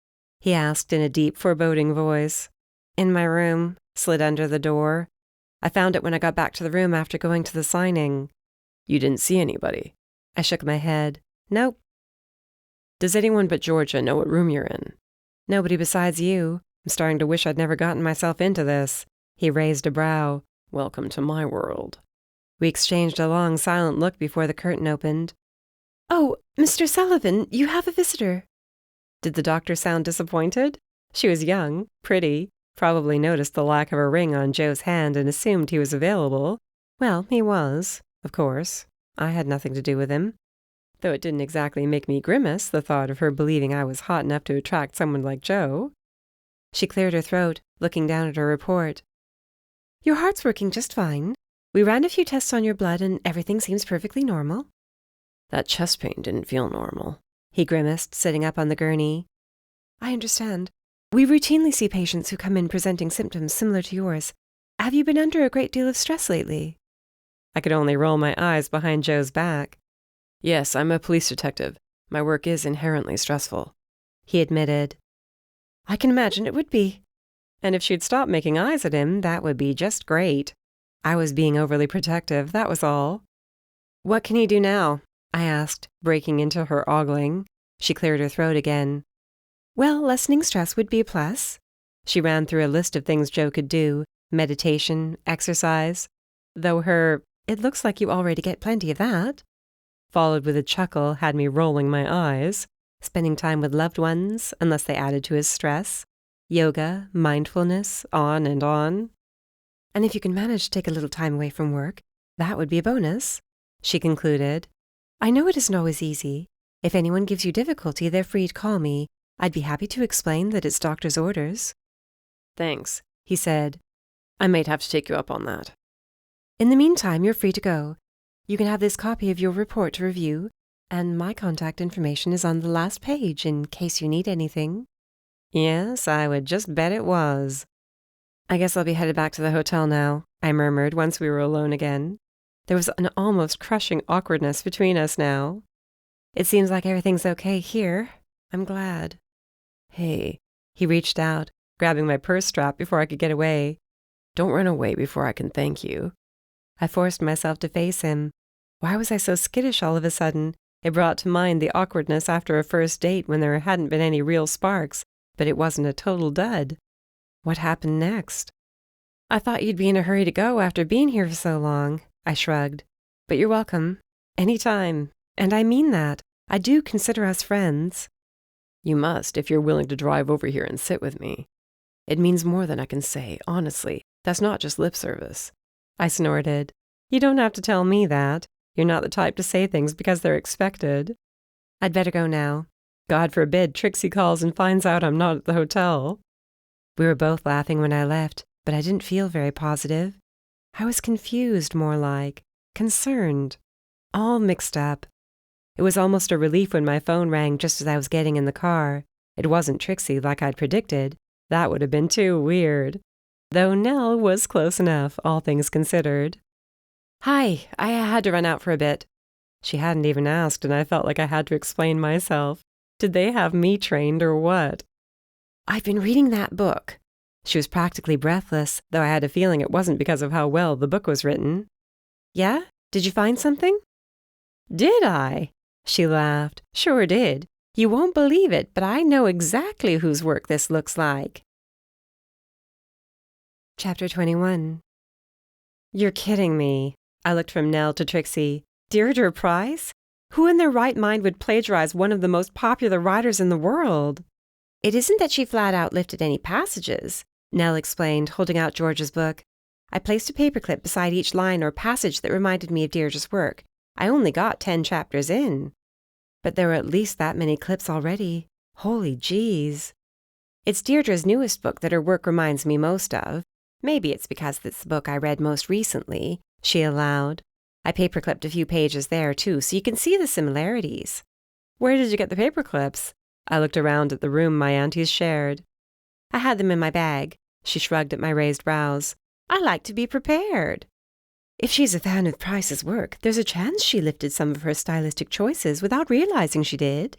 He asked in a deep, foreboding voice. In my room, slid under the door. I found it when I got back to the room after going to the signing. You didn't see anybody? I shook my head. Nope. Does anyone but Georgia know what room you're in? Nobody besides you. I'm starting to wish I'd never gotten myself into this. He raised a brow. Welcome to my world. We exchanged a long, silent look before the curtain opened. Oh, Mr. Sullivan, you have a visitor. Did the doctor sound disappointed? She was young, pretty, probably noticed the lack of a ring on Joe's hand and assumed he was available. Well, he was, of course. I had nothing to do with him. Though it didn't exactly make me grimace, the thought of her believing I was hot enough to attract someone like Joe. She cleared her throat, looking down at her report. Your heart's working just fine. We ran a few tests on your blood and everything seems perfectly normal. That chest pain didn't feel normal. He grimaced, sitting up on the gurney. I understand. We routinely see patients who come in presenting symptoms similar to yours. Have you been under a great deal of stress lately? I could only roll my eyes behind Joe's back. Yes, I'm a police detective. My work is inherently stressful. He admitted. I can imagine it would be. And if she'd stop making eyes at him, that would be just great. I was being overly protective, that was all. What can he do now? I asked, breaking into her ogling. She cleared her throat again. Well, lessening stress would be a plus. She ran through a list of things Joe could do, meditation, exercise, though it looks like you already get plenty of that, followed with a chuckle, had me rolling my eyes, spending time with loved ones, unless they added to his stress, yoga, mindfulness, on and on. And if you can manage to take a little time away from work, that would be a bonus, she concluded. I know it isn't always easy. If anyone gives you difficulty, they're free to call me. I'd be happy to explain that it's doctor's orders. Thanks, he said. I might have to take you up on that. In the meantime, you're free to go. You can have this copy of your report to review, and my contact information is on the last page in case you need anything. Yes, I would just bet it was. I guess I'll be headed back to the hotel now, I murmured once we were alone again. There was an almost crushing awkwardness between us now. It seems like everything's okay here. I'm glad. Hey. He reached out, grabbing my purse strap before I could get away. Don't run away before I can thank you. I forced myself to face him. Why was I so skittish all of a sudden? It brought to mind the awkwardness after a first date when there hadn't been any real sparks, but it wasn't a total dud. What happened next? I thought you'd be in a hurry to go after being here for so long, I shrugged. But you're welcome. Any time. And I mean that. I do consider us friends. You must, if you're willing to drive over here and sit with me. It means more than I can say, honestly. That's not just lip service. I snorted. You don't have to tell me that. You're not the type to say things because they're expected. I'd better go now. God forbid Trixie calls and finds out I'm not at the hotel. We were both laughing when I left, but I didn't feel very positive. I was confused, more like, concerned, all mixed up. It was almost a relief when my phone rang just as I was getting in the car. It wasn't Trixie like I'd predicted. That would have been too weird. Though Nell was close enough, all things considered. Hi, I had to run out for a bit. She hadn't even asked, and I felt like I had to explain myself. Did they have me trained or what? I've been reading that book. She was practically breathless, though I had a feeling it wasn't because of how well the book was written. Yeah? Did you find something? Did I? She laughed. Sure did. You won't believe it, but I know exactly whose work this looks like. Chapter 21. You're kidding me. I looked from Nell to Trixie. Deirdre Price? Who in their right mind would plagiarize one of the most popular writers in the world? It isn't that she flat out lifted any passages, Nell explained, holding out George's book. I placed a paperclip beside each line or passage that reminded me of Deirdre's work. I only got 10 chapters in. but there were at least that many clips already. Holy jeez. It's Deirdre's newest book that her work reminds me most of. Maybe it's because it's the book I read most recently, she allowed. I paperclipped a few pages there, too, so you can see the similarities. Where did you get the paperclips? I looked around at the room my aunties shared. I had them in my bag. She shrugged at my raised brows. I like to be prepared. If she's a fan of Price's work, there's a chance she lifted some of her stylistic choices without realizing she did.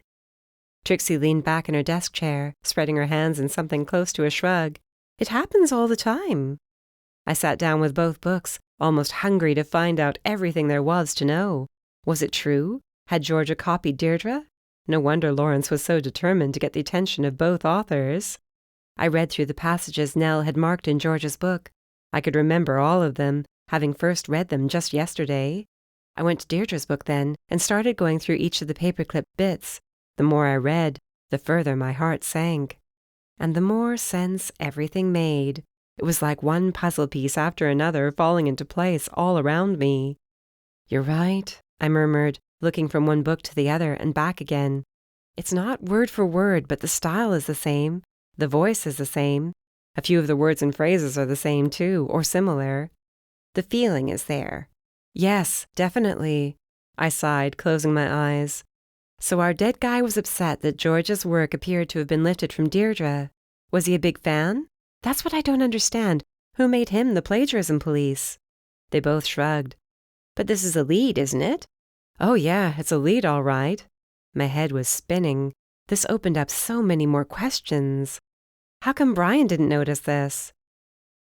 Trixie leaned back in her desk chair, spreading her hands in something close to a shrug. It happens all the time. I sat down with both books, almost hungry to find out everything there was to know. Was it true? Had Georgia copied Deirdre? No wonder Lawrence was so determined to get the attention of both authors. I read through the passages Nell had marked in Georgia's book. I could remember all of them, having first read them just yesterday. I went to Deirdre's book then and started going through each of the paperclip bits. The more I read, the further my heart sank. And the more sense everything made. It was like one puzzle piece after another falling into place all around me. You're right, I murmured, looking from one book to the other and back again. It's not word for word, but the style is the same. The voice is the same. A few of the words and phrases are the same too, or similar. The feeling is there. Yes, definitely. I sighed, closing my eyes. So our dead guy was upset that George's work appeared to have been lifted from Deirdre. Was he a big fan? That's what I don't understand. Who made him the plagiarism police? They both shrugged. But this is a lead, isn't it? Oh yeah, it's a lead all right. My head was spinning. This opened up so many more questions. How come Brian didn't notice this?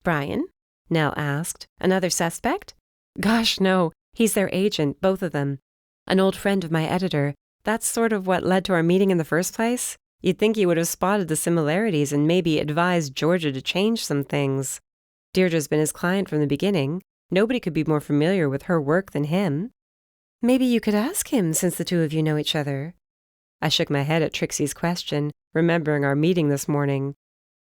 Brian? Nell asked. Another suspect? Gosh, no. He's their agent, both of them. An old friend of my editor. That's sort of what led to our meeting in the first place. You'd think he would have spotted the similarities and maybe advised Georgia to change some things. Deirdre's been his client from the beginning. Nobody could be more familiar with her work than him. Maybe you could ask him, since the two of you know each other. I shook my head at Trixie's question, remembering our meeting this morning.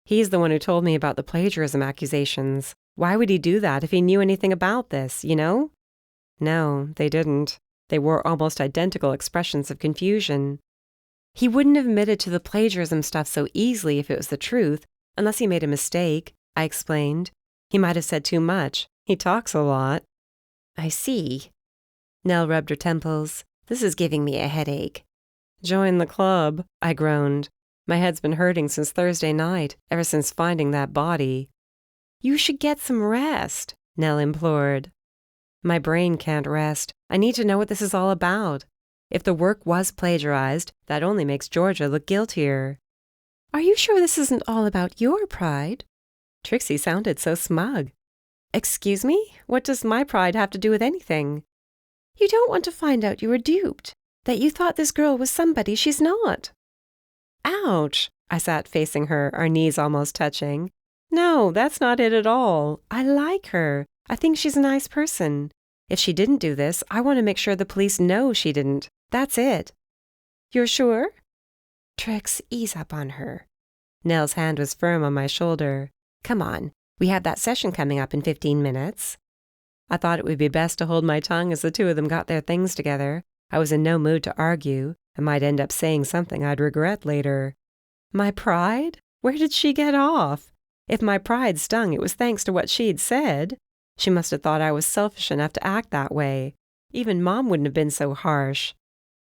He's the one who told me about the plagiarism accusations. Why would he do that if he knew anything about this, you know? No, they didn't. They wore almost identical expressions of confusion. He wouldn't have admitted to the plagiarism stuff so easily if it was the truth, unless he made a mistake, I explained. He might have said too much. He talks a lot. I see. Nell rubbed her temples. This is giving me a headache. Join the club, I groaned. My head's been hurting since Thursday night, ever since finding that body. You should get some rest, Nell implored. My brain can't rest. I need to know what this is all about. If the work was plagiarized, that only makes Georgia look guiltier. Are you sure this isn't all about your pride? Trixie sounded so smug. Excuse me? What does my pride have to do with anything? You don't want to find out you were duped, that you thought this girl was somebody she's not. Ouch! I sat facing her, our knees almost touching. No, that's not it at all. I like her. I think she's a nice person. If she didn't do this, I want to make sure the police know she didn't. That's it. You're sure? Trix, ease up on her. Nell's hand was firm on my shoulder. Come on, we have that session coming up in 15 minutes. I thought it would be best to hold my tongue as the two of them got their things together. I was in no mood to argue. I might end up saying something I'd regret later. My pride? Where did she get off? If my pride stung, it was thanks to what she'd said. She must have thought I was selfish enough to act that way. Even Mom wouldn't have been so harsh.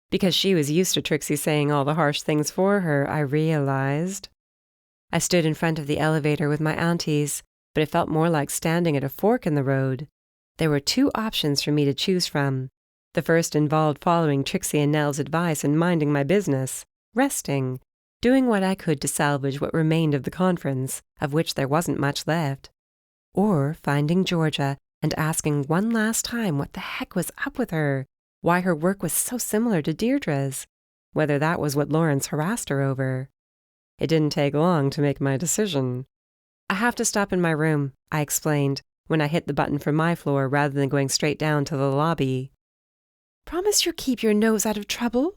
Because she was used to Trixie saying all the harsh things for her, I realized. I stood in front of the elevator with my aunties, but it felt more like standing at a fork in the road. There were two options for me to choose from. The first involved following Trixie and Nell's advice and minding my business, resting, doing what I could to salvage what remained of the conference, of which there wasn't much left. Or finding Georgia and asking one last time what the heck was up with her, why her work was so similar to Deirdre's, whether that was what Lawrence harassed her over. It didn't take long to make my decision. I have to stop in my room, I explained, when I hit the button for my floor rather than going straight down to the lobby. Promise you'll keep your nose out of trouble,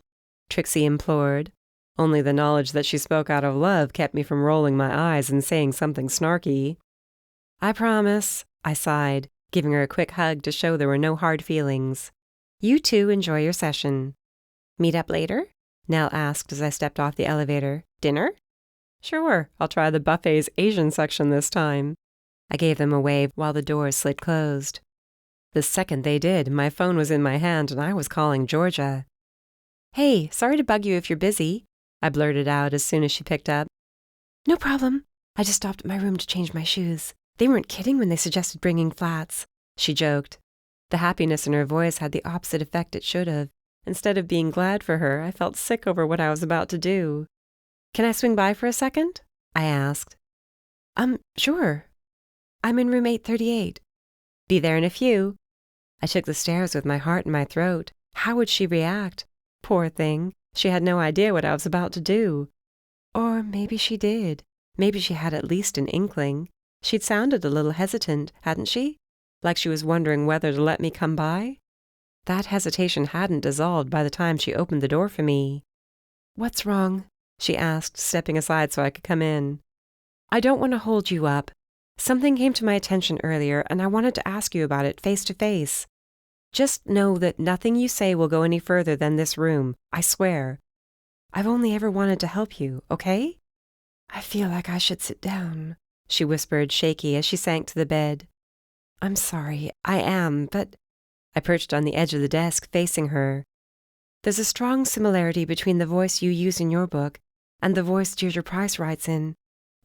Trixie implored. Only the knowledge that she spoke out of love kept me from rolling my eyes and saying something snarky. I promise, I sighed, giving her a quick hug to show there were no hard feelings. You two enjoy your session. Meet up later? Nell asked as I stepped off the elevator. Dinner? Sure, I'll try the buffet's Asian section this time. I gave them a wave while the doors slid closed. The second they did, my phone was in my hand and I was calling Georgia. Hey, sorry to bug you if you're busy, I blurted out as soon as she picked up. No problem. I just stopped at my room to change my shoes. They weren't kidding when they suggested bringing flats, she joked. The happiness in her voice had the opposite effect it should have. Instead of being glad for her, I felt sick over what I was about to do. Can I swing by for a second? I asked. Sure. I'm in room 838. Be there in a few. I took the stairs with my heart in my throat. How would she react? Poor thing. She had no idea what I was about to do. Or maybe she did. Maybe she had at least an inkling. She'd sounded a little hesitant, hadn't she? Like she was wondering whether to let me come by? That hesitation hadn't dissolved by the time she opened the door for me. What's wrong? She asked, stepping aside so I could come in. I don't want to hold you up. Something came to my attention earlier, and I wanted to ask you about it face to face. Just know that nothing you say will go any further than this room, I swear. I've only ever wanted to help you, okay? I feel like I should sit down, she whispered, shaky, as she sank to the bed. I'm sorry, I am, but... I perched on the edge of the desk, facing her. There's a strong similarity between the voice you use in your book and the voice Deirdre Price writes in.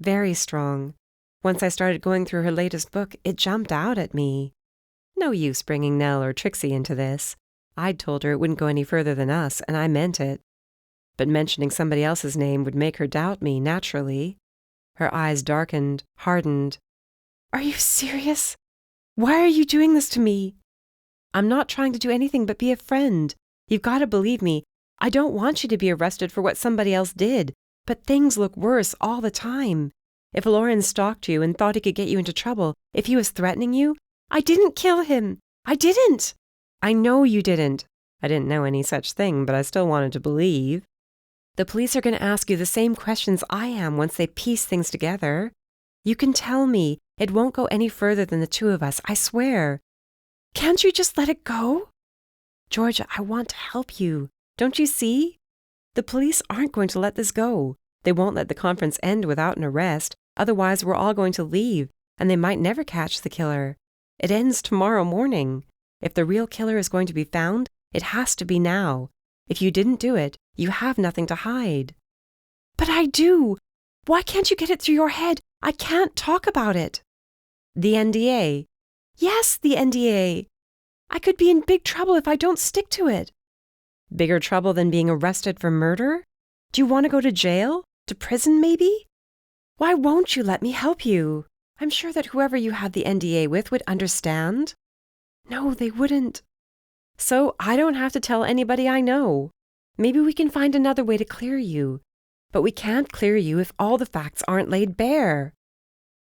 Very strong. Once I started going through her latest book, it jumped out at me. No use bringing Nell or Trixie into this. I'd told her it wouldn't go any further than us, and I meant it. But mentioning somebody else's name would make her doubt me, naturally. Her eyes darkened, hardened. Are you serious? Why are you doing this to me? I'm not trying to do anything but be a friend. You've got to believe me. I don't want you to be arrested for what somebody else did, but things look worse all the time. If Lawrence stalked you and thought he could get you into trouble, if he was threatening you, I didn't kill him. I didn't. I know you didn't. I didn't know any such thing, but I still wanted to believe. The police are going to ask you the same questions I am once they piece things together. You can tell me. It won't go any further than the two of us, I swear. Can't you just let it go? Georgia, I want to help you. Don't you see? The police aren't going to let this go. They won't let the conference end without an arrest. Otherwise, we're all going to leave, and they might never catch the killer. It ends tomorrow morning. If the real killer is going to be found, it has to be now. If you didn't do it, you have nothing to hide. But I do. Why can't you get it through your head? I can't talk about it. The NDA. Yes, the NDA. I could be in big trouble if I don't stick to it. Bigger trouble than being arrested for murder? Do you want to go to jail? To prison, maybe? Why won't you let me help you? I'm sure that whoever you had the NDA with would understand. No, they wouldn't. So I don't have to tell anybody I know. Maybe we can find another way to clear you. But we can't clear you if all the facts aren't laid bare.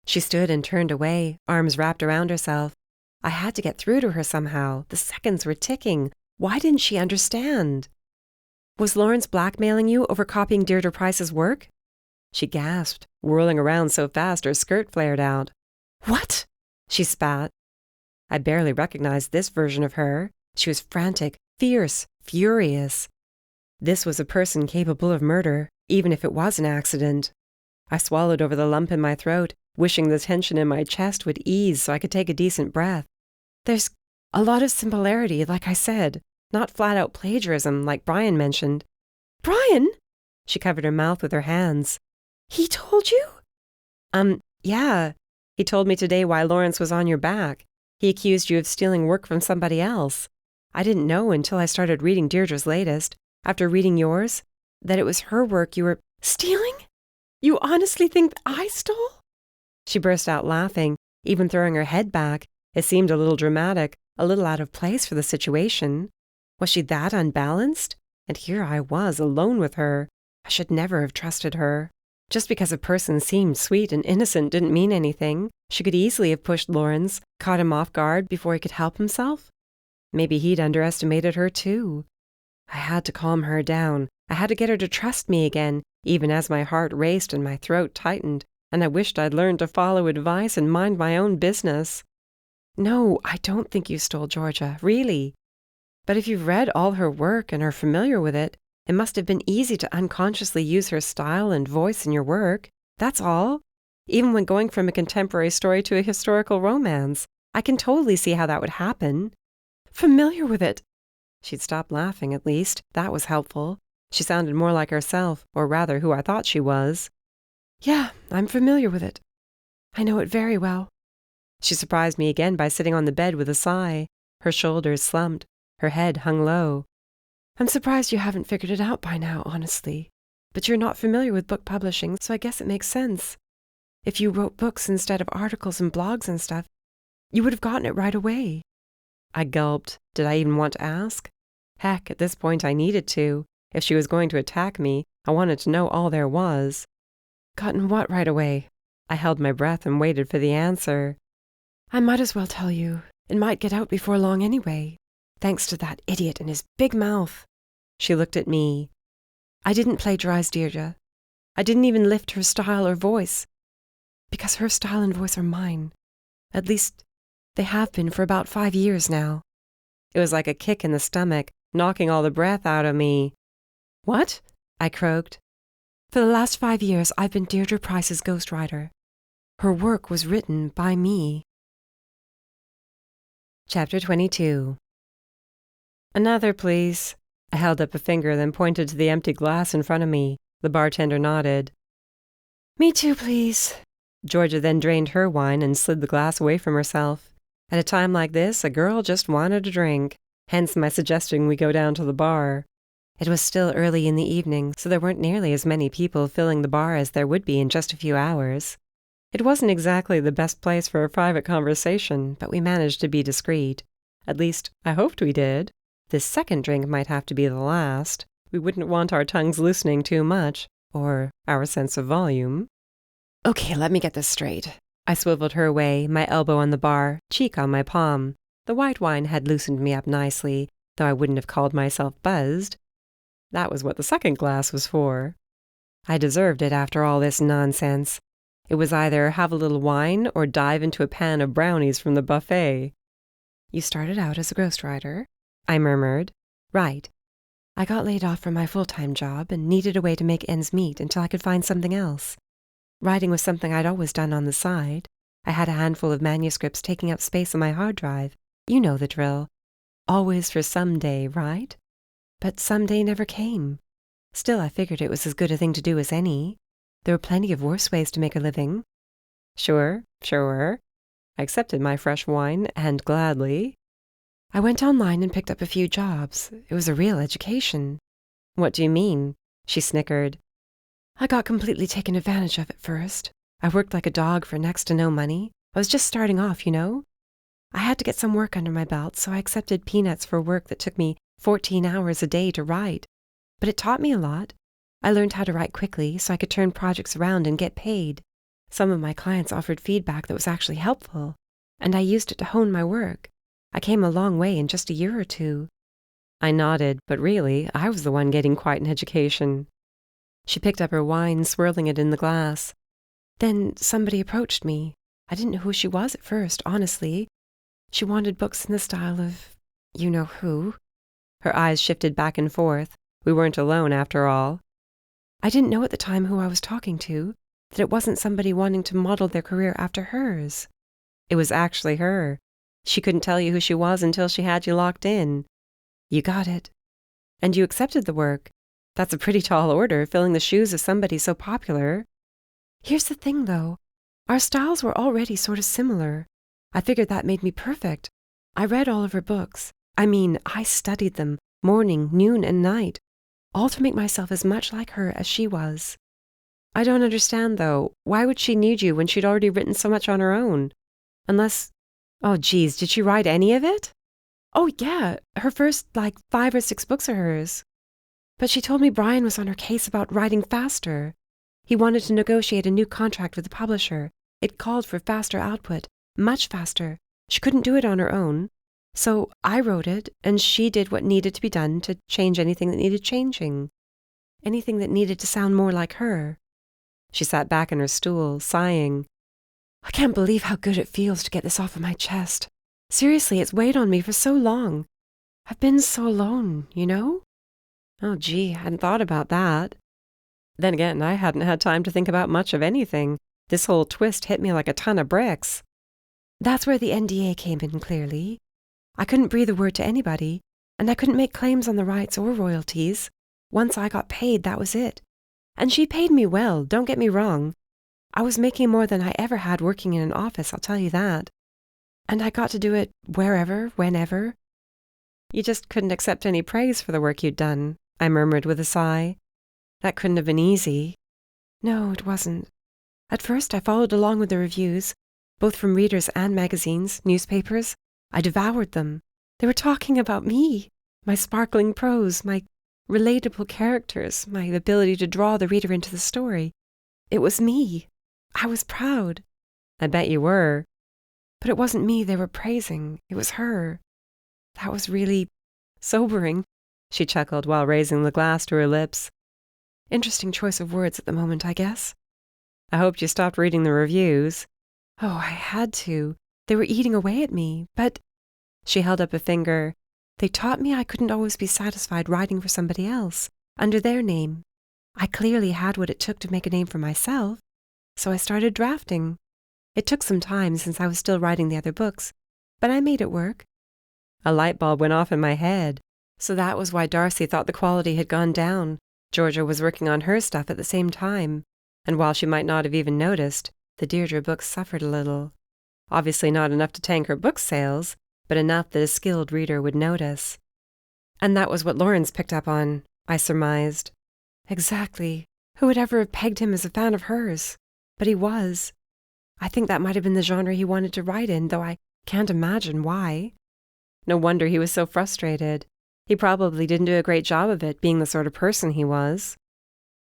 She stood and turned away, arms wrapped around herself. I had to get through to her somehow. The seconds were ticking. Why didn't she understand? Was Lawrence blackmailing you over copying Deirdre Price's work? She gasped, whirling around so fast her skirt flared out. What? She spat. I barely recognized this version of her. She was frantic, fierce, furious. This was a person capable of murder, even if it was an accident. I swallowed over the lump in my throat, wishing the tension in my chest would ease so I could take a decent breath. There's a lot of similarity, like I said, not flat-out plagiarism like Brian mentioned. Brian? She covered her mouth with her hands. He told you? Yeah. He told me today why Lawrence was on your back. He accused you of stealing work from somebody else. I didn't know until I started reading Deirdre's latest, after reading yours, that it was her work you were stealing? You honestly think that I stole? She burst out laughing, even throwing her head back. It seemed a little dramatic, a little out of place for the situation. Was she that unbalanced? And here I was, alone with her. I should never have trusted her. Just because a person seemed sweet and innocent didn't mean anything. She could easily have pushed Lawrence, caught him off guard before he could help himself. Maybe he'd underestimated her too. I had to calm her down. I had to get her to trust me again, even as my heart raced and my throat tightened, and I wished I'd learned to follow advice and mind my own business. No, I don't think you stole Georgia, really. But if you've read all her work and are familiar with it, It must have been easy to unconsciously use her style and voice in your work. That's all. Even when going from a contemporary story to a historical romance, I can totally see how that would happen. Familiar with it. She'd stopped laughing, at least. That was helpful. She sounded more like herself, or rather who I thought she was. Yeah, I'm familiar with it. I know it very well. She surprised me again by sitting on the bed with a sigh. Her shoulders slumped. Her head hung low. I'm surprised you haven't figured it out by now, honestly. But you're not familiar with book publishing, so I guess it makes sense. If you wrote books instead of articles and blogs and stuff, you would have gotten it right away. I gulped. Did I even want to ask? Heck, at this point I needed to. If she was going to attack me, I wanted to know all there was. Gotten what right away? I held my breath and waited for the answer. I might as well tell you. It might get out before long anyway. Thanks to that idiot and his big mouth. She looked at me. I didn't plagiarize Deirdre. I didn't even lift her style or voice. Because her style and voice are mine. At least, they have been for about 5 years now. It was like a kick in the stomach, knocking all the breath out of me. What? I croaked. For the last 5 years, I've been Deirdre Price's ghostwriter. Her work was written by me. Chapter 22. Another, please. I held up a finger, then pointed to the empty glass in front of me. The bartender nodded. Me too, please. Georgia then drained her wine and slid the glass away from herself. At a time like this, a girl just wanted a drink, hence my suggesting we go down to the bar. It was still early in the evening, so there weren't nearly as many people filling the bar as there would be in just a few hours. It wasn't exactly the best place for a private conversation, but we managed to be discreet. At least, I hoped we did. This second drink might have to be the last. We wouldn't want our tongues loosening too much, or our sense of volume. Okay, let me get this straight. I swiveled her away, my elbow on the bar, cheek on my palm. The white wine had loosened me up nicely, though I wouldn't have called myself buzzed. That was what the second glass was for. I deserved it after all this nonsense. It was either have a little wine or dive into a pan of brownies from the buffet. You started out as a ghostwriter, I murmured. Right. I got laid off from my full-time job and needed a way to make ends meet until I could find something else. Writing was something I'd always done on the side. I had a handful of manuscripts taking up space on my hard drive. You know the drill. Always for someday, right? But someday never came. Still, I figured it was as good a thing to do as any. There were plenty of worse ways to make a living. Sure. I accepted my fresh wine, and gladly. I went online and picked up a few jobs. It was a real education. What do you mean? She snickered. I got completely taken advantage of at first. I worked like a dog for next to no money. I was just starting off, you know. I had to get some work under my belt, so I accepted peanuts for work that took me 14 hours a day to write. But it taught me a lot. I learned how to write quickly so I could turn projects around and get paid. Some of my clients offered feedback that was actually helpful, and I used it to hone my work. I came a long way in just a year or two. I nodded, but really, I was the one getting quite an education. She picked up her wine, swirling it in the glass. Then somebody approached me. I didn't know who she was at first, honestly. She wanted books in the style of you-know-who. Her eyes shifted back and forth. We weren't alone, after all. I didn't know at the time who I was talking to, that it wasn't somebody wanting to model their career after hers. It was actually her. She couldn't tell you who she was until she had you locked in. You got it. And you accepted the work. That's a pretty tall order, filling the shoes of somebody so popular. Here's the thing, though. Our styles were already sort of similar. I figured that made me perfect. I read all of her books. I studied them, morning, noon, and night, all to make myself as much like her as she was. I don't understand, though. Why would she need you when she'd already written so much on her own? Unless... Oh, geez, did she write any of it? Oh, yeah, her first, 5 or 6 books are hers. But she told me Brian was on her case about writing faster. He wanted to negotiate a new contract with the publisher. It called for faster output, much faster. She couldn't do it on her own. So I wrote it, and she did what needed to be done to change anything that needed changing. Anything that needed to sound more like her. She sat back in her stool, sighing. I can't believe how good it feels to get this off of my chest. Seriously, it's weighed on me for so long. I've been so alone, you know? Oh, gee, I hadn't thought about that. Then again, I hadn't had time to think about much of anything. This whole twist hit me like a ton of bricks. That's where the NDA came in clearly. I couldn't breathe a word to anybody, and I couldn't make claims on the rights or royalties. Once I got paid, that was it. And she paid me well, don't get me wrong. I was making more than I ever had working in an office, I'll tell you that. And I got to do it wherever, whenever. You just couldn't accept any praise for the work you'd done, I murmured with a sigh. That couldn't have been easy. No, it wasn't. At first, I followed along with the reviews, both from readers and magazines, newspapers. I devoured them. They were talking about me, my sparkling prose, my relatable characters, my ability to draw the reader into the story. It was me. I was proud. I bet you were. But it wasn't me they were praising. It was her. That was really sobering, she chuckled while raising the glass to her lips. Interesting choice of words at the moment, I guess. I hoped you stopped reading the reviews. Oh, I had to. They were eating away at me, but... She held up a finger. They taught me I couldn't always be satisfied writing for somebody else, under their name. I clearly had what it took to make a name for myself, so I started drafting. It took some time since I was still writing the other books, but I made it work. A light bulb went off in my head. So that was why Darcy thought the quality had gone down. Georgia was working on her stuff at the same time, and while she might not have even noticed, the Deirdre books suffered a little. Obviously not enough to tank her book sales, but enough that a skilled reader would notice. And that was what Lawrence picked up on, I surmised. Exactly. Who would ever have pegged him as a fan of hers? But he was. I think that might have been the genre he wanted to write in, though I can't imagine why. No wonder he was so frustrated. He probably didn't do a great job of it, being the sort of person he was.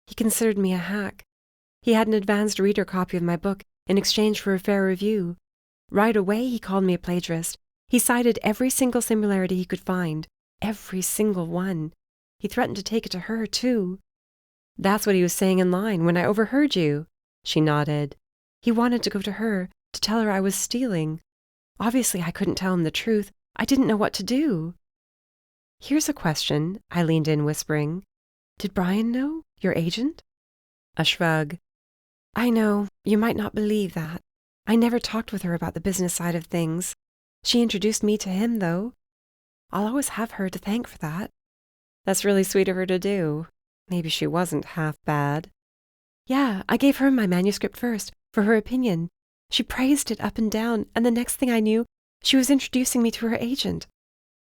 He considered me a hack. He had an advanced reader copy of my book in exchange for a fair review. Right away he called me a plagiarist. He cited every single similarity he could find. Every single one. He threatened to take it to her, too. That's what he was saying in line when I overheard you. She nodded. He wanted to go to her, to tell her I was stealing. Obviously I couldn't tell him the truth. I didn't know what to do. Here's a question, I leaned in whispering. Did Brian know, your agent? A shrug. I know, you might not believe that. I never talked with her about the business side of things. She introduced me to him, though. I'll always have her to thank for that. That's really sweet of her to do. Maybe she wasn't half bad. Yeah, I gave her my manuscript first, for her opinion. She praised it up and down, and the next thing I knew, she was introducing me to her agent.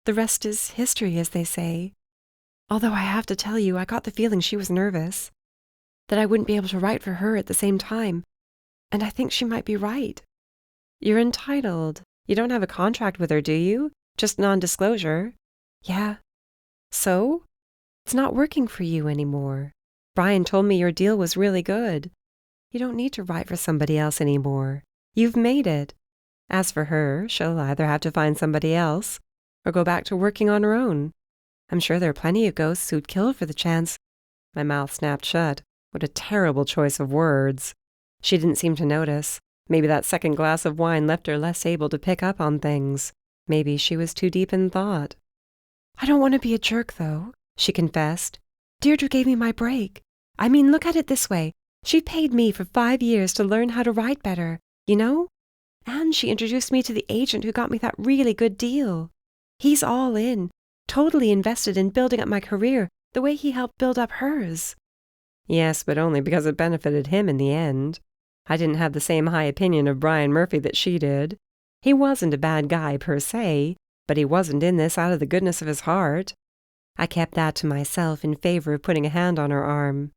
The rest is history, as they say. Although I have to tell you, I got the feeling she was nervous. That I wouldn't be able to write for her at the same time. And I think she might be right. You're entitled. You don't have a contract with her, do you? Just non-disclosure. Yeah. So? It's not working for you anymore. Brian told me your deal was really good. You don't need to write for somebody else anymore. You've made it. As for her, she'll either have to find somebody else or go back to working on her own. I'm sure there are plenty of ghosts who'd kill for the chance. My mouth snapped shut. What a terrible choice of words. She didn't seem to notice. Maybe that second glass of wine left her less able to pick up on things. Maybe she was too deep in thought. I don't want to be a jerk, though, she confessed. Deirdre gave me my break. I mean, look at it this way. She paid me for 5 years to learn how to write better, you know? And she introduced me to the agent who got me that really good deal. He's all in, totally invested in building up my career the way he helped build up hers. Yes, but only because it benefited him in the end. I didn't have the same high opinion of Brian Murphy that she did. He wasn't a bad guy per se, but he wasn't in this out of the goodness of his heart. I kept that to myself in favor of putting a hand on her arm.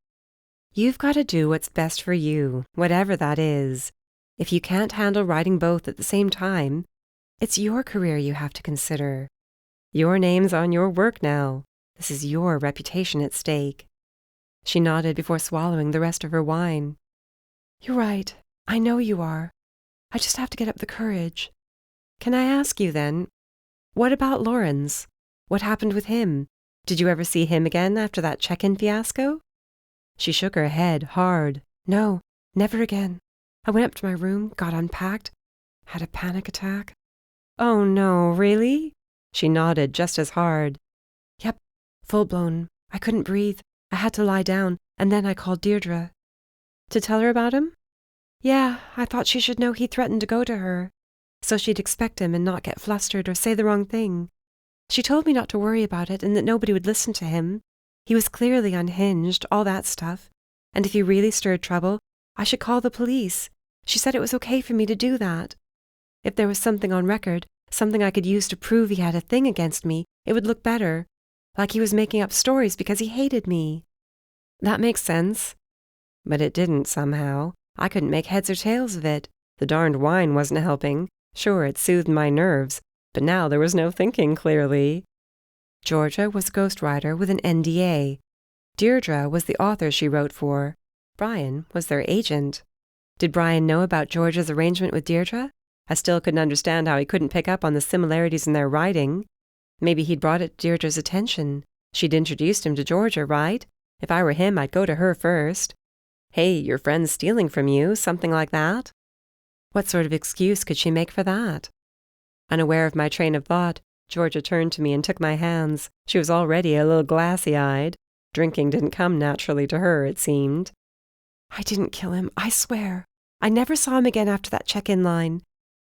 You've got to do what's best for you, whatever that is. If you can't handle writing both at the same time, it's your career you have to consider. Your name's on your work now. This is your reputation at stake. She nodded before swallowing the rest of her wine. You're right. I know you are. I just have to get up the courage. Can I ask you then, what about Lawrence? What happened with him? Did you ever see him again after that check-in fiasco? She shook her head hard. No, never again. I went up to my room, got unpacked, had a panic attack. Oh no, really? She nodded just as hard. Yep, full-blown. I couldn't breathe. I had to lie down, and then I called Deirdre. To tell her about him? Yeah, I thought she should know he threatened to go to her, so she'd expect him and not get flustered or say the wrong thing. She told me not to worry about it and that nobody would listen to him. He was clearly unhinged, all that stuff. And if he really stirred trouble, I should call the police. She said it was okay for me to do that. If there was something on record, something I could use to prove he had a thing against me, it would look better. Like he was making up stories because he hated me. That makes sense. But it didn't somehow. I couldn't make heads or tails of it. The darned wine wasn't helping. Sure, it soothed my nerves, but now there was no thinking clearly. Georgia was a ghostwriter with an NDA. Deirdre was the author she wrote for. Brian was their agent. Did Brian know about Georgia's arrangement with Deirdre? I still couldn't understand how he couldn't pick up on the similarities in their writing. Maybe he'd brought it to Deirdre's attention. She'd introduced him to Georgia, right? If I were him, I'd go to her first. Hey, your friend's stealing from you, something like that? What sort of excuse could she make for that? Unaware of my train of thought, Georgia turned to me and took my hands. She was already a little glassy-eyed. Drinking didn't come naturally to her, it seemed. I didn't kill him, I swear. I never saw him again after that check-in line.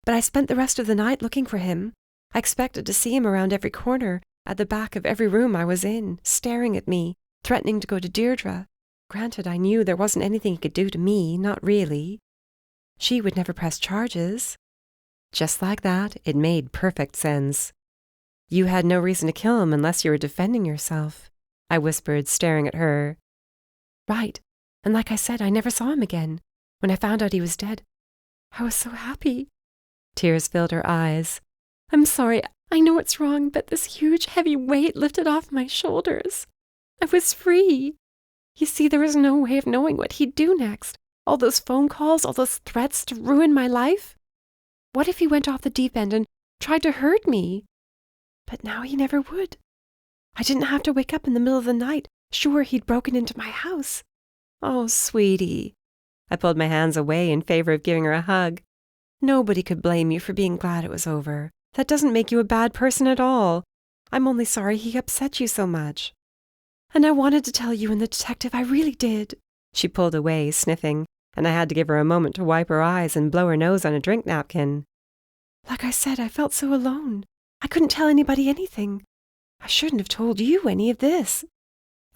But I spent the rest of the night looking for him. I expected to see him around every corner, at the back of every room I was in, staring at me, threatening to go to Deirdre. Granted, I knew there wasn't anything he could do to me, not really. She would never press charges. Just like that, it made perfect sense. You had no reason to kill him unless you were defending yourself, I whispered, staring at her. Right, and like I said, I never saw him again. When I found out he was dead, I was so happy. Tears filled her eyes. I'm sorry, I know it's wrong, but this huge, heavy weight lifted off my shoulders. I was free. You see, there was no way of knowing what he'd do next. All those phone calls, all those threats to ruin my life. What if he went off the deep end and tried to hurt me? But now he never would. I didn't have to wake up in the middle of the night, sure he'd broken into my house. Oh, sweetie. I pulled my hands away in favor of giving her a hug. Nobody could blame you for being glad it was over. That doesn't make you a bad person at all. I'm only sorry he upset you so much. And I wanted to tell you and the detective, I really did. She pulled away, sniffing, and I had to give her a moment to wipe her eyes and blow her nose on a drink napkin. Like I said, I felt so alone. I couldn't tell anybody anything. I shouldn't have told you any of this.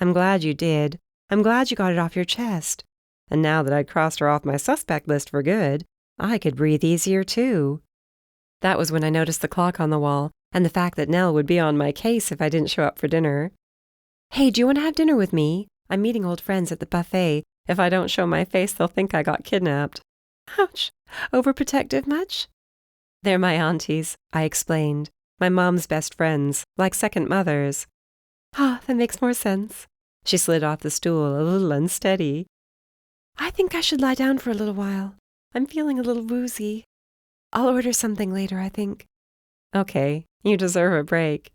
I'm glad you did. I'm glad you got it off your chest. And now that I'd crossed her off my suspect list for good, I could breathe easier too. That was when I noticed the clock on the wall and the fact that Nell would be on my case if I didn't show up for dinner. Hey, do you want to have dinner with me? I'm meeting old friends at the buffet. If I don't show my face, they'll think I got kidnapped. Ouch! Overprotective much? They're my aunties, I explained. My mom's best friends, like second mothers. Ah, that makes more sense. She slid off the stool, a little unsteady. I think I should lie down for a little while. I'm feeling a little woozy. I'll order something later, I think. Okay, you deserve a break.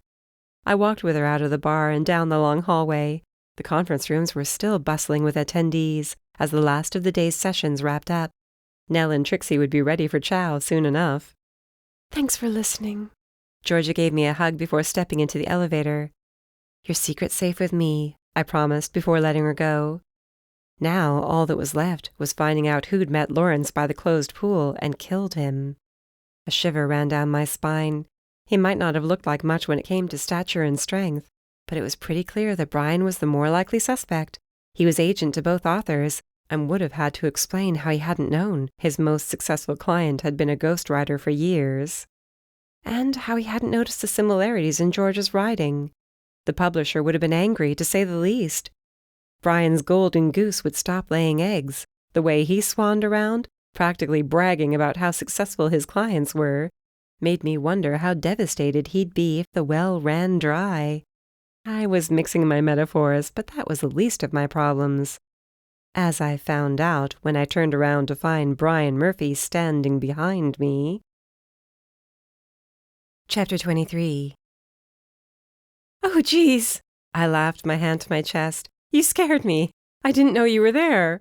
I walked with her out of the bar and down the long hallway. The conference rooms were still bustling with attendees as the last of the day's sessions wrapped up. Nell and Trixie would be ready for chow soon enough. Thanks for listening. Georgia gave me a hug before stepping into the elevator. Your secret's safe with me, I promised before letting her go. Now all that was left was finding out who'd met Lawrence by the closed pool and killed him. A shiver ran down my spine. He might not have looked like much when it came to stature and strength, but it was pretty clear that Brian was the more likely suspect. He was agent to both authors, and would have had to explain how he hadn't known his most successful client had been a ghostwriter for years, and how he hadn't noticed the similarities in George's writing. The publisher would have been angry, to say the least. Brian's golden goose would stop laying eggs. The way he swanned around, practically bragging about how successful his clients were, made me wonder how devastated he'd be if the well ran dry. I was mixing my metaphors, but that was the least of my problems. As I found out when I turned around to find Brian Murphy standing behind me. Chapter 23. Oh, geez! I laughed, my hand to my chest. You scared me. I didn't know you were there.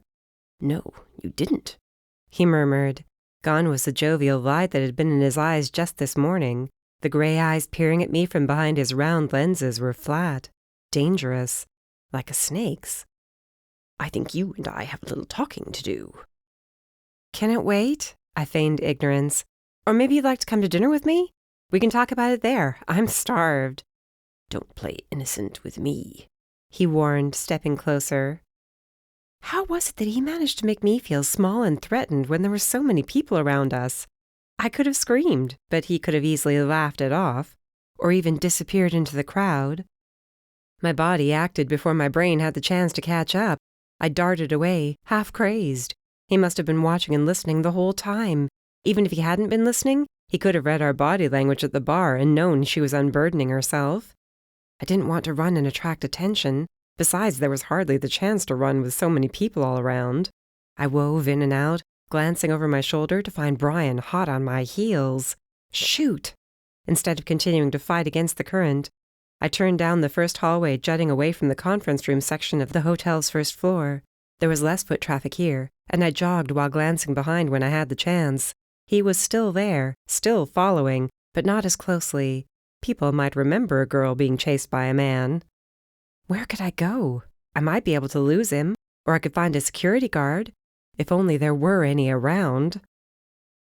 No, you didn't, he murmured. Gone was the jovial light that had been in his eyes just this morning. The gray eyes peering at me from behind his round lenses were flat, dangerous. Like a snake's. I think you and I have a little talking to do. Can it wait? I feigned ignorance. Or maybe you'd like to come to dinner with me? We can talk about it there. I'm starved. Don't play innocent with me, he warned, stepping closer. How was it that he managed to make me feel small and threatened when there were so many people around us? I could have screamed, but he could have easily laughed it off, or even disappeared into the crowd. My body acted before my brain had the chance to catch up. I darted away, half crazed. He must have been watching and listening the whole time. Even if he hadn't been listening, he could have read our body language at the bar and known she was unburdening herself. I didn't want to run and attract attention. Besides, there was hardly the chance to run with so many people all around. I wove in and out, glancing over my shoulder to find Brian hot on my heels. Shoot! Instead of continuing to fight against the current, I turned down the first hallway jutting away from the conference room section of the hotel's first floor. There was less foot traffic here, and I jogged while glancing behind when I had the chance. He was still there, still following, but not as closely. People might remember a girl being chased by a man. Where could I go? I might be able to lose him, or I could find a security guard. If only there were any around.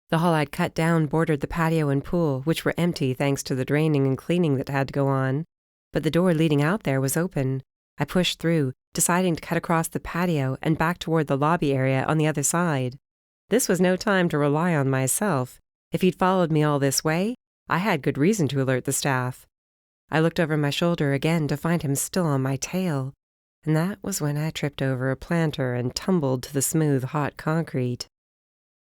The hall I'd cut down bordered the patio and pool, which were empty thanks to the draining and cleaning that had to go on. But the door leading out there was open. I pushed through, deciding to cut across the patio and back toward the lobby area on the other side. This was no time to rely on myself. If he'd followed me all this way, I had good reason to alert the staff. I looked over my shoulder again to find him still on my tail, and that was when I tripped over a planter and tumbled to the smooth, hot concrete.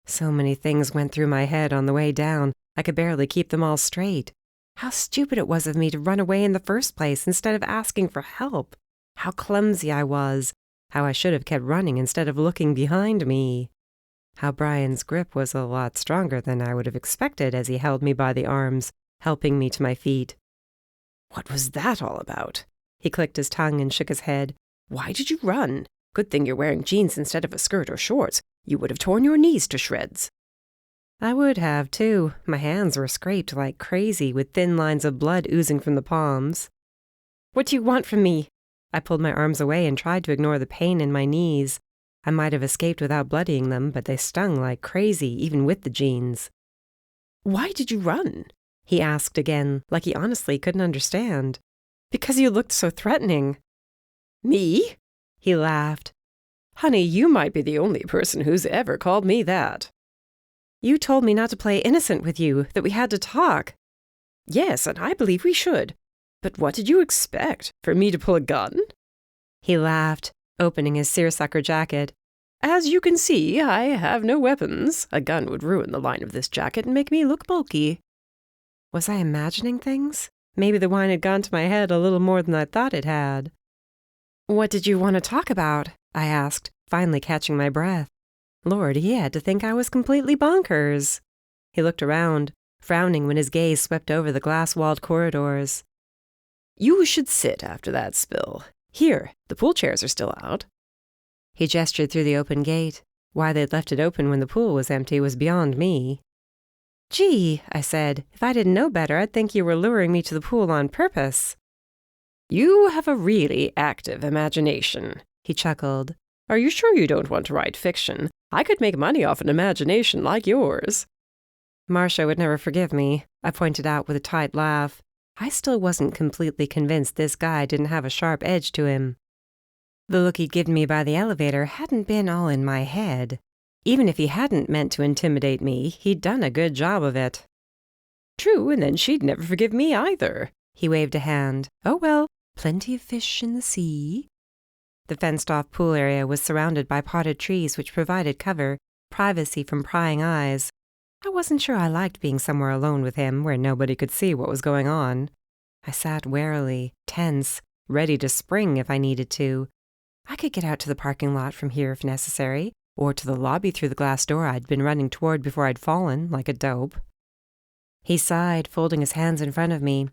So many things went through my head on the way down, I could barely keep them all straight. How stupid it was of me to run away in the first place instead of asking for help. How clumsy I was. How I should have kept running instead of looking behind me. How Brian's grip was a lot stronger than I would have expected as he held me by the arms, helping me to my feet. What was that all about? He clicked his tongue and shook his head. Why did you run? Good thing you're wearing jeans instead of a skirt or shorts. You would have torn your knees to shreds. I would have, too. My hands were scraped like crazy, with thin lines of blood oozing from the palms. What do you want from me? I pulled my arms away and tried to ignore the pain in my knees. I might have escaped without bloodying them, but they stung like crazy, even with the jeans. Why did you run? He asked again, like he honestly couldn't understand. Because you looked so threatening. Me? He laughed. Honey, you might be the only person who's ever called me that. You told me not to play innocent with you, that we had to talk. Yes, and I believe we should. But what did you expect? For me to pull a gun? He laughed, opening his seersucker jacket. As you can see, I have no weapons. A gun would ruin the line of this jacket and make me look bulky. Was I imagining things? Maybe the wine had gone to my head a little more than I thought it had. What did you want to talk about? I asked, finally catching my breath. Lord, he had to think I was completely bonkers. He looked around, frowning when his gaze swept over the glass-walled corridors. You should sit after that spill. Here, the pool chairs are still out. He gestured through the open gate. Why they'd left it open when the pool was empty was beyond me. Gee, I said, if I didn't know better, I'd think you were luring me to the pool on purpose. You have a really active imagination, he chuckled. Are you sure you don't want to write fiction? I could make money off an imagination like yours. Marcia would never forgive me, I pointed out with a tight laugh. I still wasn't completely convinced this guy didn't have a sharp edge to him. The look he'd given me by the elevator hadn't been all in my head. Even if he hadn't meant to intimidate me, he'd done a good job of it. True, and then she'd never forgive me either. He waved a hand. Oh well, plenty of fish in the sea. The fenced-off pool area was surrounded by potted trees which provided cover, privacy from prying eyes. I wasn't sure I liked being somewhere alone with him where nobody could see what was going on. I sat warily, tense, ready to spring if I needed to. I could get out to the parking lot from here if necessary, or to the lobby through the glass door I'd been running toward before I'd fallen, like a dope. He sighed, folding his hands in front of me.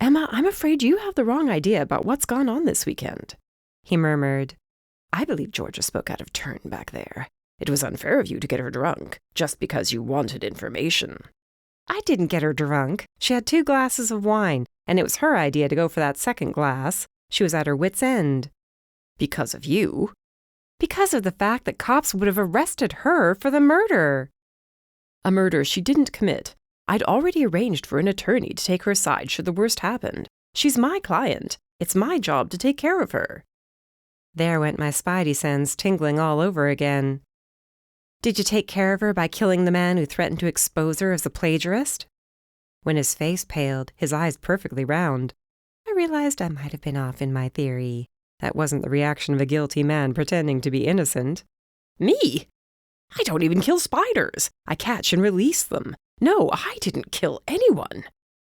Emma, I'm afraid you have the wrong idea about what's gone on this weekend. He murmured. I believe Georgia spoke out of turn back there. It was unfair of you to get her drunk, just because you wanted information. I didn't get her drunk. She had 2 glasses of wine, and it was her idea to go for that second glass. She was at her wit's end. Because of you. Because of the fact that cops would have arrested her for the murder. A murder she didn't commit. I'd already arranged for an attorney to take her side should the worst happen. She's my client. It's my job to take care of her. There went my spidey sense tingling all over again. Did you take care of her by killing the man who threatened to expose her as a plagiarist? When his face paled, his eyes perfectly round, I realized I might have been off in my theory. That wasn't the reaction of a guilty man pretending to be innocent. Me? I don't even kill spiders. I catch and release them. No, I didn't kill anyone.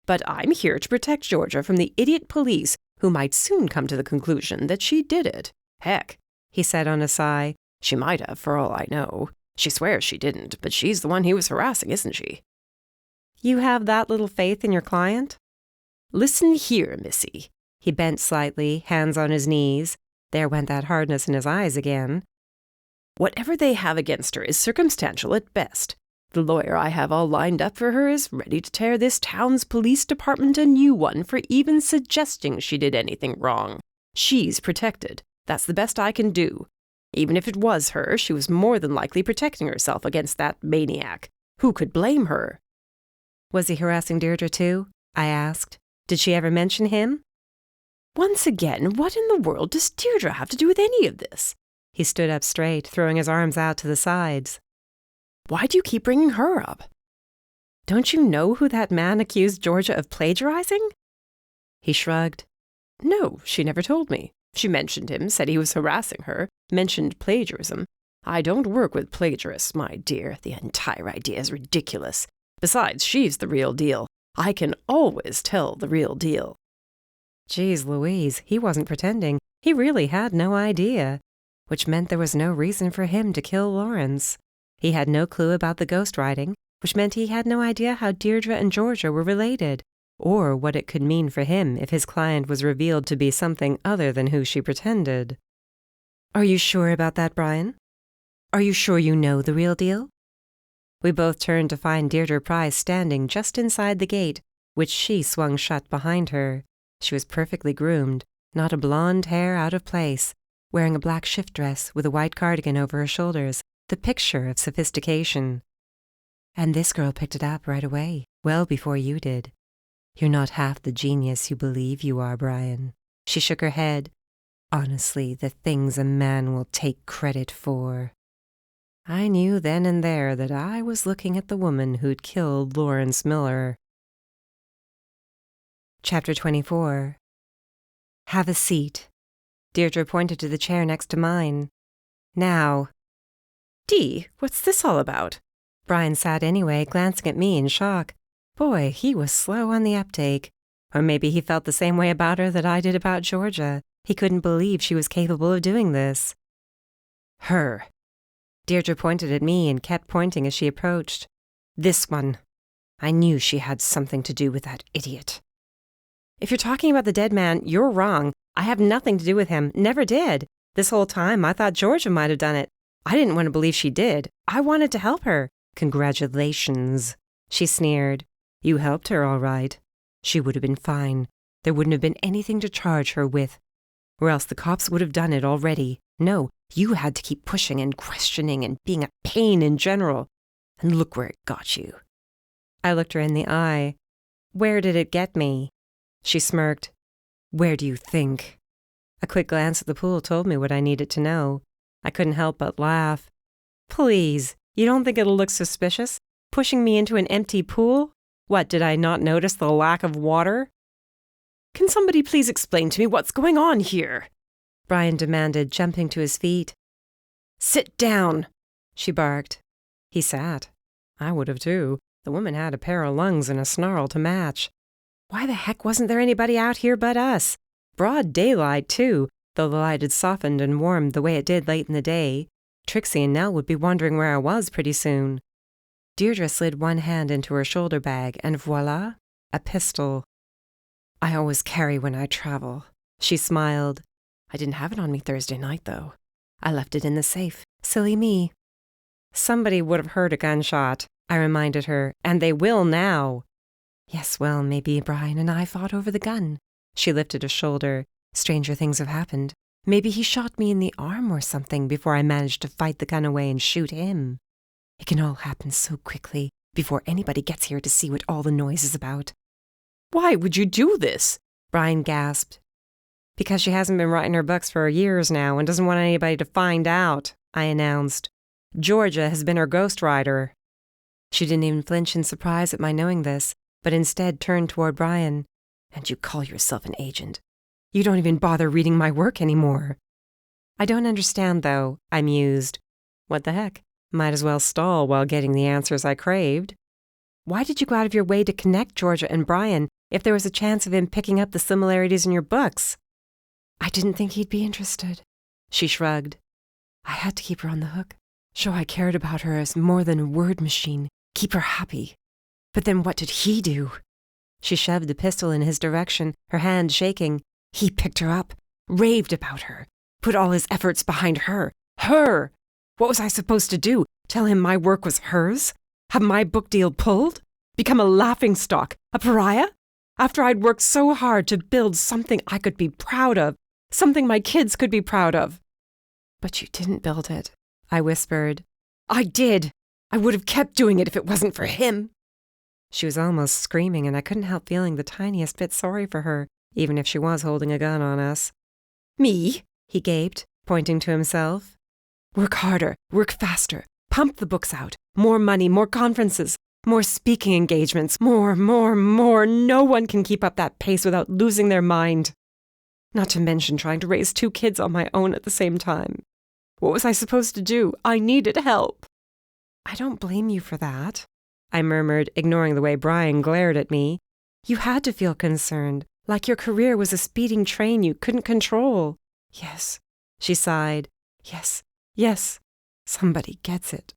But I'm here to protect Georgia from the idiot police who might soon come to the conclusion that she did it. Heck, he said on a sigh, she might have, for all I know. She swears she didn't, but she's the one he was harassing, isn't she? You have that little faith in your client? Listen here, Missy. He bent slightly, hands on his knees. There went that hardness in his eyes again. Whatever they have against her is circumstantial at best. The lawyer I have all lined up for her is ready to tear this town's police department a new one for even suggesting she did anything wrong. She's protected. That's the best I can do. Even if it was her, she was more than likely protecting herself against that maniac. Who could blame her? Was he harassing Deirdre too? I asked. Did she ever mention him? Once again, what in the world does Deirdre have to do with any of this? He stood up straight, throwing his arms out to the sides. Why do you keep bringing her up? Don't you know who that man accused Georgia of plagiarizing? He shrugged. No, she never told me. She mentioned him, said he was harassing her, mentioned plagiarism. I don't work with plagiarists, my dear. The entire idea is ridiculous. Besides, she's the real deal. I can always tell the real deal. Geez Louise, he wasn't pretending. He really had no idea. Which meant there was no reason for him to kill Lawrence. He had no clue about the ghostwriting, which meant he had no idea how Deirdre and Georgia were related, or what it could mean for him if his client was revealed to be something other than who she pretended. Are you sure about that, Brian? Are you sure you know the real deal? We both turned to find Deirdre Price standing just inside the gate, which she swung shut behind her. She was perfectly groomed, not a blonde hair out of place, wearing a black shift dress with a white cardigan over her shoulders, the picture of sophistication. And this girl picked it up right away, well before you did. You're not half the genius you believe you are, Brian. She shook her head. Honestly, the things a man will take credit for. I knew then and there that I was looking at the woman who'd killed Lawrence Miller. Chapter 24. Have a seat. Deirdre pointed to the chair next to mine. Now. Dee, what's this all about? Brian sat anyway, glancing at me in shock. Boy, he was slow on the uptake. Or maybe he felt the same way about her that I did about Georgia. He couldn't believe she was capable of doing this. Her. Deirdre pointed at me and kept pointing as she approached. This one. I knew she had something to do with that idiot. If you're talking about the dead man, you're wrong. I have nothing to do with him. Never did. This whole time, I thought Georgia might have done it. I didn't want to believe she did. I wanted to help her. Congratulations. She sneered. You helped her, all right. She would have been fine. There wouldn't have been anything to charge her with. Or else the cops would have done it already. No, you had to keep pushing and questioning and being a pain in general. And look where it got you. I looked her in the eye. Where did it get me? She smirked. Where do you think? A quick glance at the pool told me what I needed to know. I couldn't help but laugh. Please, you don't think it'll look suspicious? Pushing me into an empty pool? What, did I not notice the lack of water? Can somebody please explain to me what's going on here? Brian demanded, jumping to his feet. Sit down, she barked. He sat. I would have too. The woman had a pair of lungs and a snarl to match. Why the heck wasn't there anybody out here but us? Broad daylight, too, though the light had softened and warmed the way it did late in the day. Trixie and Nell would be wondering where I was pretty soon. Deirdre slid one hand into her shoulder bag, and voila, a pistol. I always carry when I travel. She smiled. I didn't have it on me Thursday night, though. I left it in the safe. Silly me. Somebody would have heard a gunshot, I reminded her, and they will now. Yes, well, maybe Brian and I fought over the gun. She lifted a shoulder. Stranger things have happened. Maybe he shot me in the arm or something before I managed to fight the gun away and shoot him. It can all happen so quickly before anybody gets here to see what all the noise is about." "Why would you do this?" Brian gasped. "Because she hasn't been writing her books for years now and doesn't want anybody to find out," I announced. "Georgia has been her ghostwriter." She didn't even flinch in surprise at my knowing this, but instead turned toward Brian. "And you call yourself an agent? You don't even bother reading my work anymore." "I don't understand, though," I mused. What the heck? Might as well stall while getting the answers I craved. "Why did you go out of your way to connect Georgia and Brian if there was a chance of him picking up the similarities in your books?" "I didn't think he'd be interested." She shrugged. "I had to keep her on the hook. Show I cared about her as more than a word machine. Keep her happy. But then what did he do?" She shoved the pistol in his direction, her hand shaking. "He picked her up, raved about her, put all his efforts behind her. Her! What was I supposed to do? Tell him my work was hers? Have my book deal pulled? Become a laughingstock? A pariah? After I'd worked so hard to build something I could be proud of, something my kids could be proud of." "But you didn't build it," I whispered. "I did! I would have kept doing it if it wasn't for him." She was almost screaming, and I couldn't help feeling the tiniest bit sorry for her, even if she was holding a gun on us. "Me?" he gaped, pointing to himself. "Work harder, work faster, pump the books out, more money, more conferences, more speaking engagements, more. No one can keep up that pace without losing their mind. Not to mention trying to raise 2 kids on my own at the same time. What was I supposed to do? I needed help." "I don't blame you for that," I murmured, ignoring the way Brian glared at me. "You had to feel concerned, like your career was a speeding train you couldn't control." "Yes," she sighed. Yes, somebody gets it.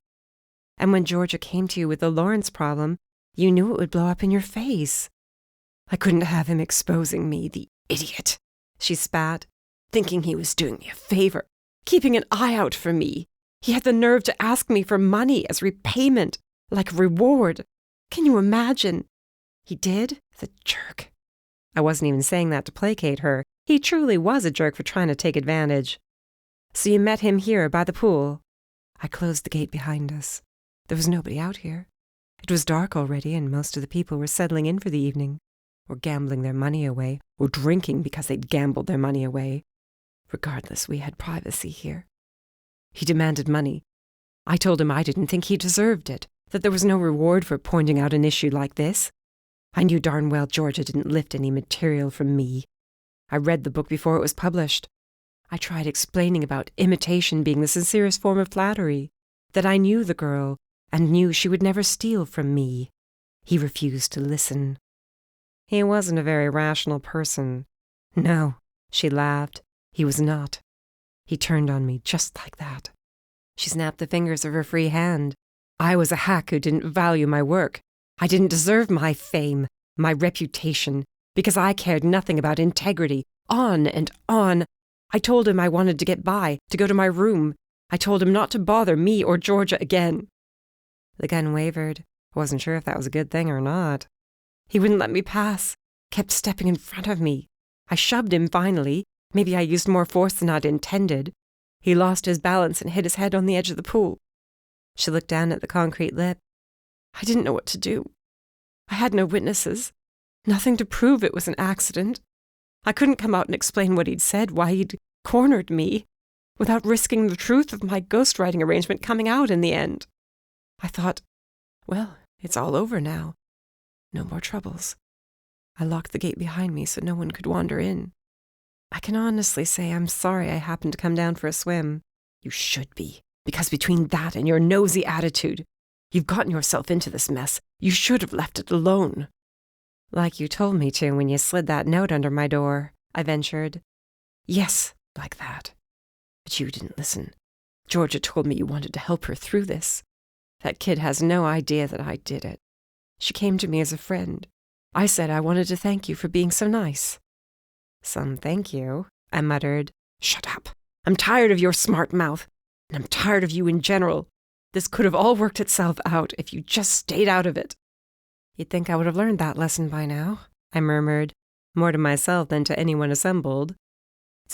And when Georgia came to you with the Lawrence problem, you knew it would blow up in your face." "I couldn't have him exposing me, the idiot," she spat, "thinking he was doing me a favor, keeping an eye out for me. He had the nerve to ask me for money as repayment, like a reward. Can you imagine?" "He did? The jerk." I wasn't even saying that to placate her. He truly was a jerk for trying to take advantage. "So you met him here by the pool?" I closed the gate behind us. There was nobody out here. It was dark already, and most of the people were settling in for the evening, or gambling their money away, or drinking because they'd gambled their money away. Regardless, we had privacy here. He demanded money. I told him I didn't think he deserved it, that there was no reward for pointing out an issue like this. I knew darn well Georgia didn't lift any material from me. I read the book before it was published. I tried explaining about imitation being the sincerest form of flattery, that I knew the girl, and knew she would never steal from me. He refused to listen. He wasn't a very rational person. No, she laughed. He was not. He turned on me just like that. She snapped the fingers of her free hand. I was a hack who didn't value my work. I didn't deserve my fame, my reputation, because I cared nothing about integrity. On and on. I told him I wanted to get by, to go to my room. I told him not to bother me or Georgia again. The gun wavered. I wasn't sure if that was a good thing or not. He wouldn't let me pass, kept stepping in front of me. I shoved him finally. Maybe I used more force than I'd intended. He lost his balance and hit his head on the edge of the pool. She looked down at the concrete lip. I didn't know what to do. I had no witnesses. Nothing to prove it was an accident. I couldn't come out and explain what he'd said, why he'd cornered me, without risking the truth of my ghostwriting arrangement coming out in the end. I thought, well, it's all over now. No more troubles. I locked the gate behind me so no one could wander in. I can honestly say I'm sorry I happened to come down for a swim. You should be, because between that and your nosy attitude, you've gotten yourself into this mess. You should have left it alone. Like you told me to when you slid that note under my door, I ventured. Yes, like that. But you didn't listen. Georgia told me you wanted to help her through this. That kid has no idea that I did it. She came to me as a friend. I said I wanted to thank you for being so nice. Some thank you, I muttered. Shut up. I'm tired of your smart mouth, and I'm tired of you in general. This could have all worked itself out if you just stayed out of it. You'd think I would have learned that lesson by now, I murmured, more to myself than to anyone assembled.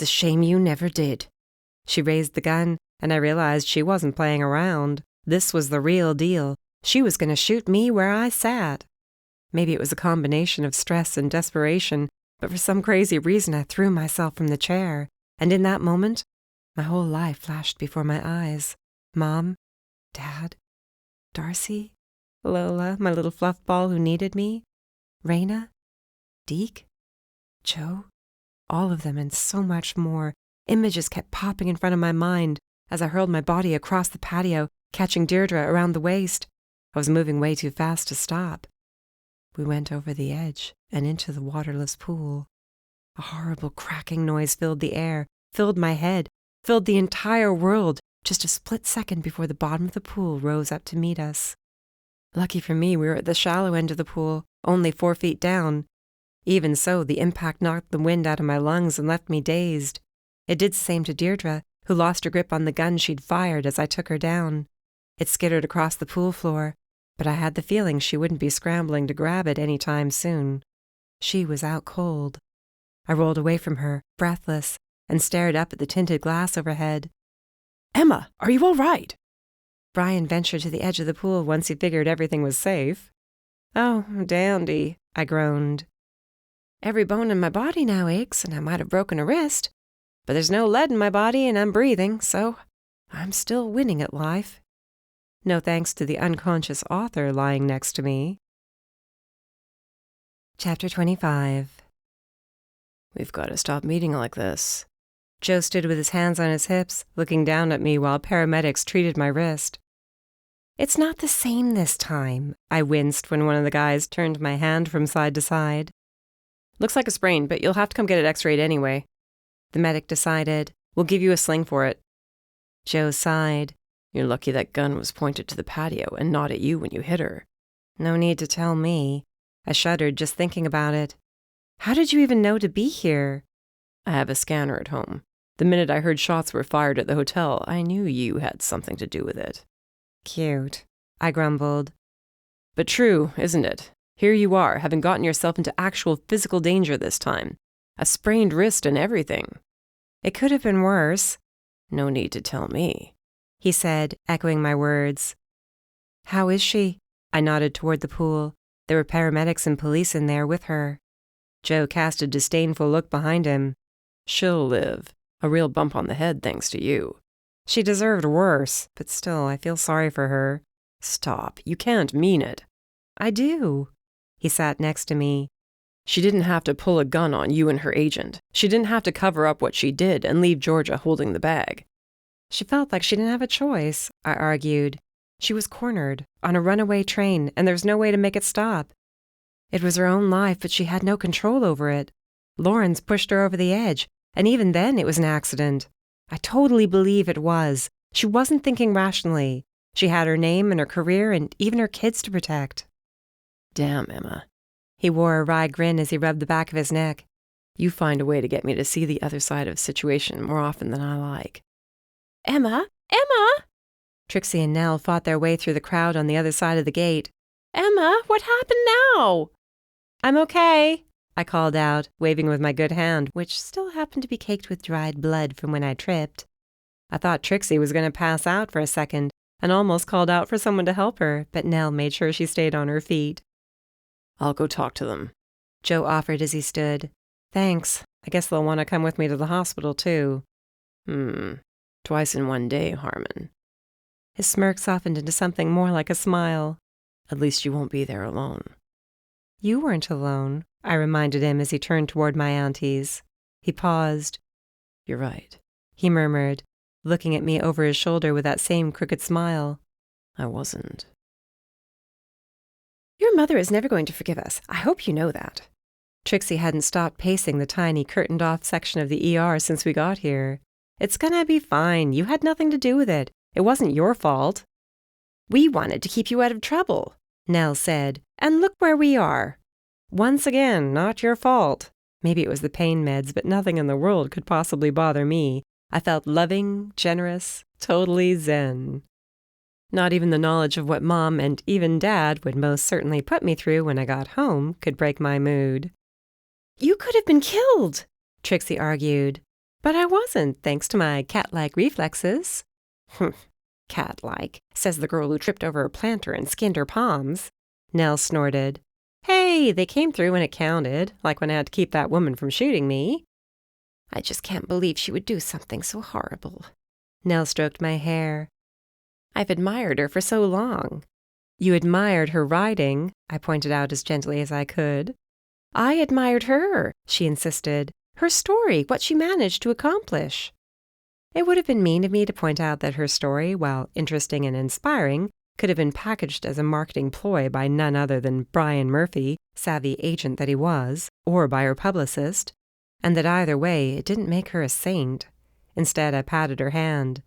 It's a shame you never did." She raised the gun, and I realized she wasn't playing around. This was the real deal. She was going to shoot me where I sat. Maybe it was a combination of stress and desperation, but for some crazy reason I threw myself from the chair, and in that moment, my whole life flashed before my eyes. Mom, Dad, Darcy, Lola, my little fluff ball who needed me, Raina, Deke, Joe, all of them and so much more. Images kept popping in front of my mind as I hurled my body across the patio, catching Deirdre around the waist. I was moving way too fast to stop. We went over the edge and into the waterless pool. A horrible cracking noise filled the air, filled my head, filled the entire world, just a split second before the bottom of the pool rose up to meet us. Lucky for me, we were at the shallow end of the pool, only 4 feet down. Even so, the impact knocked the wind out of my lungs and left me dazed. It did the same to Deirdre, who lost her grip on the gun she'd fired as I took her down. It skittered across the pool floor, but I had the feeling she wouldn't be scrambling to grab it any time soon. She was out cold. I rolled away from her, breathless, and stared up at the tinted glass overhead. "Emma, are you all right?" Brian ventured to the edge of the pool once he figured everything was safe. "Oh, dandy," I groaned. "Every bone in my body now aches, and I might have broken a wrist. But there's no lead in my body, and I'm breathing, so I'm still winning at life. No thanks to the unconscious author lying next to me." Chapter 25. "We've got to stop meeting like this." Joe stood with his hands on his hips, looking down at me while paramedics treated my wrist. "It's not the same this time," I winced when one of the guys turned my hand from side to side. "Looks like a sprain, but you'll have to come get it x-rayed anyway." The medic decided. "We'll give you a sling for it." Joe sighed. "You're lucky that gun was pointed to the patio and not at you when you hit her." No need to tell me. I shuddered just thinking about it. How did you even know to be here? "I have a scanner at home. The minute I heard shots were fired at the hotel, I knew you had something to do with it." Cute, I grumbled. "But true, isn't it? Here you are, having gotten yourself into actual physical danger this time. A sprained wrist and everything." "It could have been worse." "No need to tell me," he said, echoing my words. "How is she?" I nodded toward the pool. There were paramedics and police in there with her. Joe cast a disdainful look behind him. "She'll live. A real bump on the head thanks to you." She deserved worse, but still, I feel sorry for her. "Stop. You can't mean it." "I do." He sat next to me. "She didn't have to pull a gun on you and her agent. She didn't have to cover up what she did and leave Georgia holding the bag." "She felt like she didn't have a choice," I argued. "She was cornered, on a runaway train, and there was no way to make it stop. It was her own life, but she had no control over it. Lawrence pushed her over the edge, and even then it was an accident. I totally believe it was. She wasn't thinking rationally. She had her name and her career and even her kids to protect." "Damn, Emma." He wore a wry grin as he rubbed the back of his neck. "You find a way to get me to see the other side of a situation more often than I like." "Emma! Emma!" Trixie and Nell fought their way through the crowd on the other side of the gate. "Emma, what happened now?" "I'm okay," I called out, waving with my good hand, which still happened to be caked with dried blood from when I tripped. I thought Trixie was going to pass out for a second and almost called out for someone to help her, but Nell made sure she stayed on her feet. "I'll go talk to them," Joe offered as he stood. "Thanks. I guess they'll want to come with me to the hospital, too." Twice in one day, Harmon." His smirk softened into something more like a smile. "At least you won't be there alone." "You weren't alone," I reminded him as he turned toward my aunties. He paused. "You're right," he murmured, looking at me over his shoulder with that same crooked smile. "I wasn't." "Your mother is never going to forgive us. I hope you know that." Trixie hadn't stopped pacing the tiny, curtained-off section of the ER since we got here. "It's gonna be fine. You had nothing to do with it. It wasn't your fault." "We wanted to keep you out of trouble," Nell said, "and look where we are." "Once again, not your fault." Maybe it was the pain meds, but nothing in the world could possibly bother me. I felt loving, generous, totally zen. Not even the knowledge of what Mom and even Dad would most certainly put me through when I got home could break my mood. "You could have been killed," Trixie argued. But I wasn't, thanks to my cat-like reflexes. Humph, cat-like, says the girl who tripped over a planter and skinned her palms. Nell snorted. Hey, they came through when it counted, like when I had to keep that woman from shooting me. I just can't believe she would do something so horrible. Nell stroked my hair. I've admired her for so long. You admired her riding, I pointed out as gently as I could. I admired her, she insisted. Her story, what she managed to accomplish. It would have been mean of me to point out that her story, while interesting and inspiring, could have been packaged as a marketing ploy by none other than Brian Murphy, savvy agent that he was, or by her publicist, and that either way it didn't make her a saint. Instead, I patted her hand.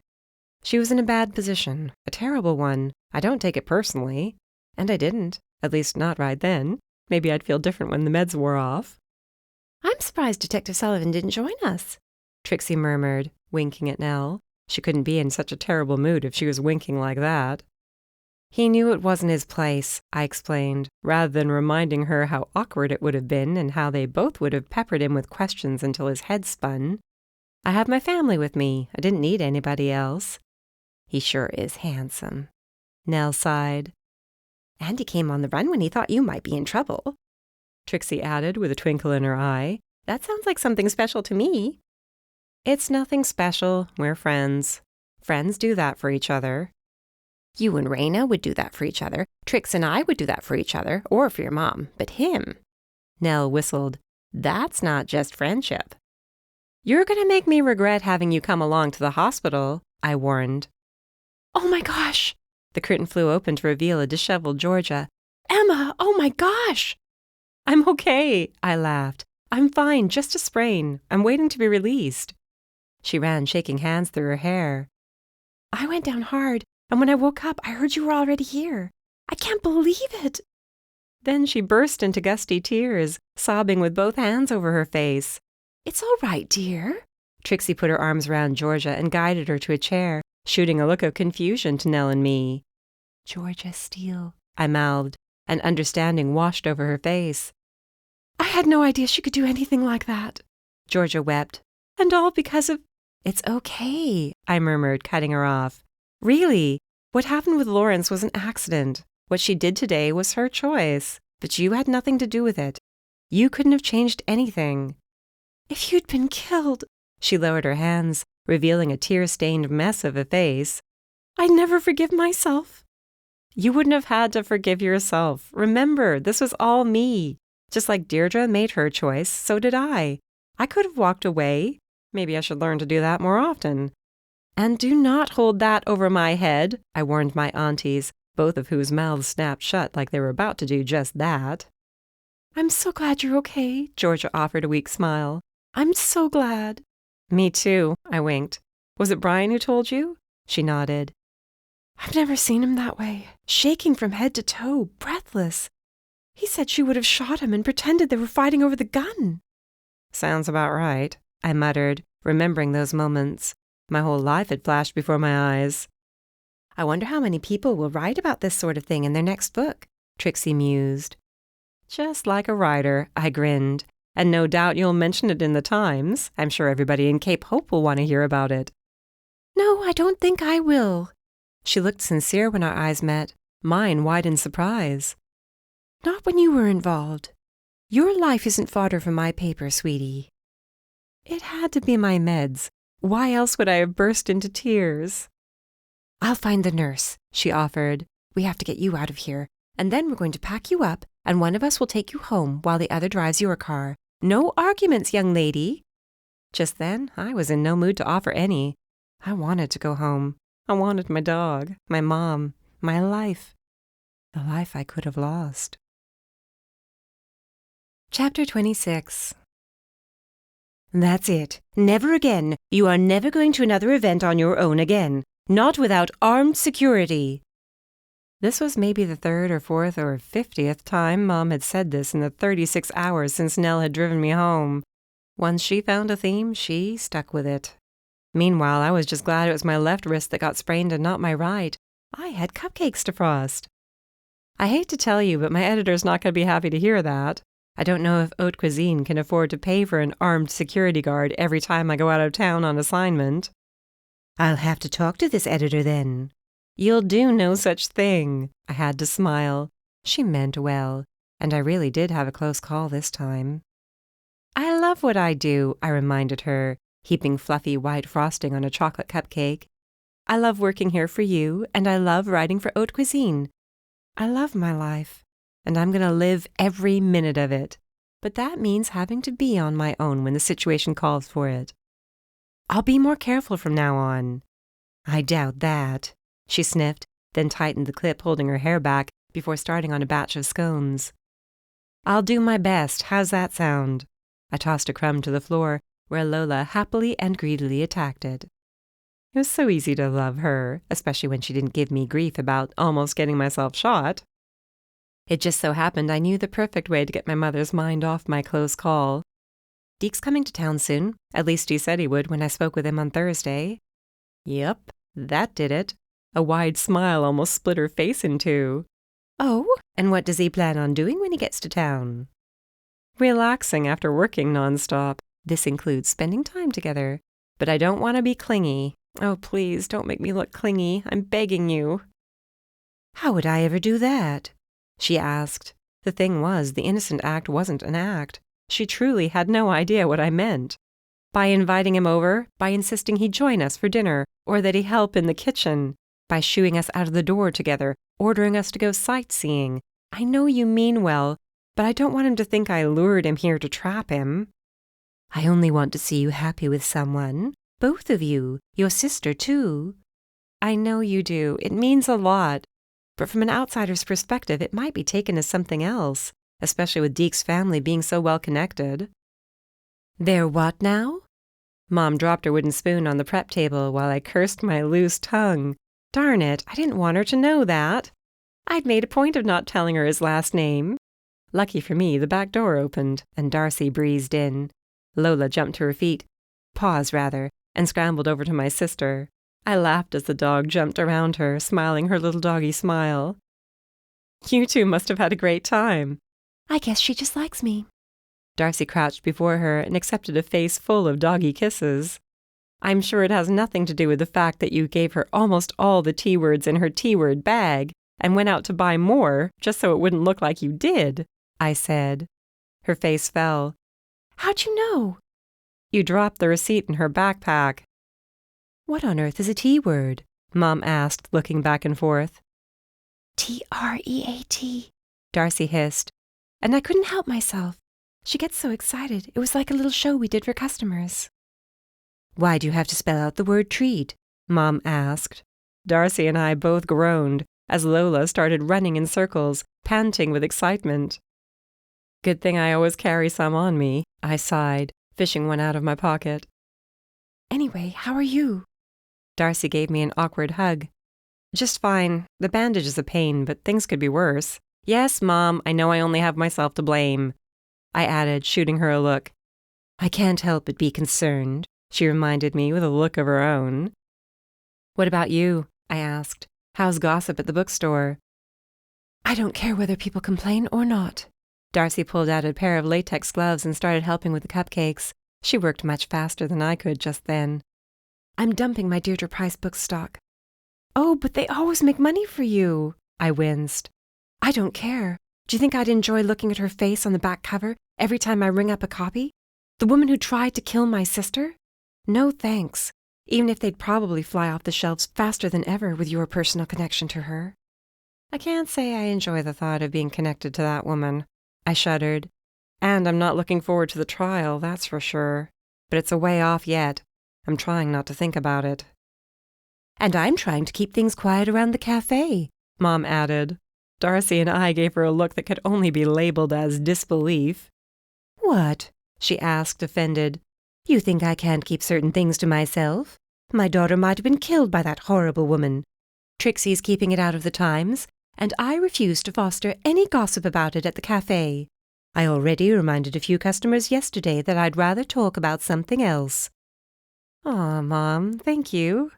She was in a bad position, a terrible one. I don't take it personally. And I didn't, at least not right then. Maybe I'd feel different when the meds wore off. I'm surprised Detective Sullivan didn't join us, Trixie murmured, winking at Nell. She couldn't be in such a terrible mood if she was winking like that. He knew it wasn't his place, I explained, rather than reminding her how awkward it would have been and how they both would have peppered him with questions until his head spun. I have my family with me. I didn't need anybody else. He sure is handsome. Nell sighed. And he came on the run when he thought you might be in trouble, Trixie added with a twinkle in her eye. That sounds like something special to me. It's nothing special. We're friends. Friends do that for each other. You and Raina would do that for each other. Trix and I would do that for each other, or for your mom. But him. Nell whistled. That's not just friendship. You're going to make me regret having you come along to the hospital, I warned. Oh my gosh! The curtain flew open to reveal a disheveled Georgia. Emma, oh my gosh! I'm okay, I laughed. I'm fine, just a sprain. I'm waiting to be released. She ran, shaking hands through her hair. I went down hard, and when I woke up, I heard you were already here. I can't believe it. Then she burst into gusty tears, sobbing with both hands over her face. It's all right, dear. Trixie put her arms around Georgia and guided her to a chair, shooting a look of confusion to Nell and me. Georgia Steele, I mouthed, and understanding washed over her face. I had no idea she could do anything like that. Georgia wept. And all because of... It's okay, I murmured, cutting her off. Really, what happened with Lawrence was an accident. What she did today was her choice, but you had nothing to do with it. You couldn't have changed anything. If you'd been killed... She lowered her hands, revealing a tear-stained mess of a face. I'd never forgive myself. You wouldn't have had to forgive yourself. Remember, this was all me. Just like Deirdre made her choice, so did I. I could have walked away. Maybe I should learn to do that more often. And do not hold that over my head, I warned my aunties, both of whose mouths snapped shut like they were about to do just that. I'm so glad you're okay, Georgia offered a weak smile. I'm so glad. Me too, I winked. Was it Brian who told you? She nodded. I've never seen him that way, shaking from head to toe, breathless. He said she would have shot him and pretended they were fighting over the gun. Sounds about right, I muttered, remembering those moments. My whole life had flashed before my eyes. I wonder how many people will write about this sort of thing in their next book, Trixie mused. Just like a writer, I grinned. And no doubt you'll mention it in the Times. I'm sure everybody in Cape Hope will want to hear about it. No, I don't think I will. She looked sincere when our eyes met, mine wide in surprise. Not when you were involved. Your life isn't fodder for my paper, sweetie. It had to be my meds. Why else would I have burst into tears? I'll find the nurse, she offered. We have to get you out of here, and then we're going to pack you up, and one of us will take you home while the other drives your car. No arguments, young lady. Just then, I was in no mood to offer any. I wanted to go home. I wanted my dog, my mom, my life. The life I could have lost. Chapter 26. That's it. Never again. You are never going to another event on your own again. Not without armed security. This was maybe the 3rd or 4th or 50th time Mom had said this in the 36 hours since Nell had driven me home. Once she found a theme, she stuck with it. Meanwhile, I was just glad it was my left wrist that got sprained and not my right. I had cupcakes to frost. I hate to tell you, but my editor's not going to be happy to hear that. I don't know if haute cuisine can afford to pay for an armed security guard every time I go out of town on assignment. I'll have to talk to this editor then. You'll do no such thing. I had to smile. She meant well, and I really did have a close call this time. I love what I do, I reminded her, heaping fluffy white frosting on a chocolate cupcake. I love working here for you, and I love writing for haute cuisine. I love my life, and I'm going to live every minute of it. But that means having to be on my own when the situation calls for it. I'll be more careful from now on. I doubt that. She sniffed, then tightened the clip holding her hair back before starting on a batch of scones. I'll do my best. How's that sound? I tossed a crumb to the floor, where Lola happily and greedily attacked it. It was so easy to love her, especially when she didn't give me grief about almost getting myself shot. It just so happened I knew the perfect way to get my mother's mind off my close call. Deke's coming to town soon. At least he said he would when I spoke with him on Thursday. Yep, that did it. A wide smile almost split her face in two. Oh, and what does he plan on doing when he gets to town? Relaxing after working nonstop. This includes spending time together. But I don't want to be clingy. Oh, please, don't make me look clingy. I'm begging you. How would I ever do that? She asked. The thing was, the innocent act wasn't an act. She truly had no idea what I meant. By inviting him over, by insisting he join us for dinner, or that he help in the kitchen, by shooing us out of the door together, ordering us to go sightseeing. I know you mean well, but I don't want him to think I lured him here to trap him. I only want to see you happy with someone. Both of you. Your sister, too. I know you do. It means a lot. But from an outsider's perspective, it might be taken as something else, especially with Deke's family being so well connected. They're what now? Mom dropped her wooden spoon on the prep table while I cursed my loose tongue. Darn it, I didn't want her to know that. I'd made a point of not telling her his last name. Lucky for me, the back door opened, and Darcy breezed in. Lola jumped to her feet, paused rather, and scrambled over to my sister. I laughed as the dog jumped around her, smiling her little doggy smile. You two must have had a great time. I guess she just likes me. Darcy crouched before her and accepted a face full of doggy kisses. I'm sure it has nothing to do with the fact that you gave her almost all the T-words in her T-word bag and went out to buy more just so it wouldn't look like you did, I said. Her face fell. How'd you know? You dropped the receipt in her backpack. What on earth is a T-word? Mom asked, looking back and forth. T-R-E-A-T, Darcy hissed. And I couldn't help myself. She gets so excited. It was like a little show we did for customers. Why do you have to spell out the word treat? Mom asked. Darcy and I both groaned as Lola started running in circles, panting with excitement. Good thing I always carry some on me, I sighed, fishing one out of my pocket. Anyway, how are you? Darcy gave me an awkward hug. Just fine. The bandage is a pain, but things could be worse. Yes, Mom, I know I only have myself to blame, I added, shooting her a look. I can't help but be concerned, she reminded me with a look of her own. What about you? I asked. How's gossip at the bookstore? I don't care whether people complain or not. Darcy pulled out a pair of latex gloves and started helping with the cupcakes. She worked much faster than I could just then. I'm dumping my Deirdre Price book stock. Oh, but they always make money for you, I winced. I don't care. Do you think I'd enjoy looking at her face on the back cover every time I ring up a copy? The woman who tried to kill my sister? No thanks, even if they'd probably fly off the shelves faster than ever with your personal connection to her. I can't say I enjoy the thought of being connected to that woman. I shuddered. And I'm not looking forward to the trial, that's for sure. But it's a way off yet. I'm trying not to think about it. And I'm trying to keep things quiet around the cafe, Mom added. Darcy and I gave her a look that could only be labeled as disbelief. What? She asked, offended. You think I can't keep certain things to myself? My daughter might have been killed by that horrible woman. Trixie's keeping it out of the Times, and I refuse to foster any gossip about it at the cafe. I already reminded a few customers yesterday that I'd rather talk about something else. Aw, Mom, thank you.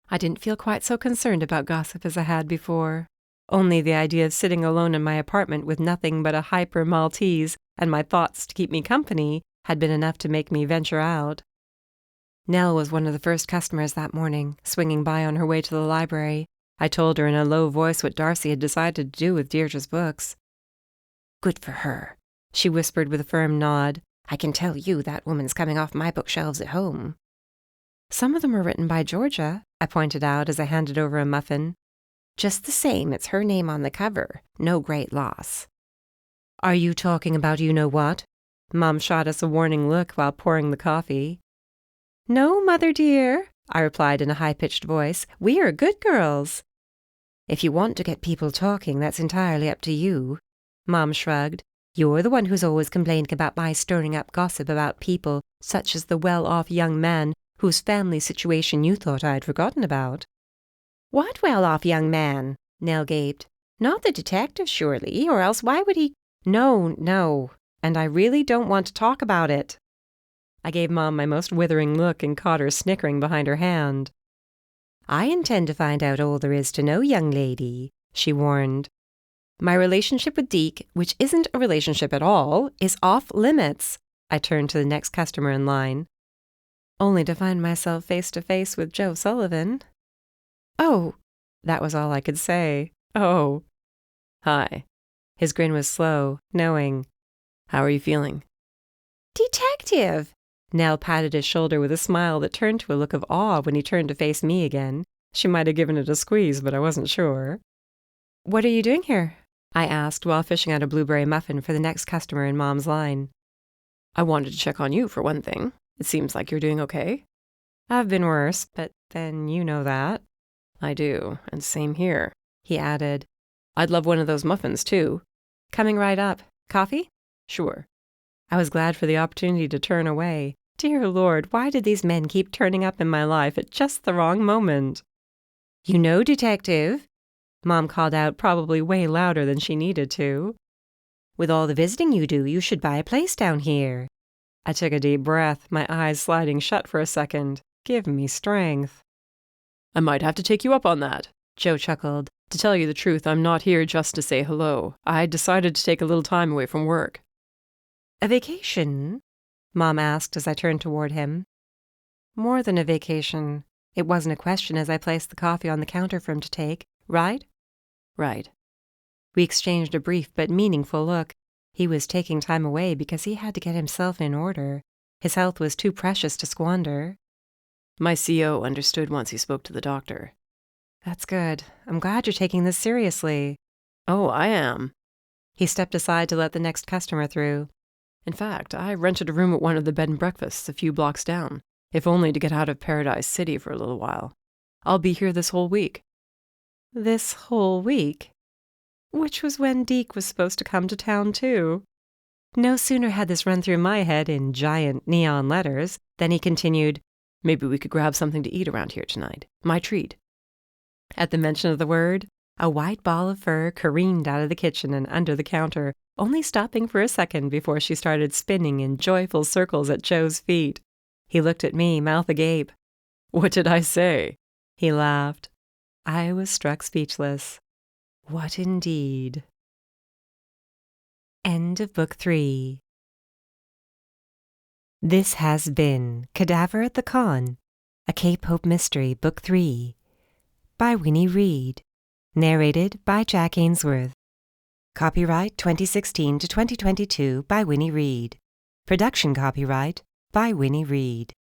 I didn't feel quite so concerned about gossip as I had before. Only the idea of sitting alone in my apartment with nothing but a hyper Maltese and my thoughts to keep me company had been enough to make me venture out. Nell was one of the first customers that morning, swinging by on her way to the library. I told her in a low voice what Darcy had decided to do with Deirdre's books. Good for her, she whispered with a firm nod. I can tell you that woman's coming off my bookshelves at home. Some of them are written by Georgia, I pointed out as I handed over a muffin. Just the same, it's her name on the cover. No great loss. Are you talking about you-know-what? Mom shot us a warning look while pouring the coffee. No, Mother dear, I replied in a high-pitched voice. We are good girls. If you want to get people talking, that's entirely up to you. Mom shrugged. You're the one who's always complaining about my stirring up gossip about people such as the well-off young man whose family situation you thought I'd forgotten about. What well-off young man? Nell gaped. Not the detective, surely, or else why would he— No, and I really don't want to talk about it. I gave Mom my most withering look and caught her snickering behind her hand. I intend to find out all there is to know, young lady, she warned. My relationship with Deke, which isn't a relationship at all, is off limits. I turned to the next customer in line, only to find myself face to face with Joe Sullivan. Oh, that was all I could say. Oh. Hi. His grin was slow, knowing. How are you feeling? Detective! Nell patted his shoulder with a smile that turned to a look of awe when he turned to face me again. She might have given it a squeeze, but I wasn't sure. What are you doing here? I asked while fishing out a blueberry muffin for the next customer in Mom's line. I wanted to check on you for one thing. It seems like you're doing okay. I've been worse, but then you know that. I do, and same here, he added. I'd love one of those muffins, too. Coming right up. Coffee? Sure. I was glad for the opportunity to turn away. Dear Lord, why did these men keep turning up in my life at just the wrong moment? You know, Detective, Mom called out, probably way louder than she needed to. With all the visiting you do, you should buy a place down here. I took a deep breath, my eyes sliding shut for a second. Give me strength. I might have to take you up on that, Joe chuckled. To tell you the truth, I'm not here just to say hello. I decided to take a little time away from work. A vacation? Mom asked as I turned toward him. More than a vacation. It wasn't a question as I placed the coffee on the counter for him to take. Right? Right. We exchanged a brief but meaningful look. He was taking time away because he had to get himself in order. His health was too precious to squander. My CO understood once he spoke to the doctor. That's good. I'm glad you're taking this seriously. Oh, I am. He stepped aside to let the next customer through. In fact, I rented a room at one of the bed and breakfasts a few blocks down, if only to get out of Paradise City for a little while. I'll be here this whole week. This whole week? Which was when Deke was supposed to come to town, too. No sooner had this run through my head in giant neon letters than he continued, Maybe we could grab something to eat around here tonight. My treat. At the mention of the word, a white ball of fur careened out of the kitchen and under the counter, only stopping for a second before she started spinning in joyful circles at Joe's feet. He looked at me, mouth agape. What did I say? He laughed. I was struck speechless. What indeed? End of Book 3. This has been Cadaver at the Con, a Cape Hope Mystery, Book 3, by Winnie Reed, narrated by Jack Ainsworth. Copyright 2016 to 2022 by Winnie Reed. Production copyright by Winnie Reed.